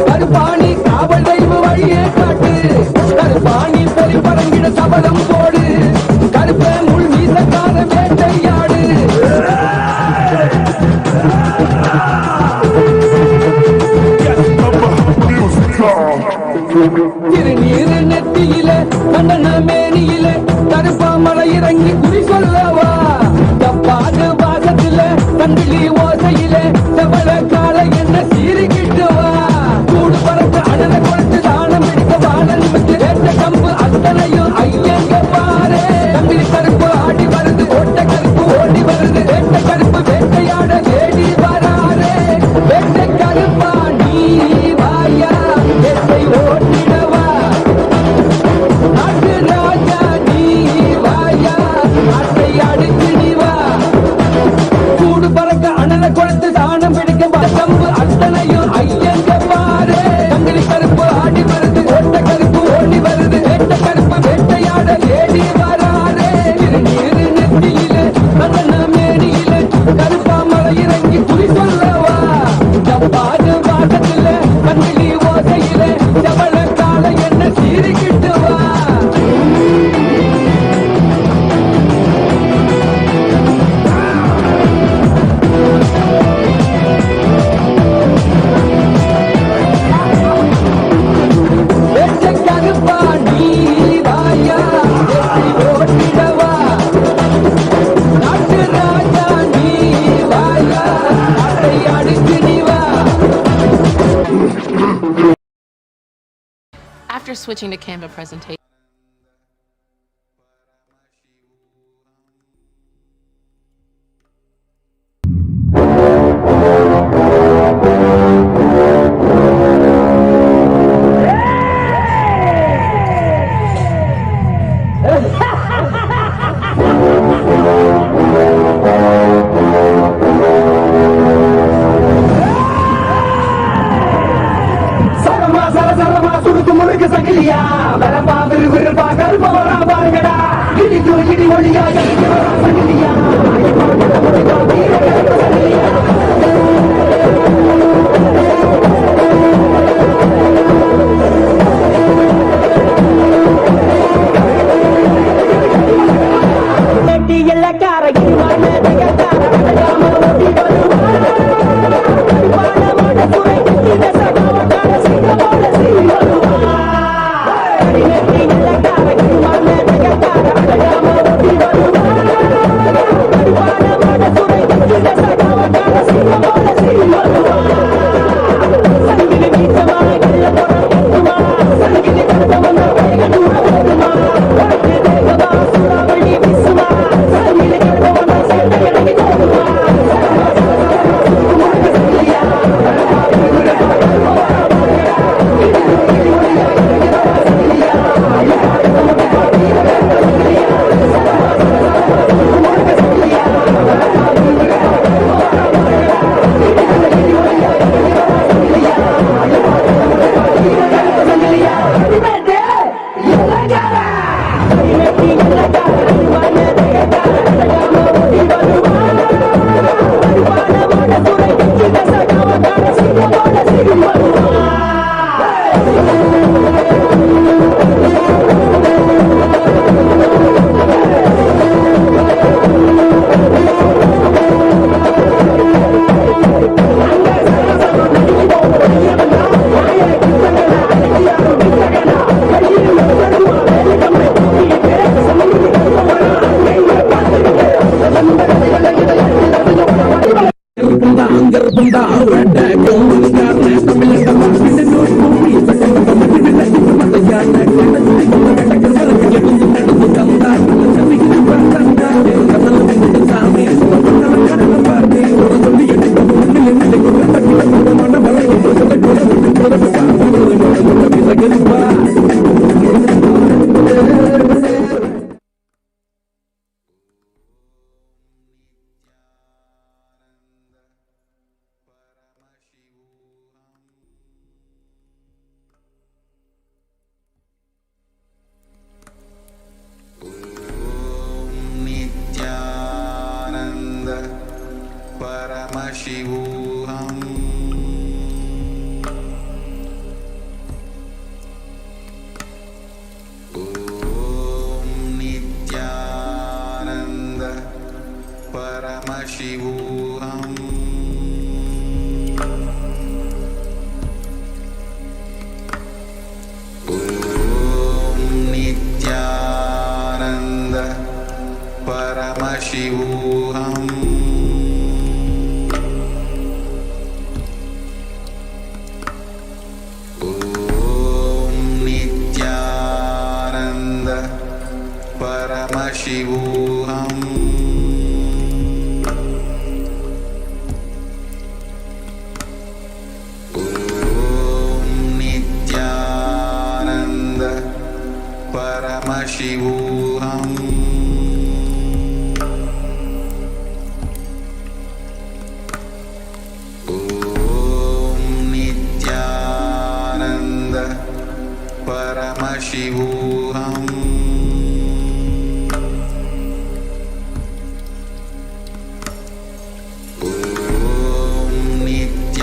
கருப்பாணி காவல் தெய்வ வழியை காட்டு கருப்பாணி பொறி பறங்கிடு சபலம் போடு கருப்பை முள் வீசக்கார வேட்டையாடு திருநீர் நெத்தியில கண்ணன மேனியில கருப்பாமலை இறங்கி குறி சொல்லவா தப்பாத வாசத்துல கண்டிலி ஓசையில செவல கால என்ன சீரிக்கிட்டுவா கூடு பறக்க அடல கொடுத்து தானம் பிடிக்க வாழ நிமித்து வேட்ட கம்பு அத்தனையும் ஐயங்க பாரு கண்டிலி கருப்பு ஆடி வருது ஓட்ட கருப்பு ஓடி வருது வேட்ட கருப்பு வேட்டையாட தேடி வராரு வேட்ட கருப்பா நீ வாயா எத்தை ஓட்டிடவா நாட்டு ராஜா நீ வாயா நாட்டை அடிச்சிடிவா கூடு பறக்க அனல கொடுத்து தானம் பிடிக்க கம்பு அத்தனையும் ஐயங்க பாரு கங்கிலி கருப்பு ஆடி வருது ஓட்ட கருப்பு ஓடி வருது வேட்ட கருப்பு வேட்டையாட தேடி வராரு திருநீர் நெத்தியில கண்ணன மேனியில கருப்பாமலை இறங்கி குறி சொல்லவா ஜப்பாது வாசத்துல கண்ணிலி ஓசையில செவல கால என்ன சீரிக்கிட்டுவா வேட்ட கருப்பா நீ வாயா எத்தை ஓட்டிடவா நாட்டு ராஜா நீ வாயா நாட்டை அடிச்சிடிவா After switching to Canva presentation. சரமா சரசரமா சுடுக்கு முழுக்கு சங்கிலியா வரப்பா விறுவிறுப்பா கருப்ப வரா பாருங்கடா இடிக்கு இடி ஒளியா சங்கிலியா எல்லக்கார Nithyananda Paramashivoham. Om Nithyananda Paramashivoham. Om Nithyananda Paramashivoham. Om Nithyananda Paramashivoham. Om Nithyananda Paramashivoham. Om Nithyananda Paramashivoham. Om Nithyananda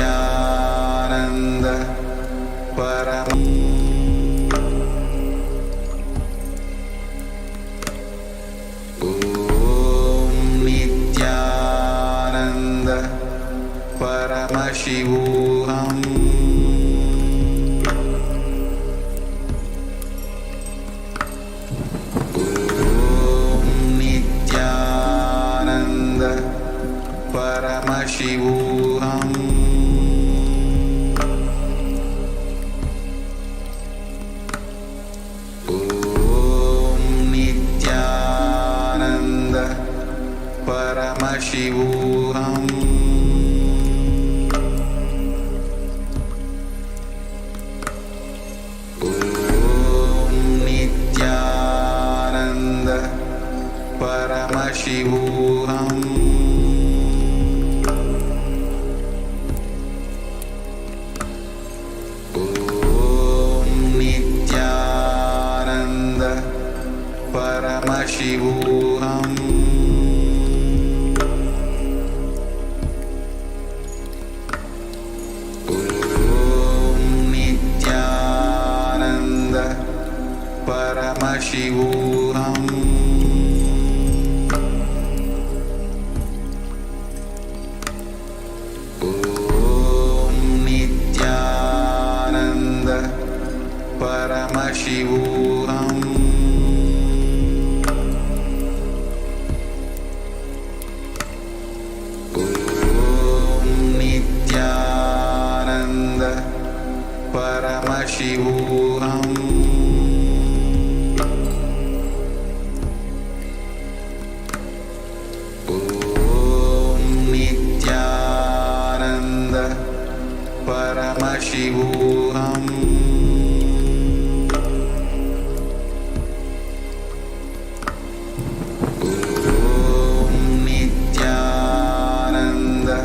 Om Nithyananda Paramashivoham. Om Nithyananda Paramashivoham. Om Nithyananda Paramashivoham. Om Nithyananda Paramashivoham. Om Nithyananda Paramashivoham. Om Nithyananda Paramashivoham. Om Nithyananda Paramashivoham. Om Nithyananda Paramashivoham. Om Nithyananda Paramashivoham. Om Nithyananda Paramashivoham. Om Nithyananda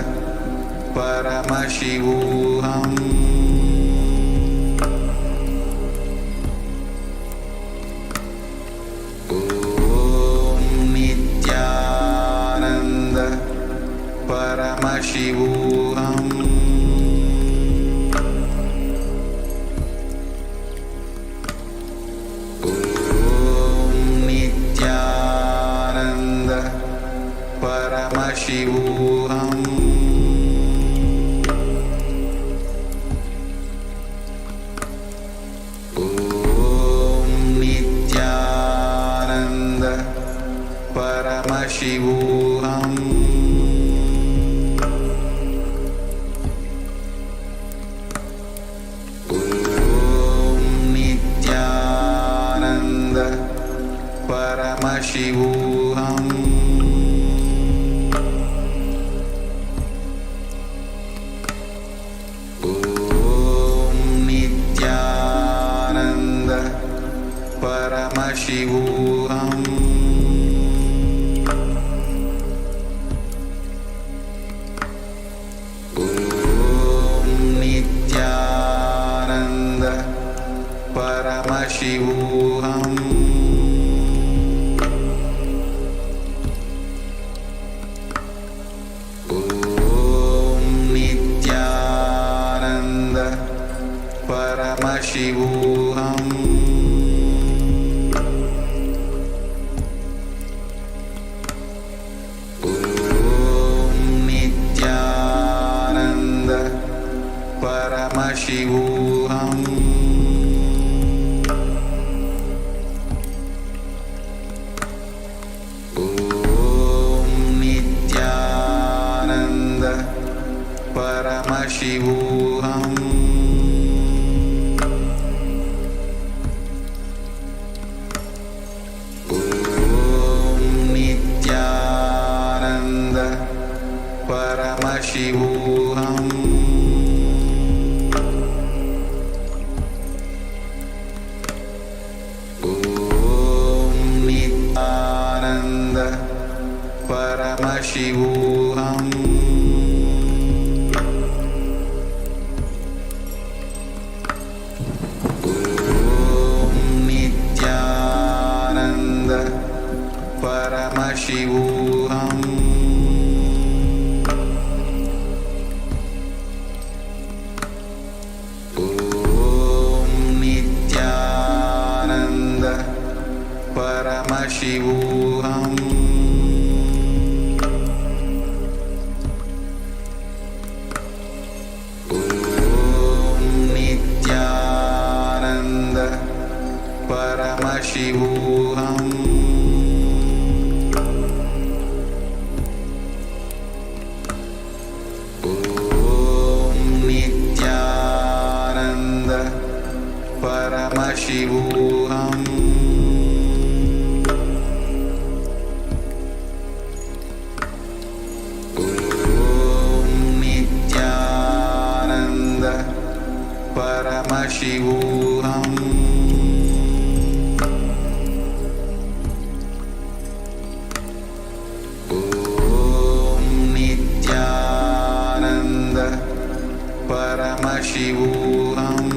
Paramashivoham. Om Nithyananda Paramashivoham. Om Nithyananda Paramashivoham. Om Nithyananda Paramashivoham. Om Nithyananda Paramashivoham. Om Nithyananda Paramashivoham. Om Nithyananda Paramashivoham. Paramashivoham. Om Nithyananda Paramashivoham. Om Nithyananda Paramashivoham. Paramashivoham. Om Nithyananda Paramashivoham. Om Nithyananda Paramashivoham. Paramashivoham. Om Nithyananda Paramashivoham. Om Nithyananda Paramashivoham. Paramashivoham. Om Nithyananda Paramashivoham.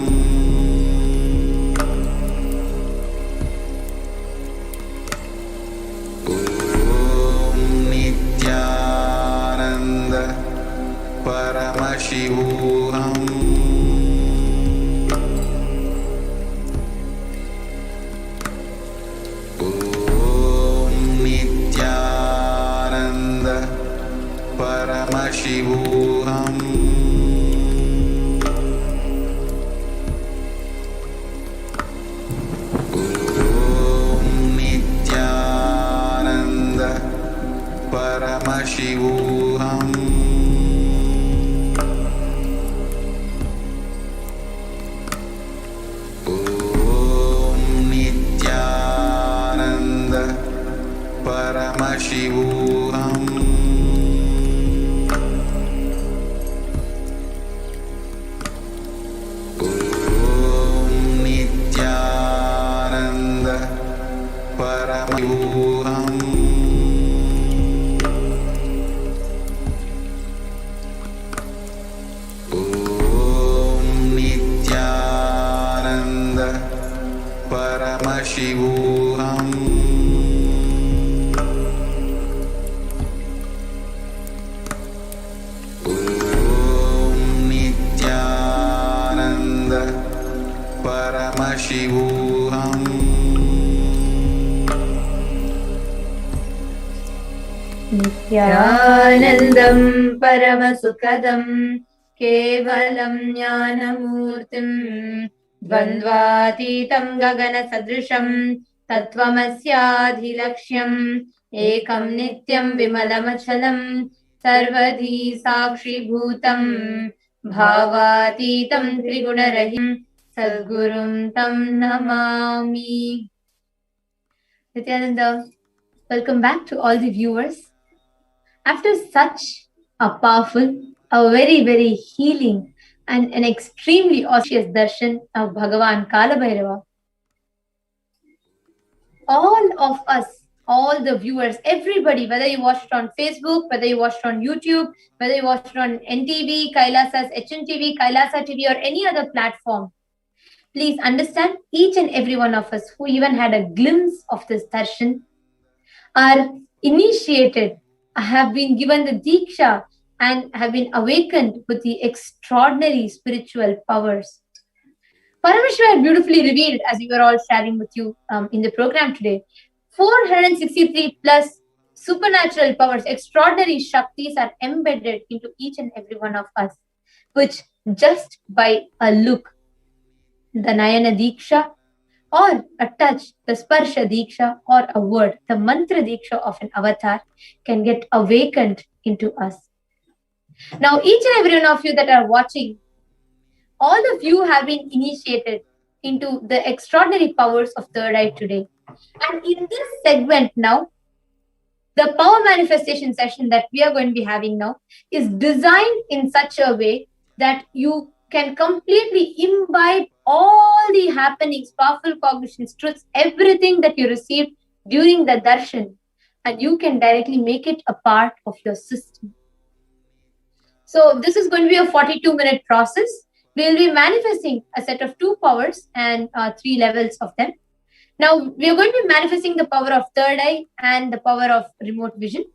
Om Nithyananda Paramashivoham. Paramashivoham. Om Nithyananda Paramashivoham. Om Nithyananda Paramashivoham. Paramashivoham. Om Nithyananda Paramashivoham. Nithyanandam Paramasukadam Kevalam Jnanamurtim Dvandvatitam Gagana Sadrisham Tattvamasyaadhilaksham Ekam Nityam Vimalamachalam Sarvadhi Sakshi Bhutam Bhavatitam Trigunarahim Sadgurum Tam Namami. Nithyananda, welcome back to all the viewers. After such a powerful, a very, very healing and an extremely auspicious darshan of Bhagavan Kalabhairava, all of us, all the viewers, everybody, whether you watched it on Facebook, whether you watched it on YouTube, whether you watched it on NTV, Kailasa's HNTV, Kailasa TV, or any other platform, please understand, each and every one of us who even had a glimpse of this darshan are initiated, have been given the diksha, and have been awakened with the extraordinary spiritual powers. Paramashiva had beautifully revealed, as we were all sharing with you in the program today, 463 plus supernatural powers, extraordinary shaktis are embedded into each and every one of us, which just by a look, the Nayana Diksha, or a touch, the Sparsha Diksha, or a word, the Mantra Diksha of an avatar, can get awakened into us. Now, each and every one of you that are watching, all of you have been initiated into the extraordinary powers of third eye today. And in this segment now, the power manifestation session that we are going to be having now is designed in such a way that you can completely imbibe all the happenings, powerful cognitions, truths, everything that you received during the darshan, and you can directly make it a part of your system. So this is going to be a 42-minute process. We will be manifesting a set of 2 powers and 3 levels of them. Now, we are going to be manifesting the power of third eye and the power of remote vision.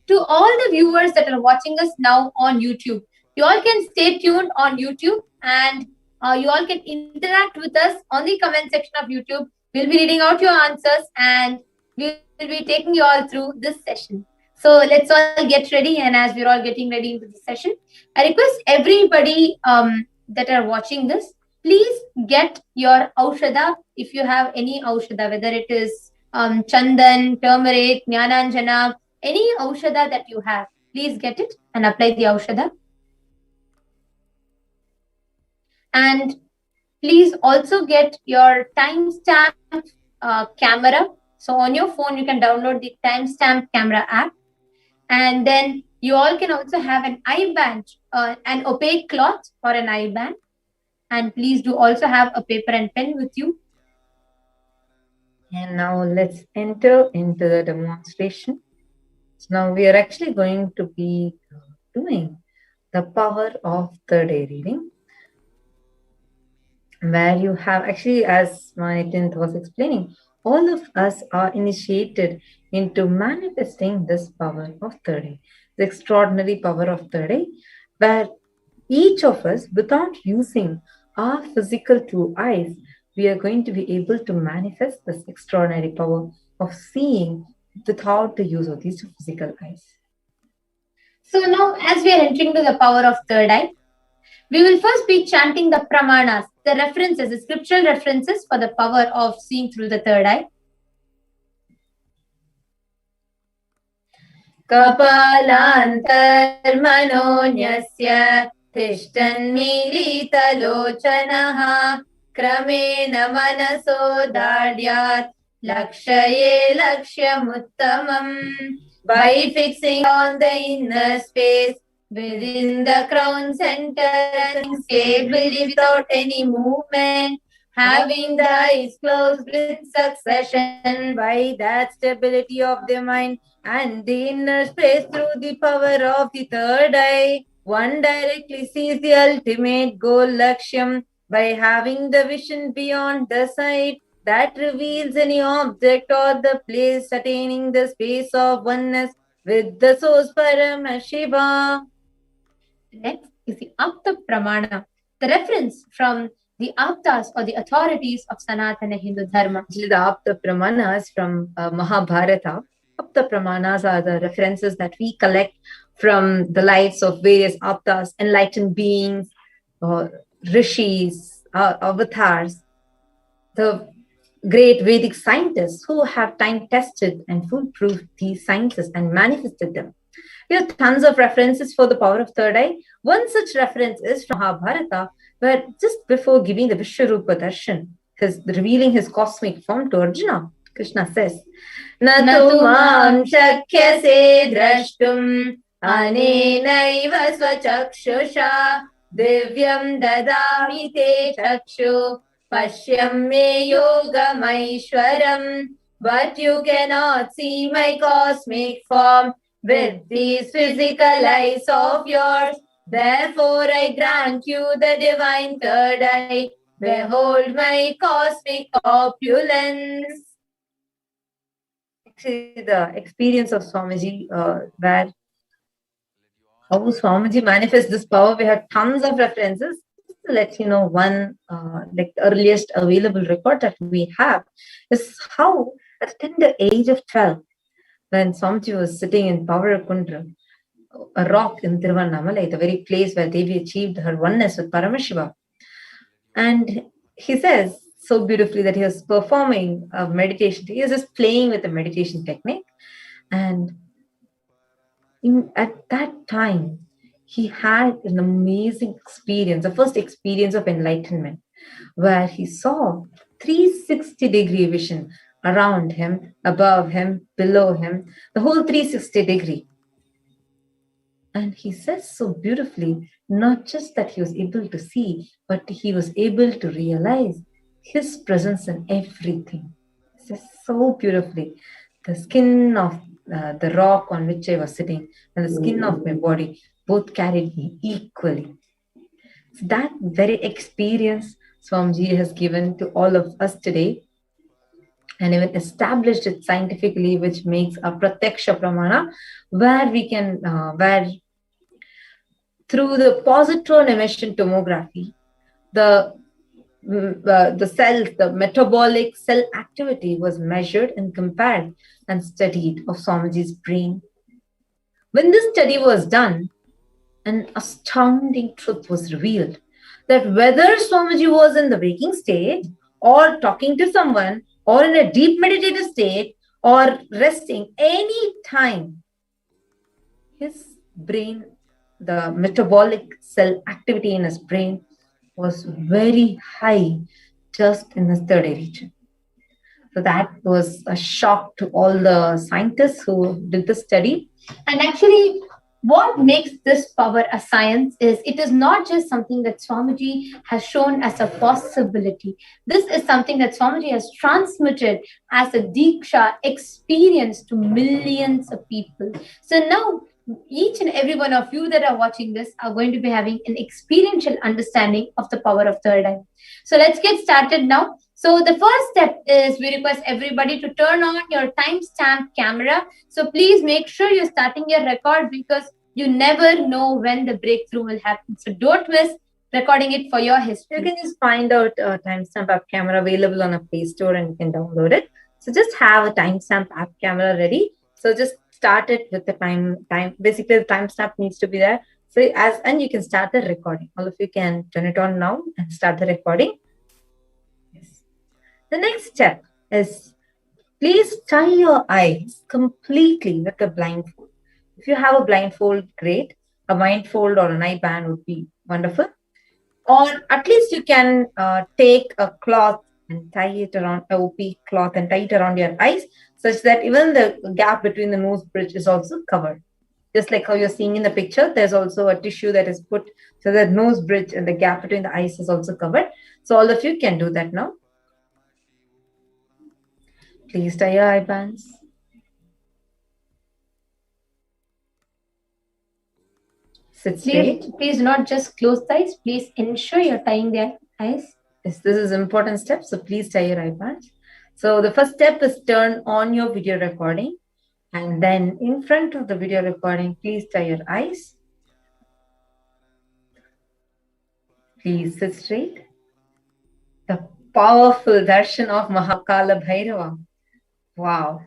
To all the viewers that are watching us now on YouTube, you all can stay tuned on YouTube, and you all can interact with us on the comment section of YouTube. We'll be reading out your answers, and we'll be taking you all through this session. So let's all get ready, and as we're all getting ready into the session, I request everybody that are watching this, please get your aushadha. If you have any aushadha, whether it is chandan, turmeric, jnananjana, any aushadha that you have, please get it and apply the aushadha. And please also get your timestamp camera. So on your phone, you can download the timestamp camera app. And then you all can also have an eye band, an opaque cloth or an eye band. And please do also have a paper and pen with you. And now let's enter into the demonstration. So now we are actually going to be doing the power of third eye reading, where you have actually, as my tenth was explaining, all of us are initiated into manifesting this power of third eye, the extraordinary power of third eye, where each of us, without using our physical 2 eyes, we are going to be able to manifest this extraordinary power of seeing without the use of these 2 physical eyes. So now, as we are entering to the power of third eye, we will first be chanting the pramanas, the references, the scriptural references for the power of seeing through the third eye. Kapalantarmanonyasya Tishtanmilitalochanaha Kramena manaso dadyat Lakshaye lakshyamuttamam. By fixing on the inner space within the crown center, stably without any movement, having the eyes closed with succession, by that stability of the mind and the inner space through the power of the third eye, one directly sees the ultimate goal, Lakshyam, by having the vision beyond the sight that reveals any object or the place, attaining the space of oneness with the source Paramashiva. Next is the Apta Pramana, the reference from the Aptas or the authorities of Sanatana Hindu Dharma. The Apta Pramanas from Mahabharata. Apta Pramanas are the references that we collect from the lives of various Aptas, enlightened beings, rishis, avatars, the great Vedic scientists who have time-tested and foolproof these sciences and manifested them. We have tons of references for the power of third eye. One such reference is from Mahabharata, where just before giving the Vishwarupa Darshan, revealing his cosmic form to Arjuna, Krishna says, Natu mam shakyase drashtum anenaiva svachakshusha divyam dadami te chakshu Pashyam me yogamaishwaram. But you cannot see my cosmic form with these physical eyes of yours. Therefore I grant you the divine third eye. Behold my cosmic opulence. Actually, the experience of Swamiji, where how Swamiji manifests this power, we have tons of references. Just to let you know, one like the earliest available record that we have is how at the tender age of 12, when Swamiji was sitting in Pavarkundra, a rock in Tiruvannamalai, the very place where Devi achieved her oneness with Paramashiva. And he says so beautifully that he was performing a meditation. He was just playing with the meditation technique. And at that time, he had an amazing experience, the first experience of enlightenment, where he saw 360-degree vision around him, above him, below him, the whole 360-degree. And he says so beautifully, not just that he was able to see, but he was able to realize his presence in everything. He says so beautifully. The skin of the rock on which I was sitting and the skin of my body both carried me equally. So that very experience Swamiji has given to all of us today, and even established it scientifically, which makes a pratyaksha pramana, where we can, where through the positron emission tomography, the cells, the metabolic cell activity was measured and compared and studied of Swamiji's brain. When this study was done, an astounding truth was revealed that whether Swamiji was in the waking state or talking to someone or in a deep meditative state or resting any time, his brain, the metabolic cell activity in his brain was very high just in his third eye region. So that was a shock to all the scientists who did the study. And actually, what makes this power a science is it is not just something that Swamiji has shown as a possibility. This is something that Swamiji has transmitted as a Diksha experience to millions of people. So now, each and every one of you that are watching this are going to be having an experiential understanding of the power of third eye. So let's get started now. So the first step is we request everybody to turn on your timestamp camera. So please make sure you're starting your record because you never know when the breakthrough will happen. So don't miss recording it for your history. You can just find out a timestamp app camera available on a Play Store and you can download it. So just have a timestamp app camera ready. So just start it with the time. Basically, the timestamp needs to be there. So and you can start the recording. All of you can turn it on now and start the recording. The next step is please tie your eyes completely with a blindfold. If you have a blindfold, great. A blindfold or an eye band would be wonderful. Or at least you can take a cloth and tie it around, a OP cloth and tie it around your eyes such that even the gap between the nose bridge is also covered. Just like how you're seeing in the picture, there's also a tissue that is put so that nose bridge and the gap between the eyes is also covered. So all of you can do that now. Please tie your eye bands. Sit straight. Please not just close the eyes. Please ensure you're tying the eyes. Yes, this is an important step. So please tie your eye bands. So the first step is turn on your video recording. And then in front of the video recording, please tie your eyes. Please sit straight. The powerful darshan of Kalabhairava. Wow.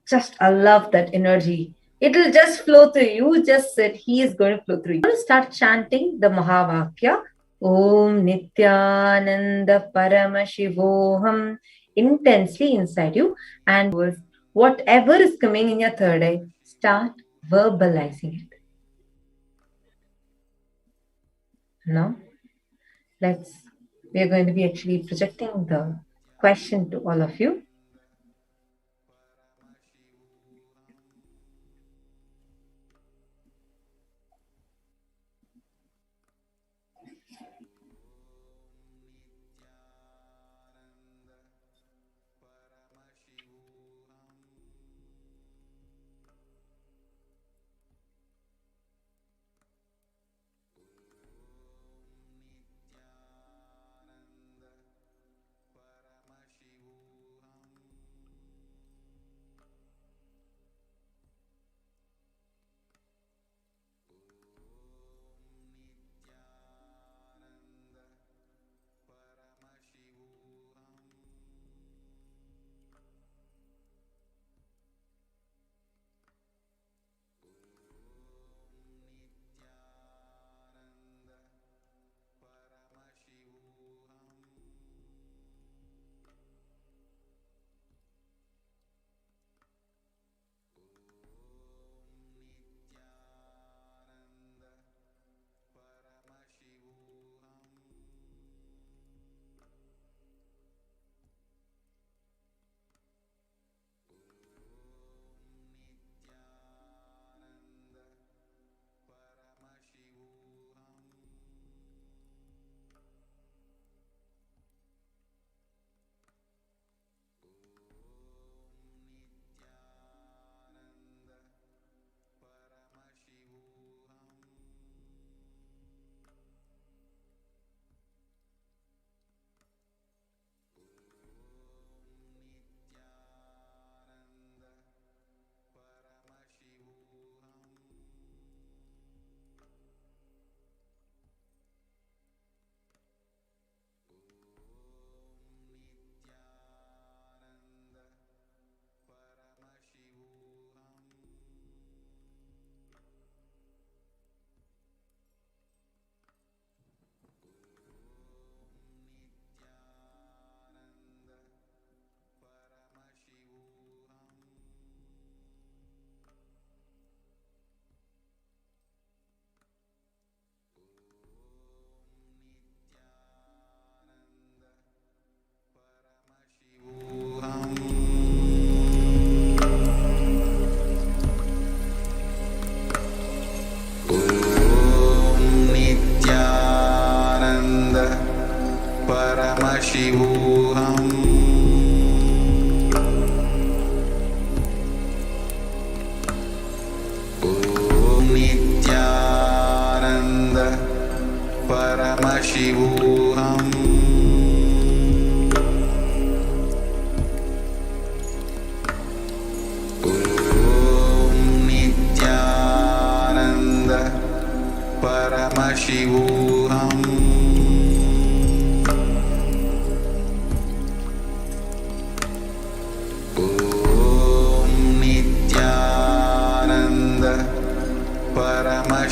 Just, I love that energy. It will just flow through you. Just sit. He is going to flow through you. I'm going to start chanting the Mahavakya. Om Nithyananda Paramashivoham intensely inside you. And whatever is coming in your third eye, start verbalizing it. Now, we are going to be actually projecting the question to all of you.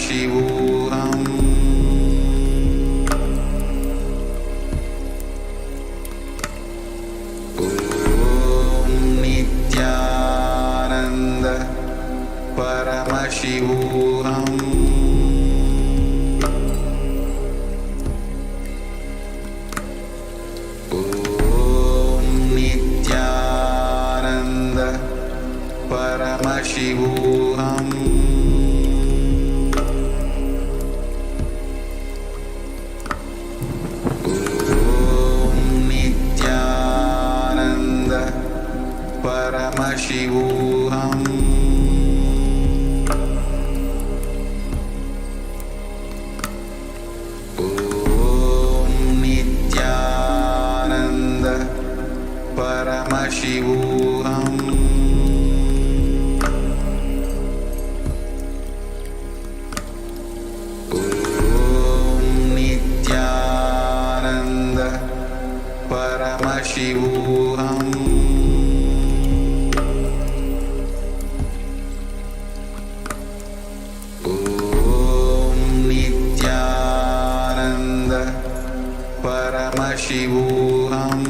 Paramashivoham. Om Nithyananda Paramashivoham. Om Nithyananda Paramashivoham. Paramashivoham. Om Nithyananda Paramashivoham. Om Nithyananda Paramashivoham. Paramashivoham.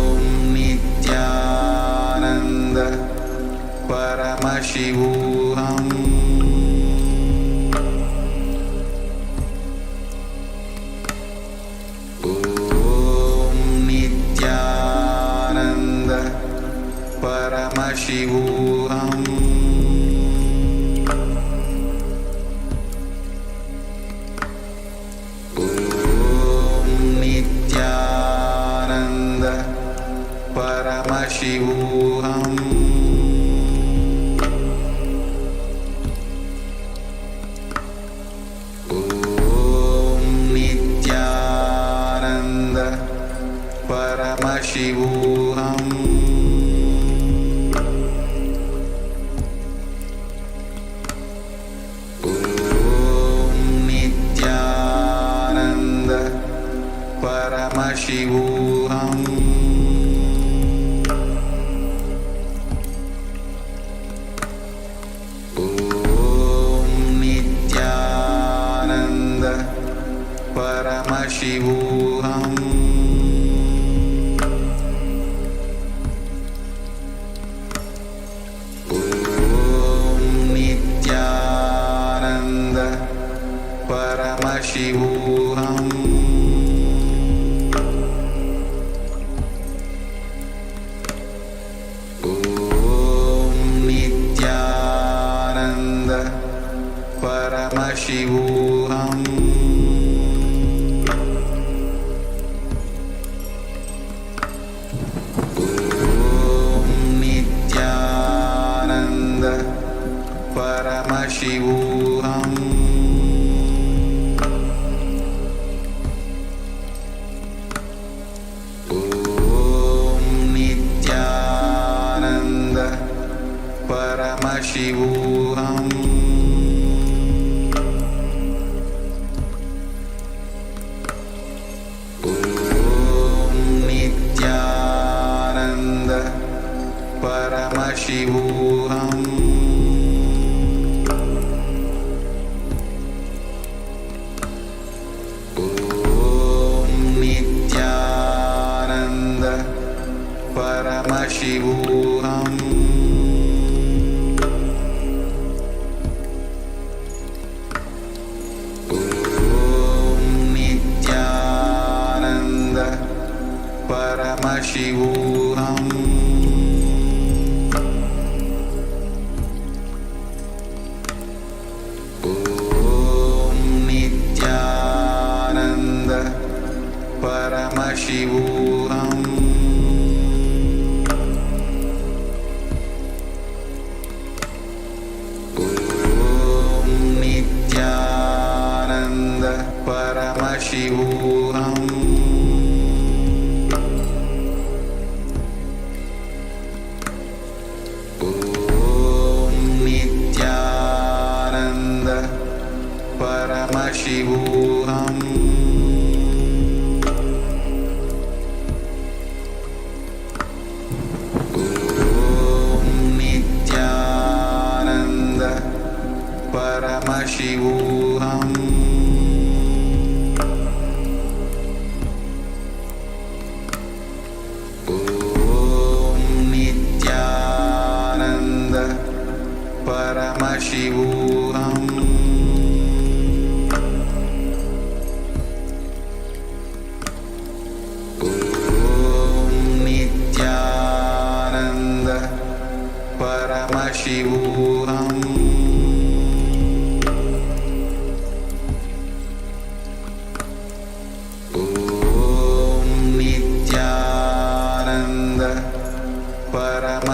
Om Nithyananda Paramashivoham. Om Nithyananda Paramashivoham. Paramashivoham. Om Nithyananda Paramashivoham. Om Nithyananda Paramashivoham. Paramashivoham. Om Nithyananda Paramashivoham. Om Nithyananda Paramashivoham. Paramashivoham. Om Nithyananda Paramashivoham. Om Nithyananda Paramashivoham. Paramashivoham. Om Nithyananda Paramashivoham. Om Nithyananda Paramashivoham. Paramashivoham. Om Nithyananda Paramashivoham.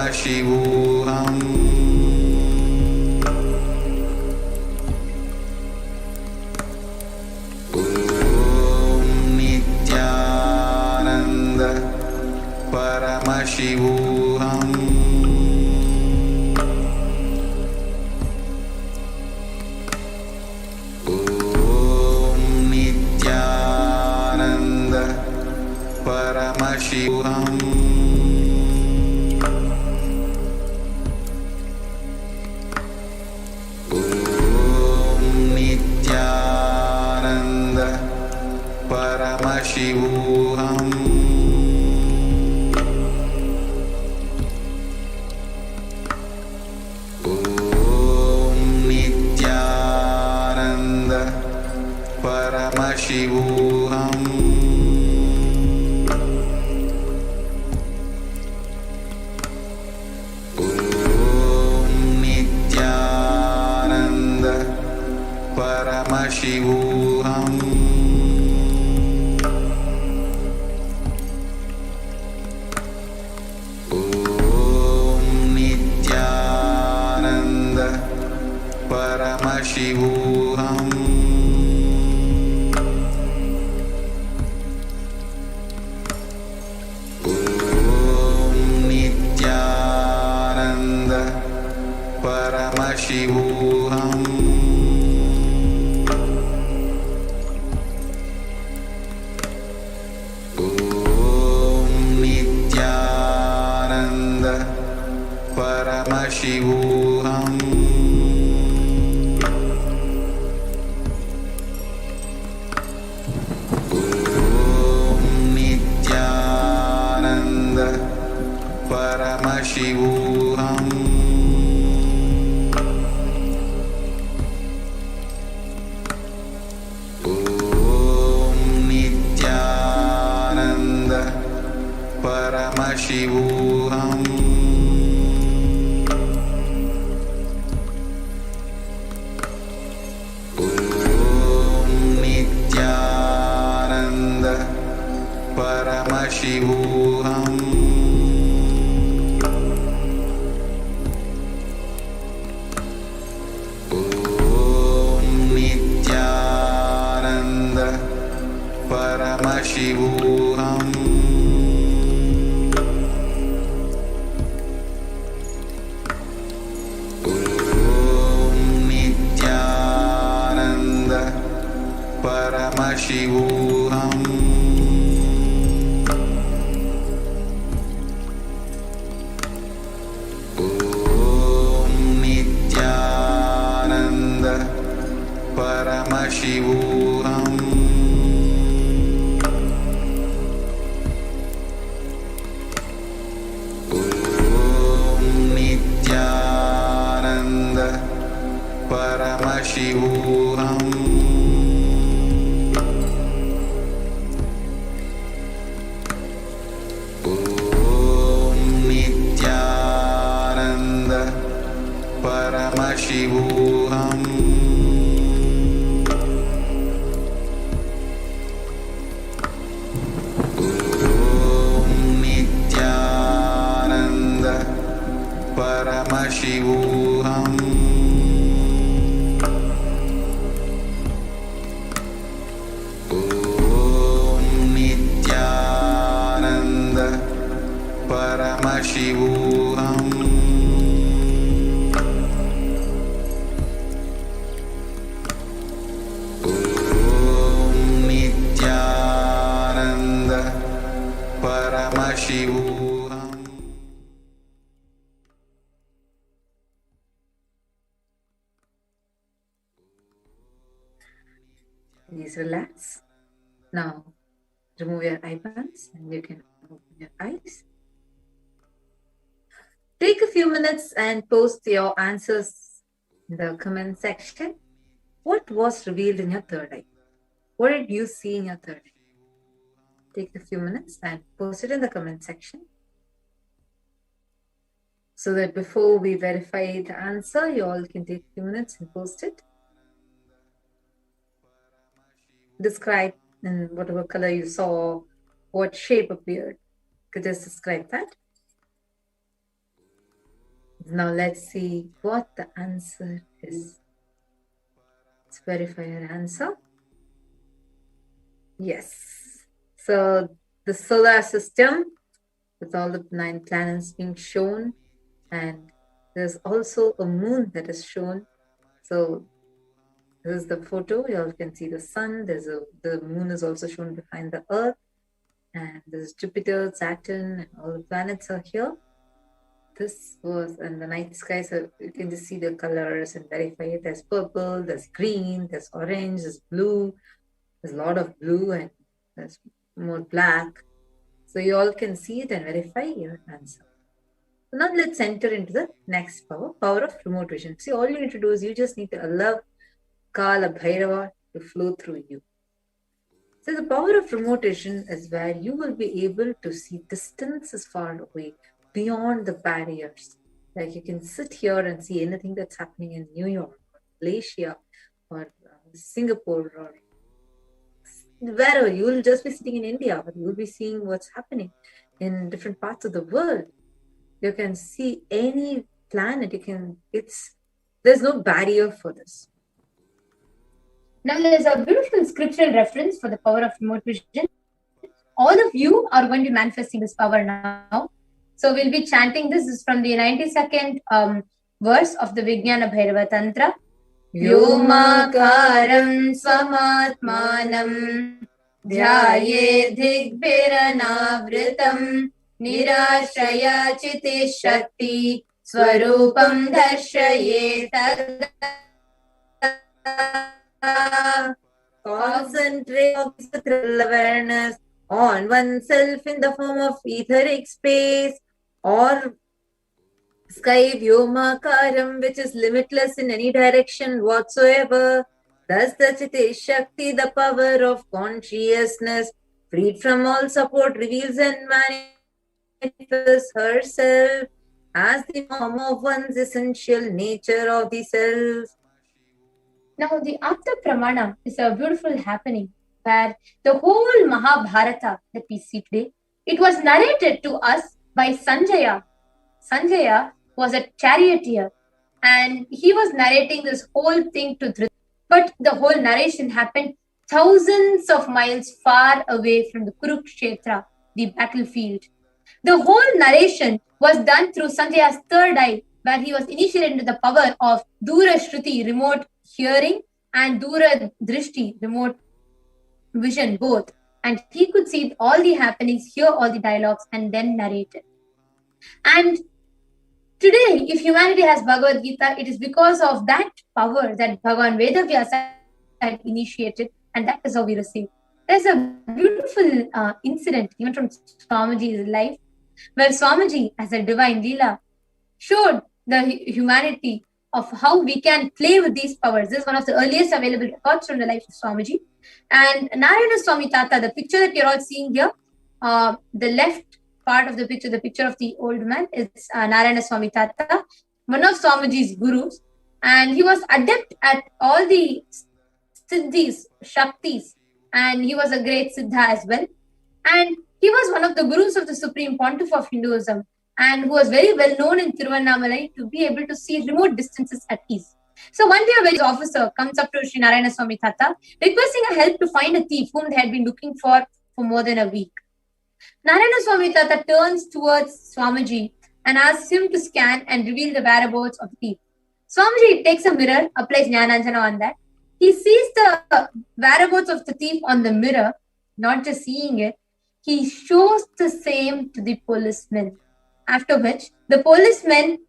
Paramashivoham. Om Nithyananda Paramashivoham. Om Nithyananda Paramashivoham. Om Nithyananda Paramashivoham. Om Nithyananda Paramashivoham. Om Nithyananda Paramashivoham. Om Nithyananda Paramashivoham. Om Nithyananda Paramashivoham. Om Nithyananda Paramashivoham. Om Nithyananda Paramashivoham. Om Nithyananda Paramashivoham. Om Nithyananda Paramashivoham. Om Nithyananda Paramashivoham. Om Nithyananda Paramashivoham. Om Nithyananda Paramashivoham. Om Nithyananda Paramashivoham. Om Nithyananda Paramashivoham. Om Nithyananda Paramashivoham. Om Nithyananda Paramashivoham. Om Nithyananda Paramashivoham. Please relax. Now remove your eyebands and you can open your eyes. Take a few minutes and post your answers in the comment section. What was revealed in your third eye? What did you see in your third eye? Take a few minutes and post it in the comment section, so that before we verify the answer, you all can take a few minutes and post it. Describe in whatever color you saw, what shape appeared. You could just describe that. Now let's see what the answer is. Let's verify your answer. Yes. So the solar system with all the 9 planets being shown, and there's also a moon that is shown. So this is the photo. You all can see the sun. The moon is also shown behind the earth, and there's Jupiter, Saturn, and all the planets are here. This was in the night sky, so you can just see the colors and verify it. There's purple, there's green, there's orange, there's blue. There's a lot of blue and there's more black. So you all can see it and verify your answer. So now let's enter into the next power, power of remote vision. See, all you need to do is you just need to allow Kalabhairava to flow through you. So the power of remote vision is where you will be able to see distances far away, beyond the barriers. Like you can sit here and see anything that's happening in New York, or Malaysia, or Singapore, or wherever. You will just be sitting in India, but you will be seeing what's happening in different parts of the world. You can see any planet. There's no barrier for this. Now there's a beautiful scriptural reference for the power of remote vision. All of you are going to be manifesting this power now. So we'll be chanting this. This is from the 92nd verse of the Vijnana Bhairava Tantra. Vyomakaram swamatmanam dhyaye digbhiranavritam nirashraya chiti shakti swarupam darshaye tada. Concentrate awareness on oneself in the form of etheric space or sky vyomakaram, which is limitless in any direction whatsoever. Thus the Chiti Shakti, the power of consciousness, freed from all support, reveals and manifests herself as the form of one's essential nature of the self. Now the Apta Pramana is a beautiful happening where the whole Mahabharata that we see today, it was narrated to us by Sanjaya. Sanjaya was a charioteer and he was narrating this whole thing to Dhritarashtra. But the whole narration happened thousands of miles far away from the Kurukshetra, the battlefield. The whole narration was done through Sanjaya's third eye, where he was initiated into the power of Dura Shruti, remote hearing, and Dura Drishti, remote vision, both. And he could see all the happenings, hear all the dialogues, and then narrate it. And today, if humanity has Bhagavad Gita, it is because of that power that Bhagavan Vedavyasa had initiated, and that is how we receive. There's a beautiful incident, even from Swamiji's life, where Swamiji, as a divine Leela, showed the humanity of how we can play with these powers. This is one of the earliest available records from the life of Swamiji. And Narayana Swami Tata, the picture that you're all seeing here, the left part of the picture of the old man, is Narayana Swami Tata, one of Swamiji's gurus. And he was adept at all the siddhis, shaktis, and he was a great siddha as well. And he was one of the gurus of the Supreme Pontiff of Hinduism, and who was very well known in Tiruvannamalai to be able to see remote distances at ease. So one day a very officer comes up to Sri Narayana Swami Tata, requesting a help to find a thief whom they had been looking for more than a week. Narayana Swami Tata turns towards Swamiji and asks him to scan and reveal the whereabouts of the thief. Swamiji takes a mirror, applies Jnananjana on that. He sees the whereabouts of the thief on the mirror, not just seeing it, he shows the same to the policemen. After which, the policemen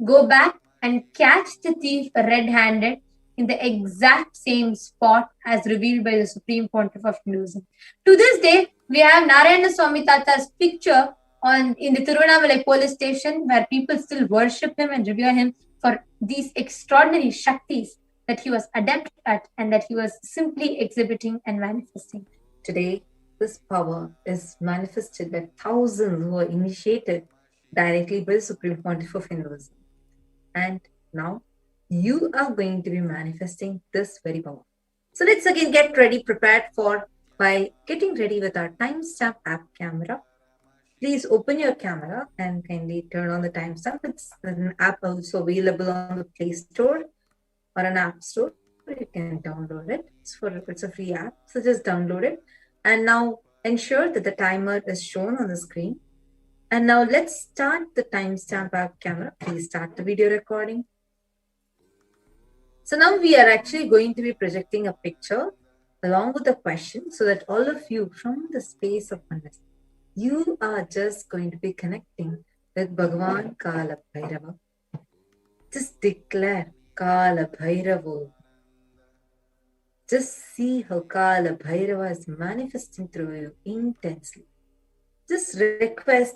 go back and catch the thief red-handed in the exact same spot as revealed by the Supreme Pontiff of Hinduism. To this day, we have Narayana Swami Tata's picture in the Tiruvannamalai police station, where people still worship him and revere him for these extraordinary Shaktis that he was adept at and that he was simply exhibiting and manifesting. Today, this power is manifested by thousands who are initiated directly by the Supreme Pontiff of Hinduism. And now, you are going to be manifesting this very power. So let's again get ready, prepared by getting ready with our timestamp app camera. please open your camera and kindly turn on the timestamp. It's an app also available on the Play Store or an App Store. You can download it. It's a free app, so just download it. And now ensure that the timer is shown on the screen. And now let's start the timestamp app camera. Please start the video recording. So now we are actually going to be projecting a picture along with the question so that all of you from the space of oneness, you are just going to be connecting with Bhagavan Kalabhairava. Just declare Kalabhairava. Just see how Kalabhairava is manifesting through you intensely. Just request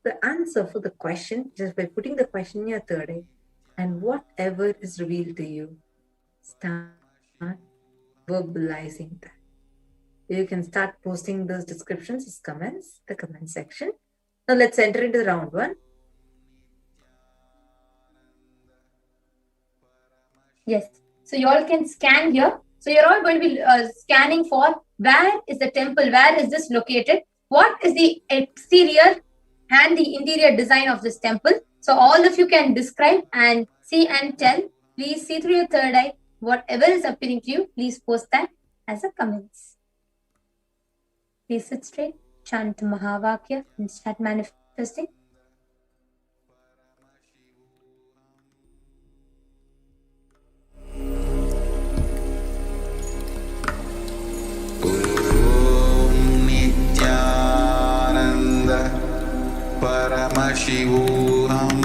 the answer for the question just by putting the question in your third eye, and whatever is revealed to you, start verbalizing that. You can start posting those descriptions as comments, the comment section. Now let's enter into the round one. Yes. So you all can scan here. So you're all going to be scanning for where is the temple, where is this located, what is the exterior and the interior design of this temple. So all of you can describe and see and tell. Please see through your third eye. Whatever is appearing to you, please post that as a comments. Please sit straight, chant Mahavakya and start manifesting. Paramashivoham.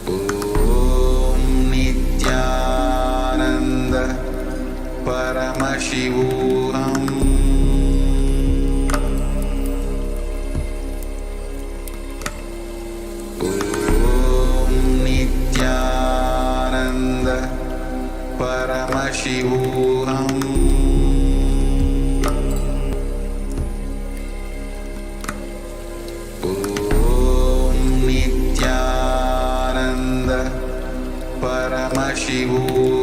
Om Nithyananda Paramashivoham. Om Nithyananda Paramashivoham. Paramashivoham.